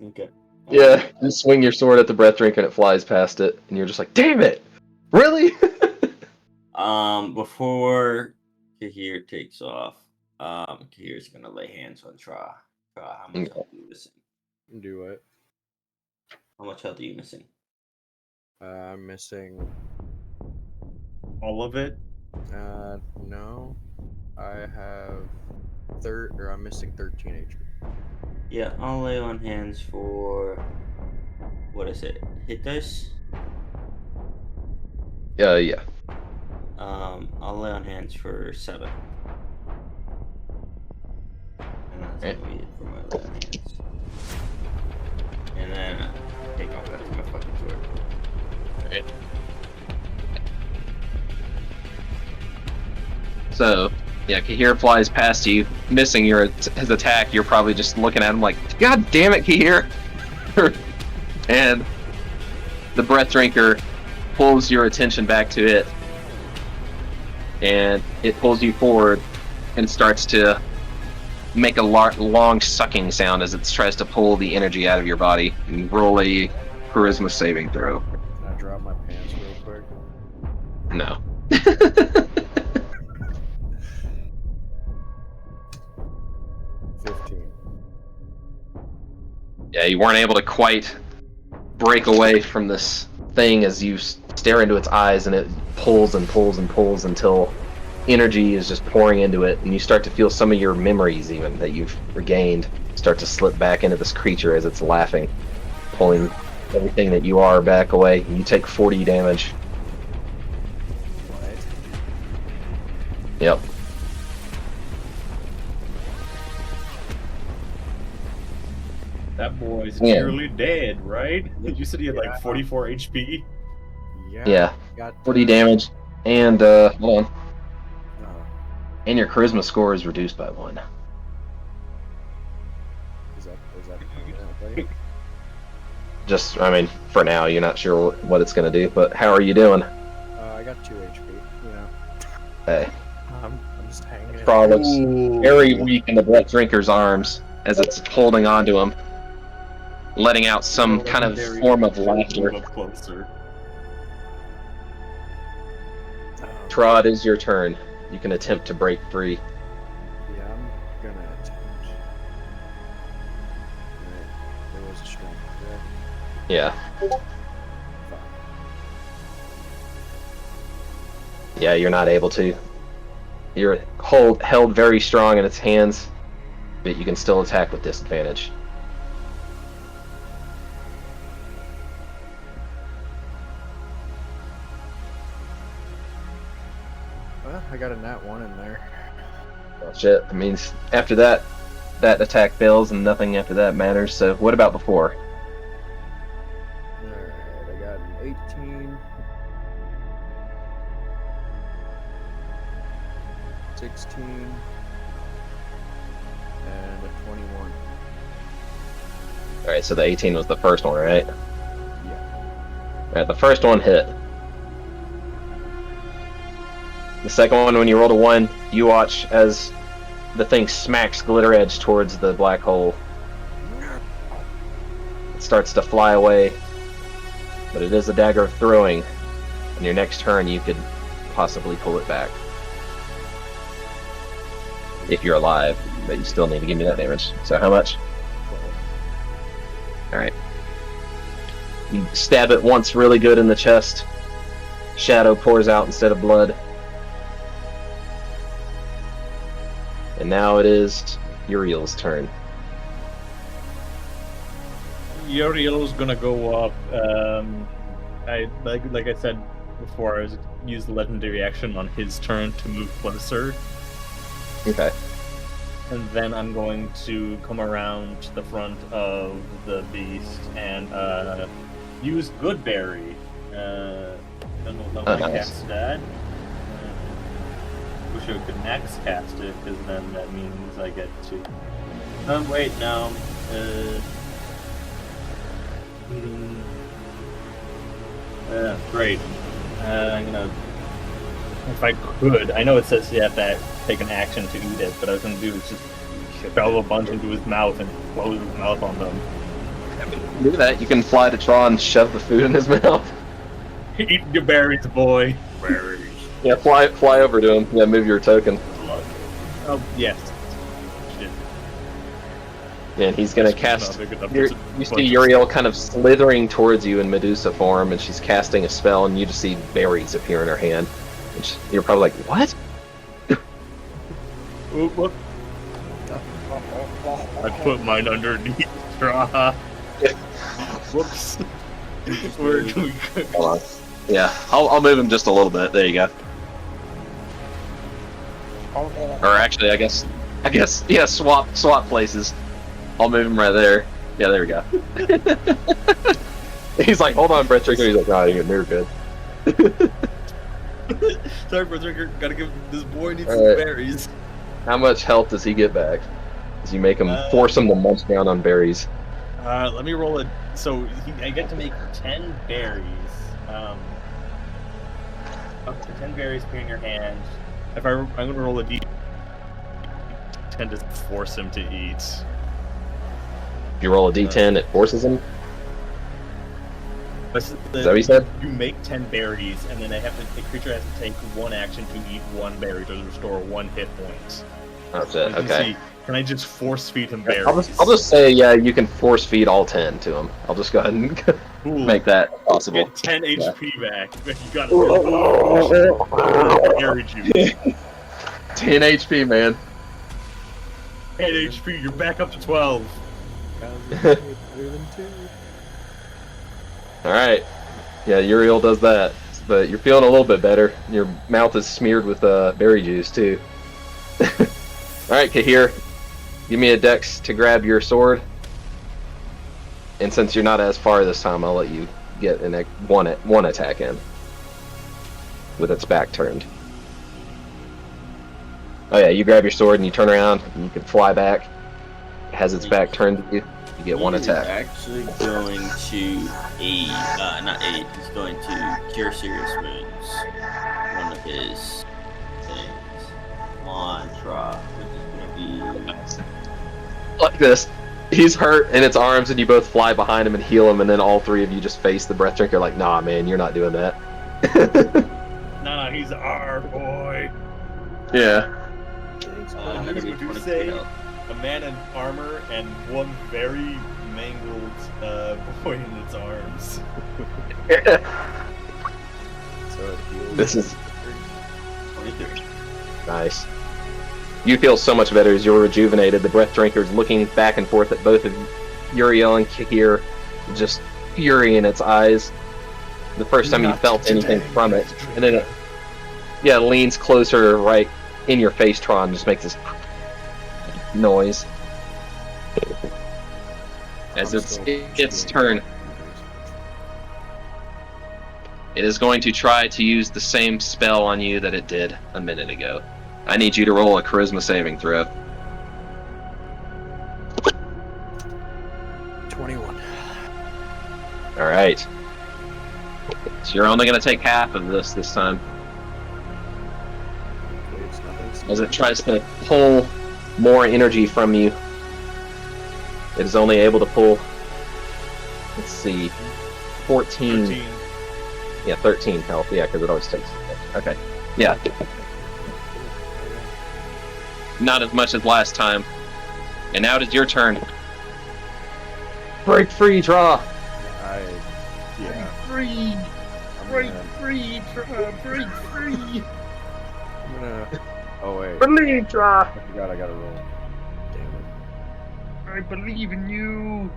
B: Okay.
D: Yeah, you swing your sword at the breath drink and it flies past it, and you're just like, "Damn it! Really?"
B: Before Tahir takes off, Tahir's gonna lay hands on Trah. Trah, how much health are you missing?
F: Do what?
B: How much health are you missing?
F: I'm missing.
E: All of it?
F: No. I have I'm missing 13 HP.
B: Yeah, I'll lay on hands for what is it? Hit dice?
D: Yeah.
B: I'll lay on hands for 7. And that's
D: Okay.
B: gonna be it for my lay on hands. And then take off after my fucking sword.
D: Right. So, yeah, Kahir flies past you, missing his attack. You're probably just looking at him like, "God damn it, Kahir!" And the breath drinker pulls your attention back to it, and it pulls you forward and starts to make a long sucking sound as it tries to pull the energy out of your body. And roll a charisma saving throw.
F: Can I drop my pants real quick?
D: No.
F: 15.
D: Yeah, you weren't able to quite break away from this thing as you stare into its eyes, and it pulls and pulls and pulls until energy is just pouring into it, and you start to feel some of your memories even that you've regained start to slip back into this creature as it's laughing, pulling everything that you are back away. You take 40 damage.
F: What?
D: Yep.
E: That boy's
D: Yeah.
E: nearly dead, right? You said he had like 44 HP.
D: Yeah.
F: Got
D: 40 damage, and hold on. And your charisma score is reduced by 1.
F: Is that permanently?
D: Just, I mean, for now, you're not sure what it's going to do, but how are you doing?
F: I got 2 HP. You know,
D: Hey.
F: I'm just hanging.
D: Trah looks very weak in the Blood Drinker's arms as it's holding on to him, letting out some kind of form of laughter.
E: Move up closer.
D: Trah, it is your turn. You can attempt to break free.
F: Yeah, I'm gonna attempt. Right. There was a strength there.
D: Yeah. Yeah, you're not able to. You're held very strong in its hands, but you can still attack with disadvantage.
F: Well, I got a nat 1 in there.
D: Well, shit. That means after that attack fails and nothing after that matters. So what about before?
F: Alright, I got an 18. 16. And a 21.
D: Alright, so the 18 was the first one, right?
F: Yeah.
D: Alright, the first one hit. The second one, when you rolled a 1, you watch as the thing smacks Glitter Edge towards the black hole. It starts to fly away, but it is a dagger of throwing. And your next turn, you could possibly pull it back. If you're alive, but you still need to give me that damage. So how much?
F: 12.
D: Alright. You stab it once really good in the chest. Shadow pours out instead of blood. And now it is Uriel's turn.
E: Uriel's gonna go up. I like I said before, I was use the legendary action on his turn to move closer.
D: Okay.
E: And then I'm going to come around to the front of the beast and use Goodberry. Then we'll
D: Nice.
E: cast that. Wish I could next cast it, because then that means I get to. Wait, no. Great. I'm gonna. If I could, I know it says you have to take an action to eat it, but I was gonna do is just shove a bunch into his mouth and close his mouth on them.
D: Do that. You can fly to Trah and shove the food in his mouth.
E: Eat your berries, boy. Berries.
D: Yeah, fly over to him. Yeah, move your token.
E: Oh yes. Shit.
D: Yeah, and he's gonna cast.
E: Not big enough
D: You
E: to-
D: see Uriel kind of slithering towards you in Medusa form, and she's casting a spell, and you just see berries appear in her hand. And you're probably like, "What?"
E: Whoop. I put mine underneath Trah. Whoops. Where do we go?
D: Hold on. Yeah, I'll move him just a little bit. There you go. Or actually, I guess, yeah, swap places. I'll move him right there. Yeah, there we go. He's like, hold on, Brett Trigger. He's like, oh, you're good.
E: Sorry, Brett Trigger. Gotta give this boy needs
D: All
E: some
D: right.
E: berries.
D: How much health does he get back? As you make him force him to munch down on berries.
E: Let me roll it. So I get to make 10 berries. Up to 10 berries appear in your hand. I'm gonna roll a d10 to force him to eat.
D: If you roll a d10, it forces him.
E: Is
D: that what you said?
E: You make 10 berries, and then the creature has to take one action to eat one berry to restore 1 hit point.
D: That's it. Okay.
E: Can I just force feed him
D: I'll
E: berries?
D: just say, yeah, you can force feed all 10 to him. I'll just go ahead and
E: Cool.
D: make that possible.
E: Get 10
D: Yeah.
E: HP back. You got it. Berry juice.
D: 10 HP, man.
E: 10 HP. You're back up to 12.
D: Alright. Yeah, Uriel does that. But you're feeling a little bit better. Your mouth is smeared with berry juice, too. Alright, Kahir. Give me a dex to grab your sword. And since you're not as far this time, I'll let you get one attack in. With its back turned. Oh yeah, you grab your sword and you turn around and you can fly back. It has its back turned to you. You get one attack.
B: Actually going to aid, not aid, he's going to cure serious wounds. One of his things. Come on, Trah. Which is going to be...
D: Like this. He's hurt in its arms and you both fly behind him and heal him, and then all three of you just face the breath drinker like, nah man, you're not doing that.
E: Nah, he's our boy.
D: Yeah.
E: What would you say? A man in armor and one very mangled boy in its arms.
D: This is nice. You feel so much better as you're rejuvenated. The breath drinker's looking back and forth at both of Uriel and Kahir, just fury in its eyes. The first time you felt anything from it, and then it leans closer right in your face, Trah, and just makes this noise. As it's its turn, it is going to try to use the same spell on you that it did a minute ago. I need you to roll a charisma saving throw.
F: 21.
D: Alright. So you're only going to take half of this time. As it tries to pull more energy from you, it is only able to pull, let's see, 14.
E: 13.
D: Yeah, 13 health. Yeah, because it always takes. Okay. Yeah. Not as much as last time. And now it is your turn. Break free, Trah!
E: Free! Break free, Trah! Break free!
F: I'm gonna... Oh wait.
D: Believe, Trah!
F: I forgot I gotta roll. Damn it.
E: I believe in you!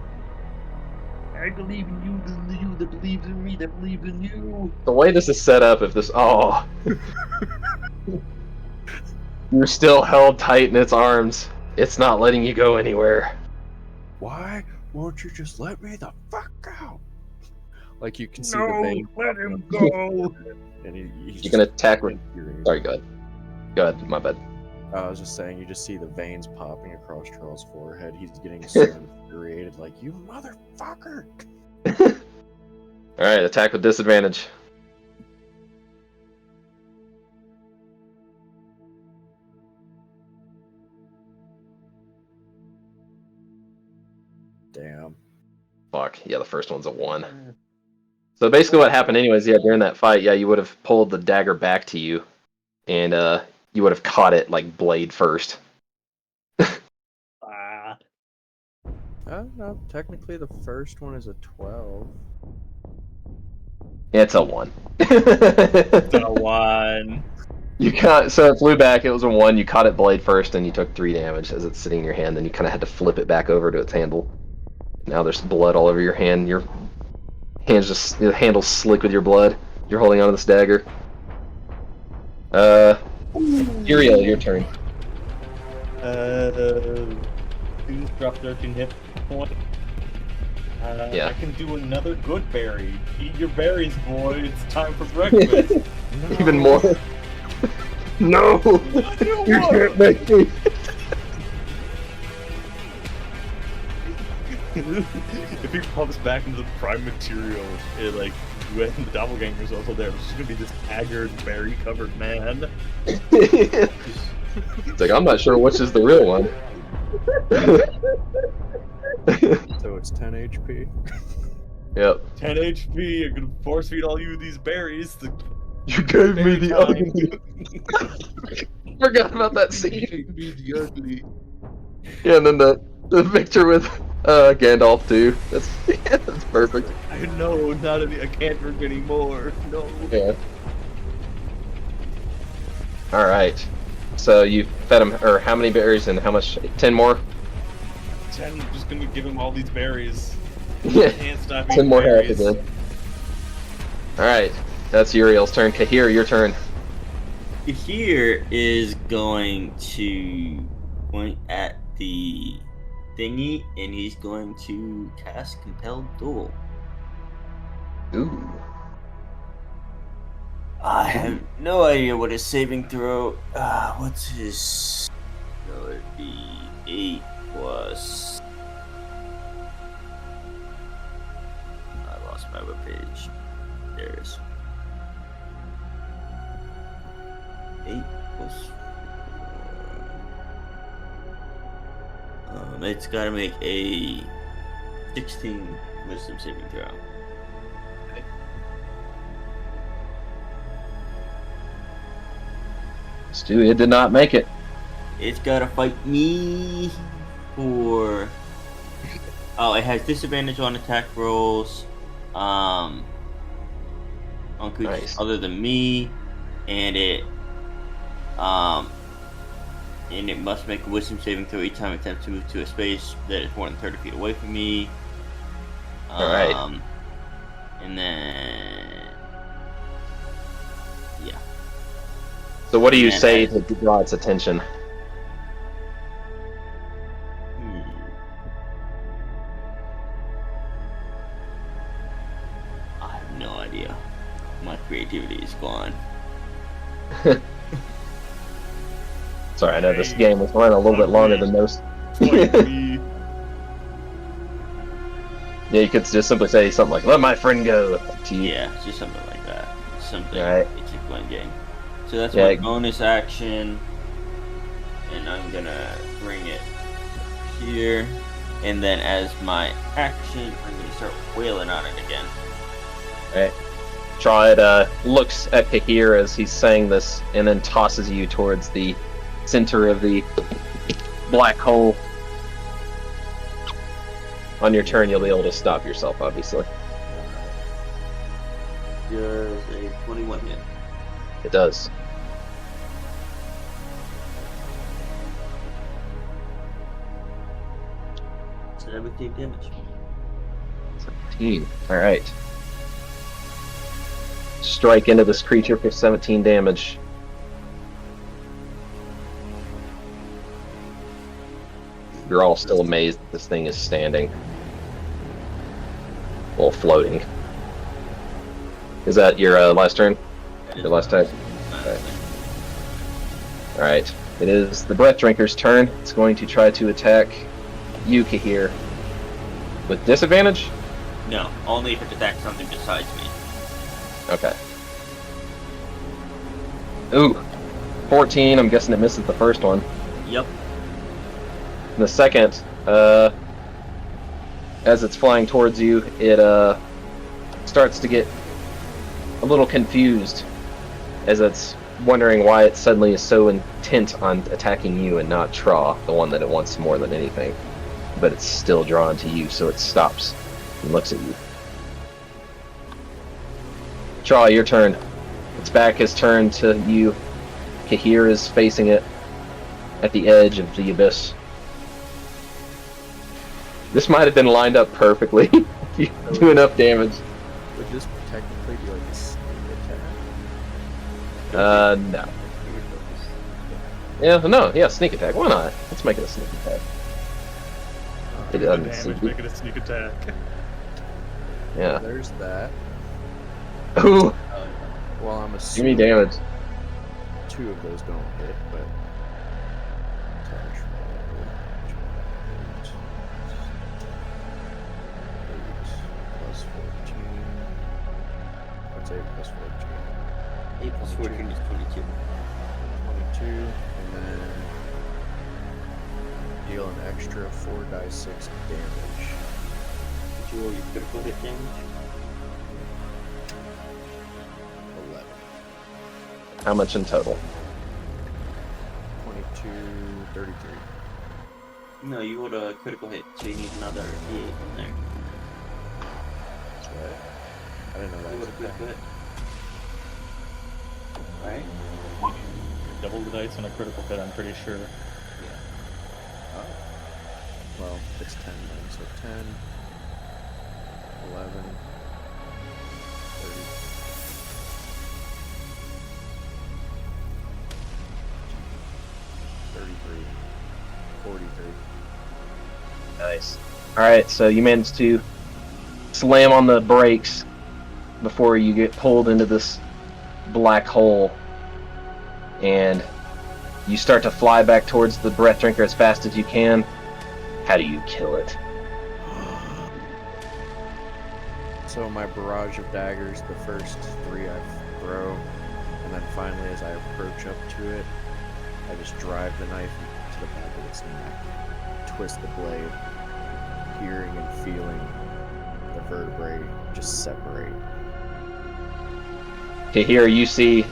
E: I believe in you, you that believes in me, that believes in you!
D: The way this is set up, if this... Oh! You're still held tight in its arms. It's not letting you go anywhere.
F: Why won't you just let me the fuck out? Like you can see the vein.
E: Let him go!
F: And he's
D: You can attack...
F: infuriated.
D: Sorry, go ahead. Go ahead, my bad.
F: I was just saying, you just see the veins popping across Charles' forehead. He's getting so infuriated, like, you motherfucker!
D: Alright, attack with disadvantage.
F: Damn.
D: Fuck, yeah, the first one's a 1. So basically what happened anyways, yeah, during that fight, yeah, you would have pulled the dagger back to you, and you would have caught it, like, blade first.
F: No, technically the first one is a 12.
D: It's a 1.
E: It's a 1.
D: You caught, so it flew back, it was a 1, you caught it blade first, and you took 3 damage as it's sitting in your hand, then you kind of had to flip it back over to its handle. Now there's blood all over your hand, your hand's just, the handle's slick with your blood. You're holding onto this dagger. Uriel, your turn.
E: Drop 13 hit point.
D: Yeah.
E: I can do another good berry. Eat your berries, boy. It's time for breakfast.
D: Even more. No! You can't make me!
E: If he pops back into the prime material, like when the doppelganger's also there, it's just gonna be this haggard, berry-covered man.
D: It's like, I'm not sure which is the real one.
F: So it's 10 HP.
D: Yep.
E: 10 HP. You're gonna force feed all you these berries.
D: You gave me the ugly. Forgot about that scene.
I: Be the ugly.
D: Yeah, and then the Victor with Gandalf too. That's perfect.
E: I know, I can't drink anymore. No.
D: Yeah. All right. So you fed him, or how many berries and how much? 10 more.
E: 10, I'm just gonna give him all these berries.
D: Yeah.
E: Can't stop
D: 10
E: eating
D: more half
E: berries.
D: again. All right. That's Uriel's turn. Kahir, your turn.
B: Here is going to point at the thingy, and he's going to cast Compelled Duel.
D: Ooh.
B: I have no idea what his saving throw. What's his? That would be 8 plus. I lost my webpage. There it is. 8 plus 4. It's got to make a 16 wisdom saving throw.
D: Stu, it did not make it.
B: It's got to fight me for. Oh, it has disadvantage on attack rolls. On creatures
D: Nice.
B: other than me, and it must make a wisdom saving throw each time it attempts to move to a space that is more than 30 feet away from me.
D: Alright.
B: And then yeah.
D: So what do you
B: And
D: say
B: then
D: to draw its attention?
B: I have no idea. My creativity is gone.
D: Sorry, I know this game was running a little bit longer than most.
E: Me.
D: Yeah, you could just simply say something like, "Let my friend go." To you.
B: Yeah, just something like that. Something
D: Alright.
B: it's a fun game. So that's
D: Yeah.
B: my bonus action, and I'm gonna bring it here. And then as my action, I'm gonna start wailing on it again.
D: Alright. Trah looks at Kahir as he's saying this, and then tosses you towards the center of the black hole. On your turn, you'll be able to stop yourself, obviously.
B: Does a 21 hit?
D: It does.
B: So that would take damage.
D: 17. Alright. Strike into this creature for 17 damage. You're all still amazed that this thing is standing. Well, floating. Is that your last turn? Your last time? Alright. It is the Breath Drinker's turn. It's going to try to attack you, Kahir. With disadvantage?
B: No, only if it attacks something besides me.
D: Okay. Ooh. 14. I'm guessing it misses the first one.
B: Yep.
D: The second, as it's flying towards you, it starts to get a little confused as it's wondering why it suddenly is so intent on attacking you and not Trah, the one that it wants more than anything. But it's still drawn to you, so it stops and looks at you. Trah, your turn. Its back is turned to you. Kahir is facing it at the edge of the abyss. This might have been lined up perfectly if you do enough damage.
F: Would this technically be like a sneak attack?
D: No. Yeah, no, yeah, sneak attack. Why not? Let's make it a sneak attack. It doesn't
E: Damage,
D: sneak.
E: make it a sneak attack.
D: Yeah.
F: There's that.
D: Ooh,
F: Well, I'm
D: give me
F: assuming
D: damage.
F: 2 of those don't hit, but touch roll. 8 plus 14. What's 8 plus 14?
B: 8 plus 14 is 22.
F: 22, and then deal an extra 4d6 damage.
B: Did you roll your critical hit damage?
F: 11.
D: How much in total?
F: to 33.
B: No, you rolled a critical hit, so you need another D8 in there.
F: That's right. I didn't know that
B: You
F: was
B: rolled a
F: a
B: critical hit. Right?
E: Double the dice on a critical hit, I'm pretty sure.
F: Oh. Well, it's 10 then, so 10, 11, 30. 33, 43.
D: Nice. Alright, so you managed to slam on the brakes before you get pulled into this black hole, and you start to fly back towards the breath drinker as fast as you can. How do you kill it?
F: So my barrage of daggers, the first 3 I throw, and then finally as I approach up to it, I just drive the knife to the back of its neck, twist the blade, hearing and feeling the vertebrae just separate.
D: Okay, here you see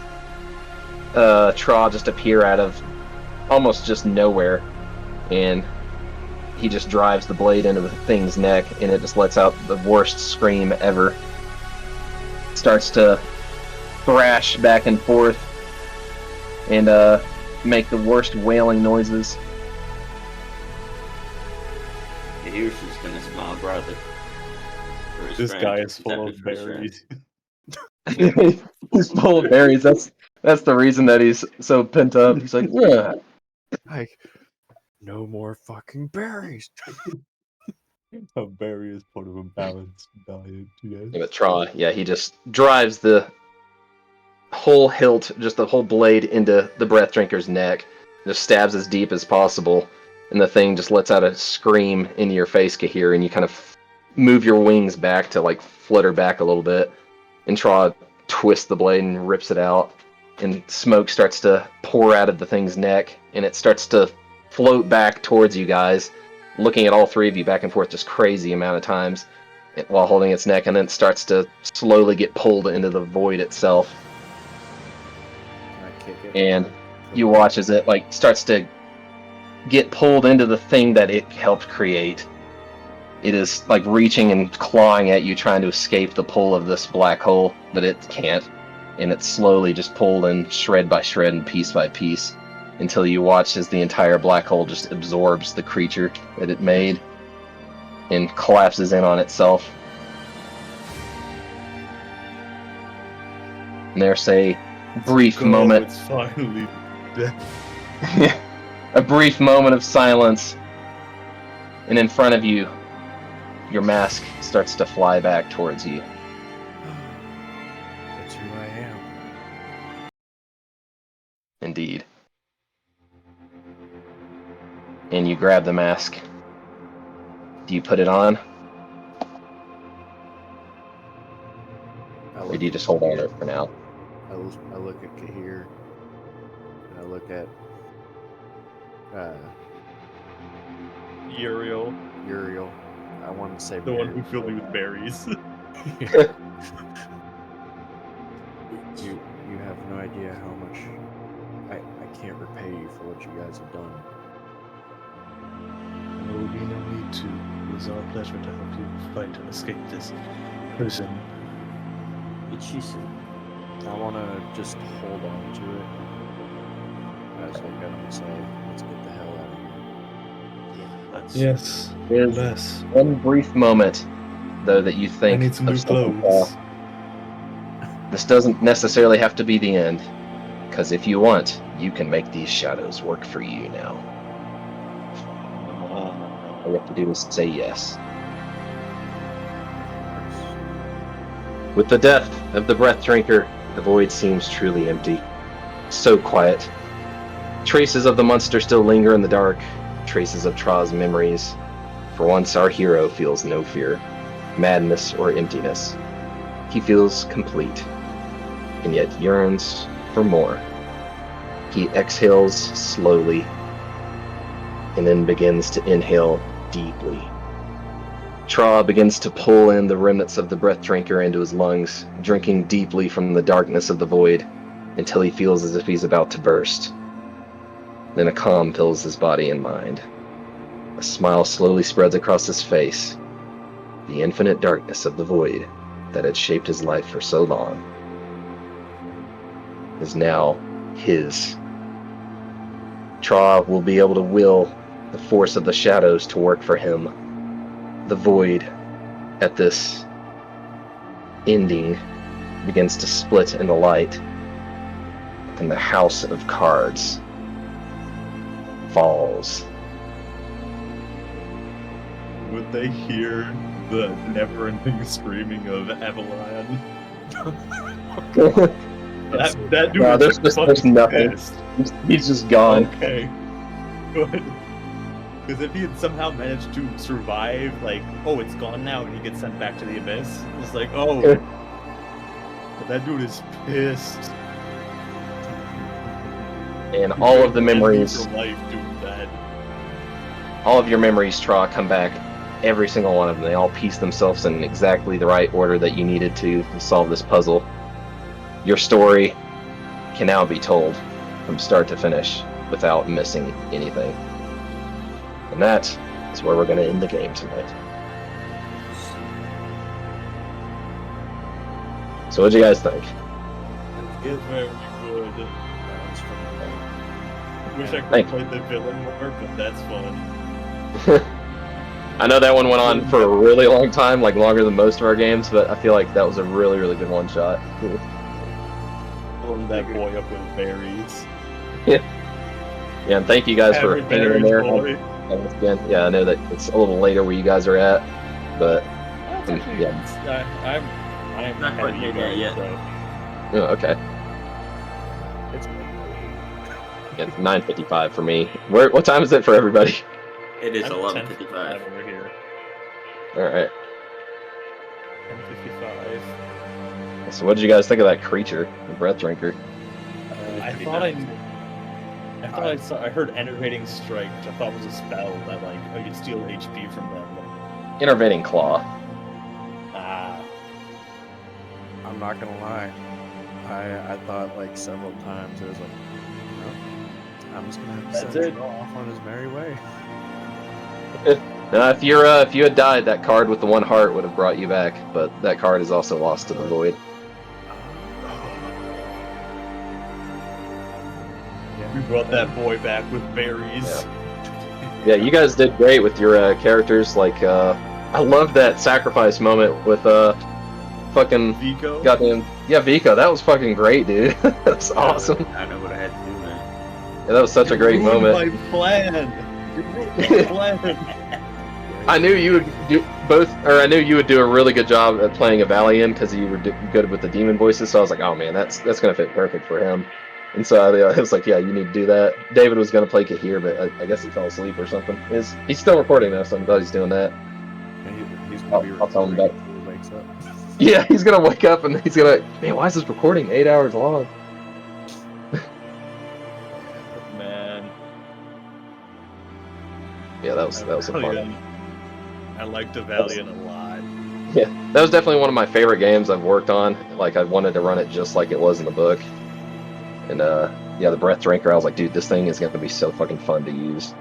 D: Trah just appear out of almost just nowhere, and he just drives the blade into the thing's neck, and it just lets out the worst scream ever. Starts to thrash back and forth and make the worst wailing noises.
B: He was just gonna smile broadly. for his
E: This
B: friend,
E: guy is full
B: except
E: of
B: his friend.
E: berries.
D: He's full of berries. That's the reason that he's so pent up. He's like, yeah.
F: Like, no more fucking berries.
E: A berry is part of a balanced diet, yes.
D: But Trah, yeah, he just drives the whole hilt, just the whole blade into the breath drinker's neck, just stabs as deep as possible, and the thing just lets out a scream into your face, Kahir, and you kind of move your wings back to like flutter back a little bit, and Trah twists the blade and rips it out, and smoke starts to pour out of the thing's neck, and it starts to float back towards you guys, looking at all three of you back and forth just crazy amount of times while holding its neck, and then it starts to slowly get pulled into the void itself.
F: Can I kick it?
D: And you watch as it like starts to get pulled into the thing that it helped create. It is like reaching and clawing at you, trying to escape the pull of this black hole, but it can't. And it's slowly just pulled in shred by shred and piece by piece until you watch as the entire black hole just absorbs the creature that it made and collapses in on itself. And there's a brief moment.
E: It's finally dead.
D: A brief moment of silence, and in front of you, your mask starts to fly back towards you.
F: That's who I am.
D: Indeed. And you grab the mask. Do you put it on? Or do you just hold on to it for now?
F: I look at Kahir, and I look at
E: Uriel,
F: Uriel. I want to say
E: the one who
F: berries,
E: filled me
F: but
E: with berries.
F: You have no idea how much I can't repay you for what you guys have done.
I: There will be no need to. It was our pleasure to help you fight and escape this prison.
B: What'd she say?
F: I want to just hold on to it as I look at him and say, let's get the hell out of here.
B: Yeah, let's.
I: Yes.
D: There's
I: Less.
D: one brief moment, though, that you
I: I
D: think
I: need some
D: of
I: new
D: something
I: clothes.
D: This doesn't necessarily have to be the end, because if you want, you can make these shadows work for you now. All you have to do is say yes. With the death of the breath drinker, the void seems truly empty. So quiet. Traces of the monster still linger in the dark, traces of Trah's memories. For once, our hero feels no fear, madness, or emptiness. He feels complete, and yet yearns for more. He exhales slowly, and then begins to inhale deeply. Trah begins to pull in the remnants of the breath drinker into his lungs, drinking deeply from the darkness of the void, until he feels as if he's about to burst. Then a calm fills his body and mind. A smile slowly spreads across his face. The infinite darkness of the void that had shaped his life for so long is now his. Trah will be able to will the force of the shadows to work for him. The void at this ending begins to split in the light, and the house of cards falls.
E: Would they hear the never-ending screaming of Evelyn? that dude
D: No,
E: is
D: there's
E: fucking
D: nothing.
E: pissed.
D: He's just gone.
E: Okay. Good. Because if he had somehow managed to survive, like, oh, it's gone now, and he gets sent back to the abyss, it's like, oh, but that dude is pissed.
D: And all of the memories,
E: Your life doing that.
D: all of your memories, Trah, come back. Every single one of them. They all piece themselves in exactly the right order that you needed to solve this puzzle. Your story can now be told from start to finish without missing anything. And that is where we're going to end the game tonight. So what'd you guys think?
E: It's very good. Wish I could
D: Thank
E: have played the villain more, but that's fun.
D: I know that one went on for a really long time, like longer than most of our games, but I feel like that was a really, really good one shot.
E: Blowing that boy up with berries.
D: Yeah, and thank you guys for
E: Every
D: hanging in
E: berries,
D: there.
E: boy.
D: Once again, yeah, I know that it's a little later where you guys are at, but
E: That's actually,
D: yeah.
E: I'm
B: Not quite
E: ahead of you
B: there
E: guys,
B: yet.
E: so.
D: Oh, okay.
F: It's
D: Yeah, 9:55 for me. What time is it for everybody?
B: It is
E: I'm
B: 11:55.
E: 10:55 over here.
D: All right.
E: 10:55.
D: So, what did you guys think of that creature, the breath drinker?
E: I thought I heard enervating strike, which I thought was a spell that like I could steal HP from them.
D: Intervening claw.
E: Ah,
F: I'm not gonna lie. I thought like several times it was like, no, I'm just gonna have to
E: That's
F: send
E: it.
F: Trah off on his merry way.
D: Now, if you had died, that card with the one heart would have brought you back, but that card is also lost to the void.
E: we brought that boy back with berries.
D: Yeah, you guys did great with your characters. Like, I love that sacrifice moment with fucking
E: Vico.
D: goddamn Vico. That was fucking great, dude. That's awesome.
B: I know what I had to do, man.
D: Yeah, that was such a great
E: ruined
D: moment.
E: My plan. You ruined my plan.
D: I knew you would I knew you would do a really good job at playing a Valiant because you were good with the demon voices. So I was like, oh man, that's gonna fit perfect for him. And so I was like, yeah, you need to do that. David was gonna play Kahir, but I guess he fell asleep or something. He's still recording though, so I'm glad he's doing that.
F: He's gonna be
D: I'll tell him
F: recording
D: about.
F: until he wakes up.
D: Yeah, he's gonna wake up and he's gonna, man, why is this recording 8 hours long?
E: Man.
D: Yeah, that was a fun.
E: Valiant. I liked the Valiant a lot.
D: Yeah, that was definitely one of my favorite games I've worked on. Like, I wanted to run it just like it was in the book. And yeah, the Breath Drinker, I was like, dude, this thing is going to be so fucking fun to use.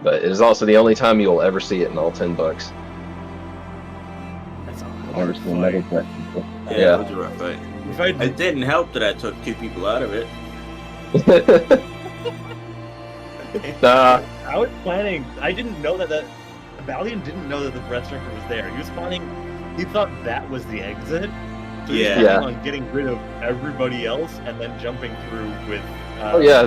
D: But it is also the only time you'll ever see it in all 10 books.
E: That's a
D: I've
E: hard
D: never seen another
E: fight.
D: Breath Drinker.
B: Yeah, it was a rough fight.
E: If I
B: It didn't help that I took 2 people out of it.
D: Nah,
E: I was planning. I didn't know that Valiant didn't know that the Breath Drinker was there. He was planning. He thought that was the exit. So he was
B: Yeah.
E: planning on getting rid of everybody else and then jumping through with.
D: oh yeah,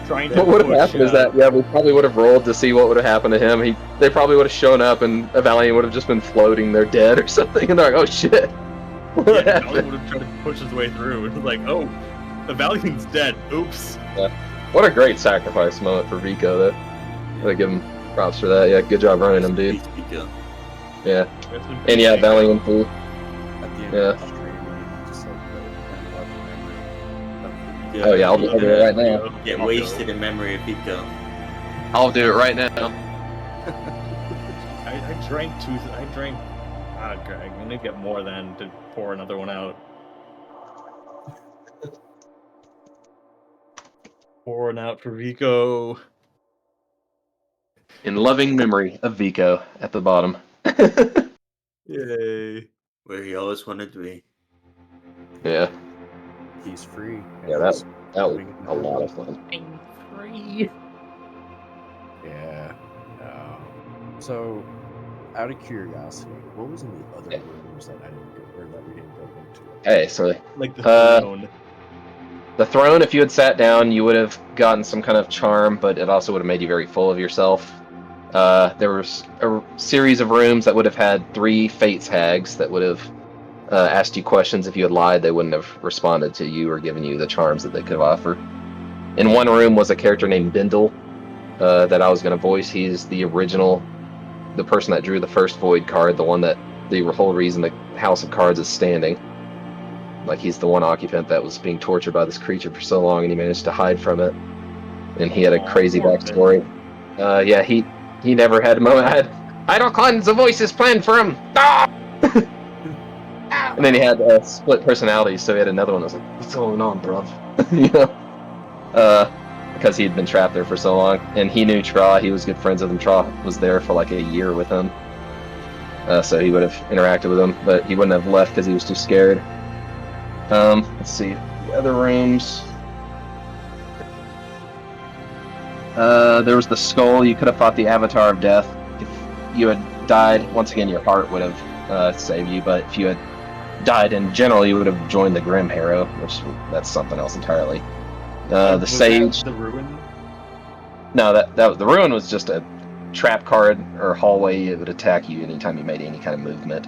E: Trying to.
D: what would have
E: push,
D: happened is that, yeah, we probably would have rolled to see what would have happened to him. They probably would have shown up and a Valiant would have just been floating there dead or something, and they're like, oh shit. What
E: Yeah,
D: happened?
E: Valiant would have tried to push his way through. It was like, oh, the Valiant's dead. Oops.
D: What a great sacrifice moment for Vico, though. I give him props for that. Yeah, good job running him, dude. Yeah. And yeah, Valiant too.
F: At the end
D: Yeah.
F: of the stream, you just like love the memory.
D: Oh yeah, I'll do it right now.
B: Get wasted in memory of Pico.
D: I'll do it right now.
E: I drank two. I drank. Ah, Greg, I'm gonna get more than to pour another one out. Pouring out for Vico.
D: In loving memory of Vico at the bottom.
E: Yay.
B: Where he always wanted to be.
D: Yeah.
F: He's free. and
D: Yeah, that
F: he's
D: was
F: living in
D: a lot of
F: heaven.
D: fun.
E: Free.
F: Yeah. So, out of curiosity, what was in the other rooms that I didn't go, or that we didn't go into?
D: Hey, so
E: Like the throne.
D: the throne, if you had sat down, you would have gotten some kind of charm, but it also would have made you very full of yourself. There was a series of rooms that would have had 3 fates hags that would have asked you questions. If you had lied, they wouldn't have responded to you or given you the charms that they could offer. In one room was a character named Bindle that I was going to voice. He's the original, the person that drew the first Void card, the one that the whole reason the House of Cards is standing. Like, he's the one occupant that was being tortured by this creature for so long, and he managed to hide from it. And he had a crazy backstory. Yeah, he never had a moment. I had idle kinds of voices planned for him. Ah! And then he had split personalities, so he had another one that was like, "What's going on, bruv?" You know, because he'd been trapped there for so long, and he knew Trah. He was good friends with him. Trah was there for like a year with him, so he would have interacted with him, but he wouldn't have left because he was too scared. Let's see the other rooms. There was the skull. You could have fought the Avatar of Death. If you had died, once again, your heart would have saved you. But if you had died in general, you would have joined the Grim Harrow, which that's something else entirely. The Sage.
E: The ruin.
D: No, that the ruin was just a trap card or hallway. It would attack you anytime you made any kind of movement.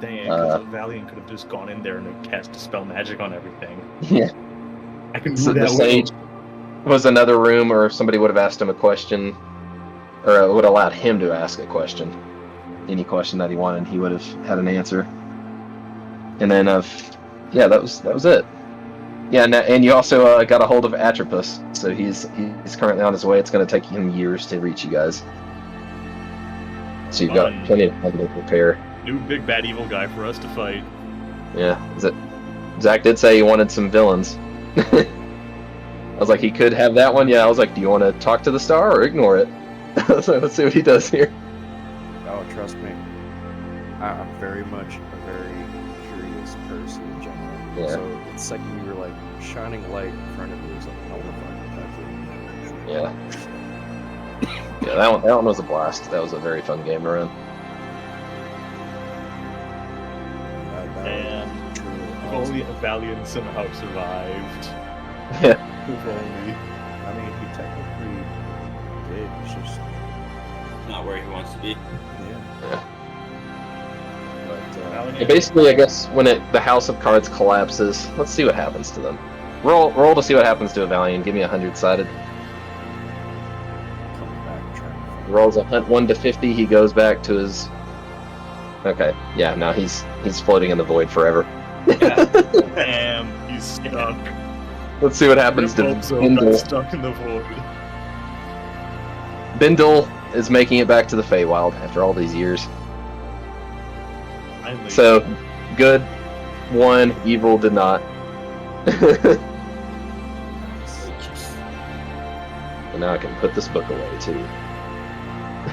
E: Dang it, because Valiant could have just gone in there and cast Dispel Magic on everything.
D: Yeah.
E: I can do
D: So
E: that.
D: the Sage was another room, or somebody would have asked him a question, or it would have allowed him to ask a question. Any question that he wanted, he would have had an answer. And then, yeah, that was it. Yeah, and you also got a hold of Atropus, so he's currently on his way. It's going to take him years to reach you guys. So you've got plenty of time to prepare.
E: New big bad evil guy for us to fight.
D: Yeah, Zach did say he wanted some villains. I was like, he could have that one. Yeah, I was like, do you want to talk to the star or ignore it? So let's see what he does here.
F: Oh, trust me. I'm very much a very curious person in general.
D: Yeah.
F: So the second you were like shining light in front of me, it was like, I want to fucking touch it.
D: Yeah. Yeah, that one was a blast. That was a very fun game to run.
E: And if only Valiant somehow survived.
D: Yeah.
E: If only.
F: I mean, he technically did. It's just
B: Not where he wants to be.
F: yeah. But
D: Yeah, basically, I guess when the House of Cards collapses, let's see what happens to them. Roll to see what happens to a Valiant. Give me 100-sided.
F: coming back trying to find
D: Rolls a 1 to 50. He goes back to his. Okay, yeah, no, he's floating in the void forever.
E: Damn, he's stuck.
D: Let's see what happens to Bindle.
E: Stuck in the void.
D: Bindle is making it back to the Feywild after all these years.
E: Finally.
D: So, good won, evil did not. And now I can put this book away too.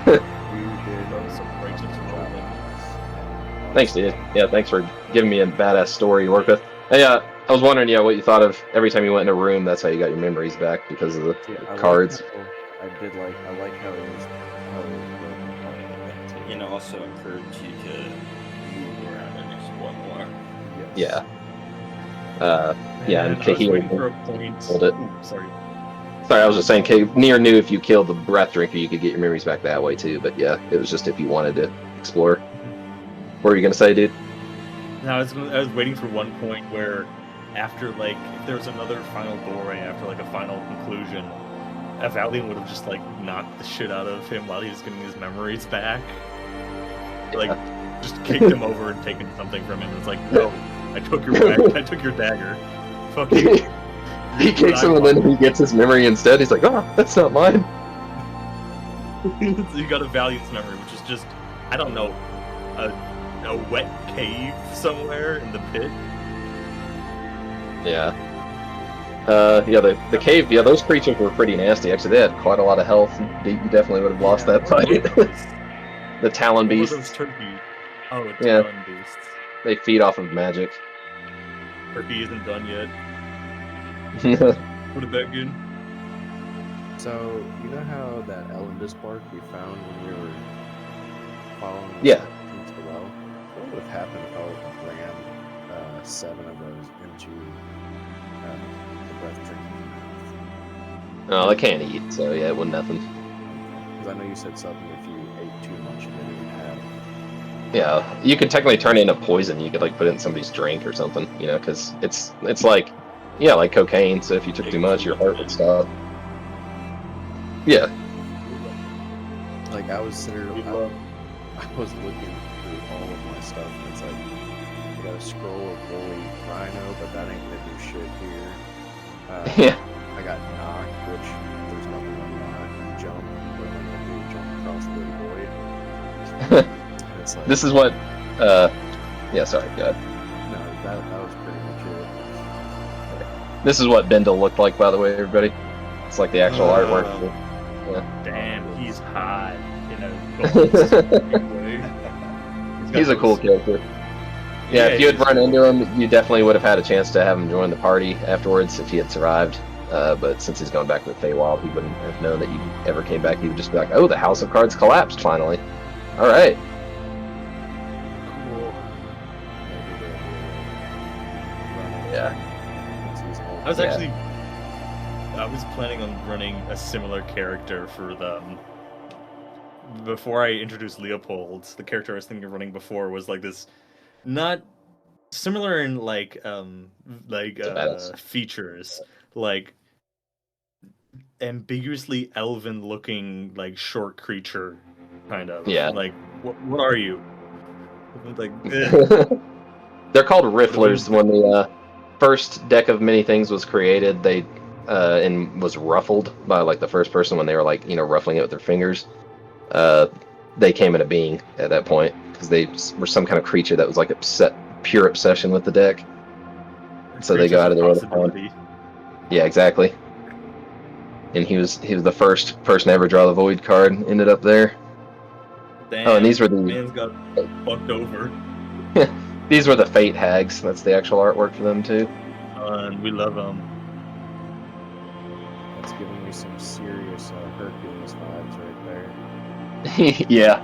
F: you did
E: some righteous rolling.
D: Thanks, dude. Yeah, thanks for giving me a badass story to work with. Hey, I was wondering, what you thought of every time you went in a room. That's how you got your memories back because of the cards.
F: I like how it was.
B: And also encourage you to move around and explore more.
D: Yeah. Yeah, and
E: I was
D: Kahir
E: waiting for a point.
D: hold it.
E: Ooh, sorry.
D: Sorry, I was just saying, Nier knew if you killed the Breath Drinker, you could get your memories back that way too. But yeah, it was just if you wanted to explore. What were you gonna say, dude?
E: No, I was waiting for one point where, after like, if there was another final doorway after like a final conclusion, Valiant would have just like knocked the shit out of him while he was getting his memories back. Like, just kicked him over and taken something from him. It's like, no, I took your dagger. Fuck you.
D: He kicks him and then he gets his memory instead. He's like, oh, that's not mine.
E: You got a Valiant's memory, which is just, I don't know, a wet cave somewhere in the pit.
D: Yeah. Yeah, the cave. Yeah, those creatures were pretty nasty. Actually, they had quite a lot of health. You definitely would have lost that
E: what were
D: fight.
E: those?
D: The Talon
E: What were
D: beasts.
E: those turkey? Oh,
D: Yeah.
E: Talon beasts.
D: They feed off of magic.
E: Turkey isn't done yet.
D: Yeah.
E: Put it back in.
F: So, you know how that Elendis bark we found when we were following the
D: Yeah.
F: into the well? What would have happened if I would have ran 7 of those into the breath drinking mouth?
D: Oh, they can't eat, so yeah, it wasn't nothing.
F: Because I know you said something if you ate too much of it, it would have.
D: Yeah, you could technically turn it into poison. You could like put it in somebody's drink or something, you know, because it's like, yeah, like cocaine. So if you took too much, your heart would stop. Yeah.
F: Like I was I was looking through all of my stuff, and it's like I got a scroll of Holy Rhino, but that ain't gonna do shit here.
D: Yeah.
F: I got Knock, which there's nothing on Knock. Jump, what am I gonna do? Jump across the void. And it's like,
D: This is what. Yeah, sorry. Go ahead.
F: no, that was pretty much it.
D: This is what Bendel looked like, by the way, everybody. It's like the actual artwork.
E: Damn, he's hot in a way.
D: He's a cool character. Yeah, if you had run into him, you definitely would have had a chance to have him join the party afterwards if he had survived. But since he's gone back to the Feywild, he wouldn't have known that you ever came back. He would just be like, "Oh, the House of Cards collapsed finally. All right."
E: Cool.
D: Yeah.
E: I was planning on running a similar character for them. Before I introduced Leopold, the character I was thinking of running before was like this, not similar in features, like ambiguously elven-looking, like short creature, kind of.
D: Yeah.
E: Like, what are you? Like,
D: They're called rifflers. When the first deck of many things was created, they and was ruffled by like the first person when they were like, you know, ruffling it with their fingers. They came into being at that point because they were some kind of creature that was like pure obsession with the deck. So they go out of their way to find. Yeah, exactly. And he was the first person to ever draw the Void card. Ended up there.
E: Damn,
D: oh, and these were the
E: man's got fucked over.
D: These were the Fate Hags. That's the actual artwork for them too.
E: And we love them.
F: That's giving me some serious Hercules vibes right there.
D: Yeah.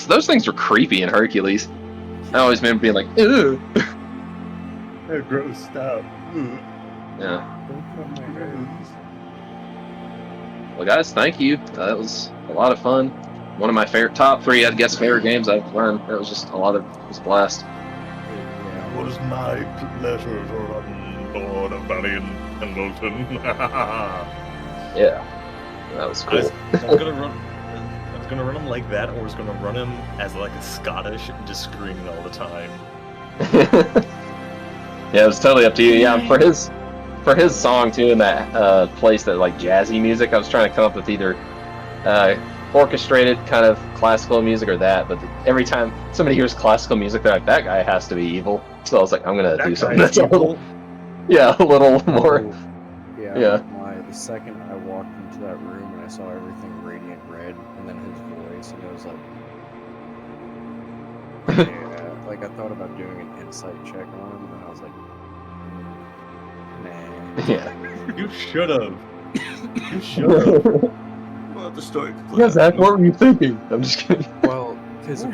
D: Those things were creepy in Hercules. I always remember being like, "Ew."
E: They're gross stuff.
D: Yeah. Well, guys, thank you. That was a lot of fun. One of my top 3, I'd guess, favorite games I've learned. It was just it was a blast.
E: It was my pleasure to run Lord of Valiant and Wilton.
D: Yeah, that was cool.
E: I was gonna run him like that, or I was gonna run him as like a Scottish, just screaming all the time.
D: Yeah, it was totally up to you. Yeah, for his song too, in that place that like jazzy music, I was trying to come up with either orchestrated kind of classical music or that. But every time somebody hears classical music, they're like, "That guy has to be evil." So I was like, "I'm gonna do something that's a little, a little more."
F: Yeah. The second I walked into that room and I saw everything radiant red, and then his voice, and it was like, yeah, like I thought about doing an insight check on him, and I was like, nah.
D: Yeah.
E: You should have. You should have. Well, the story.
D: Yeah, Zach, what were you thinking? I'm just kidding.
F: Well, because if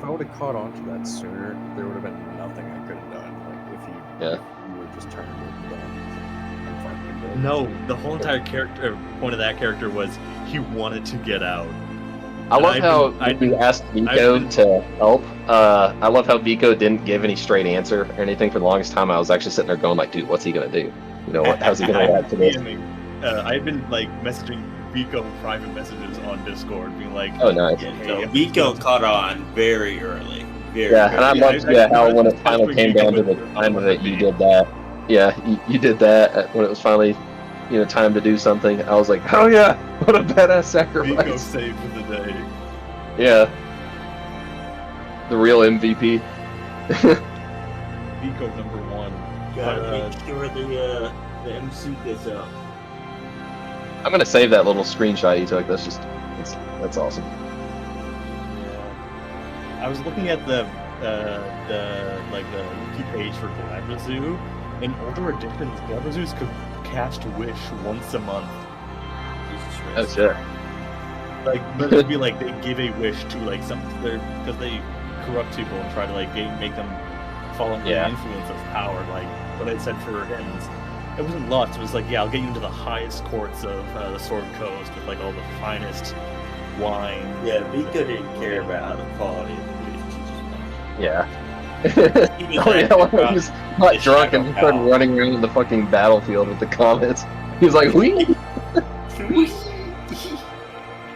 F: I would have caught on to that sooner, there would have been nothing I could have done. Like if you would just turn it down.
E: No, the whole entire point of that character was he wanted to get out.
D: I love how you asked Vico to help. I love how Vico didn't give any straight answer or anything for the longest time. I was actually sitting there going like, dude, what's he gonna do? You know, how's he gonna react to this?
E: I've been like messaging Vico private messages on Discord, being like,
D: "Oh, nice."
B: So Vico caught on very early.
D: And I loved how when it finally came down to the time of it, you did that. Yeah, you did that when it was finally, time to do something. I was like, oh yeah, what a badass sacrifice.
E: Vico saved for the day.
D: Yeah. The real MVP.
E: Vico #1.
B: Gotta
E: But,
B: make sure the MC gets up.
D: I'm gonna save that little screenshot you took. That's awesome.
E: I was looking at the wiki page for Galabrazoo. In older editions, Galabrazoos could cast Wish once a month.
D: Oh shit.
E: Like, but it'd be like they give a wish to like some, because they corrupt people and try to like make them fall under the influence of power. Like what I said for hymns, it wasn't lots. It was like, yeah, I'll get you into the highest courts of the Sword Coast with like all the finest wine.
B: Yeah, Vika didn't care about the quality of the wish. He just wanted.
D: Yeah.
B: He was
D: Oh yeah,
B: acting
D: when he
B: about
D: was not
B: the
D: drunk and
B: shadow
D: started
B: power.
D: running around the fucking battlefield with the comments. He was like, "Wee."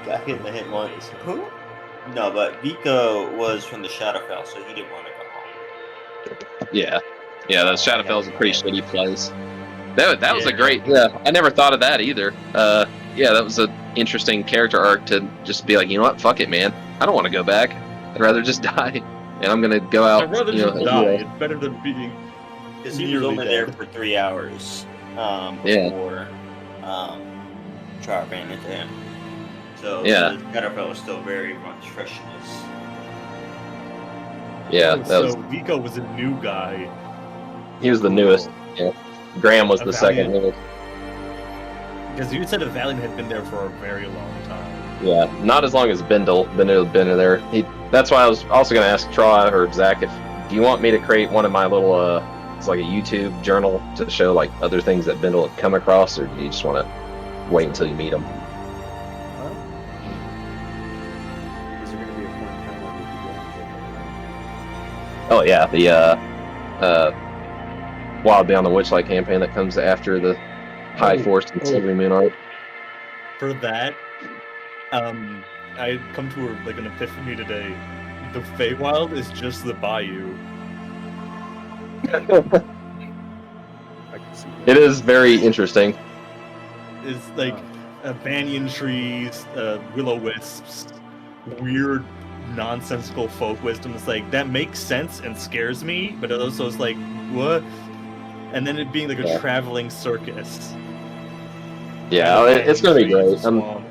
B: Got hit in the head once. Who? No, but Vika was from the Shadowfell, so he didn't want to go home.
D: Yeah, the Shadowfell's a pretty shitty place. That was a great. Yeah, I never thought of that either. Yeah, that was an interesting character arc to just be like, you know what, fuck it, man. I don't want to go back. I'd rather just die, and I'm gonna go out.
E: I'd rather
D: you know,
E: just die. It's better than being.
B: Because he was
E: nearly
B: only
E: dead.
B: there for 3 hours before Trah ran into him. So
D: Yeah.
B: the Shadowfell was still very much fresh in his.
D: Yeah, that was.
E: So Viko was a new guy.
D: He was the newest. Yeah, Graham was the second newest.
E: Because you said Valiant had been there for a very long time.
D: Yeah, not as long as Bindle. Bindle had been there. That's why I was also going to ask Trah or Zach do you want me to create one of my little it's like a YouTube journal to show like other things that Bindle had come across, or do you just want to wait until you meet him?
F: Is there going to be a point in time where we can
D: Oh yeah, the Wild Beyond the Witchlight campaign that comes after the High Force and Silvery Moon arc.
E: For that, I come to an epiphany today. The Feywild is just the bayou.
F: I can see that.
D: It is very interesting.
E: It's like banyan trees, will-o-wisps, weird, nonsensical folk wisdom. It's like, that makes sense and scares me, but it also is like, what? And then it being like a traveling circus.
D: Yeah, it's going to be great.
E: Swamp.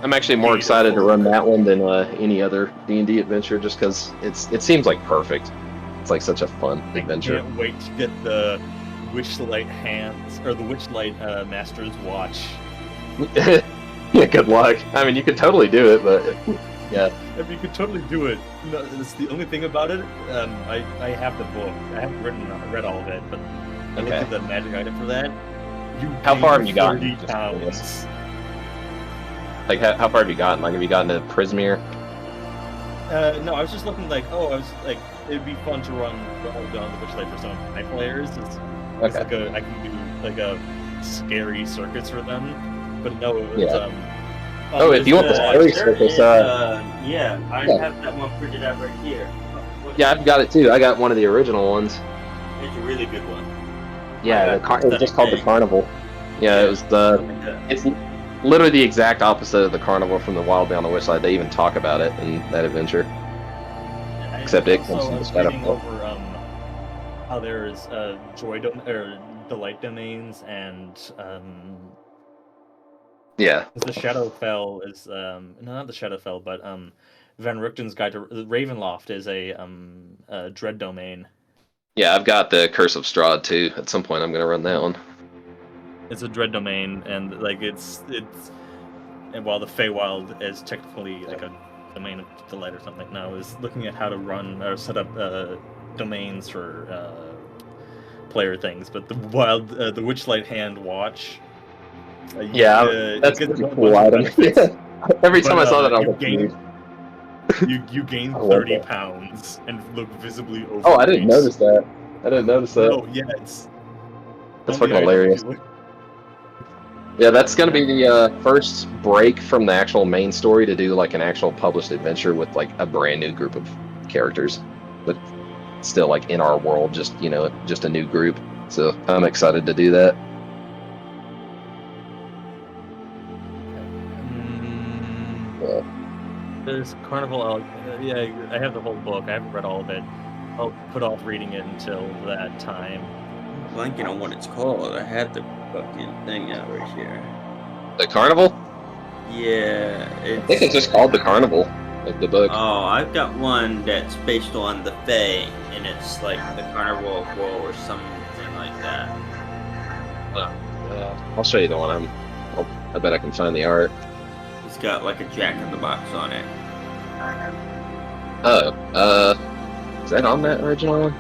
D: I'm actually more excited to run that one than any other D&D adventure, just because it seems like perfect. It's like such a fun adventure.
E: I can't wait to get the Witchlight hands, or the Witchlight Master's watch.
D: Yeah, good luck. I mean, you could totally do it, but yeah.
E: I mean, you could totally do it. No, it's the only thing about it. I have the book. I haven't read all of it, but I looked at the magic item for that.
D: How far have you gotten?
E: 30 pounds.
D: Like, how far have you gotten? Like, have you gotten to Prismere?
E: No, I was just looking like, it'd be fun to run down the Witchlight for some of my players. It's like I can do like a scary circuits for them. But no, it's
D: if you want the scary circus,
B: yeah, I have that one printed out right here.
D: Yeah, I've got it too. I got one of the original ones.
B: It's a really good one.
D: Yeah, it was just called the Carnival. Yeah, it was it's literally the exact opposite of the Carnival from the Wild Beyond the Witchlight. They even talk about it in that adventure. Except it comes from the Shadowfell.
E: How there's delight domains and
D: yeah.
E: The Shadowfell is no, not the Shadowfell, but Van Richten's Guide to Ravenloft is a dread domain.
D: Yeah, I've got the Curse of Strahd too. At some point, I'm gonna run that one.
E: It's a dread domain, and like it's and while the Feywild is technically like a domain of delight or something. Now I was looking at how to run or set up domains for player things, but the Witchlight Hand Watch.
D: That's a pretty cool item. Every time I saw that, I was like,
E: you gain 30 pounds and look visibly over.
D: Oh, I didn't notice that.
E: Oh yeah,
D: that's fucking hilarious. Yeah, that's gonna be the first break from the actual main story to do like an actual published adventure with like a brand new group of characters, but still like in our world, just a new group. So I'm excited to do that.
E: There's Carnival. Yeah, I have the whole book. I haven't read all of it. I'll put off reading it until that time.
B: blanking on what it's called. I had the fucking thing out right here.
D: The Carnival?
B: Yeah,
D: I think it's just called the Carnival, like the book.
B: Oh, I've got one that's based on the Fae, and it's like the Carnival of Woe or something like that.
D: I'll show you the one I bet I can find the art.
B: It's got like a Jack in the Box on it.
D: Oh, is that on that original one?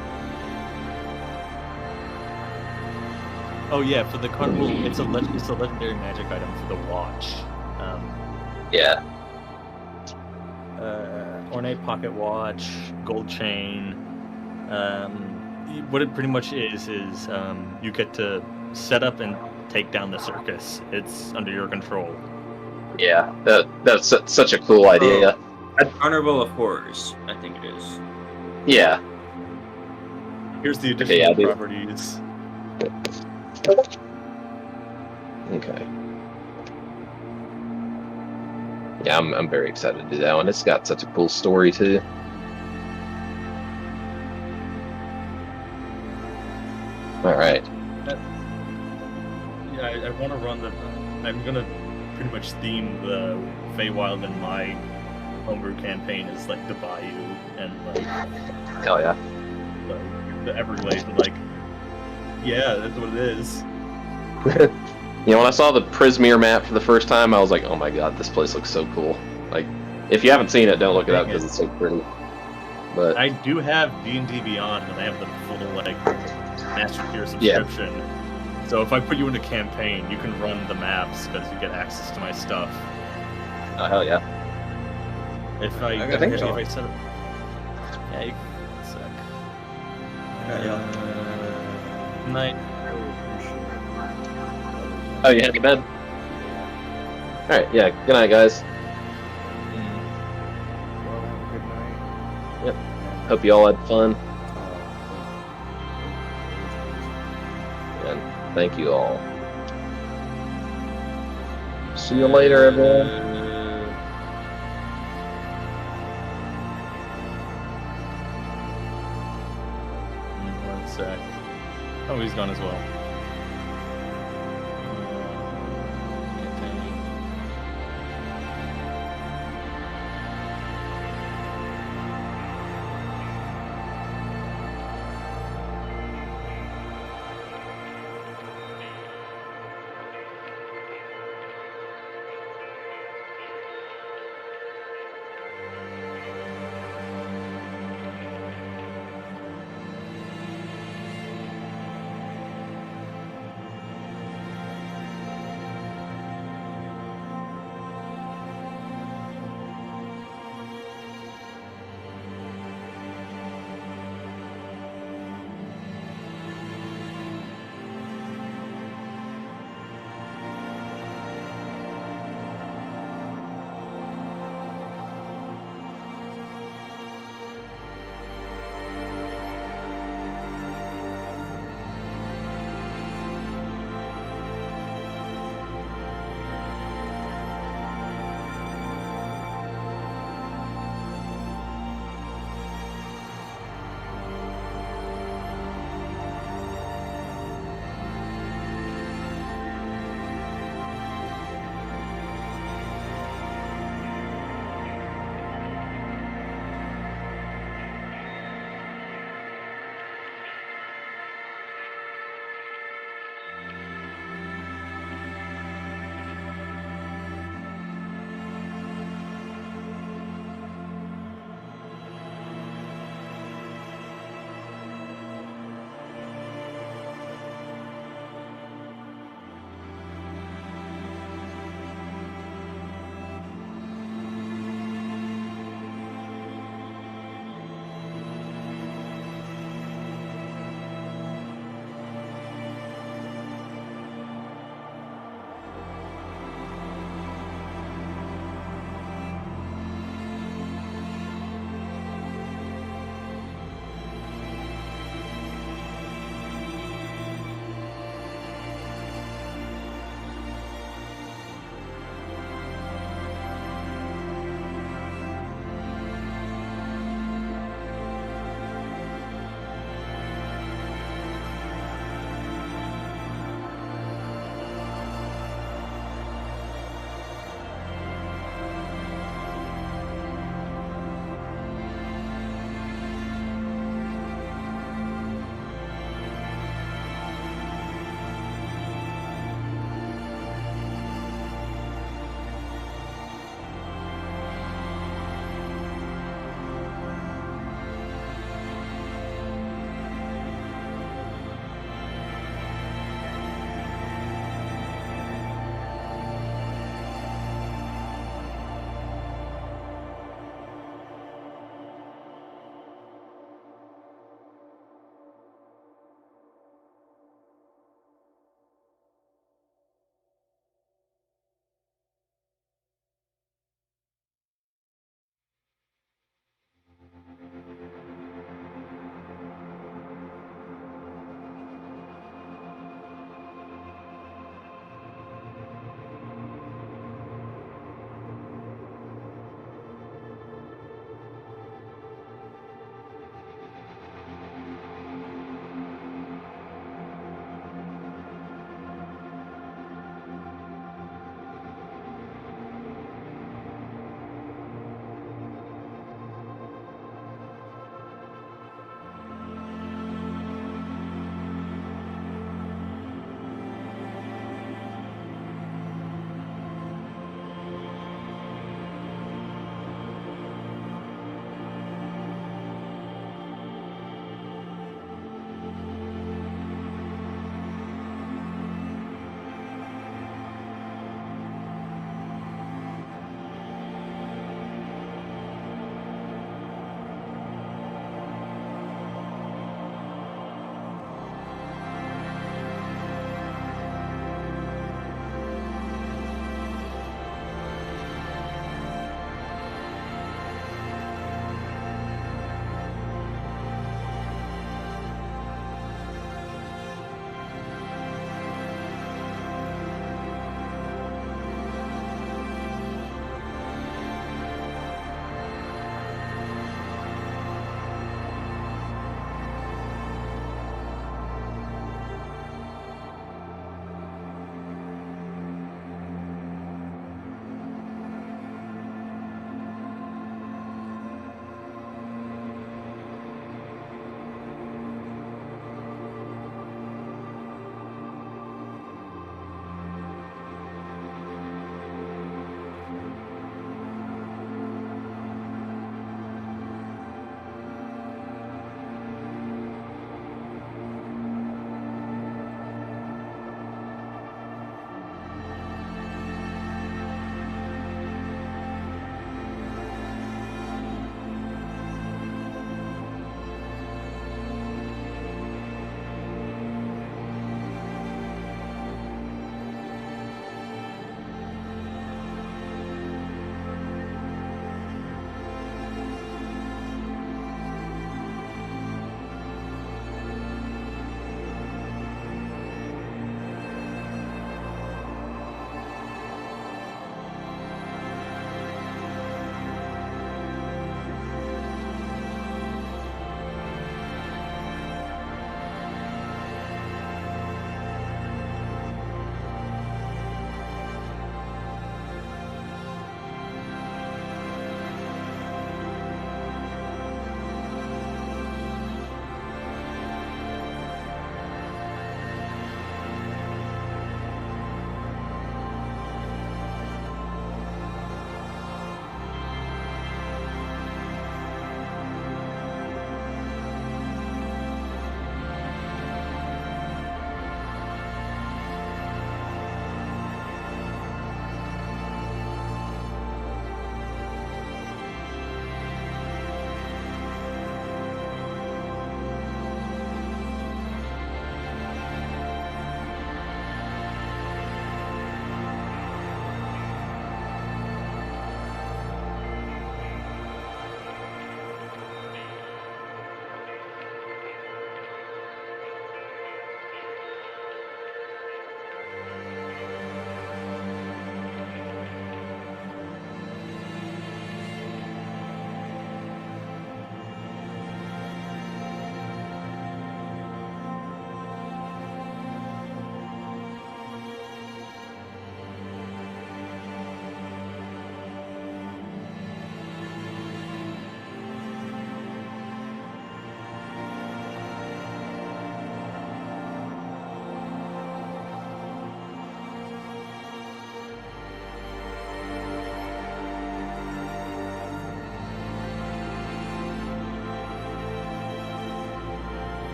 K: Oh yeah, for the carnival, it's a legendary magic item for the watch.
D: Yeah.
K: Ornate pocket watch, gold chain. What it pretty much is you get to set up and take down the circus. It's under your control.
D: Yeah, that's such a cool idea.
B: Carnival of Horrors, I think it is.
D: Yeah.
E: Here's the additional
D: Yeah,
E: properties.
D: Okay. Yeah, I'm very excited to do that one. It's got such a cool story too. All right.
E: Yeah, I want to run the. I'm gonna pretty much theme the Feywild in my homebrew campaign as like the Bayou and like
D: Hell yeah.
E: the Everglades. But like, yeah, that's what it is.
D: You know, when I saw the Prismeer map for the first time, I was like, "Oh my god, this place looks so cool!" Like, if you haven't seen it, don't look it up because it's so pretty. But
E: I do have D&D Beyond, and I have the full like Master Tier subscription.
D: Yeah.
E: So if I put you in a campaign, you can run the maps because you get access to my stuff.
D: oh hell yeah!
E: If I
B: think so.
E: if I set up, yeah, you can night.
D: Oh, you headed to bed? All right. Yeah. Good night, guys.
F: Good night.
D: Yep. Hope you all had fun. And thank you all. See you later, everyone.
E: 1 sec. Oh, he's gone as well.